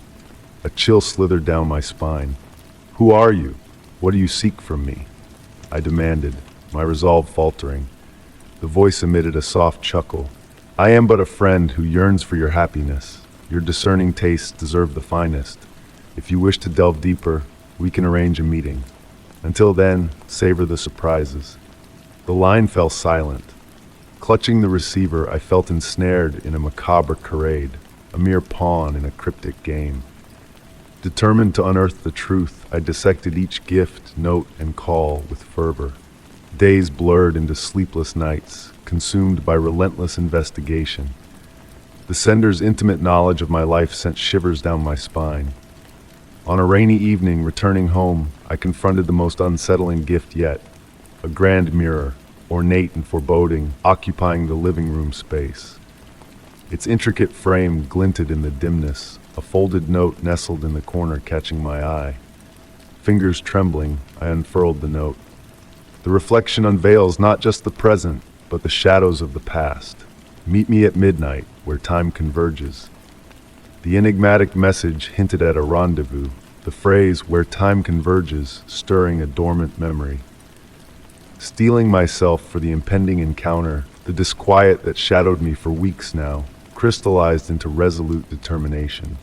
A chill slithered down my spine. "Who are you? What do you seek from me?" I demanded, my resolve faltering. The voice emitted a soft chuckle. "I am but a friend who yearns for your happiness. Your discerning tastes deserve the finest. If you wish to delve deeper, we can arrange a meeting. Until then, savor the surprises." The line fell silent. Clutching the receiver, I felt ensnared in a macabre charade, a mere pawn in a cryptic game. Determined to unearth the truth, I dissected each gift, note, and call with fervor. Days blurred into sleepless nights, consumed by relentless investigation. The sender's intimate knowledge of my life sent shivers down my spine. On a rainy evening, returning home, I confronted the most unsettling gift yet, a grand mirror, ornate and foreboding, occupying the living room space. Its intricate frame glinted in the dimness, a folded note nestled in the corner catching my eye. Fingers trembling, I unfurled the note. The reflection unveils not just the present, but the shadows of the past. "Meet me at midnight, where time converges." The enigmatic message hinted at a rendezvous, the phrase "where time converges" stirring a dormant memory. Steeling myself for the impending encounter, the disquiet that shadowed me for weeks now crystallized into resolute determination.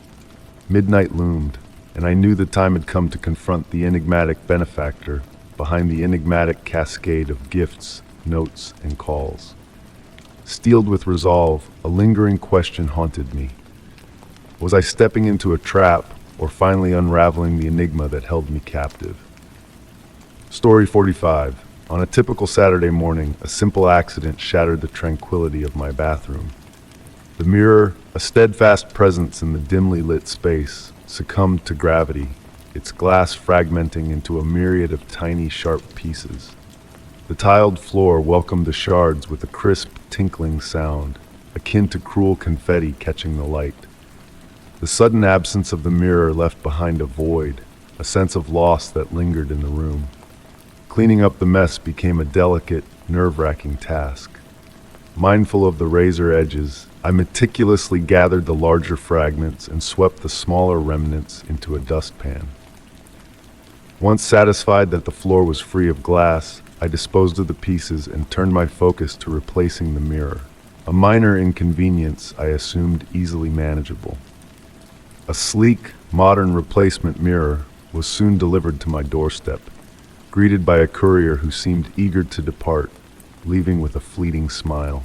Midnight loomed, and I knew the time had come to confront the enigmatic benefactor behind the enigmatic cascade of gifts, notes, and calls. Steeled with resolve, a lingering question haunted me. Was I stepping into a trap, or finally unraveling the enigma that held me captive? Story 45. On a typical Saturday morning, a simple accident shattered the tranquility of my bathroom. The mirror, a steadfast presence in the dimly lit space, succumbed to gravity, its glass fragmenting into a myriad of tiny, sharp pieces. The tiled floor welcomed the shards with a crisp, tinkling sound, akin to cruel confetti catching the light. The sudden absence of the mirror left behind a void, a sense of loss that lingered in the room. Cleaning up the mess became a delicate, nerve-wracking task. Mindful of the razor edges, I meticulously gathered the larger fragments and swept the smaller remnants into a dustpan. Once satisfied that the floor was free of glass, I disposed of the pieces and turned my focus to replacing the mirror, a minor inconvenience I assumed easily manageable. A sleek, modern replacement mirror was soon delivered to my doorstep, greeted by a courier who seemed eager to depart, leaving with a fleeting smile.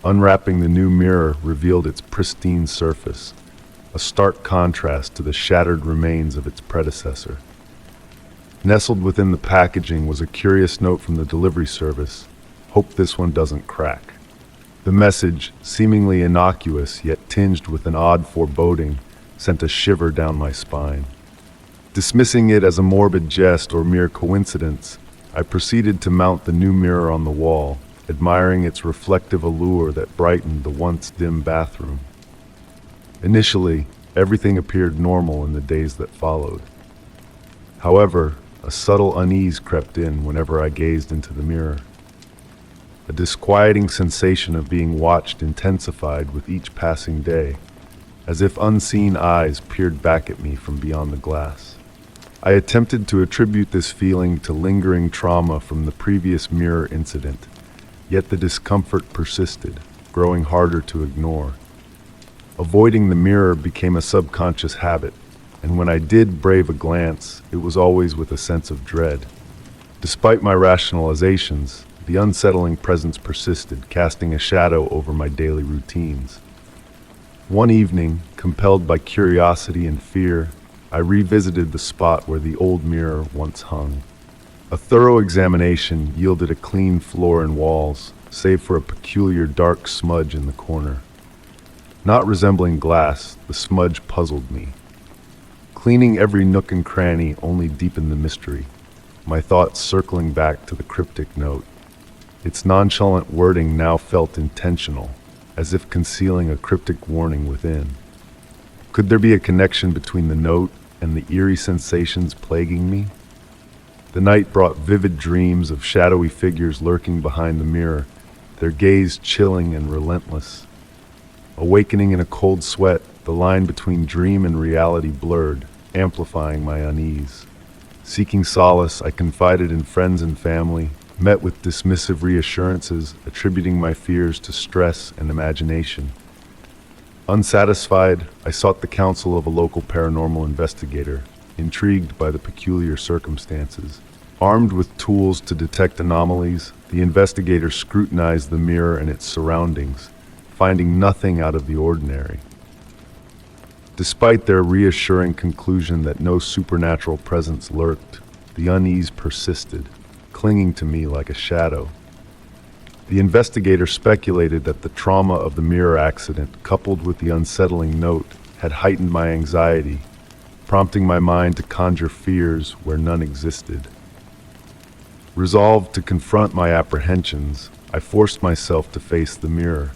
Unwrapping the new mirror revealed its pristine surface, a stark contrast to the shattered remains of its predecessor. Nestled within the packaging was a curious note from the delivery service, "Hope this one doesn't crack." The message, seemingly innocuous yet tinged with an odd foreboding, sent a shiver down my spine. Dismissing it as a morbid jest or mere coincidence, I proceeded to mount the new mirror on the wall, admiring its reflective allure that brightened the once dim bathroom. Initially, everything appeared normal in the days that followed. However, a subtle unease crept in whenever I gazed into the mirror. A disquieting sensation of being watched intensified with each passing day, as if unseen eyes peered back at me from beyond the glass. I attempted to attribute this feeling to lingering trauma from the previous mirror incident, yet the discomfort persisted, growing harder to ignore. Avoiding the mirror became a subconscious habit, and when I did brave a glance, it was always with a sense of dread. Despite my rationalizations, the unsettling presence persisted, casting a shadow over my daily routines. One evening, compelled by curiosity and fear, I revisited the spot where the old mirror once hung. A thorough examination yielded a clean floor and walls, save for a peculiar dark smudge in the corner. Not resembling glass, the smudge puzzled me. Cleaning every nook and cranny only deepened the mystery, my thoughts circling back to the cryptic note. Its nonchalant wording now felt intentional, as if concealing a cryptic warning within. Could there be a connection between the note and the eerie sensations plaguing me? The night brought vivid dreams of shadowy figures lurking behind the mirror, their gaze chilling and relentless. Awakening in a cold sweat, the line between dream and reality blurred, amplifying my unease. Seeking solace, I confided in friends and family, met with dismissive reassurances, attributing my fears to stress and imagination. Unsatisfied, I sought the counsel of a local paranormal investigator, intrigued by the peculiar circumstances. Armed with tools to detect anomalies, the investigator scrutinized the mirror and its surroundings, finding nothing out of the ordinary. Despite their reassuring conclusion that no supernatural presence lurked, the unease persisted, clinging to me like a shadow. The investigator speculated that the trauma of the mirror accident, coupled with the unsettling note, had heightened my anxiety, prompting my mind to conjure fears where none existed. Resolved to confront my apprehensions, I forced myself to face the mirror,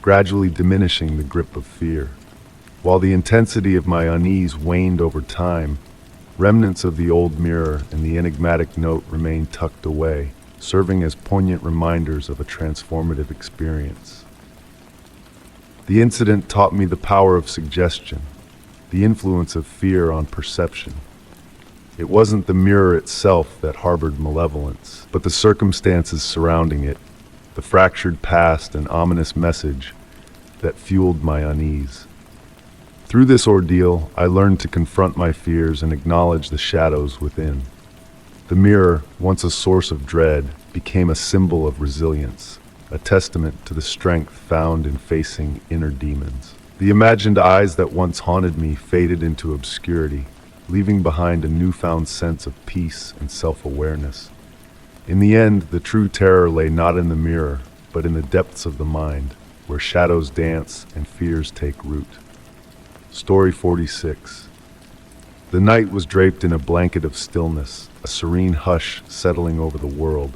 gradually diminishing the grip of fear. While the intensity of my unease waned over time, remnants of the old mirror and the enigmatic note remained tucked away, serving as poignant reminders of a transformative experience. The incident taught me the power of suggestion, the influence of fear on perception. It wasn't the mirror itself that harbored malevolence, but the circumstances surrounding it, the fractured past and ominous message that fueled my unease. Through this ordeal, I learned to confront my fears and acknowledge the shadows within. The mirror, once a source of dread, became a symbol of resilience, a testament to the strength found in facing inner demons. The imagined eyes that once haunted me faded into obscurity, leaving behind a newfound sense of peace and self-awareness. In the end, the true terror lay not in the mirror, but in the depths of the mind, where shadows dance and fears take root. Story 46. The night was draped in a blanket of stillness, a serene hush settling over the world.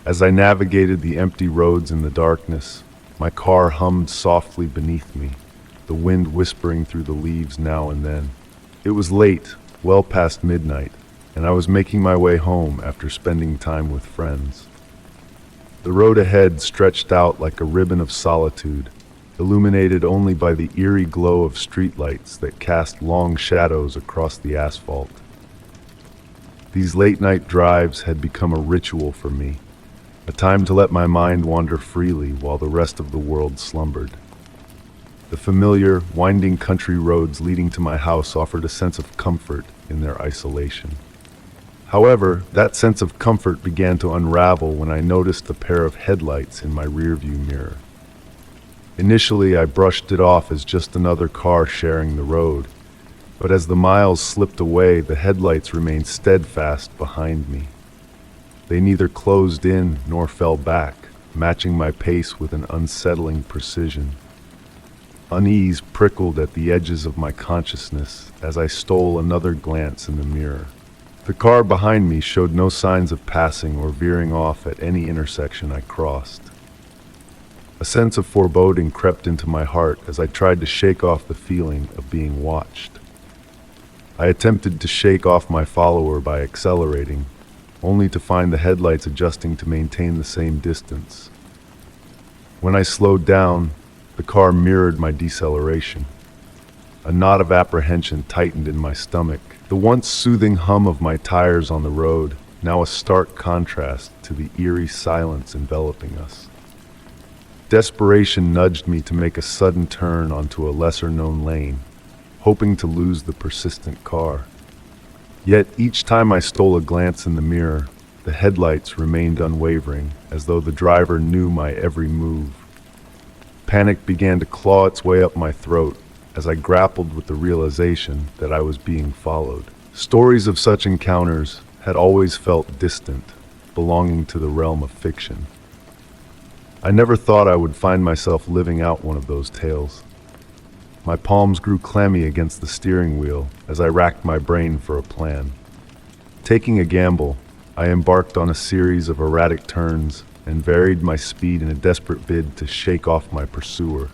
As I navigated the empty roads in the darkness, my car hummed softly beneath me, the wind whispering through the leaves now and then. It was late, well past midnight, and I was making my way home after spending time with friends. The road ahead stretched out like a ribbon of solitude, illuminated only by the eerie glow of streetlights that cast long shadows across the asphalt. These late-night drives had become a ritual for me, a time to let my mind wander freely while the rest of the world slumbered. The familiar, winding country roads leading to my house offered a sense of comfort in their isolation. However, that sense of comfort began to unravel when I noticed a pair of headlights in my rearview mirror. Initially, I brushed it off as just another car sharing the road, but as the miles slipped away, the headlights remained steadfast behind me. They neither closed in nor fell back, matching my pace with an unsettling precision. Unease prickled at the edges of my consciousness as I stole another glance in the mirror. The car behind me showed no signs of passing or veering off at any intersection I crossed. A sense of foreboding crept into my heart as I tried to shake off the feeling of being watched. I attempted to shake off my follower by accelerating, only to find the headlights adjusting to maintain the same distance. When I slowed down, the car mirrored my deceleration. A knot of apprehension tightened in my stomach. The once soothing hum of my tires on the road, now a stark contrast to the eerie silence enveloping us. Desperation nudged me to make a sudden turn onto a lesser-known lane, hoping to lose the persistent car. Yet each time I stole a glance in the mirror, the headlights remained unwavering, as though the driver knew my every move. Panic began to claw its way up my throat as I grappled with the realization that I was being followed. Stories of such encounters had always felt distant, belonging to the realm of fiction. I never thought I would find myself living out one of those tales. My palms grew clammy against the steering wheel as I racked my brain for a plan. Taking a gamble, I embarked on a series of erratic turns and varied my speed in a desperate bid to shake off my pursuer.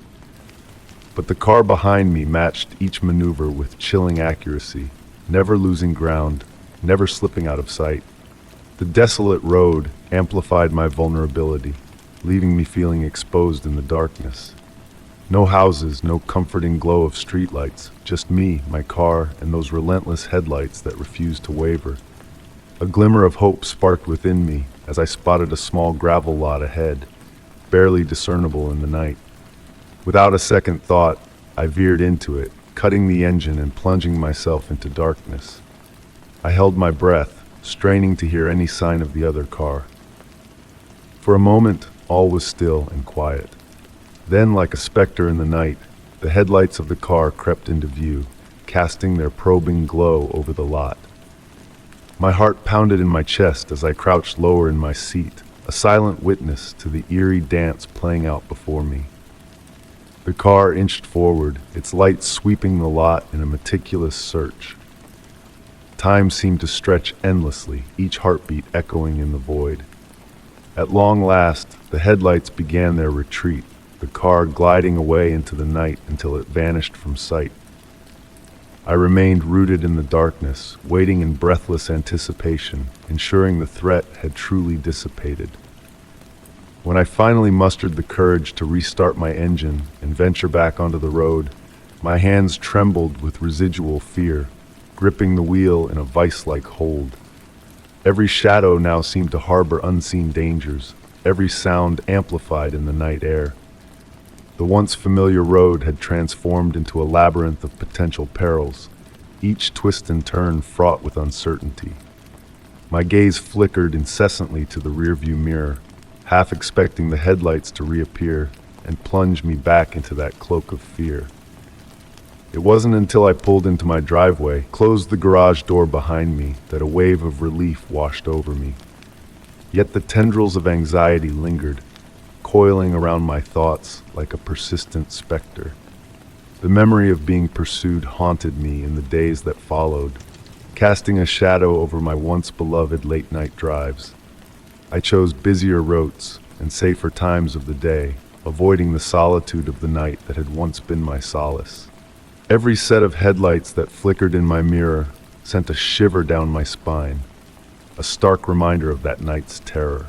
But the car behind me matched each maneuver with chilling accuracy, never losing ground, never slipping out of sight. The desolate road amplified my vulnerability, leaving me feeling exposed in the darkness. No houses, no comforting glow of streetlights, just me, my car, and those relentless headlights that refused to waver. A glimmer of hope sparked within me as I spotted a small gravel lot ahead, barely discernible in the night. Without a second thought, I veered into it, cutting the engine and plunging myself into darkness. I held my breath, straining to hear any sign of the other car. For a moment, all was still and quiet. Then, like a specter in the night, the headlights of the car crept into view, casting their probing glow over the lot. My heart pounded in my chest as I crouched lower in my seat, a silent witness to the eerie dance playing out before me. The car inched forward, its lights sweeping the lot in a meticulous search. Time seemed to stretch endlessly, each heartbeat echoing in the void. At long last, the headlights began their retreat, the car gliding away into the night until it vanished from sight. I remained rooted in the darkness, waiting in breathless anticipation, ensuring the threat had truly dissipated. When I finally mustered the courage to restart my engine and venture back onto the road, my hands trembled with residual fear, gripping the wheel in a vice-like hold. Every shadow now seemed to harbor unseen dangers, every sound amplified in the night air. The once familiar road had transformed into a labyrinth of potential perils, each twist and turn fraught with uncertainty. My gaze flickered incessantly to the rearview mirror, half expecting the headlights to reappear and plunge me back into that cloak of fear. It wasn't until I pulled into my driveway, closed the garage door behind me, that a wave of relief washed over me. Yet the tendrils of anxiety lingered, coiling around my thoughts like a persistent specter. The memory of being pursued haunted me in the days that followed, casting a shadow over my once beloved late-night drives. I chose busier routes and safer times of the day, avoiding the solitude of the night that had once been my solace. Every set of headlights that flickered in my mirror sent a shiver down my spine, a stark reminder of that night's terror.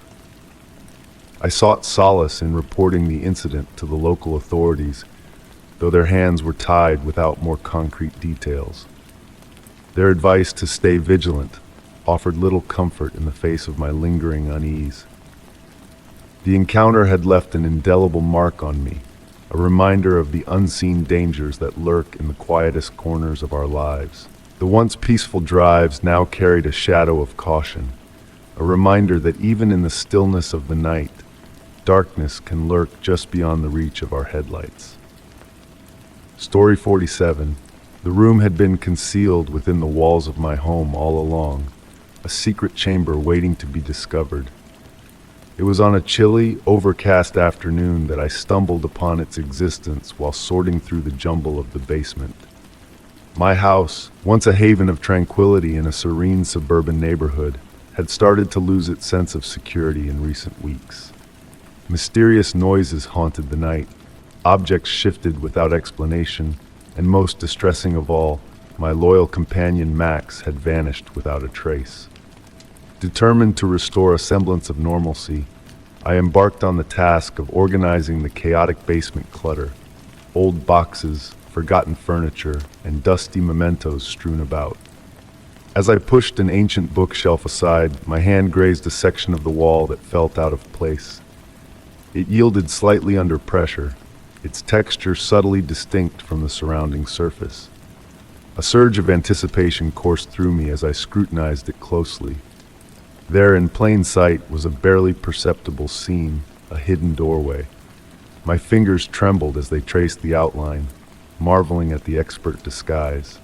I sought solace in reporting the incident to the local authorities, though their hands were tied without more concrete details. Their advice to stay vigilant offered little comfort in the face of my lingering unease. The encounter had left an indelible mark on me, a reminder of the unseen dangers that lurk in the quietest corners of our lives. The once peaceful drives now carried a shadow of caution, a reminder that even in the stillness of the night, darkness can lurk just beyond the reach of our headlights. Story 47. The room had been concealed within the walls of my home all along, a secret chamber waiting to be discovered. It was on a chilly, overcast afternoon that I stumbled upon its existence while sorting through the jumble of the basement. My house, once a haven of tranquility in a serene suburban neighborhood, had started to lose its sense of security in recent weeks. Mysterious noises haunted the night, objects shifted without explanation, and most distressing of all, my loyal companion Max had vanished without a trace. Determined to restore a semblance of normalcy, I embarked on the task of organizing the chaotic basement clutter, old boxes, forgotten furniture, and dusty mementos strewn about. As I pushed an ancient bookshelf aside, my hand grazed a section of the wall that felt out of place. It yielded slightly under pressure, its texture subtly distinct from the surrounding surface. A surge of anticipation coursed through me as I scrutinized it closely. There in plain sight was a barely perceptible seam, a hidden doorway. My fingers trembled as they traced the outline, marveling at the expert disguise.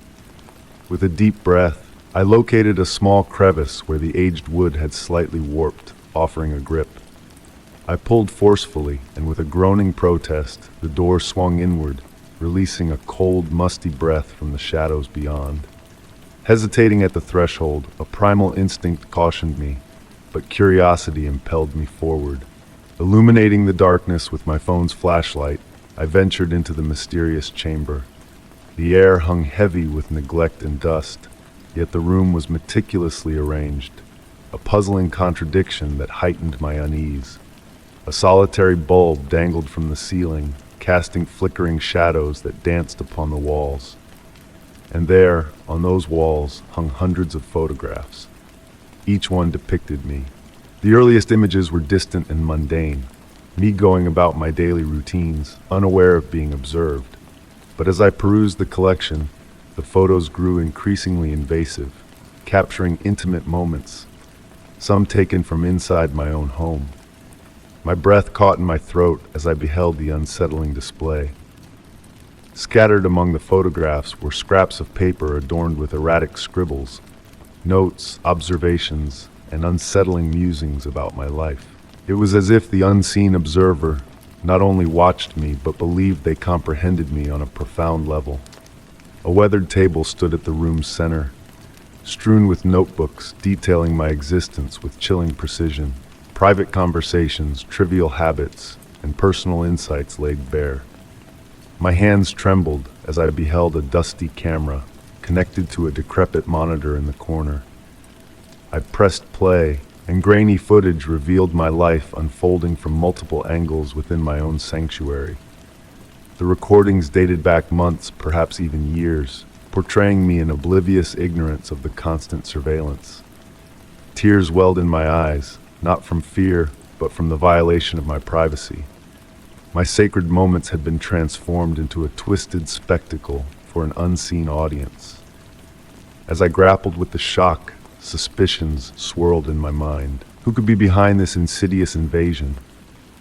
With a deep breath, I located a small crevice where the aged wood had slightly warped, offering a grip. I pulled forcefully, and with a groaning protest, the door swung inward, releasing a cold, musty breath from the shadows beyond. Hesitating at the threshold, a primal instinct cautioned me, but curiosity impelled me forward. Illuminating the darkness with my phone's flashlight, I ventured into the mysterious chamber. The air hung heavy with neglect and dust, yet the room was meticulously arranged, a puzzling contradiction that heightened my unease. A solitary bulb dangled from the ceiling, casting flickering shadows that danced upon the walls. And there, on those walls, hung hundreds of photographs. Each one depicted me. The earliest images were distant and mundane, me going about my daily routines, unaware of being observed. But as I perused the collection, the photos grew increasingly invasive, capturing intimate moments, some taken from inside my own home. My breath caught in my throat as I beheld the unsettling display. Scattered among the photographs were scraps of paper adorned with erratic scribbles, notes, observations, and unsettling musings about my life. It was as if the unseen observer not only watched me, but believed they comprehended me on a profound level. A weathered table stood at the room's center, strewn with notebooks detailing my existence with chilling precision. Private conversations, trivial habits, and personal insights laid bare. My hands trembled as I beheld a dusty camera connected to a decrepit monitor in the corner. I pressed play, and grainy footage revealed my life unfolding from multiple angles within my own sanctuary. The recordings dated back months, perhaps even years, portraying me in oblivious ignorance of the constant surveillance. Tears welled in my eyes, not from fear, but from the violation of my privacy. My sacred moments had been transformed into a twisted spectacle for an unseen audience. As I grappled with the shock, suspicions swirled in my mind. Who could be behind this insidious invasion?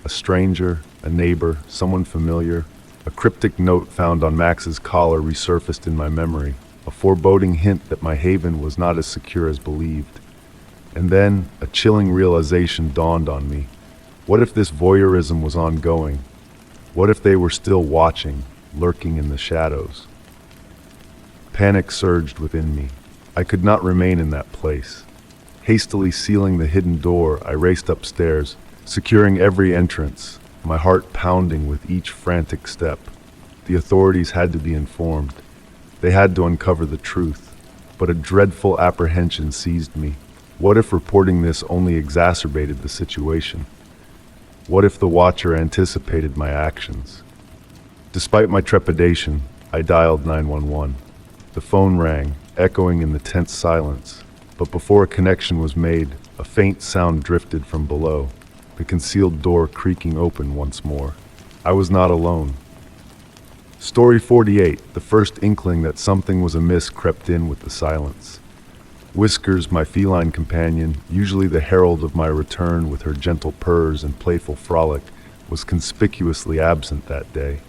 A stranger, a neighbor, someone familiar? A cryptic note found on Max's collar resurfaced in my memory, a foreboding hint that my haven was not as secure as believed. And then, a chilling realization dawned on me. What if this voyeurism was ongoing? What if they were still watching, lurking in the shadows? Panic surged within me. I could not remain in that place. Hastily sealing the hidden door, I raced upstairs, securing every entrance, my heart pounding with each frantic step. The authorities had to be informed. They had to uncover the truth. But a dreadful apprehension seized me. What if reporting this only exacerbated the situation? What if the watcher anticipated my actions? Despite my trepidation, I dialed 911. The phone rang, echoing in the tense silence, but before a connection was made, a faint sound drifted from below, the concealed door creaking open once more. I was not alone. Story 48, the first inkling that something was amiss crept in with the silence. Whiskers, my feline companion, usually the herald of my return with her gentle purrs and playful frolic, was conspicuously absent that day.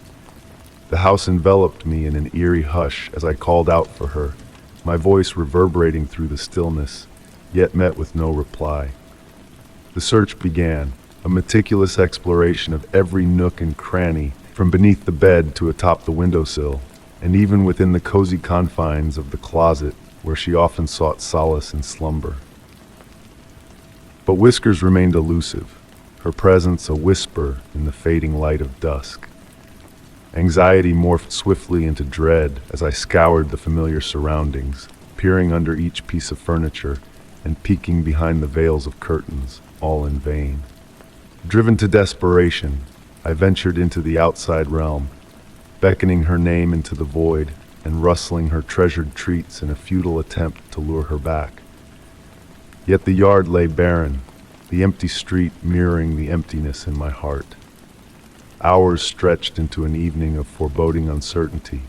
The house enveloped me in an eerie hush as I called out for her, my voice reverberating through the stillness, yet met with no reply. The search began, a meticulous exploration of every nook and cranny, from beneath the bed to atop the windowsill, and even within the cozy confines of the closet, where she often sought solace in slumber. But Whiskers remained elusive, her presence a whisper in the fading light of dusk. Anxiety morphed swiftly into dread as I scoured the familiar surroundings, peering under each piece of furniture, and peeking behind the veils of curtains, all in vain. Driven to desperation, I ventured into the outside realm, beckoning her name into the void and rustling her treasured treats in a futile attempt to lure her back. Yet the yard lay barren, the empty street mirroring the emptiness in my heart. Hours stretched into an evening of foreboding uncertainty.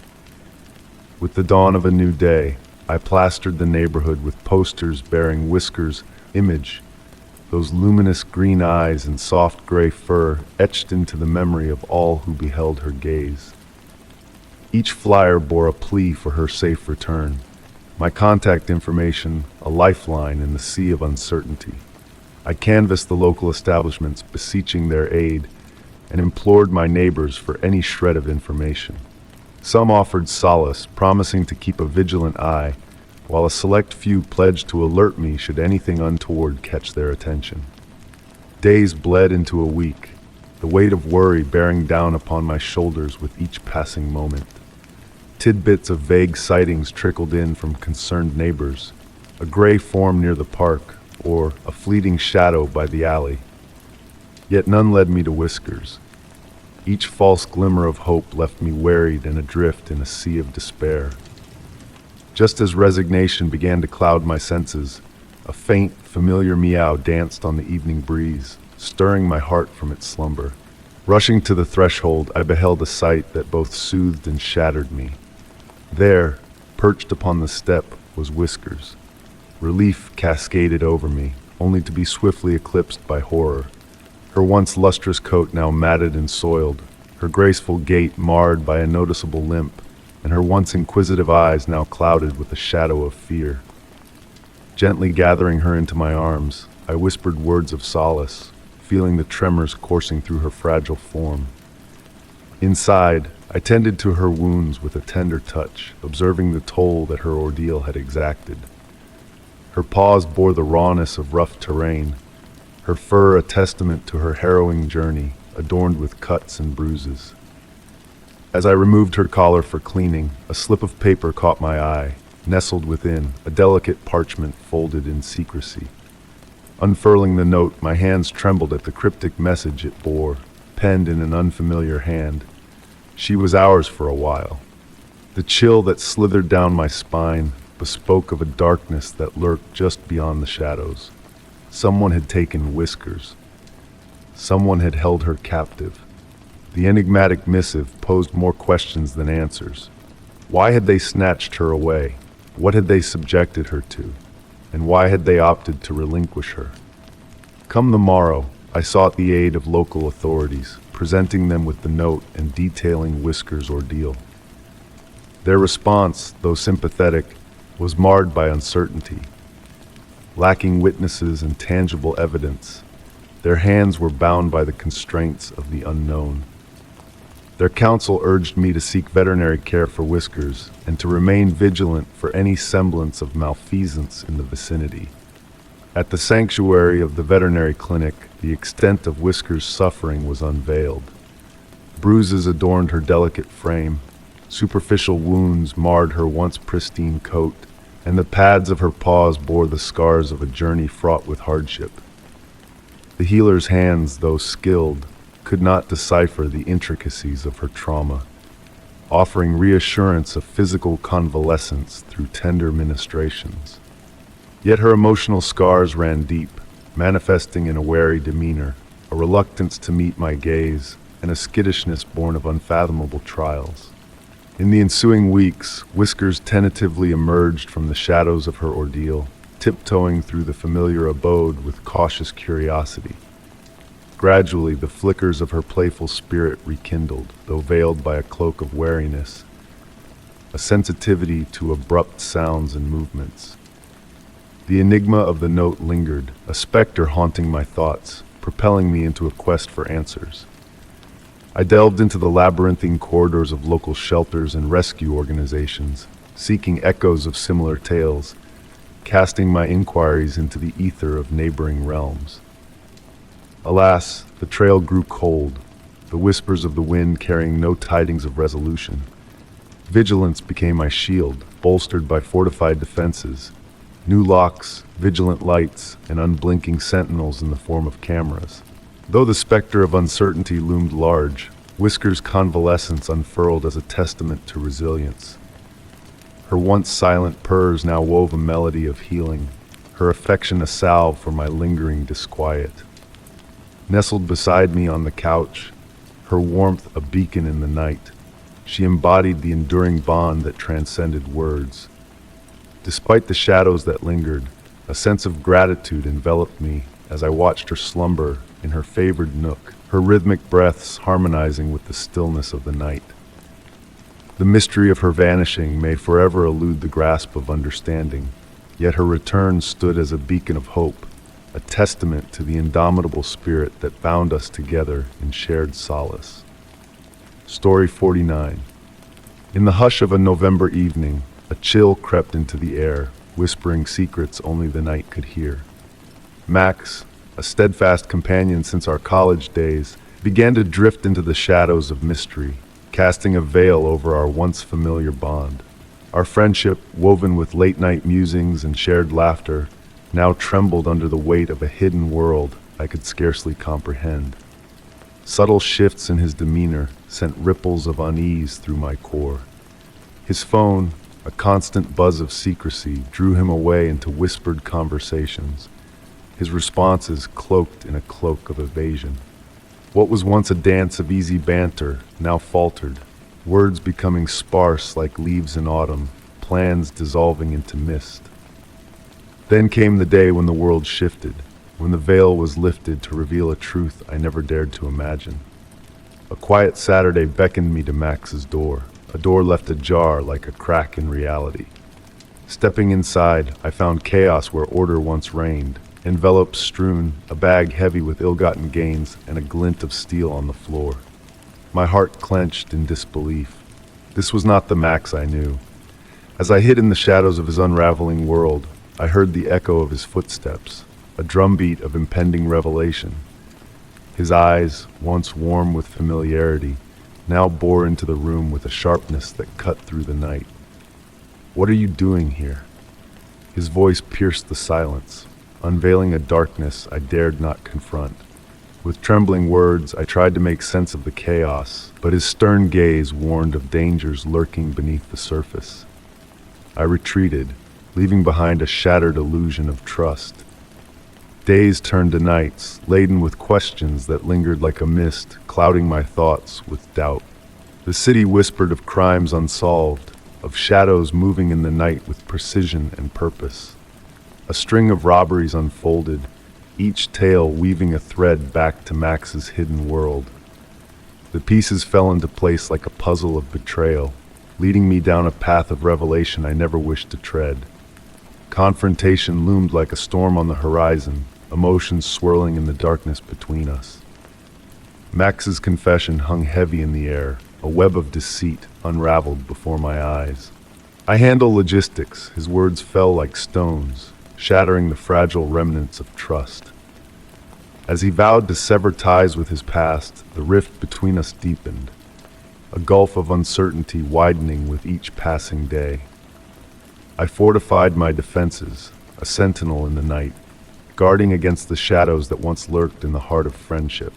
With the dawn of a new day, I plastered the neighborhood with posters bearing Whisker's image, those luminous green eyes and soft gray fur etched into the memory of all who beheld her gaze. Each flyer bore a plea for her safe return, my contact information a lifeline in the sea of uncertainty. I canvassed the local establishments, beseeching their aid, and implored my neighbors for any shred of information. Some offered solace, promising to keep a vigilant eye, while a select few pledged to alert me should anything untoward catch their attention. Days bled into a week, the weight of worry bearing down upon my shoulders with each passing moment. Tidbits of vague sightings trickled in from concerned neighbors, a gray form near the park, or a fleeting shadow by the alley. Yet none led me to Whiskers. Each false glimmer of hope left me wearied and adrift in a sea of despair. Just as resignation began to cloud my senses, a faint, familiar meow danced on the evening breeze, stirring my heart from its slumber. Rushing to the threshold, I beheld a sight that both soothed and shattered me. There, perched upon the step, was Whiskers. Relief cascaded over me, only to be swiftly eclipsed by horror. Her once lustrous coat now matted and soiled, her graceful gait marred by a noticeable limp, and her once inquisitive eyes now clouded with a shadow of fear. Gently gathering her into my arms, I whispered words of solace, feeling the tremors coursing through her fragile form. Inside, I tended to her wounds with a tender touch, observing the toll that her ordeal had exacted. Her paws bore the rawness of rough terrain, her fur a testament to her harrowing journey, adorned with cuts and bruises. As I removed her collar for cleaning, a slip of paper caught my eye, nestled within, a delicate parchment folded in secrecy. Unfurling the note, my hands trembled at the cryptic message it bore, penned in an unfamiliar hand. She was ours for a while. The chill that slithered down my spine bespoke of a darkness that lurked just beyond the shadows. Someone had taken Whiskers. Someone had held her captive. The enigmatic missive posed more questions than answers. Why had they snatched her away? What had they subjected her to? And why had they opted to relinquish her? Come the morrow, I sought the aid of local authorities, presenting them with the note and detailing Whiskers' ordeal. Their response, though sympathetic, was marred by uncertainty. Lacking witnesses and tangible evidence, their hands were bound by the constraints of the unknown. Their counsel urged me to seek veterinary care for Whiskers and to remain vigilant for any semblance of malfeasance in the vicinity. At the sanctuary of the veterinary clinic, the extent of Whiskers' suffering was unveiled. Bruises adorned her delicate frame, superficial wounds marred her once pristine coat, and the pads of her paws bore the scars of a journey fraught with hardship. The healer's hands, though skilled, could not decipher the intricacies of her trauma, offering reassurance of physical convalescence through tender ministrations. Yet her emotional scars ran deep, manifesting in a wary demeanor, a reluctance to meet my gaze, and a skittishness born of unfathomable trials. In the ensuing weeks, Whiskers tentatively emerged from the shadows of her ordeal, tiptoeing through the familiar abode with cautious curiosity. Gradually, the flickers of her playful spirit rekindled, though veiled by a cloak of wariness, a sensitivity to abrupt sounds and movements. The enigma of the note lingered, a specter haunting my thoughts, propelling me into a quest for answers. I delved into the labyrinthine corridors of local shelters and rescue organizations, seeking echoes of similar tales, casting my inquiries into the ether of neighboring realms. Alas, the trail grew cold, the whispers of the wind carrying no tidings of resolution. Vigilance became my shield, bolstered by fortified defenses, new locks, vigilant lights, and unblinking sentinels in the form of cameras. Though the specter of uncertainty loomed large, Whisker's convalescence unfurled as a testament to resilience. Her once silent purrs now wove a melody of healing, her affection a salve for my lingering disquiet. Nestled beside me on the couch, her warmth a beacon in the night, she embodied the enduring bond that transcended words. Despite the shadows that lingered, a sense of gratitude enveloped me as I watched her slumber in her favored nook, her rhythmic breaths harmonizing with the stillness of the night. The mystery of her vanishing may forever elude the grasp of understanding, yet her return stood as a beacon of hope, a testament to the indomitable spirit that bound us together in shared solace. Story 49. In the hush of a November evening, a chill crept into the air, whispering secrets only the night could hear. Max, a steadfast companion since our college days, began to drift into the shadows of mystery, casting a veil over our once familiar bond. Our friendship, woven with late-night musings and shared laughter, now trembled under the weight of a hidden world I could scarcely comprehend. Subtle shifts in his demeanor sent ripples of unease through my core. His phone, a constant buzz of secrecy, drew him away into whispered conversations, his responses cloaked in a cloak of evasion. What was once a dance of easy banter now faltered, words becoming sparse like leaves in autumn, plans dissolving into mist. Then came the day when the world shifted, when the veil was lifted to reveal a truth I never dared to imagine. A quiet Saturday beckoned me to Max's door, a door left ajar like a crack in reality. Stepping inside, I found chaos where order once reigned, envelopes strewn, a bag heavy with ill-gotten gains, and a glint of steel on the floor. My heart clenched in disbelief. This was not the Max I knew. As I hid in the shadows of his unraveling world, I heard the echo of his footsteps, a drumbeat of impending revelation. His eyes, once warm with familiarity, now bore into the room with a sharpness that cut through the night. "What are you doing here?" His voice pierced the silence, unveiling a darkness I dared not confront. With trembling words, I tried to make sense of the chaos, but his stern gaze warned of dangers lurking beneath the surface. I retreated, leaving behind a shattered illusion of trust. Days turned to nights, laden with questions that lingered like a mist, clouding my thoughts with doubt. The city whispered of crimes unsolved, of shadows moving in the night with precision and purpose. A string of robberies unfolded, each tale weaving a thread back to Max's hidden world. The pieces fell into place like a puzzle of betrayal, leading me down a path of revelation I never wished to tread. Confrontation loomed like a storm on the horizon, emotions swirling in the darkness between us. Max's confession hung heavy in the air, a web of deceit unraveled before my eyes. I handle logistics, his words fell like stones, shattering the fragile remnants of trust. As he vowed to sever ties with his past, the rift between us deepened, a gulf of uncertainty widening with each passing day. I fortified my defenses, a sentinel in the night, guarding against the shadows that once lurked in the heart of friendship.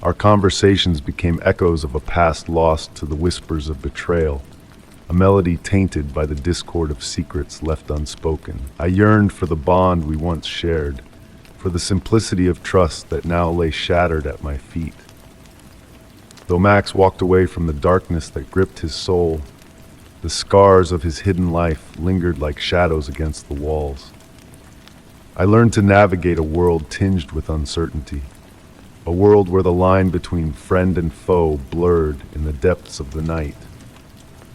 Our conversations became echoes of a past lost to the whispers of betrayal, a melody tainted by the discord of secrets left unspoken. I yearned for the bond we once shared, for the simplicity of trust that now lay shattered at my feet. Though Max walked away from the darkness that gripped his soul, the scars of his hidden life lingered like shadows against the walls. I learned to navigate a world tinged with uncertainty, a world where the line between friend and foe blurred in the depths of the night.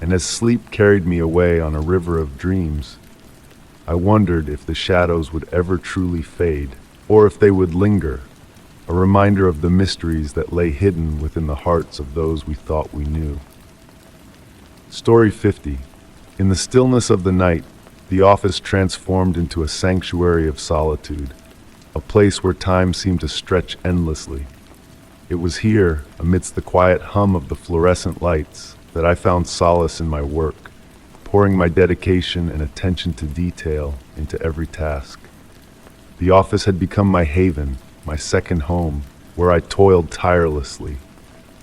And as sleep carried me away on a river of dreams, I wondered if the shadows would ever truly fade, or if they would linger, a reminder of the mysteries that lay hidden within the hearts of those we thought we knew. Story 50. In the stillness of the night, the office transformed into a sanctuary of solitude, a place where time seemed to stretch endlessly. It was here, amidst the quiet hum of the fluorescent lights, that I found solace in my work, pouring my dedication and attention to detail into every task. The office had become my haven, my second home, where I toiled tirelessly,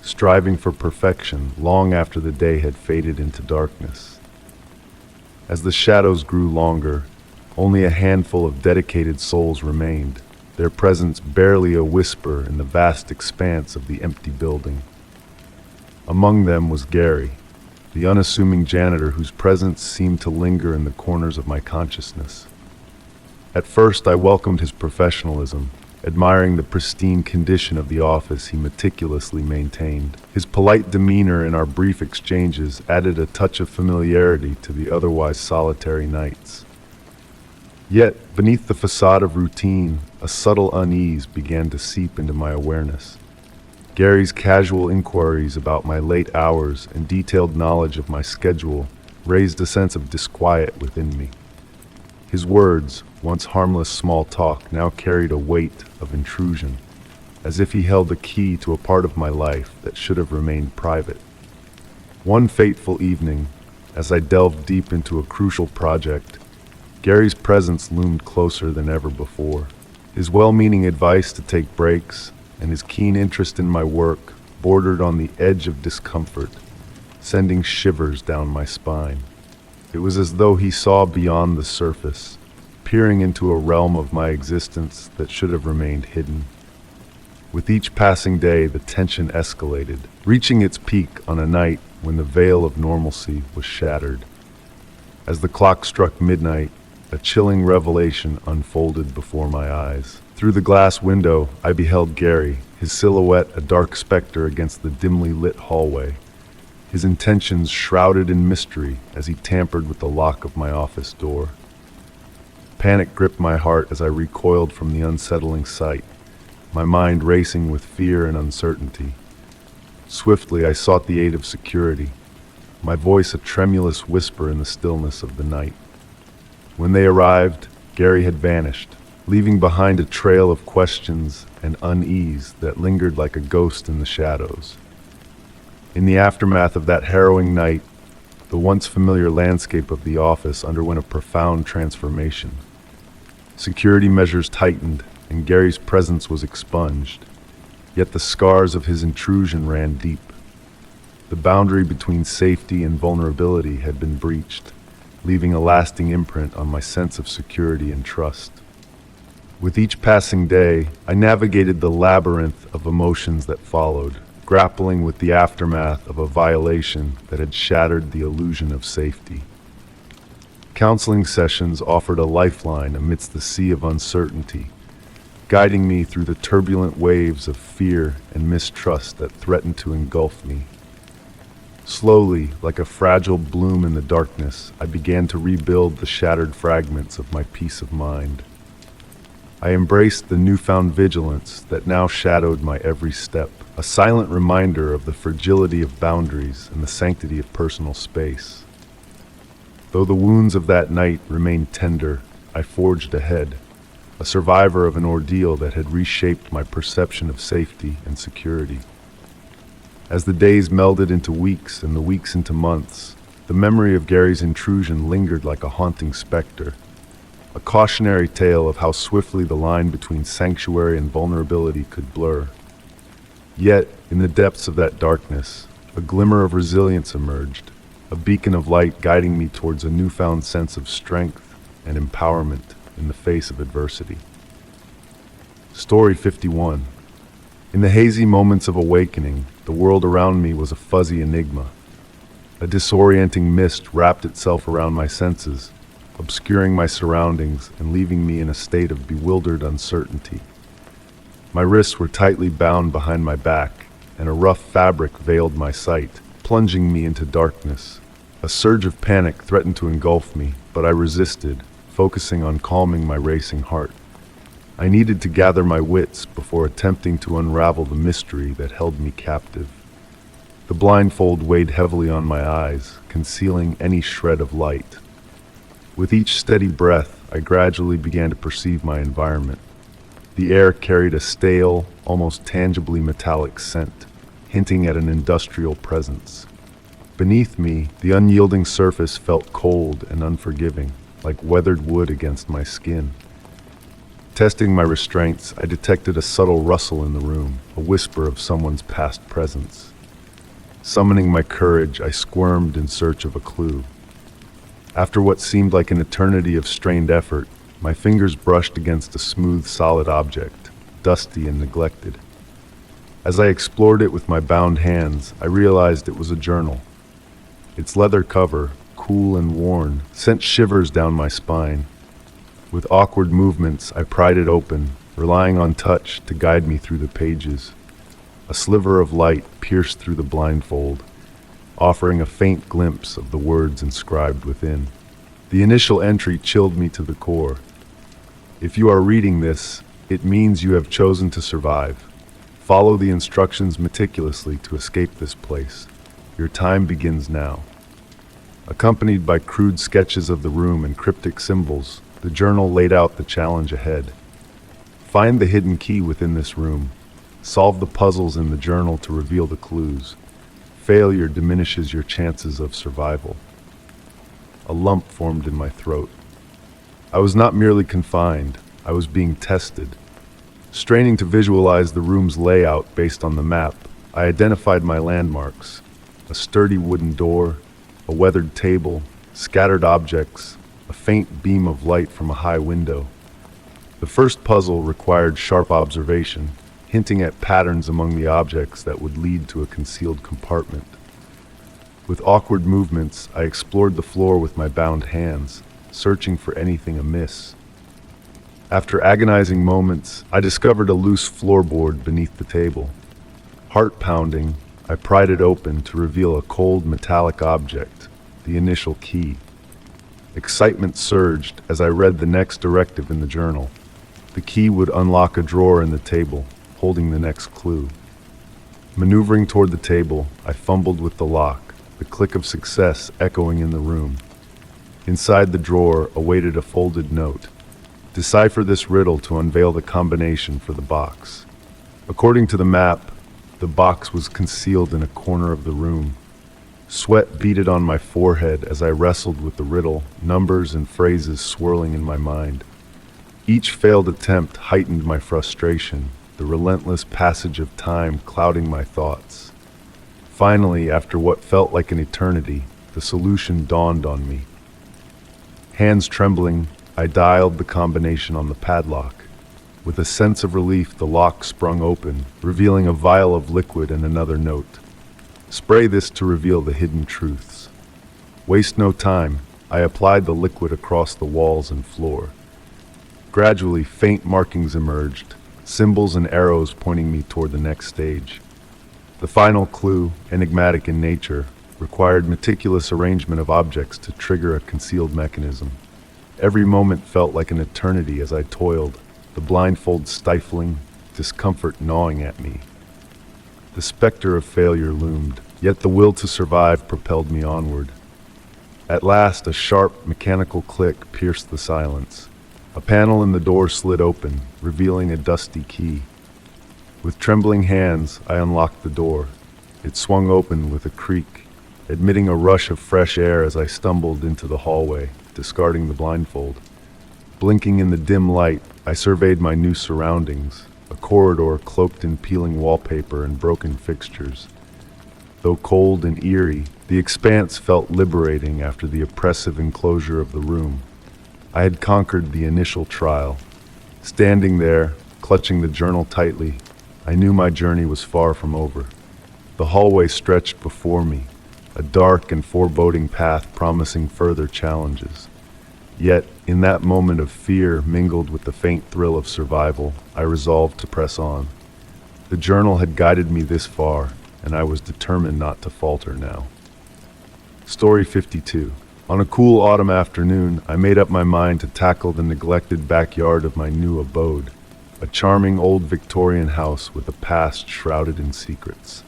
striving for perfection long after the day had faded into darkness. As the shadows grew longer, only a handful of dedicated souls remained, their presence barely a whisper in the vast expanse of the empty building. Among them was Gary, the unassuming janitor whose presence seemed to linger in the corners of my consciousness. At first, I welcomed his professionalism, admiring the pristine condition of the office he meticulously maintained. His polite demeanor in our brief exchanges added a touch of familiarity to the otherwise solitary nights. Yet, beneath the facade of routine, a subtle unease began to seep into my awareness. Gary's casual inquiries about my late hours and detailed knowledge of my schedule raised a sense of disquiet within me. His words, once harmless small talk, now carried a weight of intrusion, as if he held the key to a part of my life that should have remained private. One fateful evening, as I delved deep into a crucial project, Gary's presence loomed closer than ever before. His well-meaning advice to take breaks and his keen interest in my work bordered on the edge of discomfort, sending shivers down my spine. It was as though he saw beyond the surface, peering into a realm of my existence that should have remained hidden. With each passing day, the tension escalated, reaching its peak on a night when the veil of normalcy was shattered. As the clock struck midnight, a chilling revelation unfolded before my eyes. Through the glass window, I beheld Gary, his silhouette a dark specter against the dimly lit hallway, his intentions shrouded in mystery as he tampered with the lock of my office door. Panic gripped my heart as I recoiled from the unsettling sight, my mind racing with fear and uncertainty. Swiftly, I sought the aid of security, my voice a tremulous whisper in the stillness of the night. When they arrived, Gary had vanished, leaving behind a trail of questions and unease that lingered like a ghost in the shadows. In the aftermath of that harrowing night, the once familiar landscape of the office underwent a profound transformation. Security measures tightened, and Gary's presence was expunged, yet the scars of his intrusion ran deep. The boundary between safety and vulnerability had been breached, leaving a lasting imprint on my sense of security and trust. With each passing day, I navigated the labyrinth of emotions that followed, grappling with the aftermath of a violation that had shattered the illusion of safety. Counseling sessions offered a lifeline amidst the sea of uncertainty, guiding me through the turbulent waves of fear and mistrust that threatened to engulf me. Slowly, like a fragile bloom in the darkness, I began to rebuild the shattered fragments of my peace of mind. I embraced the newfound vigilance that now shadowed my every step, a silent reminder of the fragility of boundaries and the sanctity of personal space. Though the wounds of that night remained tender, I forged ahead, a survivor of an ordeal that had reshaped my perception of safety and security. As the days melded into weeks and the weeks into months, the memory of Gary's intrusion lingered like a haunting specter, a cautionary tale of how swiftly the line between sanctuary and vulnerability could blur. Yet, in the depths of that darkness, a glimmer of resilience emerged, a beacon of light guiding me towards a newfound sense of strength and empowerment in the face of adversity. Story 51. In the hazy moments of awakening, the world around me was a fuzzy enigma. A disorienting mist wrapped itself around my senses, obscuring my surroundings and leaving me in a state of bewildered uncertainty. My wrists were tightly bound behind my back, and a rough fabric veiled my sight, plunging me into darkness. A surge of panic threatened to engulf me, but I resisted, focusing on calming my racing heart. I needed to gather my wits before attempting to unravel the mystery that held me captive. The blindfold weighed heavily on my eyes, concealing any shred of light. With each steady breath, I gradually began to perceive my environment. The air carried a stale, almost tangibly metallic scent, hinting at an industrial presence. Beneath me, the unyielding surface felt cold and unforgiving, like weathered wood against my skin. Testing my restraints, I detected a subtle rustle in the room, a whisper of someone's past presence. Summoning my courage, I squirmed in search of a clue. After what seemed like an eternity of strained effort, my fingers brushed against a smooth, solid object, dusty and neglected. As I explored it with my bound hands, I realized it was a journal. Its leather cover, cool and worn, sent shivers down my spine. With awkward movements, I pried it open, relying on touch to guide me through the pages. A sliver of light pierced through the blindfold, offering a faint glimpse of the words inscribed within. The initial entry chilled me to the core. If you are reading this, it means you have chosen to survive. Follow the instructions meticulously to escape this place. Your time begins now. Accompanied by crude sketches of the room and cryptic symbols, the journal laid out the challenge ahead. Find the hidden key within this room. Solve the puzzles in the journal to reveal the clues. Failure diminishes your chances of survival. A lump formed in my throat. I was not merely confined, I was being tested. Straining to visualize the room's layout based on the map, I identified my landmarks. A sturdy wooden door, a weathered table, scattered objects, a faint beam of light from a high window. The first puzzle required sharp observation, hinting at patterns among the objects that would lead to a concealed compartment. With awkward movements, I explored the floor with my bound hands, searching for anything amiss. After agonizing moments, I discovered a loose floorboard beneath the table. Heart pounding, I pried it open to reveal a cold metallic object, the initial key. Excitement surged as I read the next directive in the journal. The key would unlock a drawer in the table, holding the next clue. Maneuvering toward the table, I fumbled with the lock, the click of success echoing in the room. Inside the drawer awaited a folded note. Decipher this riddle to unveil the combination for the box. According to the map, the box was concealed in a corner of the room. Sweat beaded on my forehead as I wrestled with the riddle, numbers and phrases swirling in my mind. Each failed attempt heightened my frustration, the relentless passage of time clouding my thoughts. Finally, after what felt like an eternity, the solution dawned on me. Hands trembling, I dialed the combination on the padlock. With a sense of relief, the lock sprung open, revealing a vial of liquid and another note. Spray this to reveal the hidden truths. Waste no time, I applied the liquid across the walls and floor. Gradually, faint markings emerged, symbols and arrows pointing me toward the next stage. The final clue, enigmatic in nature, required meticulous arrangement of objects to trigger a concealed mechanism. Every moment felt like an eternity as I toiled, the blindfold stifling, discomfort gnawing at me. The specter of failure loomed, yet the will to survive propelled me onward. At last, a sharp, mechanical click pierced the silence. A panel in the door slid open, revealing a dusty key. With trembling hands, I unlocked the door. It swung open with a creak, admitting a rush of fresh air as I stumbled into the hallway, discarding the blindfold. Blinking in the dim light, I surveyed my new surroundings, a corridor cloaked in peeling wallpaper and broken fixtures. Though cold and eerie, the expanse felt liberating after the oppressive enclosure of the room. I had conquered the initial trial. Standing there, clutching the journal tightly, I knew my journey was far from over. The hallway stretched before me, a dark and foreboding path promising further challenges. Yet, in that moment of fear mingled with the faint thrill of survival, I resolved to press on. The journal had guided me this far, and I was determined not to falter now. Story 52. On a cool autumn afternoon, I made up my mind to tackle the neglected backyard of my new abode, a charming old Victorian house with a past shrouded in secrets.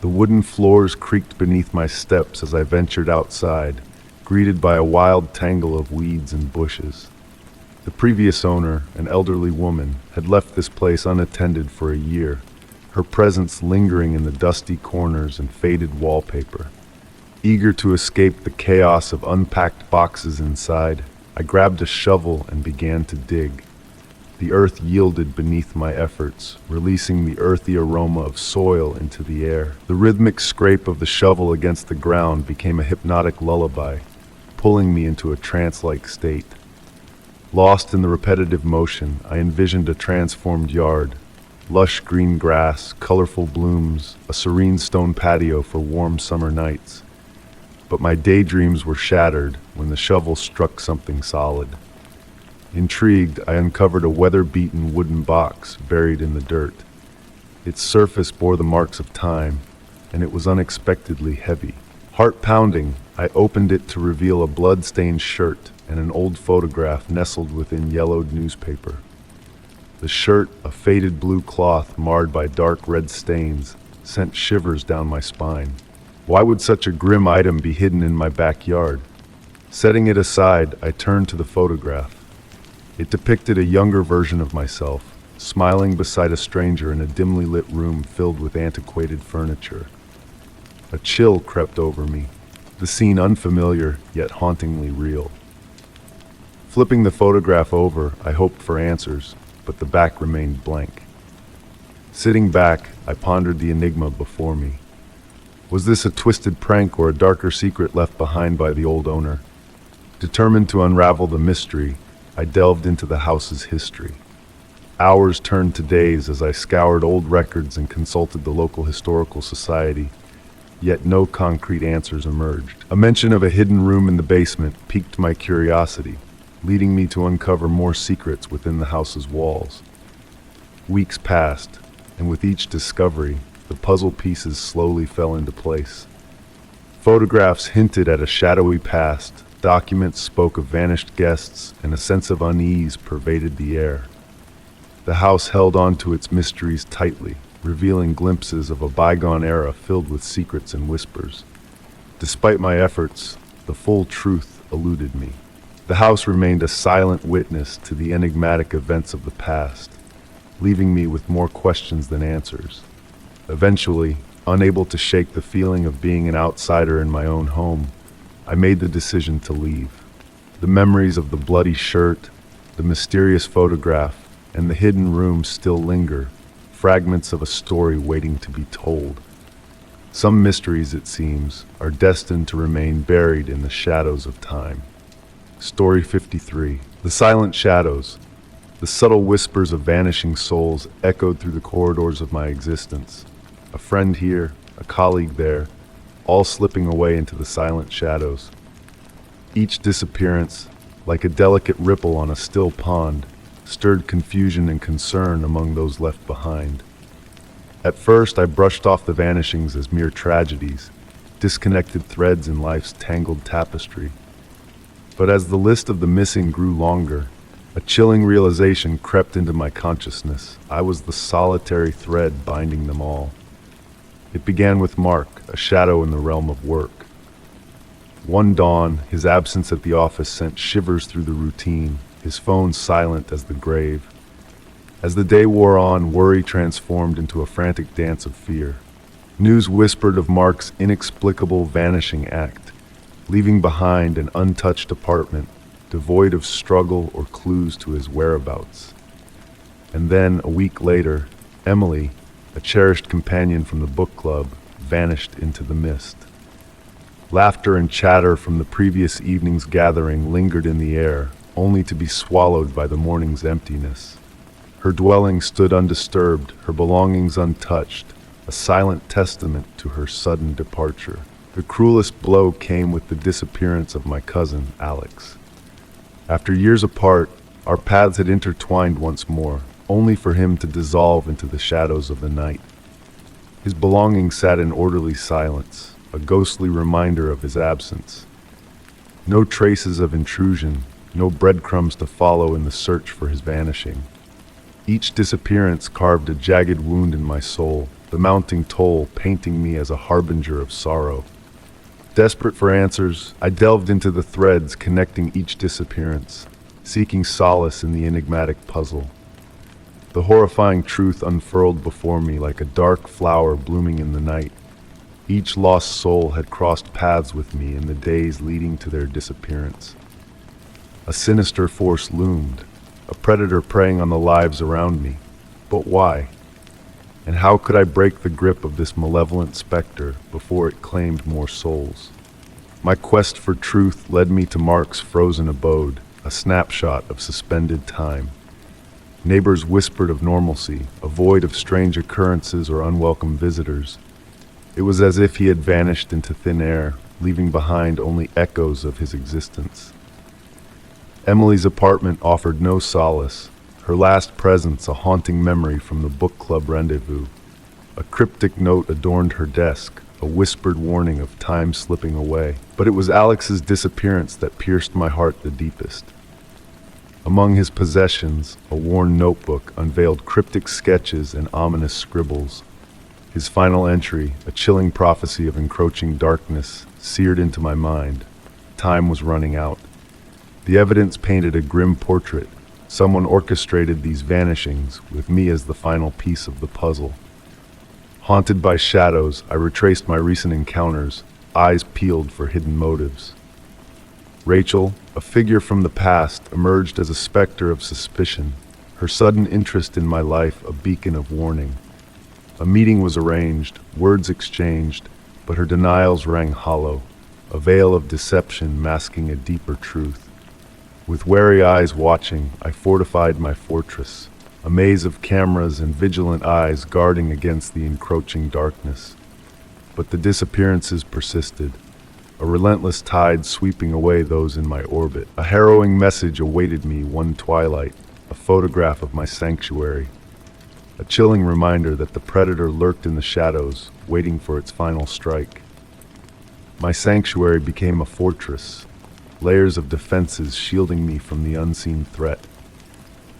The wooden floors creaked beneath my steps as I ventured outside, greeted by a wild tangle of weeds and bushes. The previous owner, an elderly woman, had left this place unattended for a year, her presence lingering in the dusty corners and faded wallpaper. Eager to escape the chaos of unpacked boxes inside, I grabbed a shovel and began to dig. The earth yielded beneath my efforts, releasing the earthy aroma of soil into the air. The rhythmic scrape of the shovel against the ground became a hypnotic lullaby, pulling me into a trance-like state. Lost in the repetitive motion, I envisioned a transformed yard, lush green grass, colorful blooms, a serene stone patio for warm summer nights. But my daydreams were shattered when the shovel struck something solid. Intrigued, I uncovered a weather-beaten wooden box buried in the dirt. Its surface bore the marks of time, and it was unexpectedly heavy. Heart-pounding, I opened it to reveal a blood-stained shirt and an old photograph nestled within yellowed newspaper. The shirt, a faded blue cloth marred by dark red stains, sent shivers down my spine. Why would such a grim item be hidden in my backyard? Setting it aside, I turned to the photograph. It depicted a younger version of myself, smiling beside a stranger in a dimly lit room filled with antiquated furniture. A chill crept over me, the scene unfamiliar yet hauntingly real. Flipping the photograph over, I hoped for answers, but the back remained blank. Sitting back, I pondered the enigma before me. Was this a twisted prank or a darker secret left behind by the old owner? Determined to unravel the mystery, I delved into the house's history. Hours turned to days as I scoured old records and consulted the local historical society, yet no concrete answers emerged. A mention of a hidden room in the basement piqued my curiosity, leading me to uncover more secrets within the house's walls. Weeks passed, and with each discovery, the puzzle pieces slowly fell into place. Photographs hinted at a shadowy past, documents spoke of vanished guests, and a sense of unease pervaded the air. The house held on to its mysteries tightly, revealing glimpses of a bygone era filled with secrets and whispers. Despite my efforts, the full truth eluded me. The house remained a silent witness to the enigmatic events of the past, leaving me with more questions than answers. Eventually, unable to shake the feeling of being an outsider in my own home, I made the decision to leave. The memories of the bloody shirt, the mysterious photograph, and the hidden room still linger, fragments of a story waiting to be told. Some mysteries, it seems, are destined to remain buried in the shadows of time. Story 53. The Silent Shadows. The subtle whispers of vanishing souls echoed through the corridors of my existence. A friend here, a colleague there, all slipping away into the silent shadows. Each disappearance, like a delicate ripple on a still pond, stirred confusion and concern among those left behind. At first, I brushed off the vanishings as mere tragedies, disconnected threads in life's tangled tapestry. But as the list of the missing grew longer, a chilling realization crept into my consciousness. I was the solitary thread binding them all. It began with Mark, a shadow in the realm of work. One dawn, his absence at the office sent shivers through the routine, his phone silent as the grave. As the day wore on, worry transformed into a frantic dance of fear. News whispered of Mark's inexplicable vanishing act, leaving behind an untouched apartment, devoid of struggle or clues to his whereabouts. And then, a week later, Emily, a cherished companion from the book club, vanished into the mist. Laughter and chatter from the previous evening's gathering lingered in the air, only to be swallowed by the morning's emptiness. Her dwelling stood undisturbed, her belongings untouched, a silent testament to her sudden departure. The cruelest blow came with the disappearance of my cousin, Alex. After years apart, our paths had intertwined once more, only for him to dissolve into the shadows of the night. His belongings sat in orderly silence, a ghostly reminder of his absence. No traces of intrusion, no breadcrumbs to follow in the search for his vanishing. Each disappearance carved a jagged wound in my soul, the mounting toll painting me as a harbinger of sorrow. Desperate for answers, I delved into the threads connecting each disappearance, seeking solace in the enigmatic puzzle. The horrifying truth unfurled before me like a dark flower blooming in the night. Each lost soul had crossed paths with me in the days leading to their disappearance. A sinister force loomed, a predator preying on the lives around me. But why? And how could I break the grip of this malevolent specter before it claimed more souls? My quest for truth led me to Mark's frozen abode, a snapshot of suspended time. Neighbors whispered of normalcy, a void of strange occurrences or unwelcome visitors. It was as if he had vanished into thin air, leaving behind only echoes of his existence. Emily's apartment offered no solace, her last presence a haunting memory from the book club rendezvous. A cryptic note adorned her desk, a whispered warning of time slipping away. But it was Alex's disappearance that pierced my heart the deepest. Among his possessions, a worn notebook unveiled cryptic sketches and ominous scribbles. His final entry, a chilling prophecy of encroaching darkness, seared into my mind. Time was running out. The evidence painted a grim portrait. Someone orchestrated these vanishings, with me as the final piece of the puzzle. Haunted by shadows, I retraced my recent encounters, eyes peeled for hidden motives. Rachel, a figure from the past, emerged as a specter of suspicion, her sudden interest in my life a beacon of warning. A meeting was arranged, words exchanged, but her denials rang hollow, a veil of deception masking a deeper truth. With wary eyes watching, I fortified my fortress, a maze of cameras and vigilant eyes guarding against the encroaching darkness. But the disappearances persisted, a relentless tide sweeping away those in my orbit. A harrowing message awaited me one twilight, a photograph of my sanctuary. A chilling reminder that the predator lurked in the shadows, waiting for its final strike. My sanctuary became a fortress, layers of defenses shielding me from the unseen threat.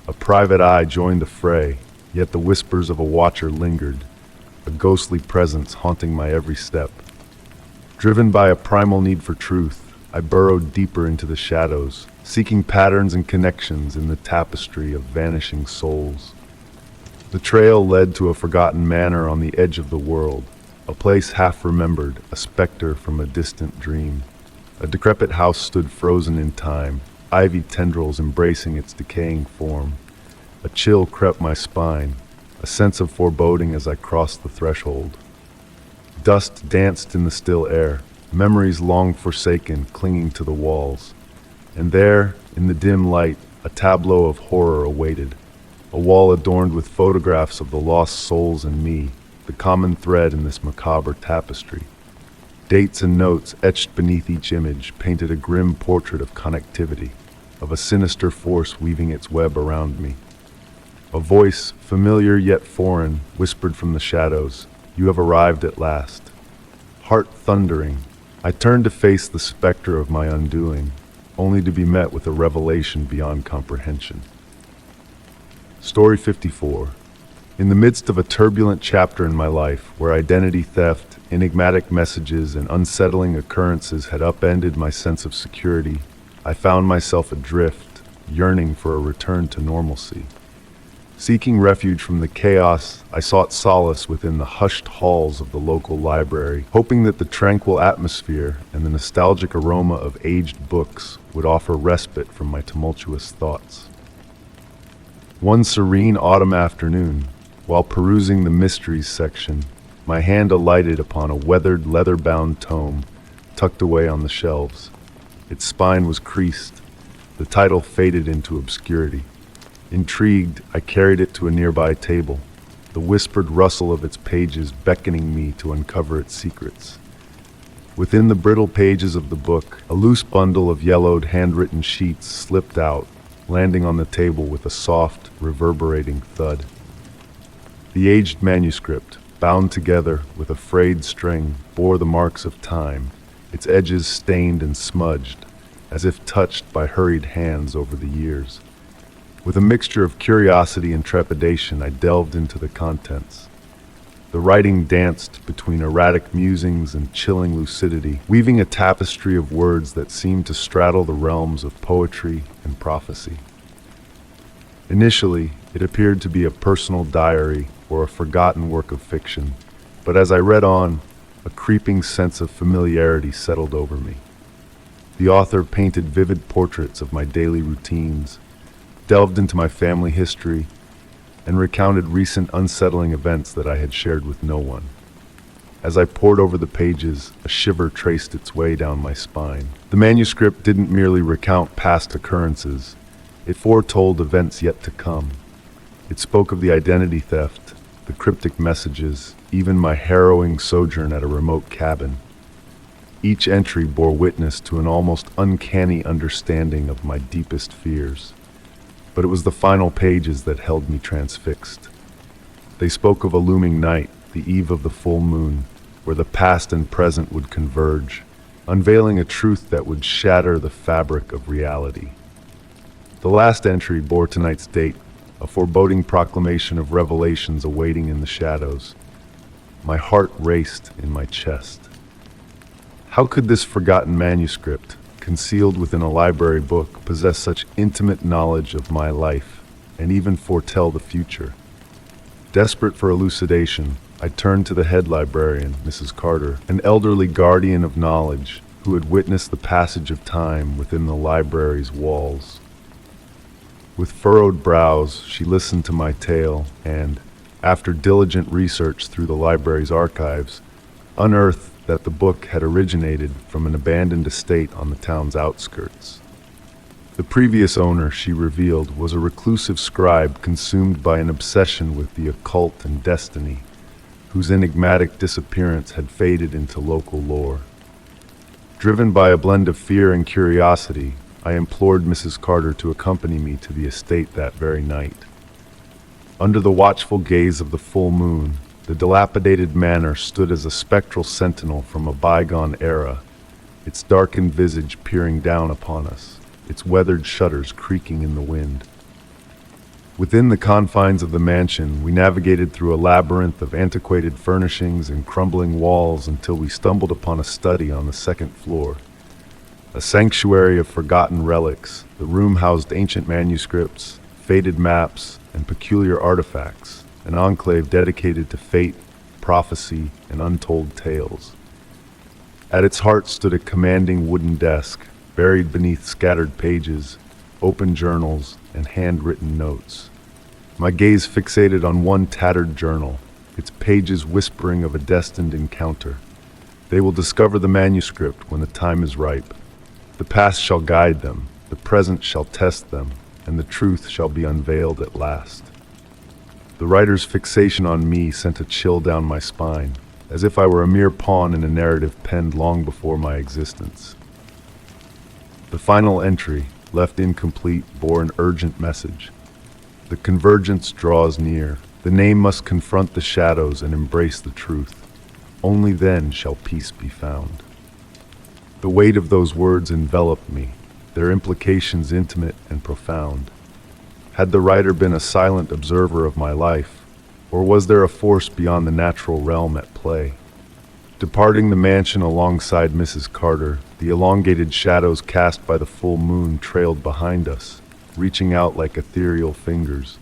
A private eye joined the fray, yet the whispers of a watcher lingered, a ghostly presence haunting my every step. Driven by a primal need for truth, I burrowed deeper into the shadows, seeking patterns and connections in the tapestry of vanishing souls. The trail led to a forgotten manor on the edge of the world, a place half remembered, a specter from a distant dream. A decrepit house stood frozen in time, ivy tendrils embracing its decaying form. A chill crept my spine, a sense of foreboding as I crossed the threshold. Dust danced in the still air, memories long forsaken clinging to the walls. And there, in the dim light, a tableau of horror awaited. A wall adorned with photographs of the lost souls and me, the common thread in this macabre tapestry. Dates and notes etched beneath each image painted a grim portrait of connectivity, of a sinister force weaving its web around me. A voice, familiar yet foreign, whispered from the shadows, "You have arrived at last." Heart thundering, I turned to face the specter of my undoing, only to be met with a revelation beyond comprehension. Story 54. In the midst of a turbulent chapter in my life, where identity theft, enigmatic messages, and unsettling occurrences had upended my sense of security, I found myself adrift, yearning for a return to normalcy. Seeking refuge from the chaos, I sought solace within the hushed halls of the local library, hoping that the tranquil atmosphere and the nostalgic aroma of aged books would offer respite from my tumultuous thoughts. One serene autumn afternoon, while perusing the mysteries section, my hand alighted upon a weathered, leather-bound tome tucked away on the shelves. Its spine was creased, the title faded into obscurity. Intrigued, I carried it to a nearby table, the whispered rustle of its pages beckoning me to uncover its secrets. Within the brittle pages of the book, a loose bundle of yellowed, handwritten sheets slipped out, landing on the table with a soft, reverberating thud. The aged manuscript, bound together with a frayed string, bore the marks of time, its edges stained and smudged, as if touched by hurried hands over the years. With a mixture of curiosity and trepidation, I delved into the contents. The writing danced between erratic musings and chilling lucidity, weaving a tapestry of words that seemed to straddle the realms of poetry and prophecy. Initially, it appeared to be a personal diary or a forgotten work of fiction, but as I read on, A creeping sense of familiarity settled over me. The author painted vivid portraits of my daily routines, delved into my family history, and recounted recent unsettling events that I had shared with no one. As I pored over the pages, a shiver traced its way down my spine. The manuscript didn't merely recount past occurrences, it foretold events yet to come. It spoke of the identity theft, the cryptic messages, even my harrowing sojourn at a remote cabin. Each entry bore witness to an almost uncanny understanding of my deepest fears. But it was the final pages that held me transfixed. They spoke of a looming night, the eve of the full moon, where the past and present would converge, unveiling a truth that would shatter the fabric of reality. The last entry bore tonight's date, a foreboding proclamation of revelations awaiting in the shadows. My heart raced in my chest. How could this forgotten manuscript, concealed within a library book, possess such intimate knowledge of my life, and even foretell the future? Desperate for elucidation, I turned to the head librarian, Mrs. Carter, an elderly guardian of knowledge who had witnessed the passage of time within the library's walls. With furrowed brows, she listened to my tale and, after diligent research through the library's archives, unearthed that the book had originated from an abandoned estate on the town's outskirts. The previous owner, she revealed, was a reclusive scribe consumed by an obsession with the occult and destiny, whose enigmatic disappearance had faded into local lore. Driven by a blend of fear and curiosity, I implored Mrs. Carter to accompany me to the estate that very night. Under the watchful gaze of the full moon, the dilapidated manor stood as a spectral sentinel from a bygone era, its darkened visage peering down upon us, its weathered shutters creaking in the wind. Within the confines of the mansion, we navigated through a labyrinth of antiquated furnishings and crumbling walls until we stumbled upon a study on the second floor. A sanctuary of forgotten relics, the room housed ancient manuscripts, faded maps, and peculiar artifacts, an enclave dedicated to fate, prophecy, and untold tales. At its heart stood a commanding wooden desk, buried beneath scattered pages, open journals, and handwritten notes. My gaze fixated on one tattered journal, its pages whispering of a destined encounter. They will discover the manuscript when the time is ripe. The past shall guide them, the present shall test them, and the truth shall be unveiled at last. The writer's fixation on me sent a chill down my spine, as if I were a mere pawn in a narrative penned long before my existence. The final entry, left incomplete, bore an urgent message. The convergence draws near. The name must confront the shadows and embrace the truth. Only then shall peace be found. The weight of those words enveloped me, their implications intimate and profound. Had the writer been a silent observer of my life, or was there a force beyond the natural realm at play? Departing the mansion alongside Mrs. Carter, the elongated shadows cast by the full moon trailed behind us, reaching out like ethereal fingers.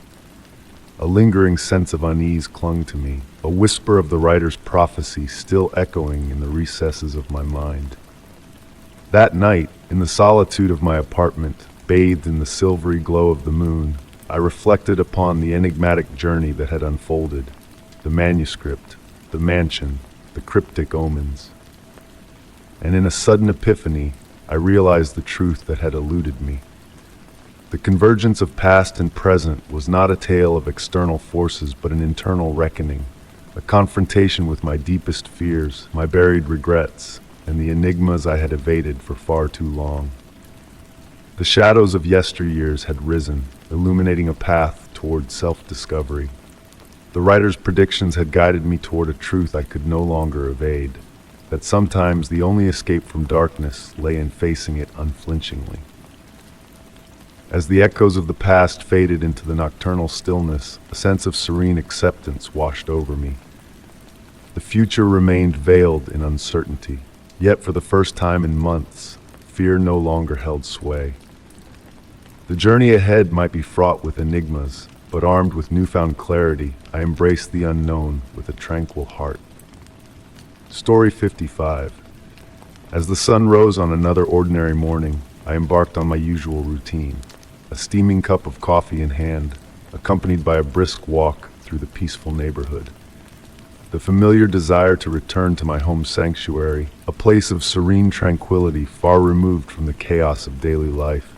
A lingering sense of unease clung to me, a whisper of the writer's prophecy still echoing in the recesses of my mind. That night, in the solitude of my apartment, bathed in the silvery glow of the moon, I reflected upon the enigmatic journey that had unfolded, the manuscript, the mansion, the cryptic omens. And in a sudden epiphany, I realized the truth that had eluded me. The convergence of past and present was not a tale of external forces but an internal reckoning, a confrontation with my deepest fears, my buried regrets, and the enigmas I had evaded for far too long. The shadows of yesteryears had risen, illuminating a path toward self-discovery. The writer's predictions had guided me toward a truth I could no longer evade, that sometimes the only escape from darkness lay in facing it unflinchingly. As the echoes of the past faded into the nocturnal stillness, a sense of serene acceptance washed over me. The future remained veiled in uncertainty, yet for the first time in months, fear no longer held sway. The journey ahead might be fraught with enigmas, but armed with newfound clarity, I embraced the unknown with a tranquil heart. Story 55. As the sun rose on another ordinary morning, I embarked on my usual routine, a steaming cup of coffee in hand, accompanied by a brisk walk through the peaceful neighborhood. The familiar desire to return to my home sanctuary, a place of serene tranquility far removed from the chaos of daily life,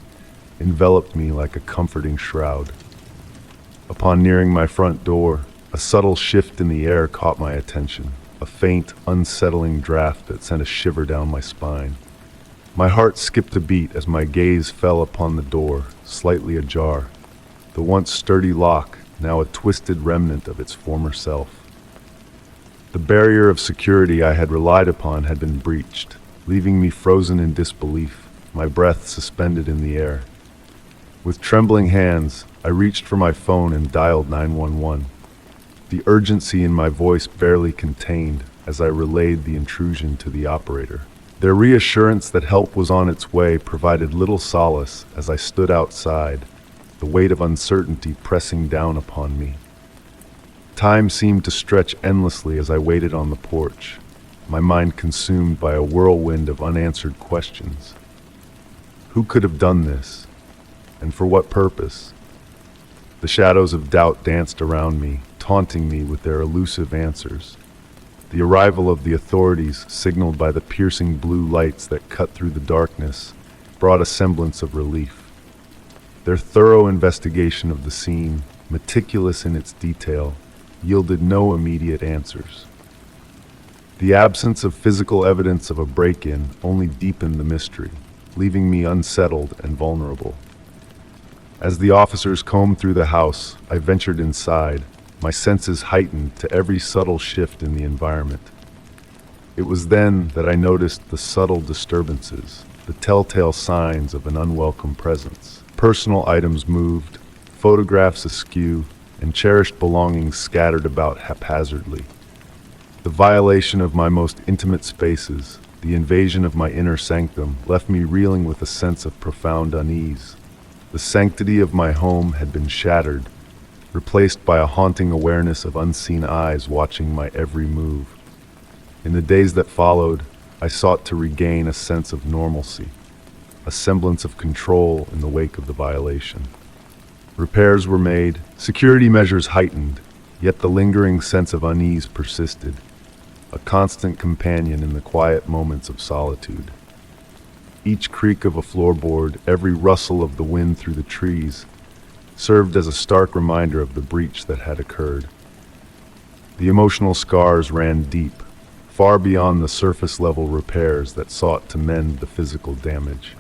enveloped me like a comforting shroud. Upon nearing my front door, a subtle shift in the air caught my attention, a faint, unsettling draft that sent a shiver down my spine. My heart skipped a beat as my gaze fell upon the door, slightly ajar, the once sturdy lock now a twisted remnant of its former self. The barrier of security I had relied upon had been breached, leaving me frozen in disbelief, my breath suspended in the air. With trembling hands, I reached for my phone and dialed 911. The urgency in my voice barely contained as I relayed the intrusion to the operator. Their reassurance that help was on its way provided little solace as I stood outside, the weight of uncertainty pressing down upon me. Time seemed to stretch endlessly as I waited on the porch, my mind consumed by a whirlwind of unanswered questions. Who could have done this? And for what purpose? The shadows of doubt danced around me, taunting me with their elusive answers. The arrival of the authorities, signaled by the piercing blue lights that cut through the darkness, brought a semblance of relief. Their thorough investigation of the scene, meticulous in its detail, yielded no immediate answers. The absence of physical evidence of a break-in only deepened the mystery, leaving me unsettled and vulnerable. As the officers combed through the house, I ventured inside, my senses heightened to every subtle shift in the environment. It was then that I noticed the subtle disturbances, the telltale signs of an unwelcome presence. Personal items moved, photographs askew, and cherished belongings scattered about haphazardly. The violation of my most intimate spaces, the invasion of my inner sanctum, left me reeling with a sense of profound unease. The sanctity of my home had been shattered, replaced by a haunting awareness of unseen eyes watching my every move. In the days that followed, I sought to regain a sense of normalcy, a semblance of control in the wake of the violation. Repairs were made, security measures heightened, yet the lingering sense of unease persisted, a constant companion in the quiet moments of solitude. Each creak of a floorboard, every rustle of the wind through the trees, served as a stark reminder of the breach that had occurred. The emotional scars ran deep, far beyond the surface-level repairs that sought to mend the physical damage.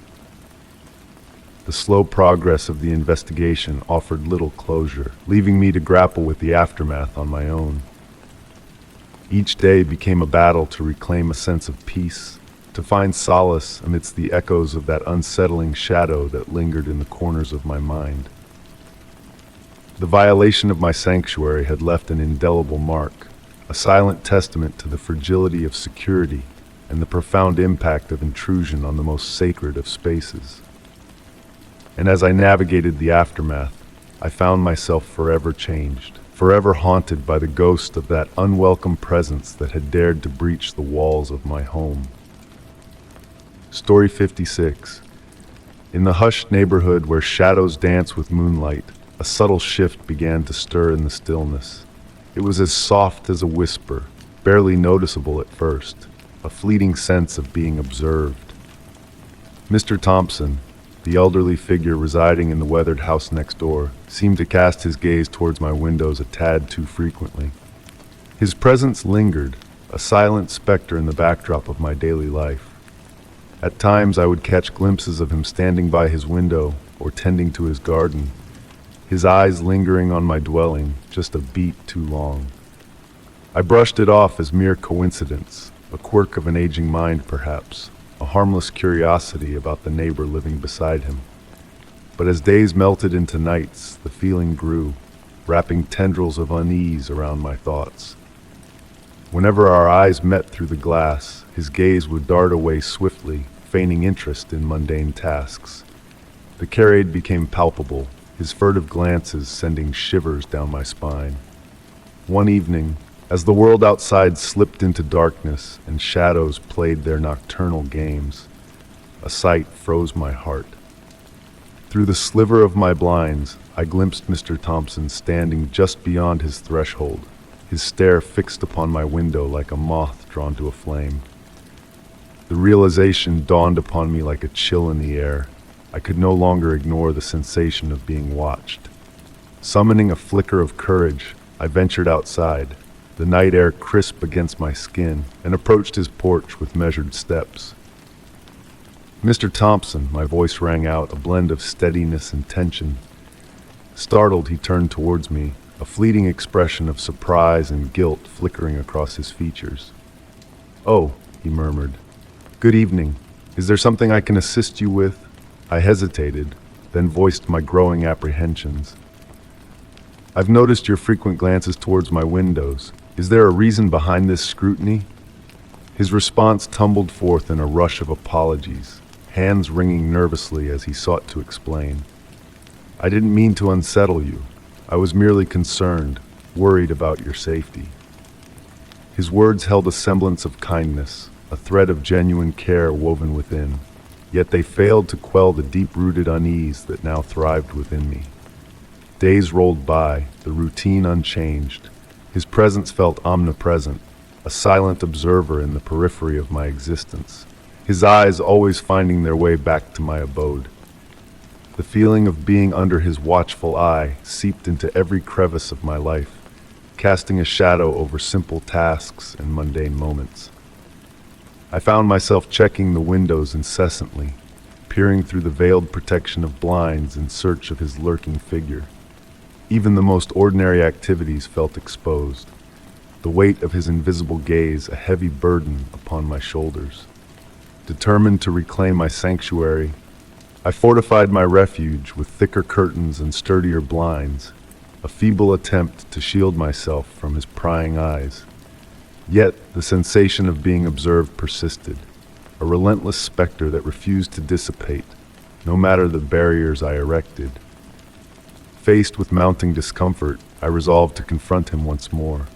The slow progress of the investigation offered little closure, leaving me to grapple with the aftermath on my own. Each day became a battle to reclaim a sense of peace, to find solace amidst the echoes of that unsettling shadow that lingered in the corners of my mind. The violation of my sanctuary had left an indelible mark, a silent testament to the fragility of security and the profound impact of intrusion on the most sacred of spaces. And as I navigated the aftermath, I found myself forever changed, forever haunted by the ghost of that unwelcome presence that had dared to breach the walls of my home. Story 56. In the hushed neighborhood where shadows dance with moonlight, a subtle shift began to stir in the stillness. It was as soft as a whisper, barely noticeable at first, a fleeting sense of being observed. Mr. Thompson, the elderly figure residing in the weathered house next door, seemed to cast his gaze towards my windows a tad too frequently. His presence lingered, a silent specter in the backdrop of my daily life. At times I would catch glimpses of him standing by his window or tending to his garden, his eyes lingering on my dwelling just a beat too long. I brushed it off as mere coincidence, a quirk of an aging mind perhaps, a harmless curiosity about the neighbor living beside him. But as days melted into nights, the feeling grew, wrapping tendrils of unease around my thoughts. Whenever our eyes met through the glass, his gaze would dart away swiftly, feigning interest in mundane tasks. The charade became palpable, his furtive glances sending shivers down my spine. One evening, As the world outside slipped into darkness and shadows played their nocturnal games, a sight froze my heart. Through the sliver of my blinds, I glimpsed Mr. Thompson standing just beyond his threshold, his stare fixed upon my window like a moth drawn to a flame. The realization dawned upon me like a chill in the air. I could no longer ignore the sensation of being watched. Summoning a flicker of courage, I ventured outside, the night air crisp against my skin, and approached his porch with measured steps. "Mr. Thompson," my voice rang out, a blend of steadiness and tension. Startled, he turned towards me, a fleeting expression of surprise and guilt flickering across his features. "Oh," he murmured. "Good evening. Is there something I can assist you with?" I hesitated, then voiced my growing apprehensions. "I've noticed your frequent glances towards my windows. Is there a reason behind this scrutiny?" His response tumbled forth in a rush of apologies, hands wringing nervously as he sought to explain. "I didn't mean to unsettle you. I was merely concerned, worried about your safety." His words held a semblance of kindness, a thread of genuine care woven within, yet they failed to quell the deep-rooted unease that now thrived within me. Days rolled by, the routine unchanged. His presence felt omnipresent, a silent observer in the periphery of my existence, his eyes always finding their way back to my abode. The feeling of being under his watchful eye seeped into every crevice of my life, casting a shadow over simple tasks and mundane moments. I found myself checking the windows incessantly, peering through the veiled protection of blinds in search of his lurking figure. Even the most ordinary activities felt exposed, the weight of his invisible gaze a heavy burden upon my shoulders. Determined to reclaim my sanctuary, I fortified my refuge with thicker curtains and sturdier blinds, a feeble attempt to shield myself from his prying eyes. Yet the sensation of being observed persisted, a relentless specter that refused to dissipate, no matter the barriers I erected. Faced with mounting discomfort, I resolved to confront him once more.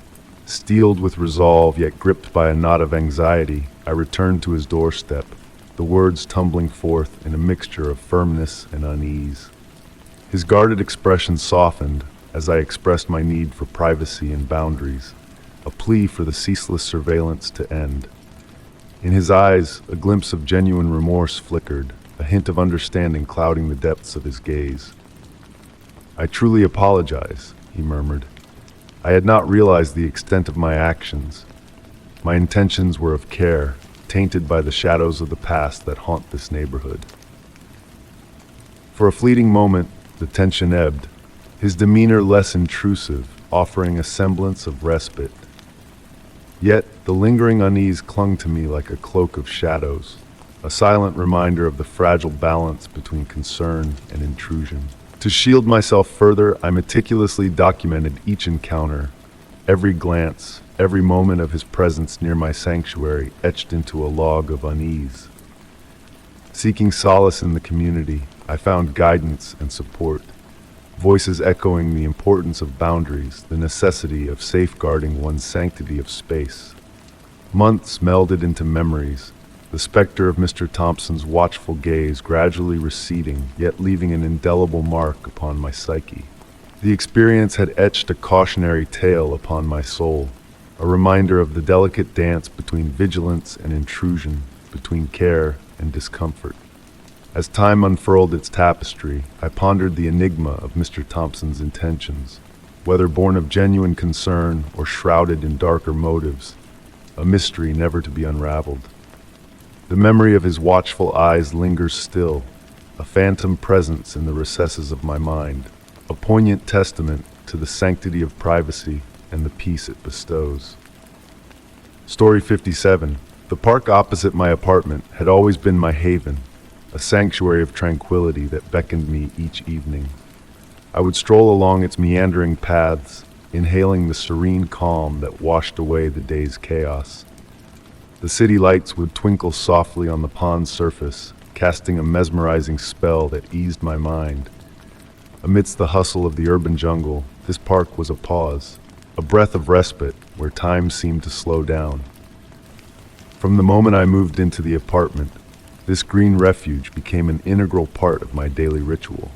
Steeled with resolve, yet gripped by a knot of anxiety, I returned to his doorstep, the words tumbling forth in a mixture of firmness and unease. His guarded expression softened as I expressed my need for privacy and boundaries, a plea for the ceaseless surveillance to end. In his eyes, a glimpse of genuine remorse flickered, a hint of understanding clouding the depths of his gaze. "I truly apologize," he murmured. I had not realized the extent of my actions. My intentions were of care, tainted by the shadows of the past that haunt this neighborhood. For a fleeting moment, the tension ebbed, his demeanor less intrusive, offering a semblance of respite. Yet the lingering unease clung to me like a cloak of shadows, a silent reminder of the fragile balance between concern and intrusion. To shield myself further, I meticulously documented each encounter, every glance, every moment of his presence near my sanctuary etched into a log of unease. Seeking solace in the community, I found guidance and support, voices echoing the importance of boundaries, the necessity of safeguarding one's sanctity of space. Months melded into memories, the specter of Mr. Thompson's watchful gaze gradually receding, yet leaving an indelible mark upon my psyche. The experience had etched a cautionary tale upon my soul, a reminder of the delicate dance between vigilance and intrusion, between care and discomfort. As time unfurled its tapestry, I pondered the enigma of Mr. Thompson's intentions, whether born of genuine concern or shrouded in darker motives, a mystery never to be unraveled. The memory of his watchful eyes lingers still, a phantom presence in the recesses of my mind, a poignant testament to the sanctity of privacy and the peace it bestows. Story 57. The park opposite my apartment had always been my haven, a sanctuary of tranquility that beckoned me each evening. I would stroll along its meandering paths, inhaling the serene calm that washed away the day's chaos. The city lights would twinkle softly on the pond's surface, casting a mesmerizing spell that eased my mind. Amidst the hustle of the urban jungle, this park was a pause, a breath of respite where time seemed to slow down. From the moment I moved into the apartment, this green refuge became an integral part of my daily ritual.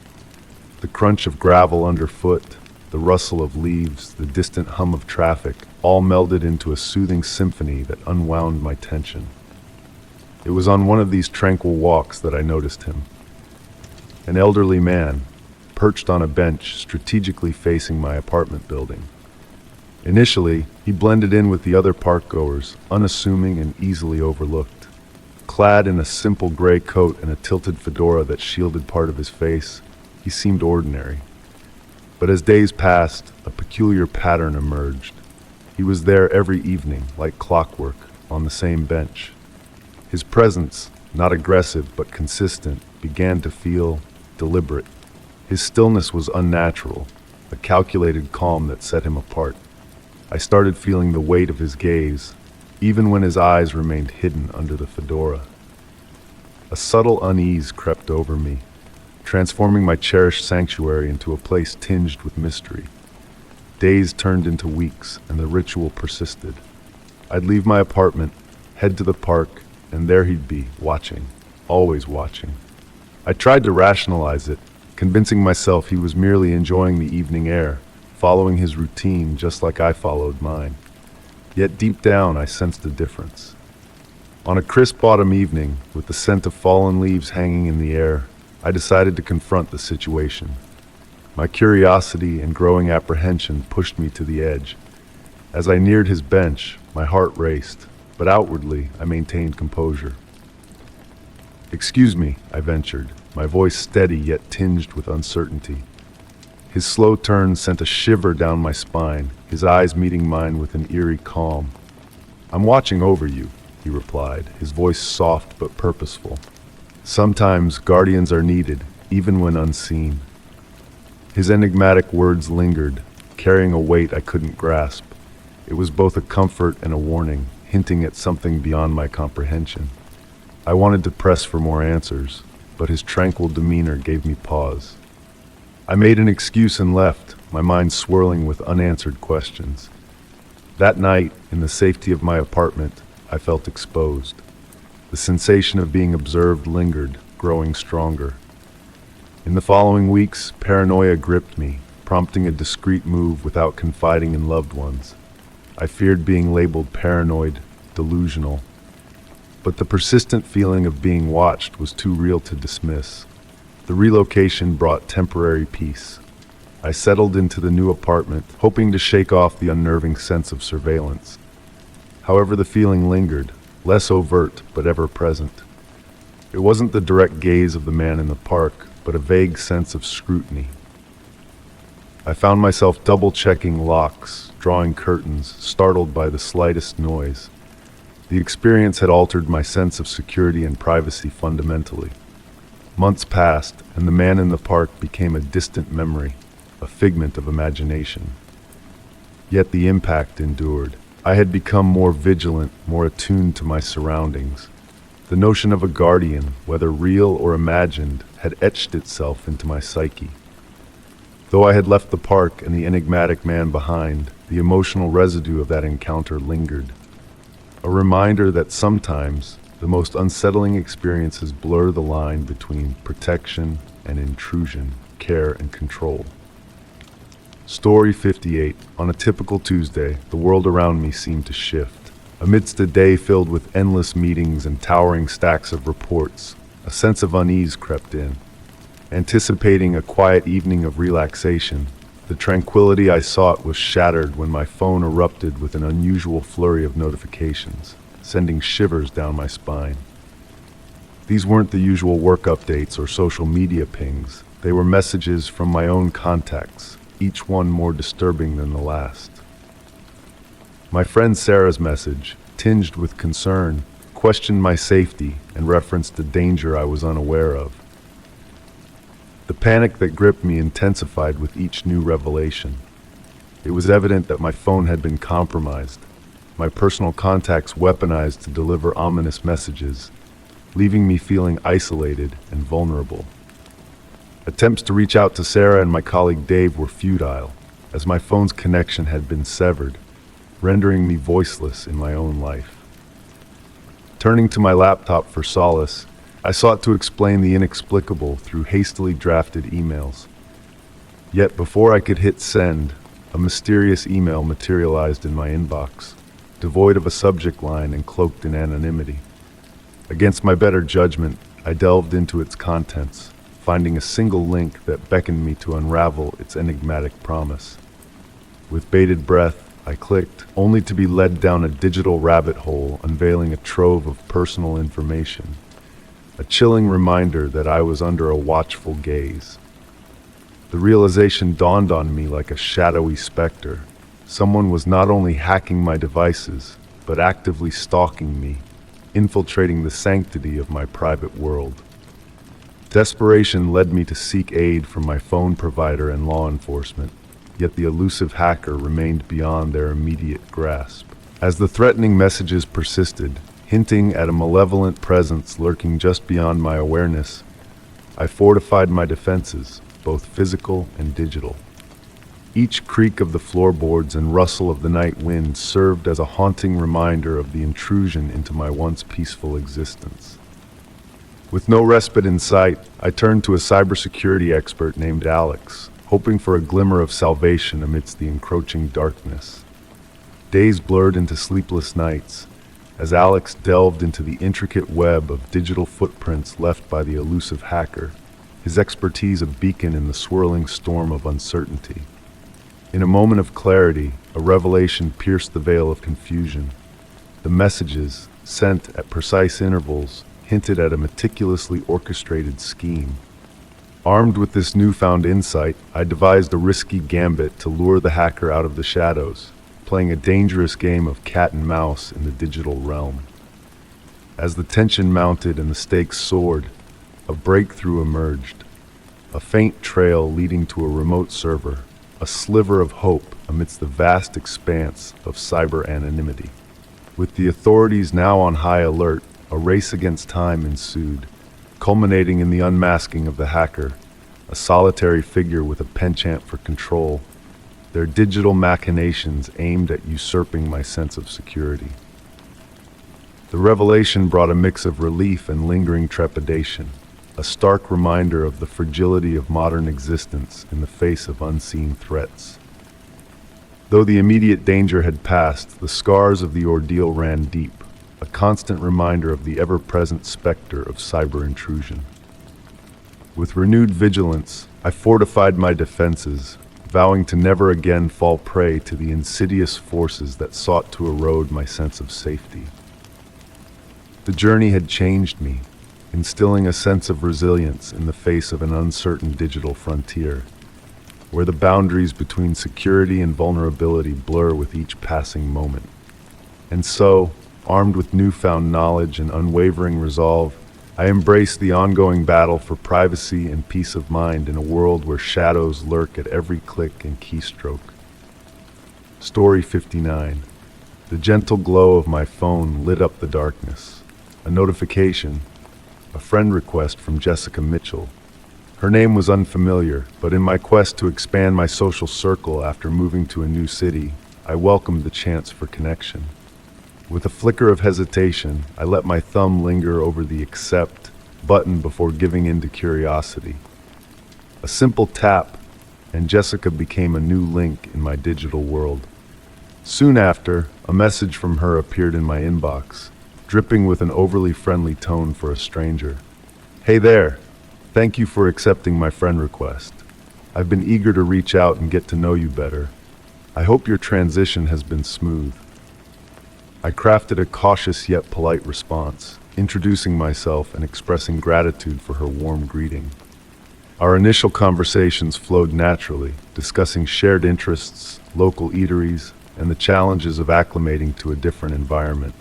The crunch of gravel underfoot, the rustle of leaves, the distant hum of traffic, all melded into a soothing symphony that unwound my tension. It was on one of these tranquil walks that I noticed him. An elderly man, perched on a bench strategically facing my apartment building. Initially, he blended in with the other park-goers, unassuming and easily overlooked. Clad in a simple gray coat and a tilted fedora that shielded part of his face, he seemed ordinary. But as days passed, a peculiar pattern emerged. He was there every evening, like clockwork, on the same bench. His presence, not aggressive but consistent, began to feel deliberate. His stillness was unnatural, a calculated calm that set him apart. I started feeling the weight of his gaze, even when his eyes remained hidden under the fedora. A subtle unease crept over me, transforming my cherished sanctuary into a place tinged with mystery. Days turned into weeks, and the ritual persisted. I'd leave my apartment, head to the park, and there he'd be, watching, always watching. I tried to rationalize it, convincing myself he was merely enjoying the evening air, following his routine just like I followed mine. Yet deep down I sensed a difference. On a crisp autumn evening, with the scent of fallen leaves hanging in the air, I decided to confront the situation. My curiosity and growing apprehension pushed me to the edge. As I neared his bench, my heart raced, but outwardly I maintained composure. "Excuse me," I ventured, my voice steady yet tinged with uncertainty. His slow turn sent a shiver down my spine, his eyes meeting mine with an eerie calm. "I'm watching over you," he replied, his voice soft but purposeful. "Sometimes guardians are needed, even when unseen." His enigmatic words lingered, carrying a weight I couldn't grasp. It was both a comfort and a warning, hinting at something beyond my comprehension. I wanted to press for more answers, but his tranquil demeanor gave me pause. I made an excuse and left, my mind swirling with unanswered questions. That night, in the safety of my apartment, I felt exposed. The sensation of being observed lingered, growing stronger. In the following weeks, paranoia gripped me, prompting a discreet move without confiding in loved ones. I feared being labeled paranoid, delusional. But the persistent feeling of being watched was too real to dismiss. The relocation brought temporary peace. I settled into the new apartment, hoping to shake off the unnerving sense of surveillance. However, the feeling lingered, less overt but ever present. It wasn't the direct gaze of the man in the park, but a vague sense of scrutiny. I found myself double-checking locks, drawing curtains, startled by the slightest noise. The experience had altered my sense of security and privacy fundamentally. Months passed, and the man in the park became a distant memory, a figment of imagination. Yet the impact endured. I had become more vigilant, more attuned to my surroundings. The notion of a guardian, whether real or imagined, had etched itself into my psyche. Though I had left the park and the enigmatic man behind, the emotional residue of that encounter lingered. A reminder that sometimes the most unsettling experiences blur the line between protection and intrusion, care and control. Story 58. On a typical Tuesday, the world around me seemed to shift. Amidst a day filled with endless meetings and towering stacks of reports, a sense of unease crept in. Anticipating a quiet evening of relaxation, the tranquility I sought was shattered when my phone erupted with an unusual flurry of notifications, sending shivers down my spine. These weren't the usual work updates or social media pings. They were messages from my own contacts, each one more disturbing than the last. My friend Sarah's message, tinged with concern, questioned my safety and referenced a danger I was unaware of. The panic that gripped me intensified with each new revelation. It was evident that my phone had been compromised, my personal contacts weaponized to deliver ominous messages, leaving me feeling isolated and vulnerable. Attempts to reach out to Sarah and my colleague Dave were futile. as my phone's connection had been severed, rendering me voiceless in my own life. Turning to my laptop for solace, I sought to explain the inexplicable through hastily drafted emails. Yet before I could hit send, a mysterious email materialized in my inbox, devoid of a subject line and cloaked in anonymity. Against my better judgment, I delved into its contents, finding a single link that beckoned me to unravel its enigmatic promise. With bated breath, I clicked, only to be led down a digital rabbit hole unveiling a trove of personal information, a chilling reminder that I was under a watchful gaze. The realization dawned on me like a shadowy specter. Someone was not only hacking my devices, but actively stalking me, infiltrating the sanctity of my private world. Desperation led me to seek aid from my phone provider and law enforcement, yet the elusive hacker remained beyond their immediate grasp. As the threatening messages persisted, hinting at a malevolent presence lurking just beyond my awareness, I fortified my defenses, both physical and digital. Each creak of the floorboards and rustle of the night wind served as a haunting reminder of the intrusion into my once peaceful existence. With no respite in sight, I turned to a cybersecurity expert named Alex, hoping for a glimmer of salvation amidst the encroaching darkness. Days blurred into sleepless nights, as Alex delved into the intricate web of digital footprints left by the elusive hacker, his expertise a beacon in the swirling storm of uncertainty. In a moment of clarity, a revelation pierced the veil of confusion. The messages, sent at precise intervals, hinted at a meticulously orchestrated scheme. Armed with this newfound insight, I devised a risky gambit to lure the hacker out of the shadows, playing a dangerous game of cat and mouse in the digital realm. As the tension mounted and the stakes soared, a breakthrough emerged. A faint trail leading to a remote server, a sliver of hope amidst the vast expanse of cyber anonymity. With the authorities now on high alert, a race against time ensued, culminating in the unmasking of the hacker, a solitary figure with a penchant for control, their digital machinations aimed at usurping my sense of security. The revelation brought a mix of relief and lingering trepidation, a stark reminder of the fragility of modern existence in the face of unseen threats. Though the immediate danger had passed, the scars of the ordeal ran deep, a constant reminder of the ever-present specter of cyber intrusion. With renewed vigilance, I fortified my defenses, vowing to never again fall prey to the insidious forces that sought to erode my sense of safety. The journey had changed me, instilling a sense of resilience in the face of an uncertain digital frontier, where the boundaries between security and vulnerability blur with each passing moment. And so, armed with newfound knowledge and unwavering resolve, I embraced the ongoing battle for privacy and peace of mind in a world where shadows lurk at every click and keystroke. Story 59. The gentle glow of my phone lit up the darkness. A notification, a friend request from Jessica Mitchell. Her name was unfamiliar, but in my quest to expand my social circle after moving to a new city, I welcomed the chance for connection. With a flicker of hesitation, I let my thumb linger over the accept button before giving in to curiosity. A simple tap, and Jessica became a new link in my digital world. Soon after, a message from her appeared in my inbox, dripping with an overly friendly tone for a stranger. "Hey there, thank you for accepting my friend request. I've been eager to reach out and get to know you better. I hope your transition has been smooth." I crafted a cautious yet polite response, introducing myself and expressing gratitude for her warm greeting. Our initial conversations flowed naturally, discussing shared interests, local eateries, and the challenges of acclimating to a different environment.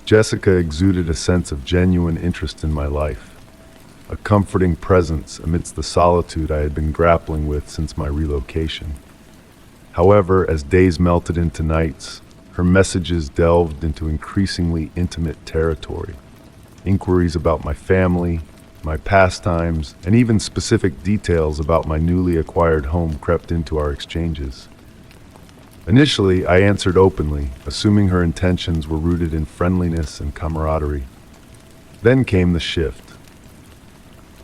Jessica exuded a sense of genuine interest in my life, a comforting presence amidst the solitude I had been grappling with since my relocation. However, as days melted into nights, her messages delved into increasingly intimate territory. Inquiries about my family, my pastimes, and even specific details about my newly acquired home crept into our exchanges. Initially, I answered openly, assuming her intentions were rooted in friendliness and camaraderie. Then came the shift.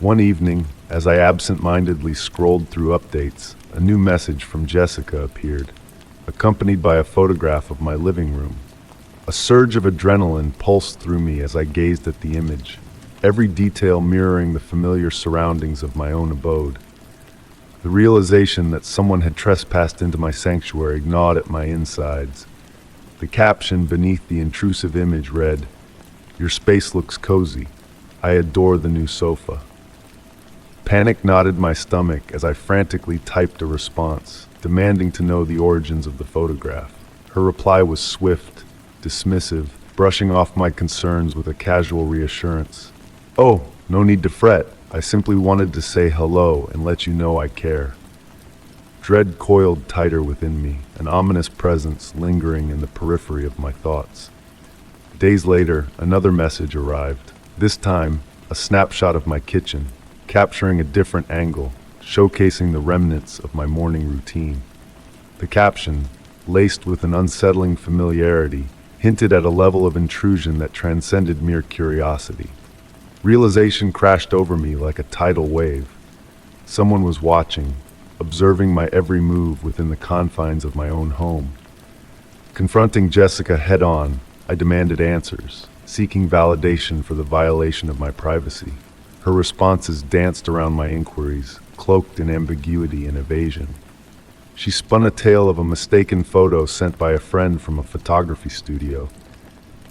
One evening, as I absent-mindedly scrolled through updates, a new message from Jessica appeared, accompanied by a photograph of my living room. A surge of adrenaline pulsed through me as I gazed at the image, every detail mirroring the familiar surroundings of my own abode. The realization that someone had trespassed into my sanctuary gnawed at my insides. The caption beneath the intrusive image read, "Your space looks cozy. I adore the new sofa." Panic knotted my stomach as I frantically typed a response, demanding to know the origins of the photograph. Her reply was swift, dismissive, brushing off my concerns with a casual reassurance. "Oh, no need to fret. I simply wanted to say hello and let you know I care." Dread coiled tighter within me, an ominous presence lingering in the periphery of my thoughts. Days later, another message arrived. This time, a snapshot of my kitchen, capturing a different angle, showcasing the remnants of my morning routine. The caption, laced with an unsettling familiarity, hinted at a level of intrusion that transcended mere curiosity. Realization crashed over me like a tidal wave. Someone was watching, observing my every move within the confines of my own home. Confronting Jessica head-on, I demanded answers, seeking validation for the violation of my privacy. Her responses danced around my inquiries, cloaked in ambiguity and evasion. She spun a tale of a mistaken photo sent by a friend from a photography studio,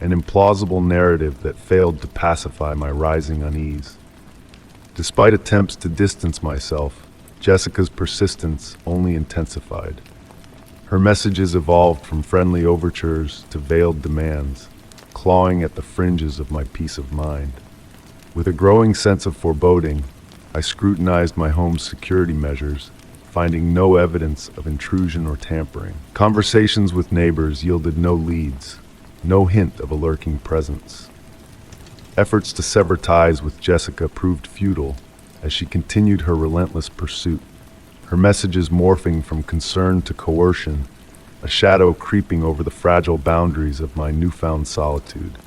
an implausible narrative that failed to pacify my rising unease. Despite attempts to distance myself, Jessica's persistence only intensified. Her messages evolved from friendly overtures to veiled demands, clawing at the fringes of my peace of mind. With a growing sense of foreboding, I scrutinized my home's security measures, finding no evidence of intrusion or tampering. Conversations with neighbors yielded no leads, no hint of a lurking presence. Efforts to sever ties with Jessica proved futile as she continued her relentless pursuit, her messages morphing from concern to coercion, a shadow creeping over the fragile boundaries of my newfound solitude.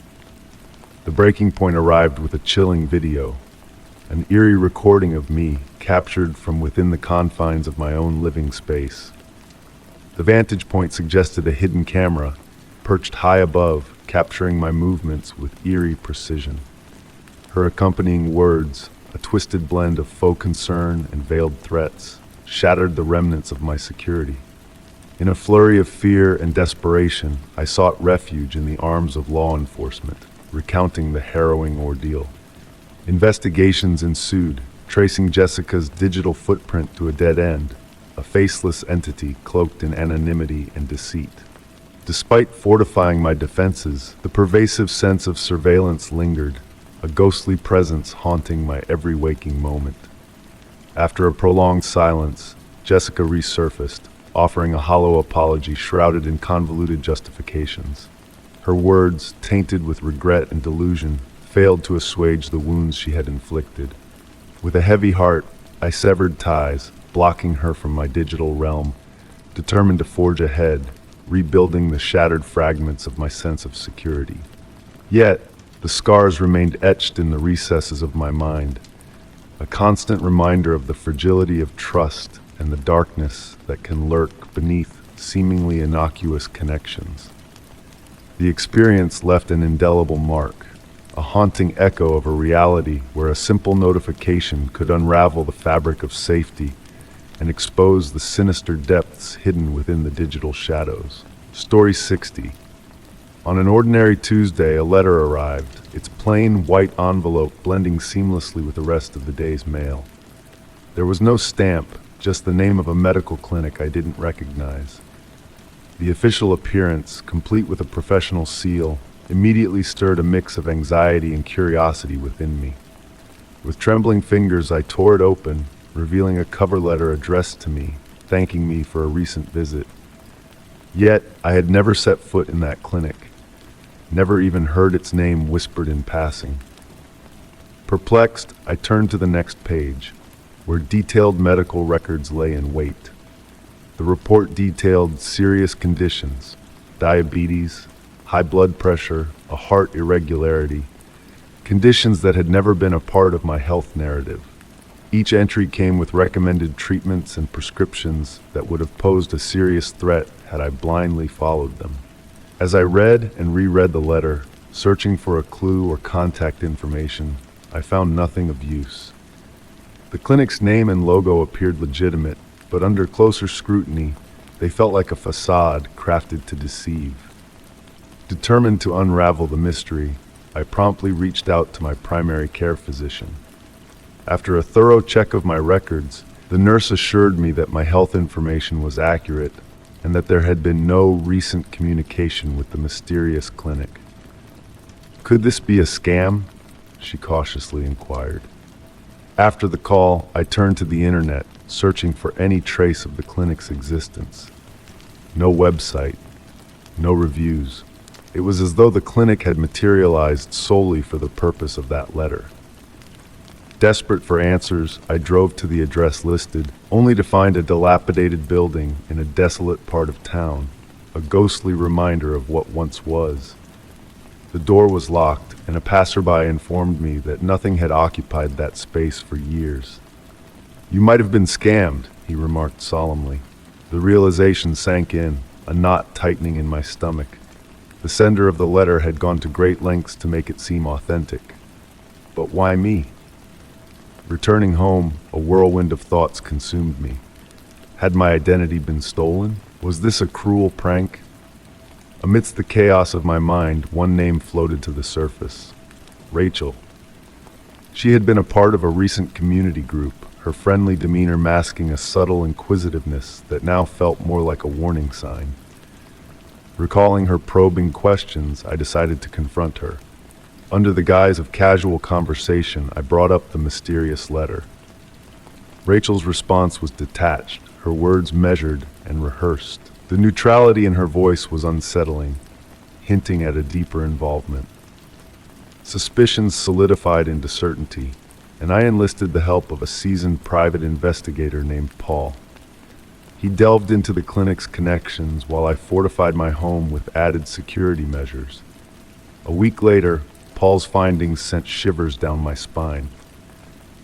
The breaking point arrived with a chilling video, an eerie recording of me captured from within the confines of my own living space. The vantage point suggested a hidden camera, perched high above, capturing my movements with eerie precision. Her accompanying words, a twisted blend of faux concern and veiled threats, shattered the remnants of my security. In a flurry of fear and desperation, I sought refuge in the arms of law enforcement, recounting the harrowing ordeal. Investigations ensued, tracing Jessica's digital footprint to a dead end, a faceless entity cloaked in anonymity and deceit. Despite fortifying my defenses, the pervasive sense of surveillance lingered, a ghostly presence haunting my every waking moment. After a prolonged silence, Jessica resurfaced, offering a hollow apology shrouded in convoluted justifications. Her words, tainted with regret and delusion, failed to assuage the wounds she had inflicted. With a heavy heart, I severed ties, blocking her from my digital realm, determined to forge ahead, rebuilding the shattered fragments of my sense of security. Yet, the scars remained etched in the recesses of my mind, a constant reminder of the fragility of trust and the darkness that can lurk beneath seemingly innocuous connections. The experience left an indelible mark, a haunting echo of a reality where a simple notification could unravel the fabric of safety and expose the sinister depths hidden within the digital shadows. Story 60. On an ordinary Tuesday, a letter arrived, its plain white envelope blending seamlessly with the rest of the day's mail. There was no stamp, just the name of a medical clinic I didn't recognize. The official appearance, complete with a professional seal, immediately stirred a mix of anxiety and curiosity within me. With trembling fingers, I tore it open, revealing a cover letter addressed to me, thanking me for a recent visit. Yet, I had never set foot in that clinic, never even heard its name whispered in passing. Perplexed, I turned to the next page, where detailed medical records lay in wait. The report detailed serious conditions: diabetes, high blood pressure, a heart irregularity, conditions that had never been a part of my health narrative. Each entry came with recommended treatments and prescriptions that would have posed a serious threat had I blindly followed them. As I read and reread the letter, searching for a clue or contact information, I found nothing of use. The clinic's name and logo appeared legitimate, but under closer scrutiny, they felt like a facade crafted to deceive. Determined to unravel the mystery, I promptly reached out to my primary care physician. After a thorough check of my records, the nurse assured me that my health information was accurate and that there had been no recent communication with the mysterious clinic. "Could this be a scam?" she cautiously inquired. After the call, I turned to the internet, searching for any trace of the clinic's existence. No website, no reviews. It was as though the clinic had materialized solely for the purpose of that letter. Desperate for answers, I drove to the address listed, only to find a dilapidated building in a desolate part of town, a ghostly reminder of what once was. The door was locked, and a passerby informed me that nothing had occupied that space for years. "You might have been scammed," he remarked solemnly. The realization sank in, a knot tightening in my stomach. The sender of the letter had gone to great lengths to make it seem authentic. But why me? Returning home, a whirlwind of thoughts consumed me. Had my identity been stolen? Was this a cruel prank? Amidst the chaos of my mind, one name floated to the surface: Rachel. She had been a part of a recent community group, her friendly demeanor masking a subtle inquisitiveness that now felt more like a warning sign. Recalling her probing questions, I decided to confront her. Under the guise of casual conversation, I brought up the mysterious letter. Rachel's response was detached, her words measured and rehearsed. The neutrality in her voice was unsettling, hinting at a deeper involvement. Suspicions solidified into certainty, and I enlisted the help of a seasoned private investigator named Paul. He delved into the clinic's connections while I fortified my home with added security measures. A week later, Paul's findings sent shivers down my spine.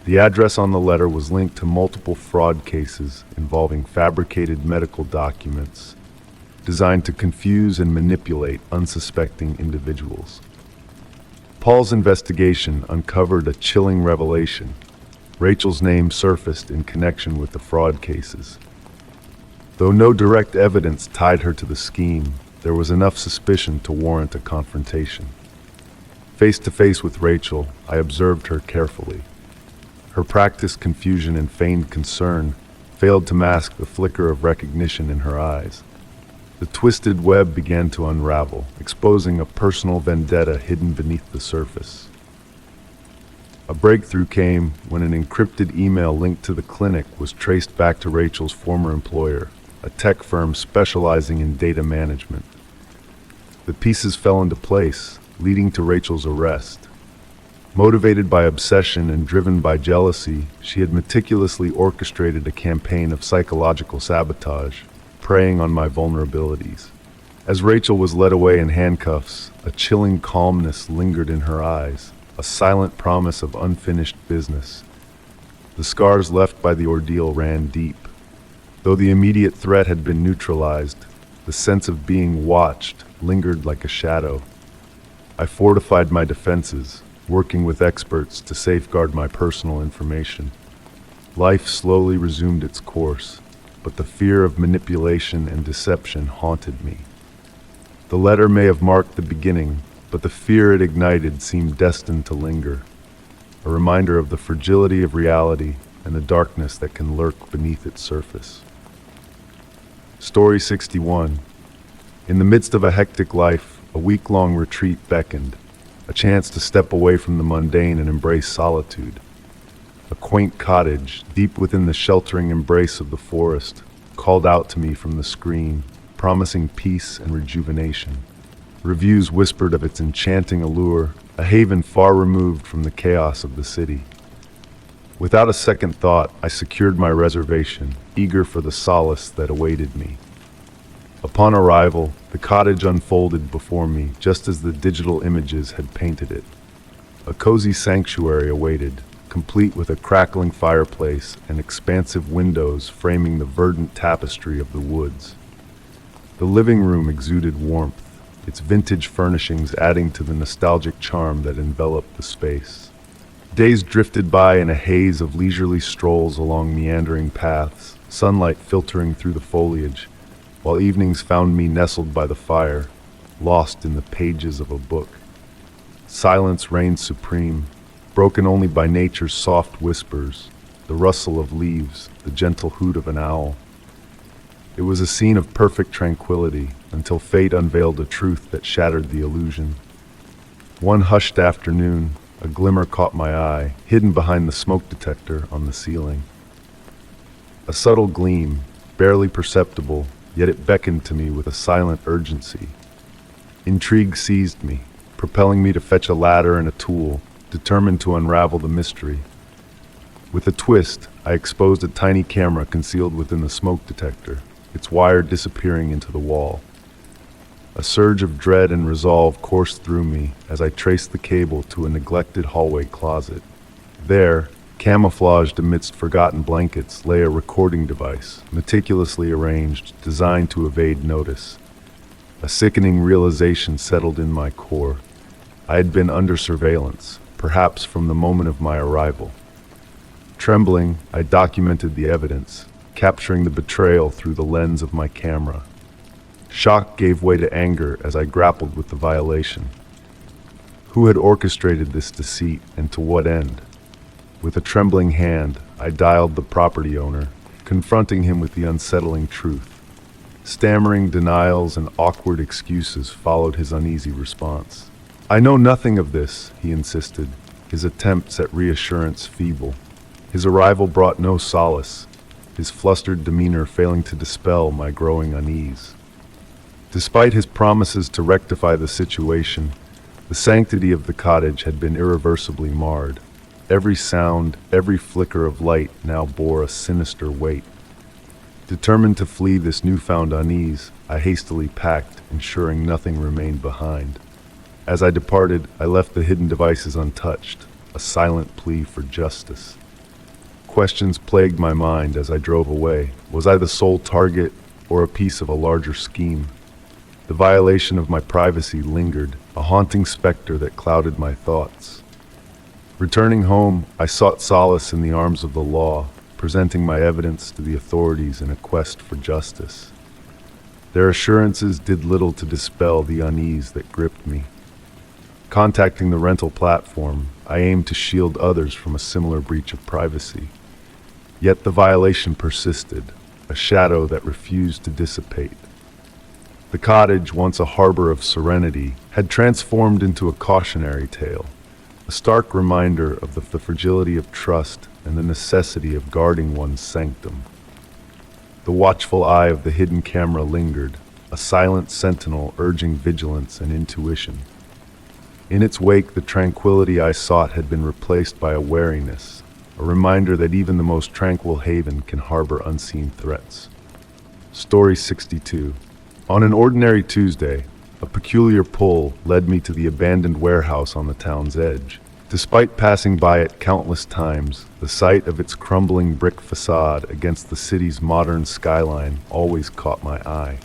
The address on the letter was linked to multiple fraud cases involving fabricated medical documents designed to confuse and manipulate unsuspecting individuals. Paul's investigation uncovered a chilling revelation. Rachel's name surfaced in connection with the fraud cases. Though no direct evidence tied her to the scheme, there was enough suspicion to warrant a confrontation. Face to face with Rachel, I observed her carefully. Her practiced confusion and feigned concern failed to mask the flicker of recognition in her eyes. The twisted web began to unravel, exposing a personal vendetta hidden beneath the surface. A breakthrough came when an encrypted email linked to the clinic was traced back to Rachel's former employer, a tech firm specializing in data management. The pieces fell into place, leading to Rachel's arrest. Motivated by obsession and driven by jealousy, she had meticulously orchestrated a campaign of psychological sabotage, preying on my vulnerabilities. As Rachel was led away in handcuffs, a chilling calmness lingered in her eyes, a silent promise of unfinished business. The scars left by the ordeal ran deep. Though the immediate threat had been neutralized, the sense of being watched lingered like a shadow. I fortified my defenses, working with experts to safeguard my personal information. Life slowly resumed its course, but the fear of manipulation and deception haunted me. The letter may have marked the beginning, but the fear it ignited seemed destined to linger, a reminder of the fragility of reality and the darkness that can lurk beneath its surface. Story 61. In the midst of a hectic life, a week-long retreat beckoned, a chance to step away from the mundane and embrace solitude. A quaint cottage, deep within the sheltering embrace of the forest, called out to me from the screen, promising peace and rejuvenation. Reviews whispered of its enchanting allure a haven far removed from the chaos of the city. Without a second thought, I secured my reservation, eager for the solace that awaited me. Upon arrival, the cottage unfolded before me just as the digital images had painted it. A cozy sanctuary awaited, complete with a crackling fireplace and expansive windows framing the verdant tapestry of the woods. The living room exuded warmth, its vintage furnishings adding to the nostalgic charm that enveloped the space. Days drifted by in a haze of leisurely strolls along meandering paths, sunlight filtering through the foliage, while evenings found me nestled by the fire, lost in the pages of a book. Silence reigned supreme, broken only by nature's soft whispers, the rustle of leaves, the gentle hoot of an owl. It was a scene of perfect tranquility until fate unveiled a truth that shattered the illusion. One hushed afternoon, a glimmer caught my eye, hidden behind the smoke detector on the ceiling. A subtle gleam, barely perceptible, yet it beckoned to me with a silent urgency. Intrigue seized me, propelling me to fetch a ladder and a tool, determined to unravel the mystery. With a twist, I exposed a tiny camera concealed within the smoke detector, its wire disappearing into the wall. A surge of dread and resolve coursed through me as I traced the cable to a neglected hallway closet. There, camouflaged amidst forgotten blankets, lay a recording device, meticulously arranged, designed to evade notice. A sickening realization settled in my core. I had been under surveillance, perhaps from the moment of my arrival. Trembling, I documented the evidence, capturing the betrayal through the lens of my camera. Shock gave way to anger as I grappled with the violation. Who had orchestrated this deceit, and to what end? With a trembling hand, I dialed the property owner, confronting him with the unsettling truth. Stammering denials and awkward excuses followed his uneasy response. "I know nothing of this," he insisted, his attempts at reassurance feeble. His arrival brought no solace, his flustered demeanor failing to dispel my growing unease. Despite his promises to rectify the situation, the sanctity of the cottage had been irreversibly marred. Every sound, every flicker of light now bore a sinister weight. Determined to flee this newfound unease, I hastily packed, ensuring nothing remained behind. As I departed, I left the hidden devices untouched, a silent plea for justice. Questions plagued my mind as I drove away. Was I the sole target, or a piece of a larger scheme? The violation of my privacy lingered, a haunting specter that clouded my thoughts. Returning home, I sought solace in the arms of the law, presenting my evidence to the authorities in a quest for justice. Their assurances did little to dispel the unease that gripped me. Contacting the rental platform, I aimed to shield others from a similar breach of privacy. Yet the violation persisted, a shadow that refused to dissipate. The cottage, once a harbor of serenity, had transformed into a cautionary tale, a stark reminder of the fragility of trust and the necessity of guarding one's sanctum. The watchful eye of the hidden camera lingered, a silent sentinel urging vigilance and intuition. In its wake, the tranquility I sought had been replaced by a wariness, a reminder that even the most tranquil haven can harbor unseen threats. Story 62. On an ordinary Tuesday, a peculiar pull led me to the abandoned warehouse on the town's edge. Despite passing by it countless times, the sight of its crumbling brick facade against the city's modern skyline always caught my eye.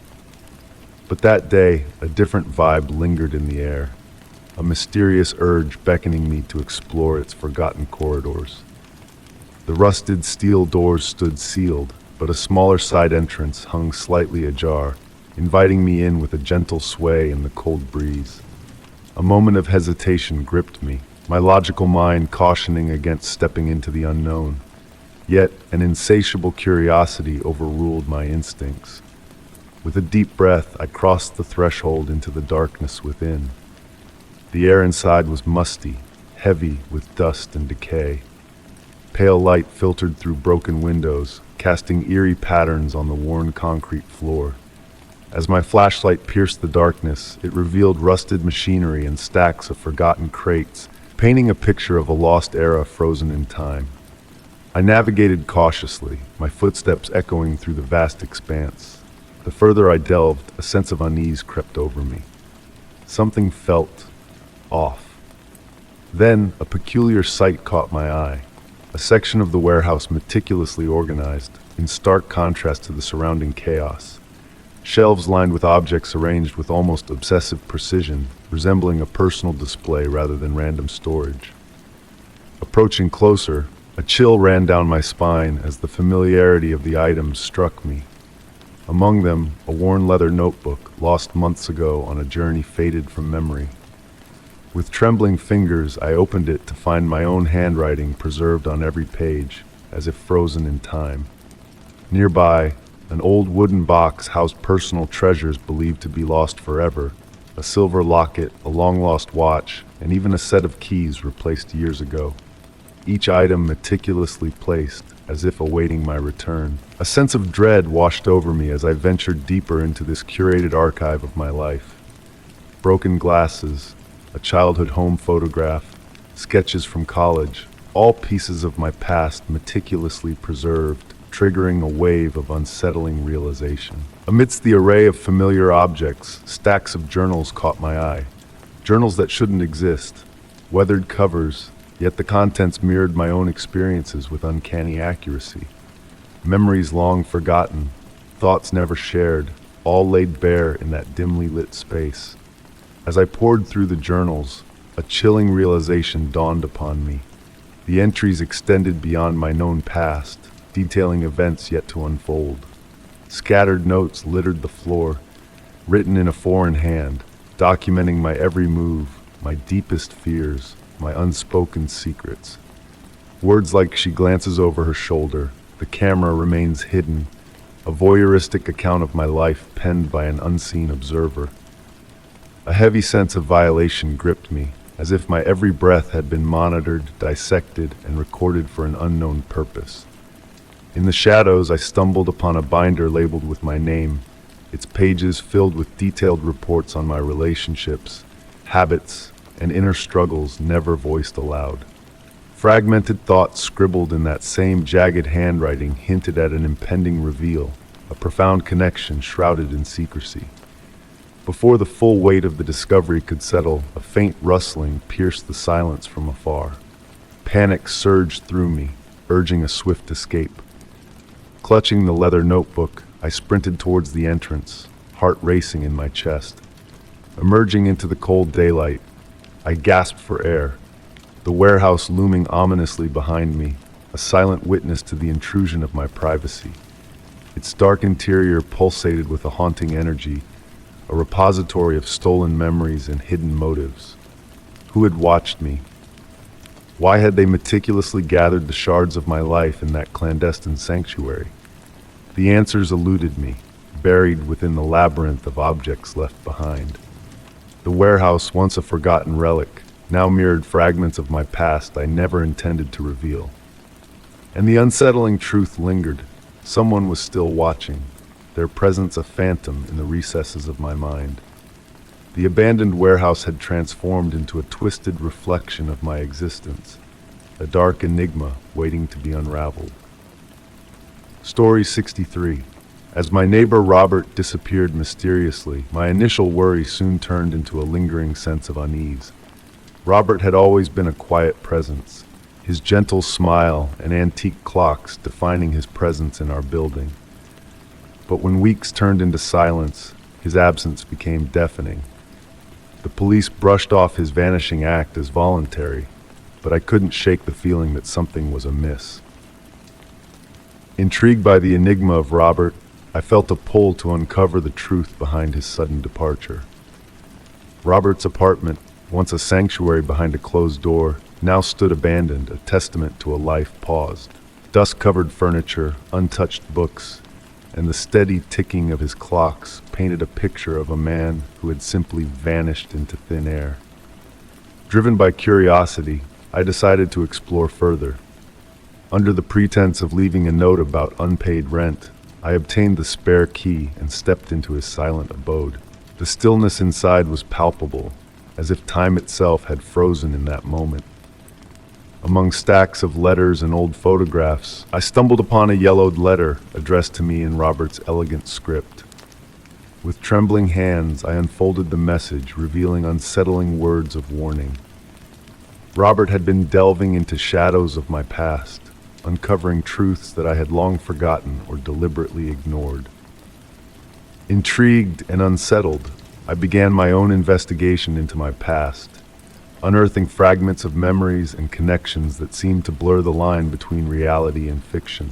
But that day, a different vibe lingered in the air, a mysterious urge beckoning me to explore its forgotten corridors. The rusted steel doors stood sealed, but a smaller side entrance hung slightly ajar, inviting me in with a gentle sway in the cold breeze. A moment of hesitation gripped me, my logical mind cautioning against stepping into the unknown. Yet an insatiable curiosity overruled my instincts. With a deep breath, I crossed the threshold into the darkness within. The air inside was musty, heavy with dust and decay. Pale light filtered through broken windows, casting eerie patterns on the worn concrete floor. As my flashlight pierced the darkness, it revealed rusted machinery and stacks of forgotten crates, painting a picture of a lost era frozen in time. I navigated cautiously, my footsteps echoing through the vast expanse. The further I delved, a sense of unease crept over me. Something felt off. Then, a peculiar sight caught my eye. A section of the warehouse meticulously organized, in stark contrast to the surrounding chaos. Shelves lined with objects arranged with almost obsessive precision, resembling a personal display rather than random storage. Approaching closer, a chill ran down my spine as the familiarity of the items struck me. Among them, a worn leather notebook, lost months ago on a journey faded from memory. With trembling fingers, I opened it to find my own handwriting preserved on every page, as if frozen in time. Nearby, an old wooden box housed personal treasures believed to be lost forever, a silver locket, a long-lost watch, and even a set of keys replaced years ago. Each item meticulously placed, as if awaiting my return. A sense of dread washed over me as I ventured deeper into this curated archive of my life. Broken glasses, a childhood home photograph, sketches from college, all pieces of my past meticulously preserved, triggering a wave of unsettling realization. Amidst the array of familiar objects, stacks of journals caught my eye. Journals that shouldn't exist, weathered covers, yet the contents mirrored my own experiences with uncanny accuracy. Memories long forgotten, thoughts never shared, all laid bare in that dimly lit space. As I pored through the journals, a chilling realization dawned upon me. The entries extended beyond my known past, detailing events yet to unfold. Scattered notes littered the floor, written in a foreign hand, documenting my every move, my deepest fears, my unspoken secrets. Words like "she glances over her shoulder," "the camera remains hidden," a voyeuristic account of my life penned by an unseen observer. A heavy sense of violation gripped me, as if my every breath had been monitored, dissected, and recorded for an unknown purpose. In the shadows, I stumbled upon a binder labeled with my name, its pages filled with detailed reports on my relationships, habits, and inner struggles never voiced aloud. Fragmented thoughts scribbled in that same jagged handwriting hinted at an impending reveal, a profound connection shrouded in secrecy. Before the full weight of the discovery could settle, a faint rustling pierced the silence from afar. Panic surged through me, urging a swift escape. Clutching the leather notebook, I sprinted towards the entrance, heart racing in my chest. Emerging into the cold daylight, I gasped for air, the warehouse looming ominously behind me, a silent witness to the intrusion of my privacy. Its dark interior pulsated with a haunting energy, a repository of stolen memories and hidden motives. Who had watched me? Why had they meticulously gathered the shards of my life in that clandestine sanctuary? The answers eluded me, buried within the labyrinth of objects left behind. The warehouse, once a forgotten relic, now mirrored fragments of my past I never intended to reveal. And the unsettling truth lingered. Someone was still watching, their presence a phantom in the recesses of my mind. The abandoned warehouse had transformed into a twisted reflection of my existence, a dark enigma waiting to be unraveled. Story 63. As my neighbor Robert disappeared mysteriously, my initial worry soon turned into a lingering sense of unease. Robert had always been a quiet presence, his gentle smile and antique clocks defining his presence in our building. But when weeks turned into silence, his absence became deafening. The police brushed off his vanishing act as voluntary, but I couldn't shake the feeling that something was amiss. Intrigued by the enigma of Robert, I felt a pull to uncover the truth behind his sudden departure. Robert's apartment, once a sanctuary behind a closed door, now stood abandoned, a testament to a life paused. Dust-covered furniture, untouched books, and the steady ticking of his clocks painted a picture of a man who had simply vanished into thin air. Driven by curiosity, I decided to explore further. Under the pretense of leaving a note about unpaid rent, I obtained the spare key and stepped into his silent abode. The stillness inside was palpable, as if time itself had frozen in that moment. Among stacks of letters and old photographs, I stumbled upon a yellowed letter addressed to me in Robert's elegant script. With trembling hands, I unfolded the message, revealing unsettling words of warning. Robert had been delving into shadows of my past, uncovering truths that I had long forgotten or deliberately ignored. Intrigued and unsettled, I began my own investigation into my past, unearthing fragments of memories and connections that seemed to blur the line between reality and fiction.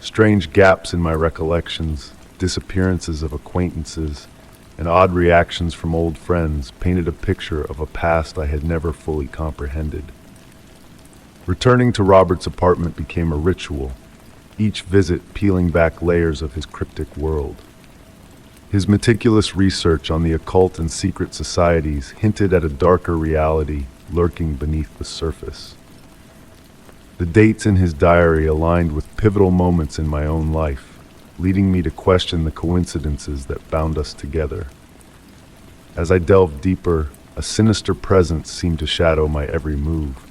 Strange gaps in my recollections, disappearances of acquaintances, and odd reactions from old friends painted a picture of a past I had never fully comprehended. Returning to Robert's apartment became a ritual, each visit peeling back layers of his cryptic world. His meticulous research on the occult and secret societies hinted at a darker reality lurking beneath the surface. The dates in his diary aligned with pivotal moments in my own life, leading me to question the coincidences that bound us together. As I delved deeper, a sinister presence seemed to shadow my every move.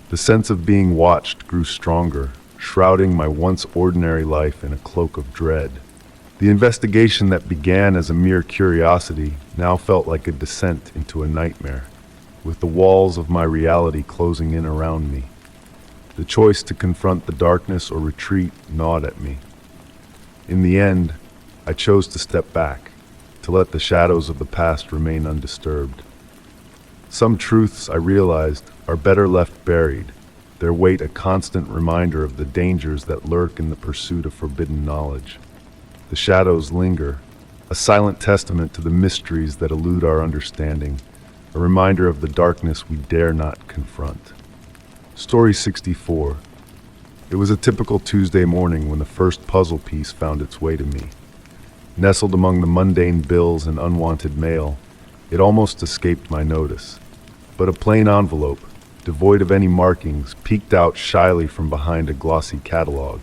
The sense of being watched grew stronger, shrouding my once ordinary life in a cloak of dread. The investigation that began as a mere curiosity now felt like a descent into a nightmare, with the walls of my reality closing in around me. The choice to confront the darkness or retreat gnawed at me. In the end, I chose to step back, to let the shadows of the past remain undisturbed. Some truths, I realized, are better left buried, their weight a constant reminder of the dangers that lurk in the pursuit of forbidden knowledge. The shadows linger, a silent testament to the mysteries that elude our understanding, a reminder of the darkness we dare not confront. Story 64. It was a typical Tuesday morning when the first puzzle piece found its way to me. Nestled among the mundane bills and unwanted mail, it almost escaped my notice. But a plain envelope, devoid of any markings, peeked out shyly from behind a glossy catalog.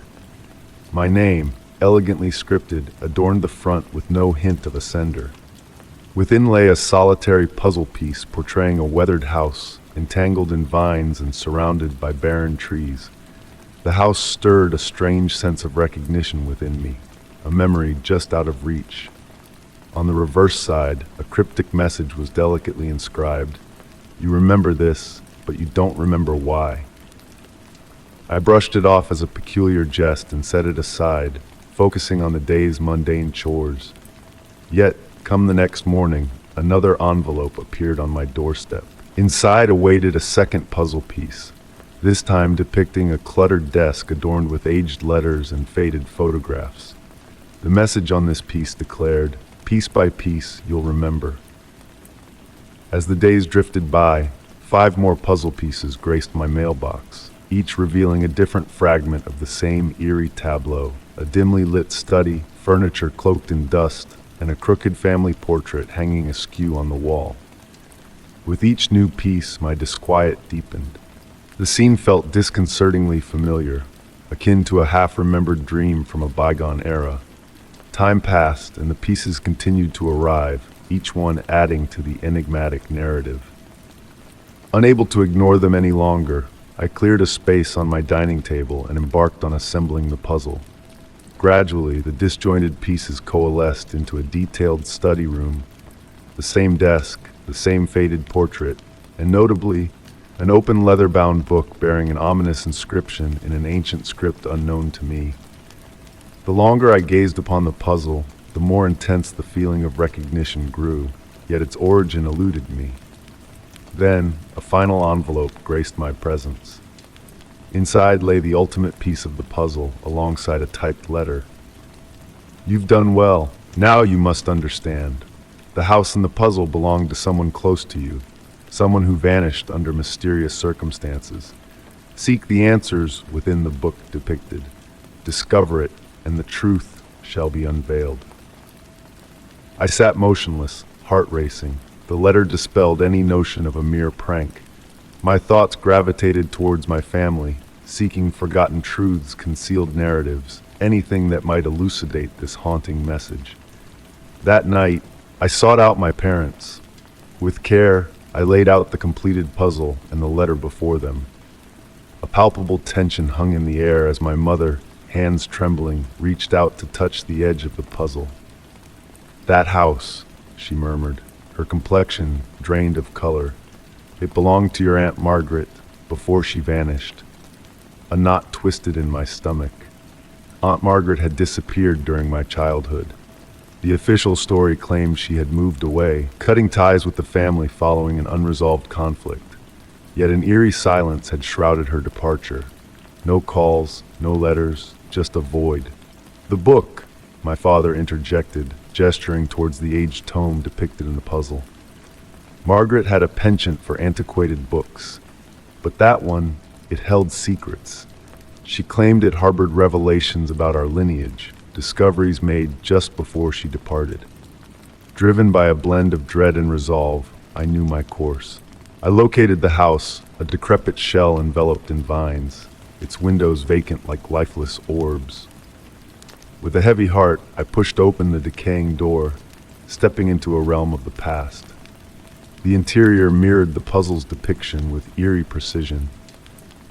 My name, elegantly scripted, adorned the front with no hint of a sender. Within lay a solitary puzzle piece portraying a weathered house, entangled in vines and surrounded by barren trees. The house stirred a strange sense of recognition within me, a memory just out of reach. On the reverse side, a cryptic message was delicately inscribed. You remember this, but you don't remember why. I brushed it off as a peculiar jest and set it aside, focusing on the day's mundane chores. Yet, come the next morning, another envelope appeared on my doorstep. Inside awaited a second puzzle piece, this time depicting a cluttered desk adorned with aged letters and faded photographs. The message on this piece declared, "Piece by piece, you'll remember." As the days drifted by, 5 more puzzle pieces graced my mailbox, each revealing a different fragment of the same eerie tableau. A dimly lit study, furniture cloaked in dust, and a crooked family portrait hanging askew on the wall. With each new piece, my disquiet deepened. The scene felt disconcertingly familiar, akin to a half-remembered dream from a bygone era. Time passed, and the pieces continued to arrive, each one adding to the enigmatic narrative. Unable to ignore them any longer, I cleared a space on my dining table and embarked on assembling the puzzle. Gradually, the disjointed pieces coalesced into a detailed study room. The same desk, the same faded portrait, and notably, an open leather-bound book bearing an ominous inscription in an ancient script unknown to me. The longer I gazed upon the puzzle, the more intense the feeling of recognition grew, yet its origin eluded me. Then, a final envelope graced my presence. Inside lay the ultimate piece of the puzzle, alongside a typed letter. "You've done well. Now you must understand. The house and the puzzle belonged to someone close to you, someone who vanished under mysterious circumstances. Seek the answers within the book depicted. Discover it, and the truth shall be unveiled." I sat motionless, heart racing. The letter dispelled any notion of a mere prank. My thoughts gravitated towards my family, seeking forgotten truths, concealed narratives, anything that might elucidate this haunting message. That night, I sought out my parents. With care, I laid out the completed puzzle and the letter before them. A palpable tension hung in the air as my mother, hands trembling, reached out to touch the edge of the puzzle. "That house," she murmured, her complexion drained of color. "It belonged to your Aunt Margaret before she vanished." A knot twisted in my stomach. Aunt Margaret had disappeared during my childhood. The official story claimed she had moved away, cutting ties with the family following an unresolved conflict. Yet an eerie silence had shrouded her departure. No calls, no letters, just a void. "The book," my father interjected, gesturing towards the aged tome depicted in the puzzle. Margaret had a penchant for antiquated books, but that one, it held secrets. She claimed it harbored revelations about our lineage, discoveries made just before she departed. Driven by a blend of dread and resolve, I knew my course. I located the house, a decrepit shell enveloped in vines, its windows vacant like lifeless orbs. With a heavy heart, I pushed open the decaying door, stepping into a realm of the past. The interior mirrored the puzzle's depiction with eerie precision.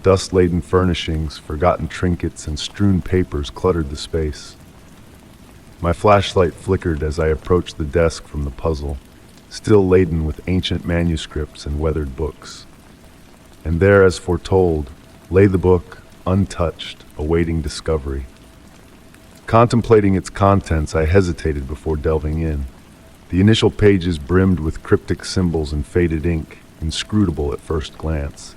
Dust-laden furnishings, forgotten trinkets, and strewn papers cluttered the space. My flashlight flickered as I approached the desk from the puzzle, still laden with ancient manuscripts and weathered books. And there, as foretold, lay the book, untouched, awaiting discovery. Contemplating its contents, I hesitated before delving in. The initial pages brimmed with cryptic symbols and faded ink, inscrutable at first glance.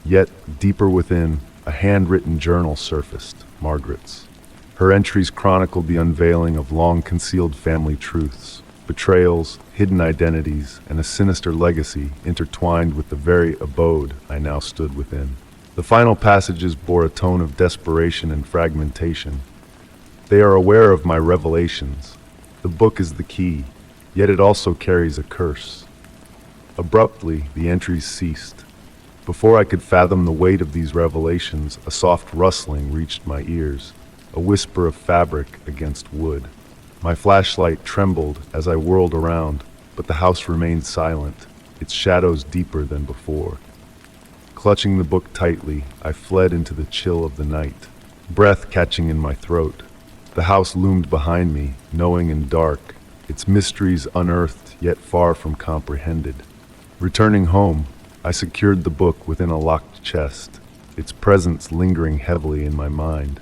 Yet, deeper within, a handwritten journal surfaced, Margaret's. Her entries chronicled the unveiling of long-concealed family truths, betrayals, hidden identities, and a sinister legacy intertwined with the very abode I now stood within. The final passages bore a tone of desperation and fragmentation. They are aware of my revelations. The book is the key, yet it also carries a curse. Abruptly, the entries ceased. Before I could fathom the weight of these revelations, a soft rustling reached my ears, a whisper of fabric against wood. My flashlight trembled as I whirled around, but the house remained silent, its shadows deeper than before. Clutching the book tightly, I fled into the chill of the night, breath catching in my throat. The house loomed behind me, knowing and dark, its mysteries unearthed yet far from comprehended. Returning home, I secured the book within a locked chest, its presence lingering heavily in my mind.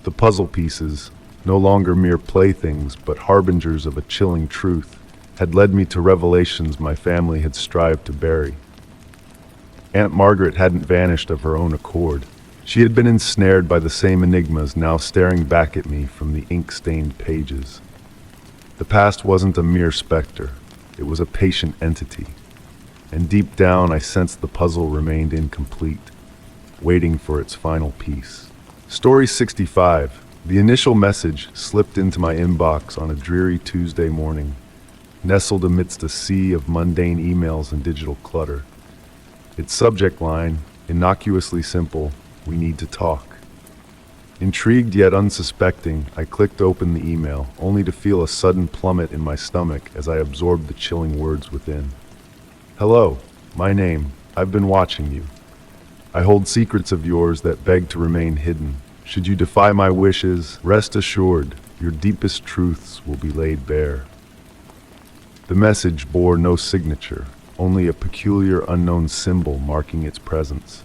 The puzzle pieces, no longer mere playthings but harbingers of a chilling truth, had led me to revelations my family had strived to bury. Aunt Margaret hadn't vanished of her own accord. She had been ensnared by the same enigmas now staring back at me from the ink-stained pages. The past wasn't a mere specter, it was a patient entity. And deep down I sensed the puzzle remained incomplete, waiting for its final piece. Story 65. The initial message slipped into my inbox on a dreary Tuesday morning, nestled amidst a sea of mundane emails and digital clutter. Its subject line, innocuously simple, "We need to talk." Intrigued yet unsuspecting, I clicked open the email, only to feel a sudden plummet in my stomach as I absorbed the chilling words within. "Hello, my name. I've been watching you. I hold secrets of yours that beg to remain hidden. Should you defy my wishes, rest assured, your deepest truths will be laid bare." The message bore no signature, only a peculiar unknown symbol marking its presence.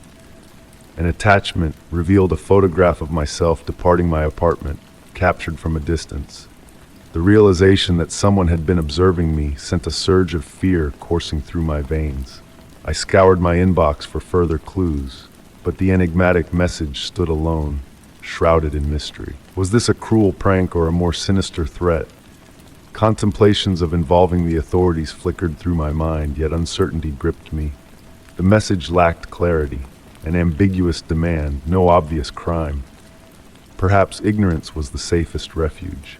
An attachment revealed a photograph of myself departing my apartment, captured from a distance. The realization that someone had been observing me sent a surge of fear coursing through my veins. I scoured my inbox for further clues, but the enigmatic message stood alone, shrouded in mystery. Was this a cruel prank or a more sinister threat? Contemplations of involving the authorities flickered through my mind, yet uncertainty gripped me. The message lacked clarity, an ambiguous demand, no obvious crime. Perhaps ignorance was the safest refuge.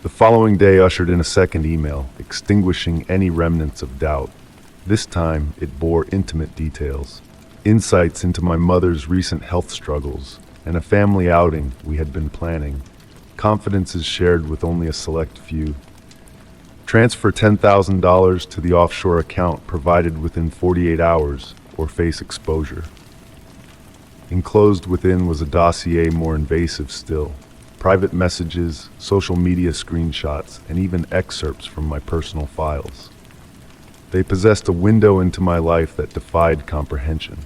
The following day ushered in a second email, extinguishing any remnants of doubt. This time, it bore intimate details, insights into my mother's recent health struggles, and a family outing we had been planning. Confidences shared with only a select few. Transfer $10,000 to the offshore account provided within 48 hours or face exposure. Enclosed within was a dossier more invasive still. Private messages, social media screenshots, and even excerpts from my personal files. They possessed a window into my life that defied comprehension.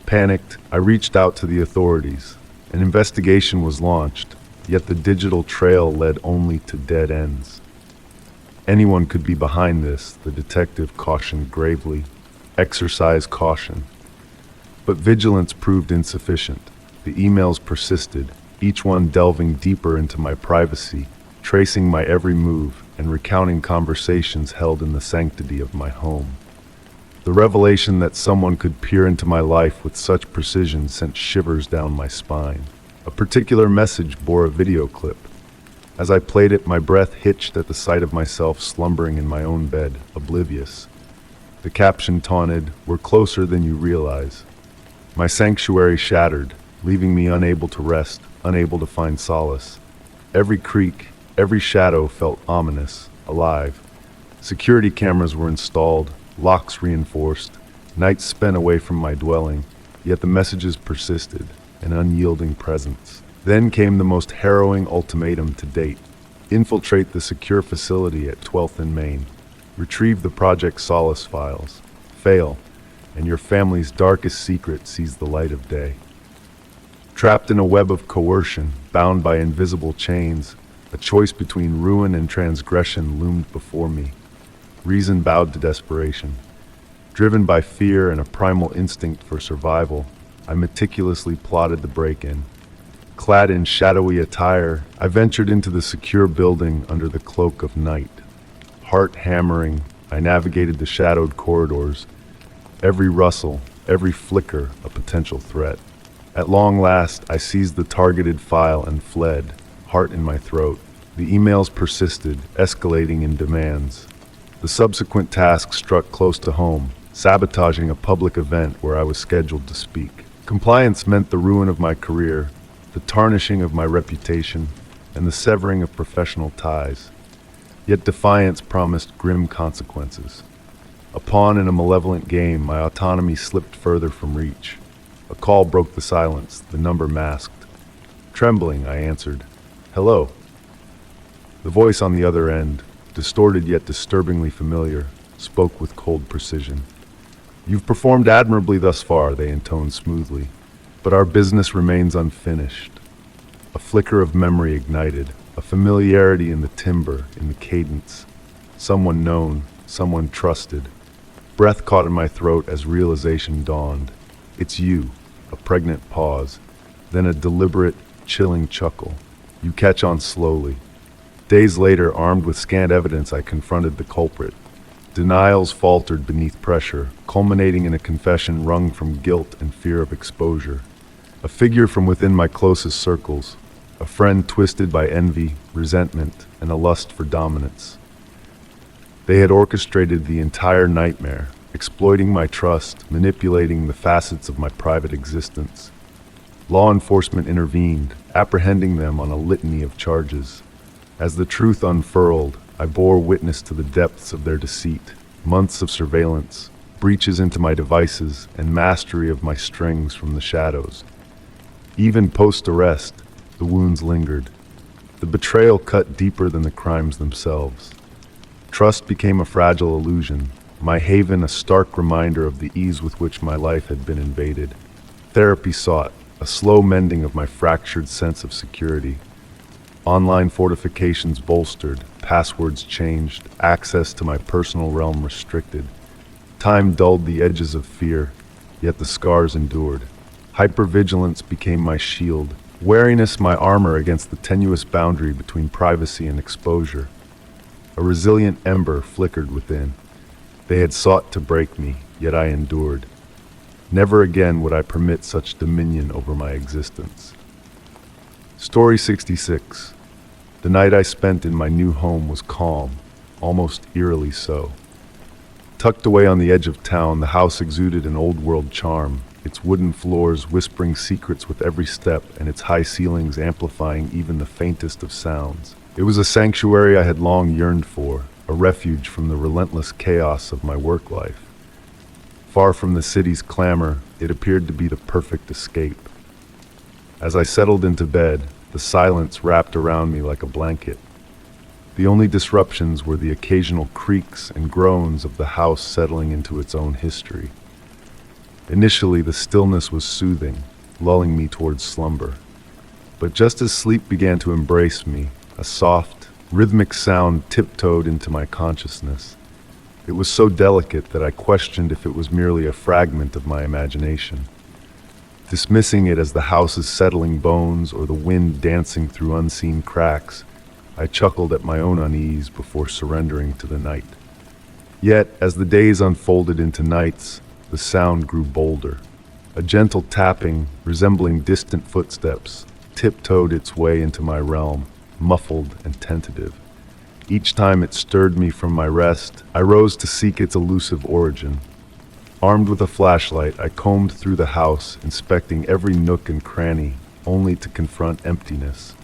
Panicked, I reached out to the authorities. An investigation was launched, yet the digital trail led only to dead ends. Anyone could be behind this, the detective cautioned gravely. Exercise caution. But vigilance proved insufficient. The emails persisted, each one delving deeper into my privacy, tracing my every move, and recounting conversations held in the sanctity of my home. The revelation that someone could peer into my life with such precision sent shivers down my spine. A particular message bore a video clip. As I played it, my breath hitched at the sight of myself slumbering in my own bed, oblivious. The caption taunted, "We're closer than you realize." My sanctuary shattered, leaving me unable to rest, unable to find solace. Every creak, every shadow felt ominous, alive. Security cameras were installed, locks reinforced, nights spent away from my dwelling, yet the messages persisted, an unyielding presence. Then came the most harrowing ultimatum to date. Infiltrate the secure facility at 12th and Main. Retrieve the Project Solace files. Fail, and your family's darkest secret sees the light of day. Trapped in a web of coercion, bound by invisible chains, a choice between ruin and transgression loomed before me. Reason bowed to desperation. Driven by fear and a primal instinct for survival, I meticulously plotted the break-in. Clad in shadowy attire, I ventured into the secure building under the cloak of night. Heart hammering, I navigated the shadowed corridors, every rustle, every flicker a potential threat. At long last, I seized the targeted file and fled, heart in my throat. The emails persisted, escalating in demands. The subsequent task struck close to home, sabotaging a public event where I was scheduled to speak. Compliance meant the ruin of my career, the tarnishing of my reputation, and the severing of professional ties. Yet defiance promised grim consequences. A pawn in a malevolent game, my autonomy slipped further from reach. A call broke the silence, the number masked. Trembling, I answered, "Hello." The voice on the other end, distorted yet disturbingly familiar, spoke with cold precision. "You've performed admirably thus far," they intoned smoothly, "but our business remains unfinished." A flicker of memory ignited, a familiarity in the timbre, in the cadence. Someone known, someone trusted. Breath caught in my throat as realization dawned. "It's you." A pregnant pause, then a deliberate, chilling chuckle. "You catch on slowly." Days later, armed with scant evidence, I confronted the culprit. Denials faltered beneath pressure, culminating in a confession wrung from guilt and fear of exposure. A figure from within my closest circles, a friend twisted by envy, resentment, and a lust for dominance. They had orchestrated the entire nightmare, exploiting my trust, manipulating the facets of my private existence. Law enforcement intervened, apprehending them on a litany of charges. As the truth unfurled, I bore witness to the depths of their deceit, months of surveillance, breaches into my devices, and mastery of my strings from the shadows. Even post-arrest, the wounds lingered. The betrayal cut deeper than the crimes themselves. Trust became a fragile illusion, my haven a stark reminder of the ease with which my life had been invaded. Therapy sought, a slow mending of my fractured sense of security. Online fortifications bolstered, passwords changed, access to my personal realm restricted. Time dulled the edges of fear, yet the scars endured. Hypervigilance became my shield, wariness my armor against the tenuous boundary between privacy and exposure. A resilient ember flickered within. They had sought to break me, yet I endured. Never again would I permit such dominion over my existence. Story 66. The night I spent in my new home was calm, almost eerily so. Tucked away on the edge of town, the house exuded an old-world charm, its wooden floors whispering secrets with every step and its high ceilings amplifying even the faintest of sounds. It was a sanctuary I had long yearned for, a refuge from the relentless chaos of my work life. Far from the city's clamor, it appeared to be the perfect escape. As I settled into bed, the silence wrapped around me like a blanket. The only disruptions were the occasional creaks and groans of the house settling into its own history. Initially, the stillness was soothing, lulling me towards slumber. But just as sleep began to embrace me, a soft, rhythmic sound tiptoed into my consciousness. It was so delicate that I questioned if it was merely a fragment of my imagination. Dismissing it as the house's settling bones or the wind dancing through unseen cracks, I chuckled at my own unease before surrendering to the night. Yet, as the days unfolded into nights, the sound grew bolder. A gentle tapping, resembling distant footsteps, tiptoed its way into my realm, muffled and tentative. Each time it stirred me from my rest, I rose to seek its elusive origin. Armed with a flashlight, I combed through the house, inspecting every nook and cranny, only to confront emptiness.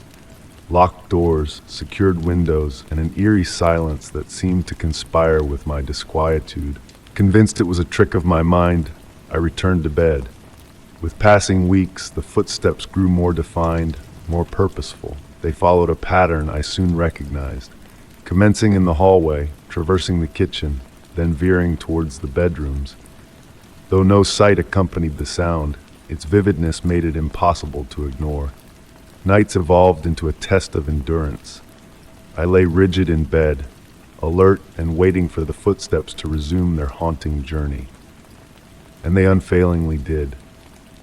Locked doors, secured windows, and an eerie silence that seemed to conspire with my disquietude. Convinced it was a trick of my mind, I returned to bed. With passing weeks, the footsteps grew more defined, more purposeful. They followed a pattern I soon recognized, commencing in the hallway, traversing the kitchen, then veering towards the bedrooms. Though no sight accompanied the sound, its vividness made it impossible to ignore. Nights evolved into a test of endurance. I lay rigid in bed, alert and waiting for the footsteps to resume their haunting journey. And they unfailingly did.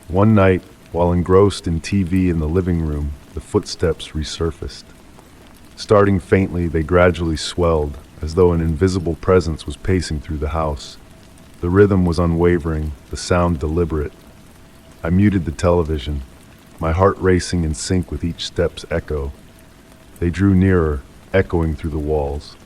One night, while engrossed in TV in the living room, the footsteps resurfaced. Starting faintly, they gradually swelled, as though an invisible presence was pacing through the house. The rhythm was unwavering, the sound deliberate. I muted the television, my heart racing in sync with each step's echo. They drew nearer, echoing through the walls.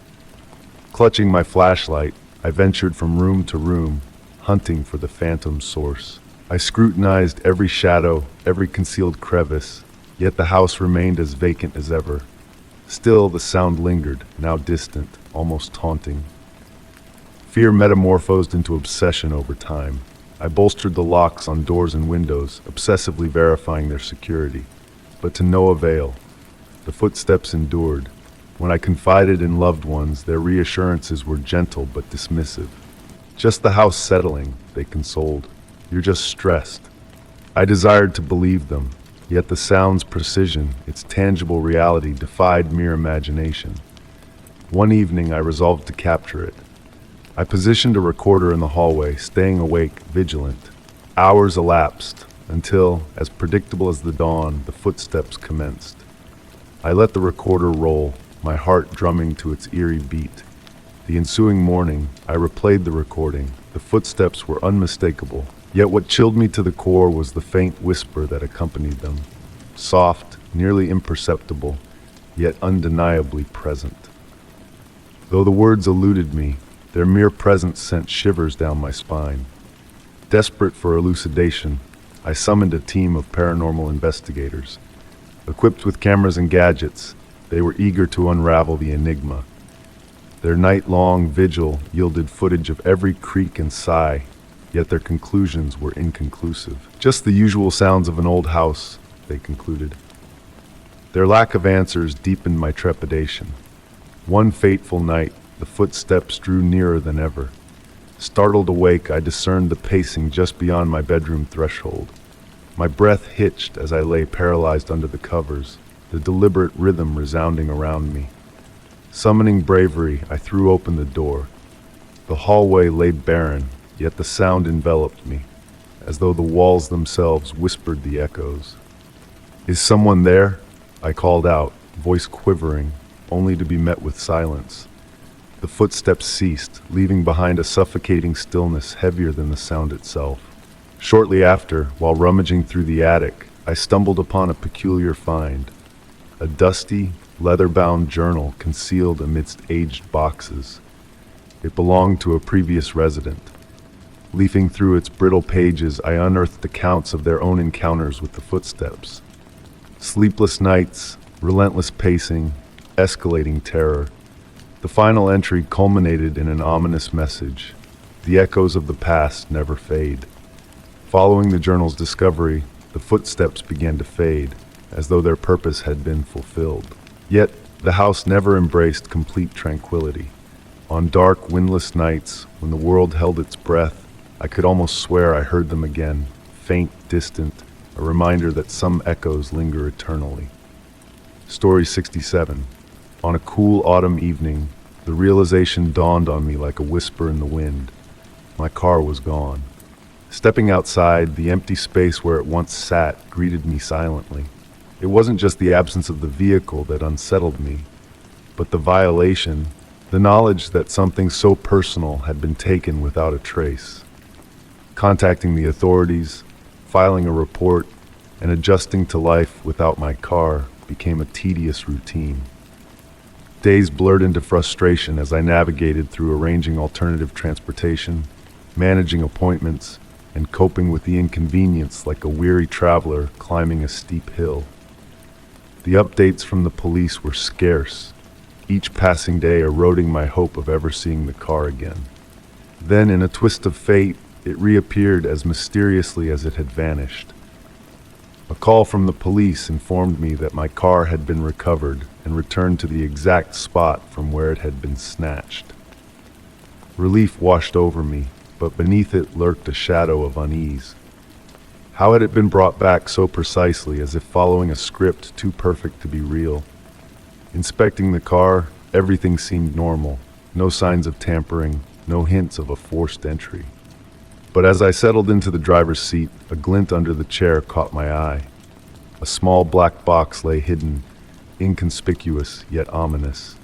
Clutching my flashlight, I ventured from room to room, hunting for the phantom's source. I scrutinized every shadow, every concealed crevice, yet the house remained as vacant as ever. Still, the sound lingered, now distant, almost taunting. Fear metamorphosed into obsession over time. I bolstered the locks on doors and windows, obsessively verifying their security. But to no avail. The footsteps endured. When I confided in loved ones, their reassurances were gentle but dismissive. Just the house settling, they consoled. You're just stressed. I desired to believe them, yet the sound's precision, its tangible reality, defied mere imagination. One evening, I resolved to capture it. I positioned a recorder in the hallway, staying awake, vigilant. Hours elapsed, until, as predictable as the dawn, the footsteps commenced. I let the recorder roll, my heart drumming to its eerie beat. The ensuing morning, I replayed the recording. The footsteps were unmistakable, yet what chilled me to the core was the faint whisper that accompanied them. Soft, nearly imperceptible, yet undeniably present. Though the words eluded me, their mere presence sent shivers down my spine. Desperate for elucidation, I summoned a team of paranormal investigators. Equipped with cameras and gadgets, they were eager to unravel the enigma. Their night-long vigil yielded footage of every creak and sigh, yet their conclusions were inconclusive. Just the usual sounds of an old house, they concluded. Their lack of answers deepened my trepidation. One fateful night, the footsteps drew nearer than ever. Startled awake, I discerned the pacing just beyond my bedroom threshold. My breath hitched as I lay paralyzed under the covers, the deliberate rhythm resounding around me. Summoning bravery, I threw open the door. The hallway lay barren, yet the sound enveloped me, as though the walls themselves whispered the echoes. "Is someone there?" I called out, voice quivering, only to be met with silence. The footsteps ceased, leaving behind a suffocating stillness heavier than the sound itself. Shortly after, while rummaging through the attic, I stumbled upon a peculiar find. A dusty, leather-bound journal concealed amidst aged boxes. It belonged to a previous resident. Leafing through its brittle pages, I unearthed accounts of their own encounters with the footsteps. Sleepless nights, relentless pacing, escalating terror. The final entry culminated in an ominous message. The echoes of the past never fade. Following the journal's discovery, the footsteps began to fade, as though their purpose had been fulfilled. Yet, the house never embraced complete tranquility. On dark, windless nights, when the world held its breath, I could almost swear I heard them again, faint, distant, a reminder that some echoes linger eternally. Story 67. On a cool autumn evening, the realization dawned on me like a whisper in the wind. My car was gone. Stepping outside, the empty space where it once sat greeted me silently. It wasn't just the absence of the vehicle that unsettled me, but the violation, the knowledge that something so personal had been taken without a trace. Contacting the authorities, filing a report, and adjusting to life without my car became a tedious routine. Days blurred into frustration as I navigated through arranging alternative transportation, managing appointments, and coping with the inconvenience like a weary traveler climbing a steep hill. The updates from the police were scarce, each passing day eroding my hope of ever seeing the car again. Then, in a twist of fate, it reappeared as mysteriously as it had vanished. A call from the police informed me that my car had been recovered and returned to the exact spot from where it had been snatched. Relief washed over me, but beneath it lurked a shadow of unease. How had it been brought back so precisely, as if following a script too perfect to be real? Inspecting the car, everything seemed normal. No signs of tampering, no hints of a forced entry. But as I settled into the driver's seat, a glint under the chair caught my eye. A small black box lay hidden, inconspicuous yet ominous.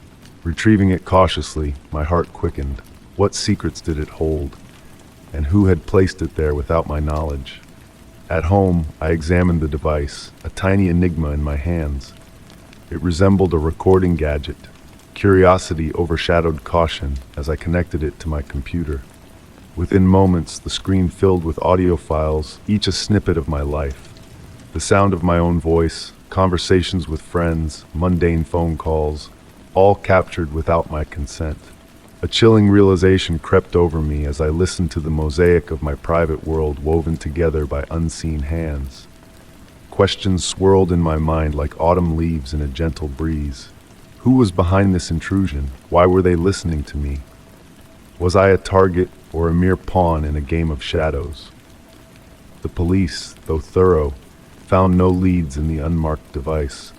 Retrieving it cautiously, my heart quickened. What secrets did it hold? And who had placed it there without my knowledge? At home, I examined the device, a tiny enigma in my hands. It resembled a recording gadget. Curiosity overshadowed caution as I connected it to my computer. Within moments, the screen filled with audio files, each a snippet of my life. The sound of my own voice, conversations with friends, mundane phone calls, all captured without my consent. A chilling realization crept over me as I listened to the mosaic of my private world woven together by unseen hands. Questions swirled in my mind like autumn leaves in a gentle breeze. Who was behind this intrusion? Why were they listening to me? Was I a target or a mere pawn in a game of shadows? The police, though thorough, found no leads in the unmarked device.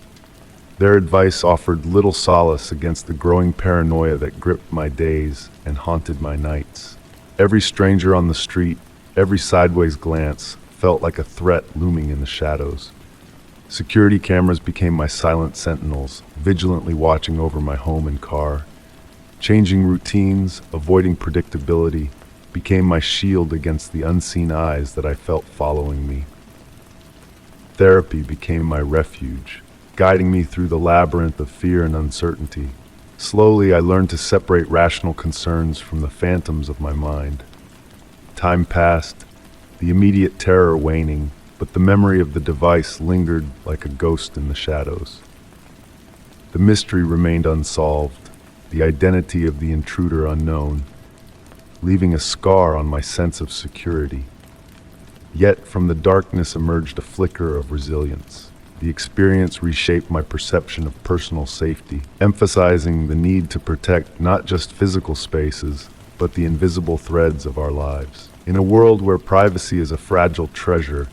Their advice offered little solace against the growing paranoia that gripped my days and haunted my nights. Every stranger on the street, every sideways glance, felt like a threat looming in the shadows. Security cameras became my silent sentinels, vigilantly watching over my home and car. Changing routines, avoiding predictability, became my shield against the unseen eyes that I felt following me. Therapy became my refuge, guiding me through the labyrinth of fear and uncertainty. Slowly, I learned to separate rational concerns from the phantoms of my mind. Time passed, the immediate terror waning, but the memory of the device lingered like a ghost in the shadows. The mystery remained unsolved, the identity of the intruder unknown, leaving a scar on my sense of security. Yet from the darkness emerged a flicker of resilience. The experience reshaped my perception of personal safety, emphasizing the need to protect not just physical spaces, but the invisible threads of our lives. In a world where privacy is a fragile treasure,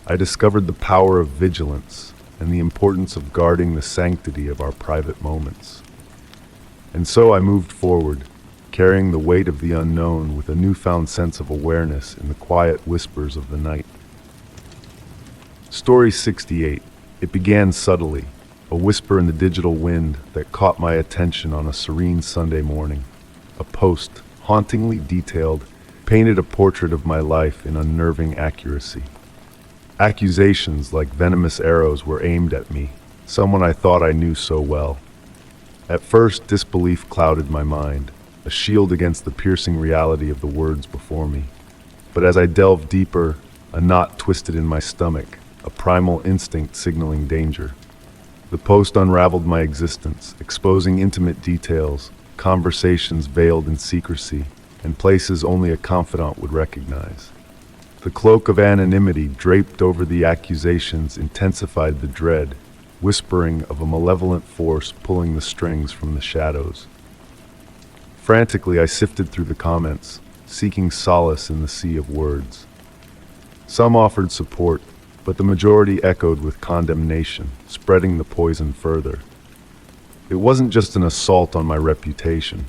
I discovered the power of vigilance and the importance of guarding the sanctity of our private moments. And so I moved forward, carrying the weight of the unknown with a newfound sense of awareness in the quiet whispers of the night. Story 68. It began subtly, a whisper in the digital wind that caught my attention on a serene Sunday morning. A post, hauntingly detailed, painted a portrait of my life in unnerving accuracy. Accusations like venomous arrows were aimed at me, someone I thought I knew so well. At first, disbelief clouded my mind, a shield against the piercing reality of the words before me. But as I delved deeper, a knot twisted in my stomach, a primal instinct signaling danger. The post unraveled my existence, exposing intimate details, conversations veiled in secrecy, and places only a confidant would recognize. The cloak of anonymity draped over the accusations intensified the dread, whispering of a malevolent force pulling the strings from the shadows. Frantically, I sifted through the comments, seeking solace in the sea of words. Some offered support, but the majority echoed with condemnation, spreading the poison further. It wasn't just an assault on my reputation.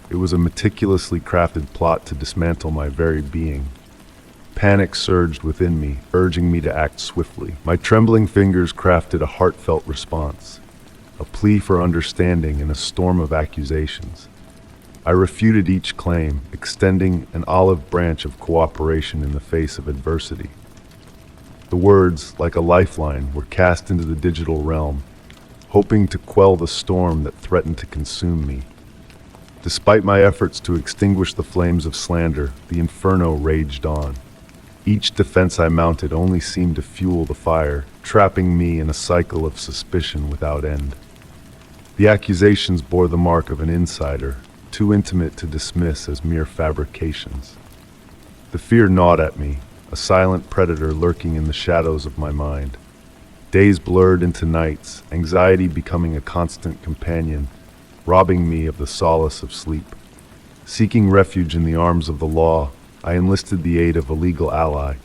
It was a meticulously crafted plot to dismantle my very being. Panic surged within me, urging me to act swiftly. My trembling fingers crafted a heartfelt response, a plea for understanding in a storm of accusations. I refuted each claim, extending an olive branch of cooperation in the face of adversity. The words, like a lifeline, were cast into the digital realm, hoping to quell the storm that threatened to consume me. Despite my efforts to extinguish the flames of slander, the inferno raged on. Each defense I mounted only seemed to fuel the fire, trapping me in a cycle of suspicion without end. The accusations bore the mark of an insider, too intimate to dismiss as mere fabrications. The fear gnawed at me, a silent predator lurking in the shadows of my mind. Days blurred into nights, anxiety becoming a constant companion, robbing me of the solace of sleep. Seeking refuge in the arms of the law, I enlisted the aid of a legal ally,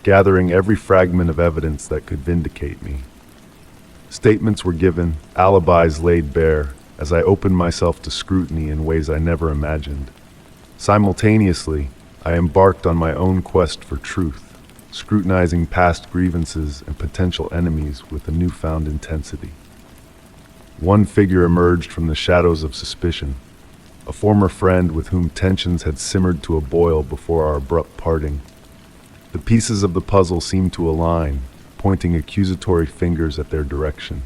gathering every fragment of evidence that could vindicate me. Statements were given, alibis laid bare, as I opened myself to scrutiny in ways I never imagined. Simultaneously, I embarked on my own quest for truth, scrutinizing past grievances and potential enemies with a newfound intensity. One figure emerged from the shadows of suspicion, a former friend with whom tensions had simmered to a boil before our abrupt parting. The pieces of the puzzle seemed to align, pointing accusatory fingers at their direction.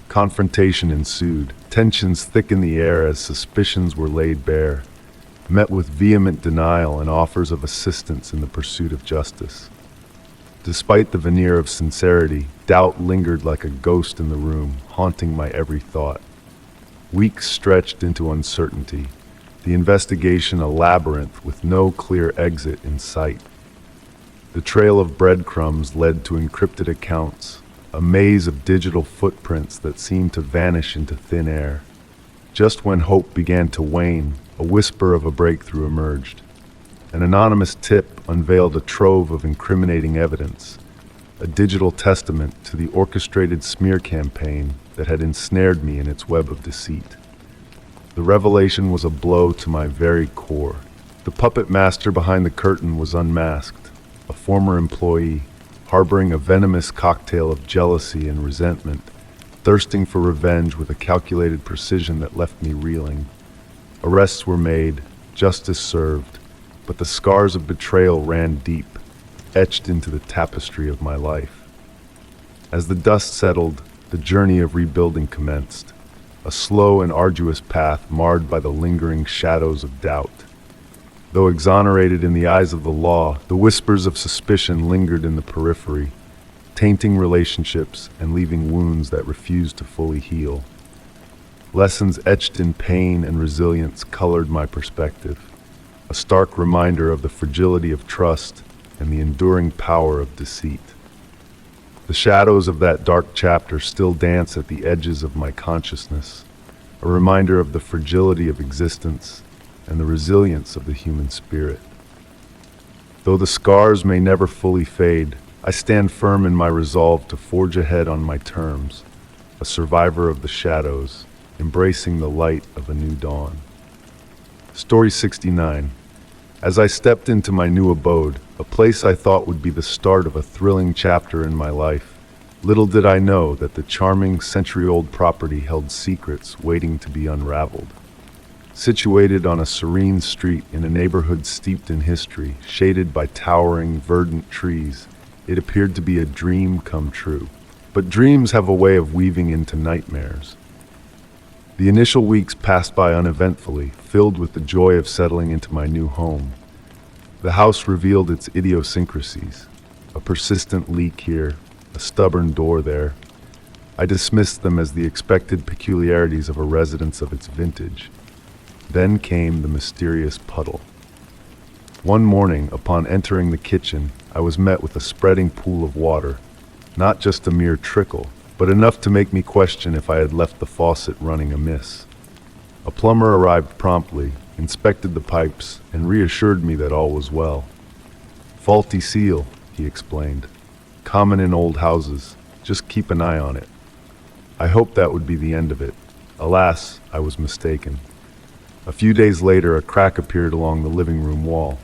Confrontation ensued, tensions thick in the air as suspicions were laid bare, met with vehement denial and offers of assistance in the pursuit of justice. Despite the veneer of sincerity, doubt lingered like a ghost in the room, haunting my every thought. Weeks stretched into uncertainty, the investigation a labyrinth with no clear exit in sight. The trail of breadcrumbs led to encrypted accounts, a maze of digital footprints that seemed to vanish into thin air. Just when hope began to wane, a whisper of a breakthrough emerged. An anonymous tip unveiled a trove of incriminating evidence, a digital testament to the orchestrated smear campaign that had ensnared me in its web of deceit. The revelation was a blow to my very core. The puppet master behind the curtain was unmasked, a former employee, harboring a venomous cocktail of jealousy and resentment, thirsting for revenge with a calculated precision that left me reeling. Arrests were made, justice served, but the scars of betrayal ran deep, etched into the tapestry of my life. As the dust settled, the journey of rebuilding commenced, a slow and arduous path marred by the lingering shadows of doubt. Though exonerated in the eyes of the law, the whispers of suspicion lingered in the periphery, tainting relationships and leaving wounds that refused to fully heal. Lessons etched in pain and resilience colored my perspective, a stark reminder of the fragility of trust and the enduring power of deceit. The shadows of that dark chapter still dance at the edges of my consciousness, a reminder of the fragility of existence and the resilience of the human spirit. Though the scars may never fully fade, I stand firm in my resolve to forge ahead on my terms, a survivor of the shadows, embracing the light of a new dawn. Story 69. As I stepped into my new abode, a place I thought would be the start of a thrilling chapter in my life, little did I know that the charming century-old property held secrets waiting to be unraveled. Situated on a serene street in a neighborhood steeped in history, shaded by towering, verdant trees, it appeared to be a dream come true. But dreams have a way of weaving into nightmares. The initial weeks passed by uneventfully, filled with the joy of settling into my new home. The house revealed its idiosyncrasies. A persistent leak here, a stubborn door there. I dismissed them as the expected peculiarities of a residence of its vintage. Then came the mysterious puddle. One morning, upon entering the kitchen, I was met with a spreading pool of water. Not just a mere trickle, but enough to make me question if I had left the faucet running amiss. A plumber arrived promptly, inspected the pipes, and reassured me that all was well. "Faulty seal," he explained. "Common in old houses. Just keep an eye on it." I hoped that would be the end of it. Alas, I was mistaken. A few days later, a crack appeared along the living room wall.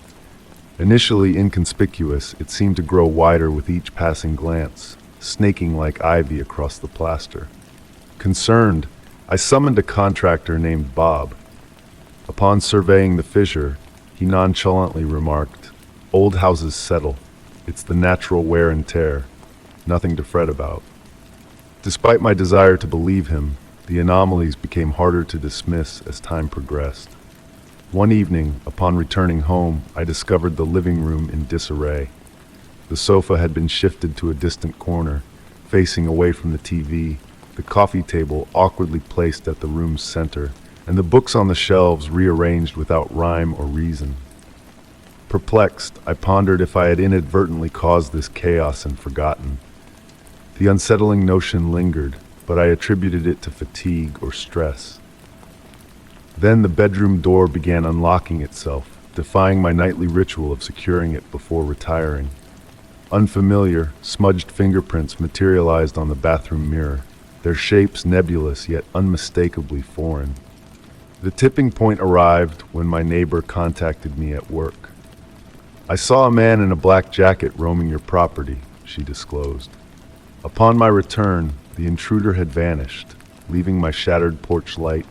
Initially inconspicuous, it seemed to grow wider with each passing glance, snaking like ivy across the plaster. Concerned, I summoned a contractor named Bob. Upon surveying the fissure, he nonchalantly remarked, "Old houses settle. It's the natural wear and tear. Nothing to fret about." Despite my desire to believe him, the anomalies became harder to dismiss as time progressed. One evening, upon returning home, I discovered the living room in disarray. The sofa had been shifted to a distant corner, facing away from the TV, the coffee table awkwardly placed at the room's center, and the books on the shelves rearranged without rhyme or reason. Perplexed, I pondered if I had inadvertently caused this chaos and forgotten. The unsettling notion lingered, but I attributed it to fatigue or stress. Then the bedroom door began unlocking itself, defying my nightly ritual of securing it before retiring. Unfamiliar, smudged fingerprints materialized on the bathroom mirror, their shapes nebulous yet unmistakably foreign. The tipping point arrived when my neighbor contacted me at work. "I saw a man in a black jacket roaming your property," she disclosed. Upon my return, the intruder had vanished, leaving my shattered porch light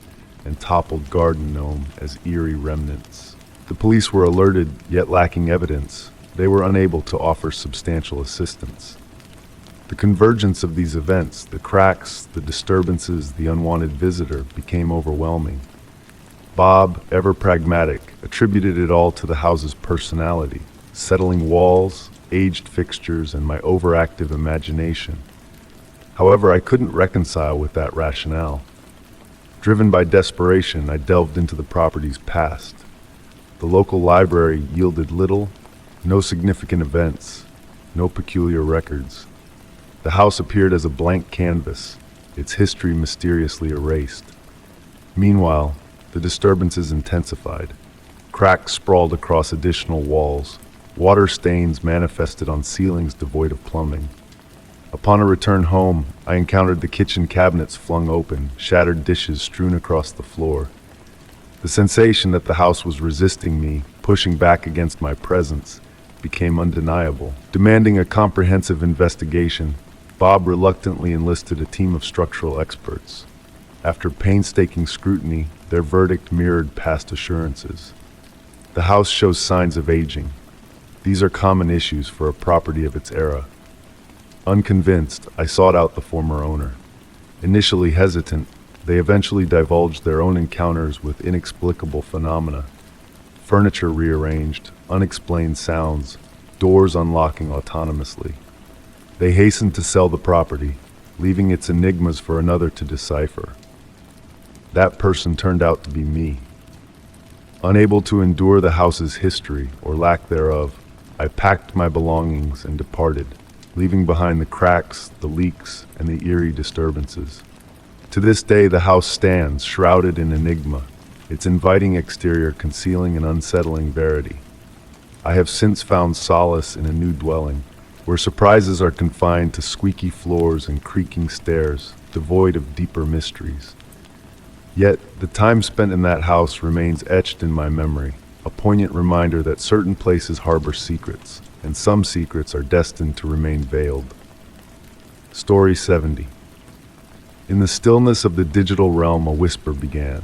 and toppled garden gnome as eerie remnants. The police were alerted, yet lacking evidence. They were unable to offer substantial assistance. The convergence of these events, the cracks, the disturbances, the unwanted visitor, became overwhelming. Bob, ever pragmatic, attributed it all to the house's personality, settling walls, aged fixtures, and my overactive imagination. However, I couldn't reconcile with that rationale. Driven by desperation, I delved into the property's past. The local library yielded little, no significant events, no peculiar records. The house appeared as a blank canvas, its history mysteriously erased. Meanwhile, the disturbances intensified. Cracks sprawled across additional walls. Water stains manifested on ceilings devoid of plumbing. Upon a return home, I encountered the kitchen cabinets flung open, shattered dishes strewn across the floor. The sensation that the house was resisting me, pushing back against my presence, became undeniable. Demanding a comprehensive investigation, Bob reluctantly enlisted a team of structural experts. After painstaking scrutiny, their verdict mirrored past assurances. The house shows signs of aging. These are common issues for a property of its era. Unconvinced, I sought out the former owner. Initially hesitant, they eventually divulged their own encounters with inexplicable phenomena. Furniture rearranged, unexplained sounds, doors unlocking autonomously. They hastened to sell the property, leaving its enigmas for another to decipher. That person turned out to be me. Unable to endure the house's history, or lack thereof, I packed my belongings and departed, leaving behind the cracks, the leaks, and the eerie disturbances. To this day, the house stands, shrouded in enigma, its inviting exterior concealing an unsettling verity. I have since found solace in a new dwelling, where surprises are confined to squeaky floors and creaking stairs, devoid of deeper mysteries. Yet, the time spent in that house remains etched in my memory, a poignant reminder that certain places harbor secrets, and some secrets are destined to remain veiled. Story 70. In the stillness of the digital realm, a whisper began.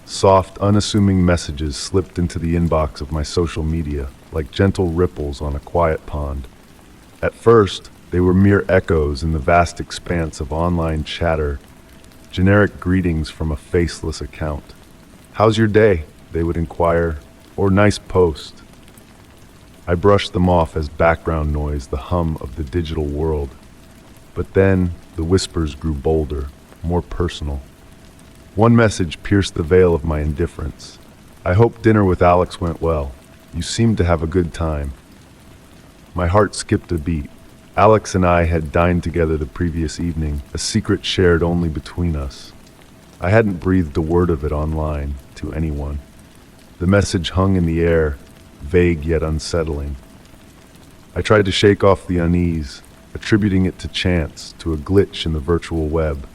Soft, unassuming messages slipped into the inbox of my social media, like gentle ripples on a quiet pond. At first, they were mere echoes in the vast expanse of online chatter, generic greetings from a faceless account. "How's your day?" they would inquire, or "nice post." I brushed them off as background noise, the hum of the digital world. But then the whispers grew bolder, more personal. One message pierced the veil of my indifference. "I hope dinner with Alex went well. You seemed to have a good time." My heart skipped a beat. Alex and I had dined together the previous evening, a secret shared only between us. I hadn't breathed a word of it online, to anyone. The message hung in the air, vague yet unsettling. I tried to shake off the unease, attributing it to chance, to a glitch in the virtual web.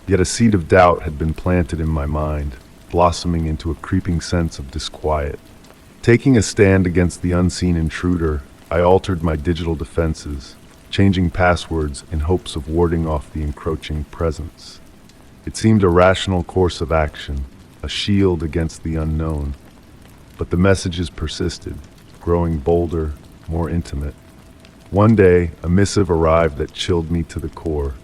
Yet a seed of doubt had been planted in my mind, blossoming into a creeping sense of disquiet. Taking a stand against the unseen intruder, I altered my digital defenses, changing passwords in hopes of warding off the encroaching presence. It seemed a rational course of action, a shield against the unknown. But the messages persisted, growing bolder, more intimate. One day, a missive arrived that chilled me to the core.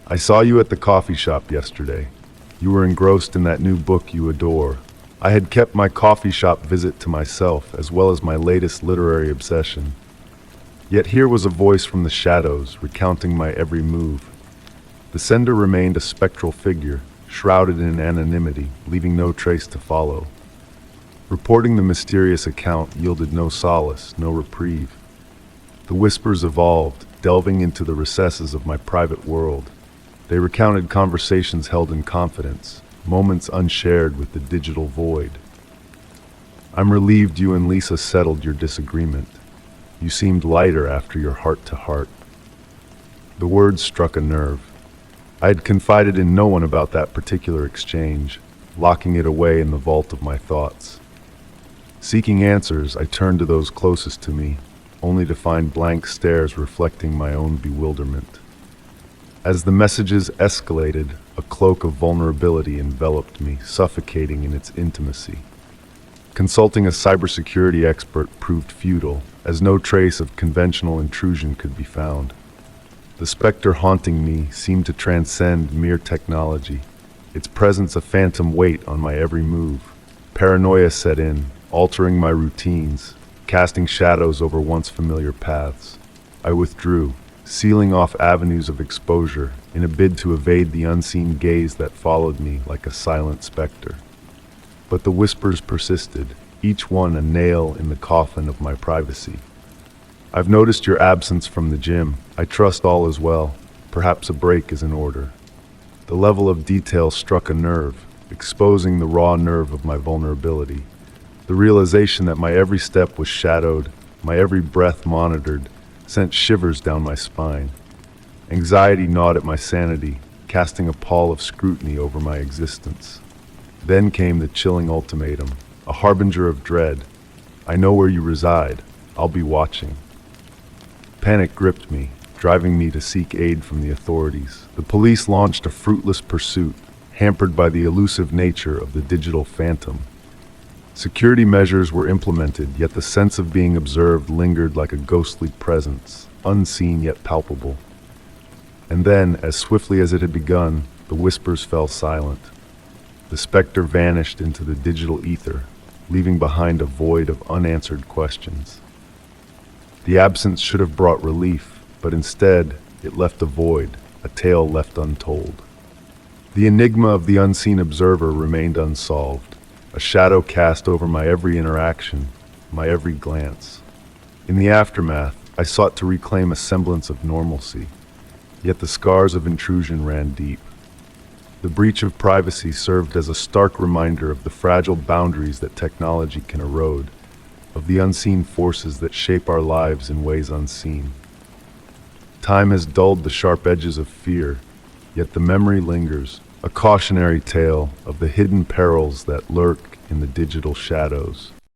"I saw you at the coffee shop yesterday. You were engrossed in that new book you adore." I had kept my coffee shop visit to myself, as well as my latest literary obsession. Yet here was a voice from the shadows, recounting my every move. The sender remained a spectral figure, shrouded in anonymity, leaving no trace to follow. Reporting the mysterious account yielded no solace, no reprieve. The whispers evolved, delving into the recesses of my private world. They recounted conversations held in confidence, moments unshared with the digital void. "I'm relieved you and Lisa settled your disagreement. You seemed lighter after your heart-to-heart." The words struck a nerve. I had confided in no one about that particular exchange, locking it away in the vault of my thoughts. Seeking answers, I turned to those closest to me, only to find blank stares reflecting my own bewilderment. As the messages escalated, a cloak of vulnerability enveloped me, suffocating in its intimacy. Consulting a cybersecurity expert proved futile, as no trace of conventional intrusion could be found. The specter haunting me seemed to transcend mere technology, its presence a phantom weight on my every move. Paranoia set in, altering my routines, casting shadows over once familiar paths. I withdrew, sealing off avenues of exposure in a bid to evade the unseen gaze that followed me like a silent specter. But the whispers persisted, each one a nail in the coffin of my privacy. "I've noticed your absence from the gym. I trust all is well. Perhaps a break is in order." The level of detail struck a nerve, exposing the raw nerve of my vulnerability. The realization that my every step was shadowed, my every breath monitored, sent shivers down my spine. Anxiety gnawed at my sanity, casting a pall of scrutiny over my existence. Then came the chilling ultimatum, a harbinger of dread. "I know where you reside. I'll be watching." Panic gripped me, driving me to seek aid from the authorities. The police launched a fruitless pursuit, hampered by the elusive nature of the digital phantom. Security measures were implemented, yet the sense of being observed lingered like a ghostly presence, unseen yet palpable. And then, as swiftly as it had begun, the whispers fell silent. The specter vanished into the digital ether, leaving behind a void of unanswered questions. The absence should have brought relief, but instead, it left a void, a tale left untold. The enigma of the unseen observer remained unsolved, a shadow cast over my every interaction, my every glance. In the aftermath, I sought to reclaim a semblance of normalcy, yet the scars of intrusion ran deep. The breach of privacy served as a stark reminder of the fragile boundaries that technology can erode, of the unseen forces that shape our lives in ways unseen. Time has dulled the sharp edges of fear, yet the memory lingers, a cautionary tale of the hidden perils that lurk in the digital shadows.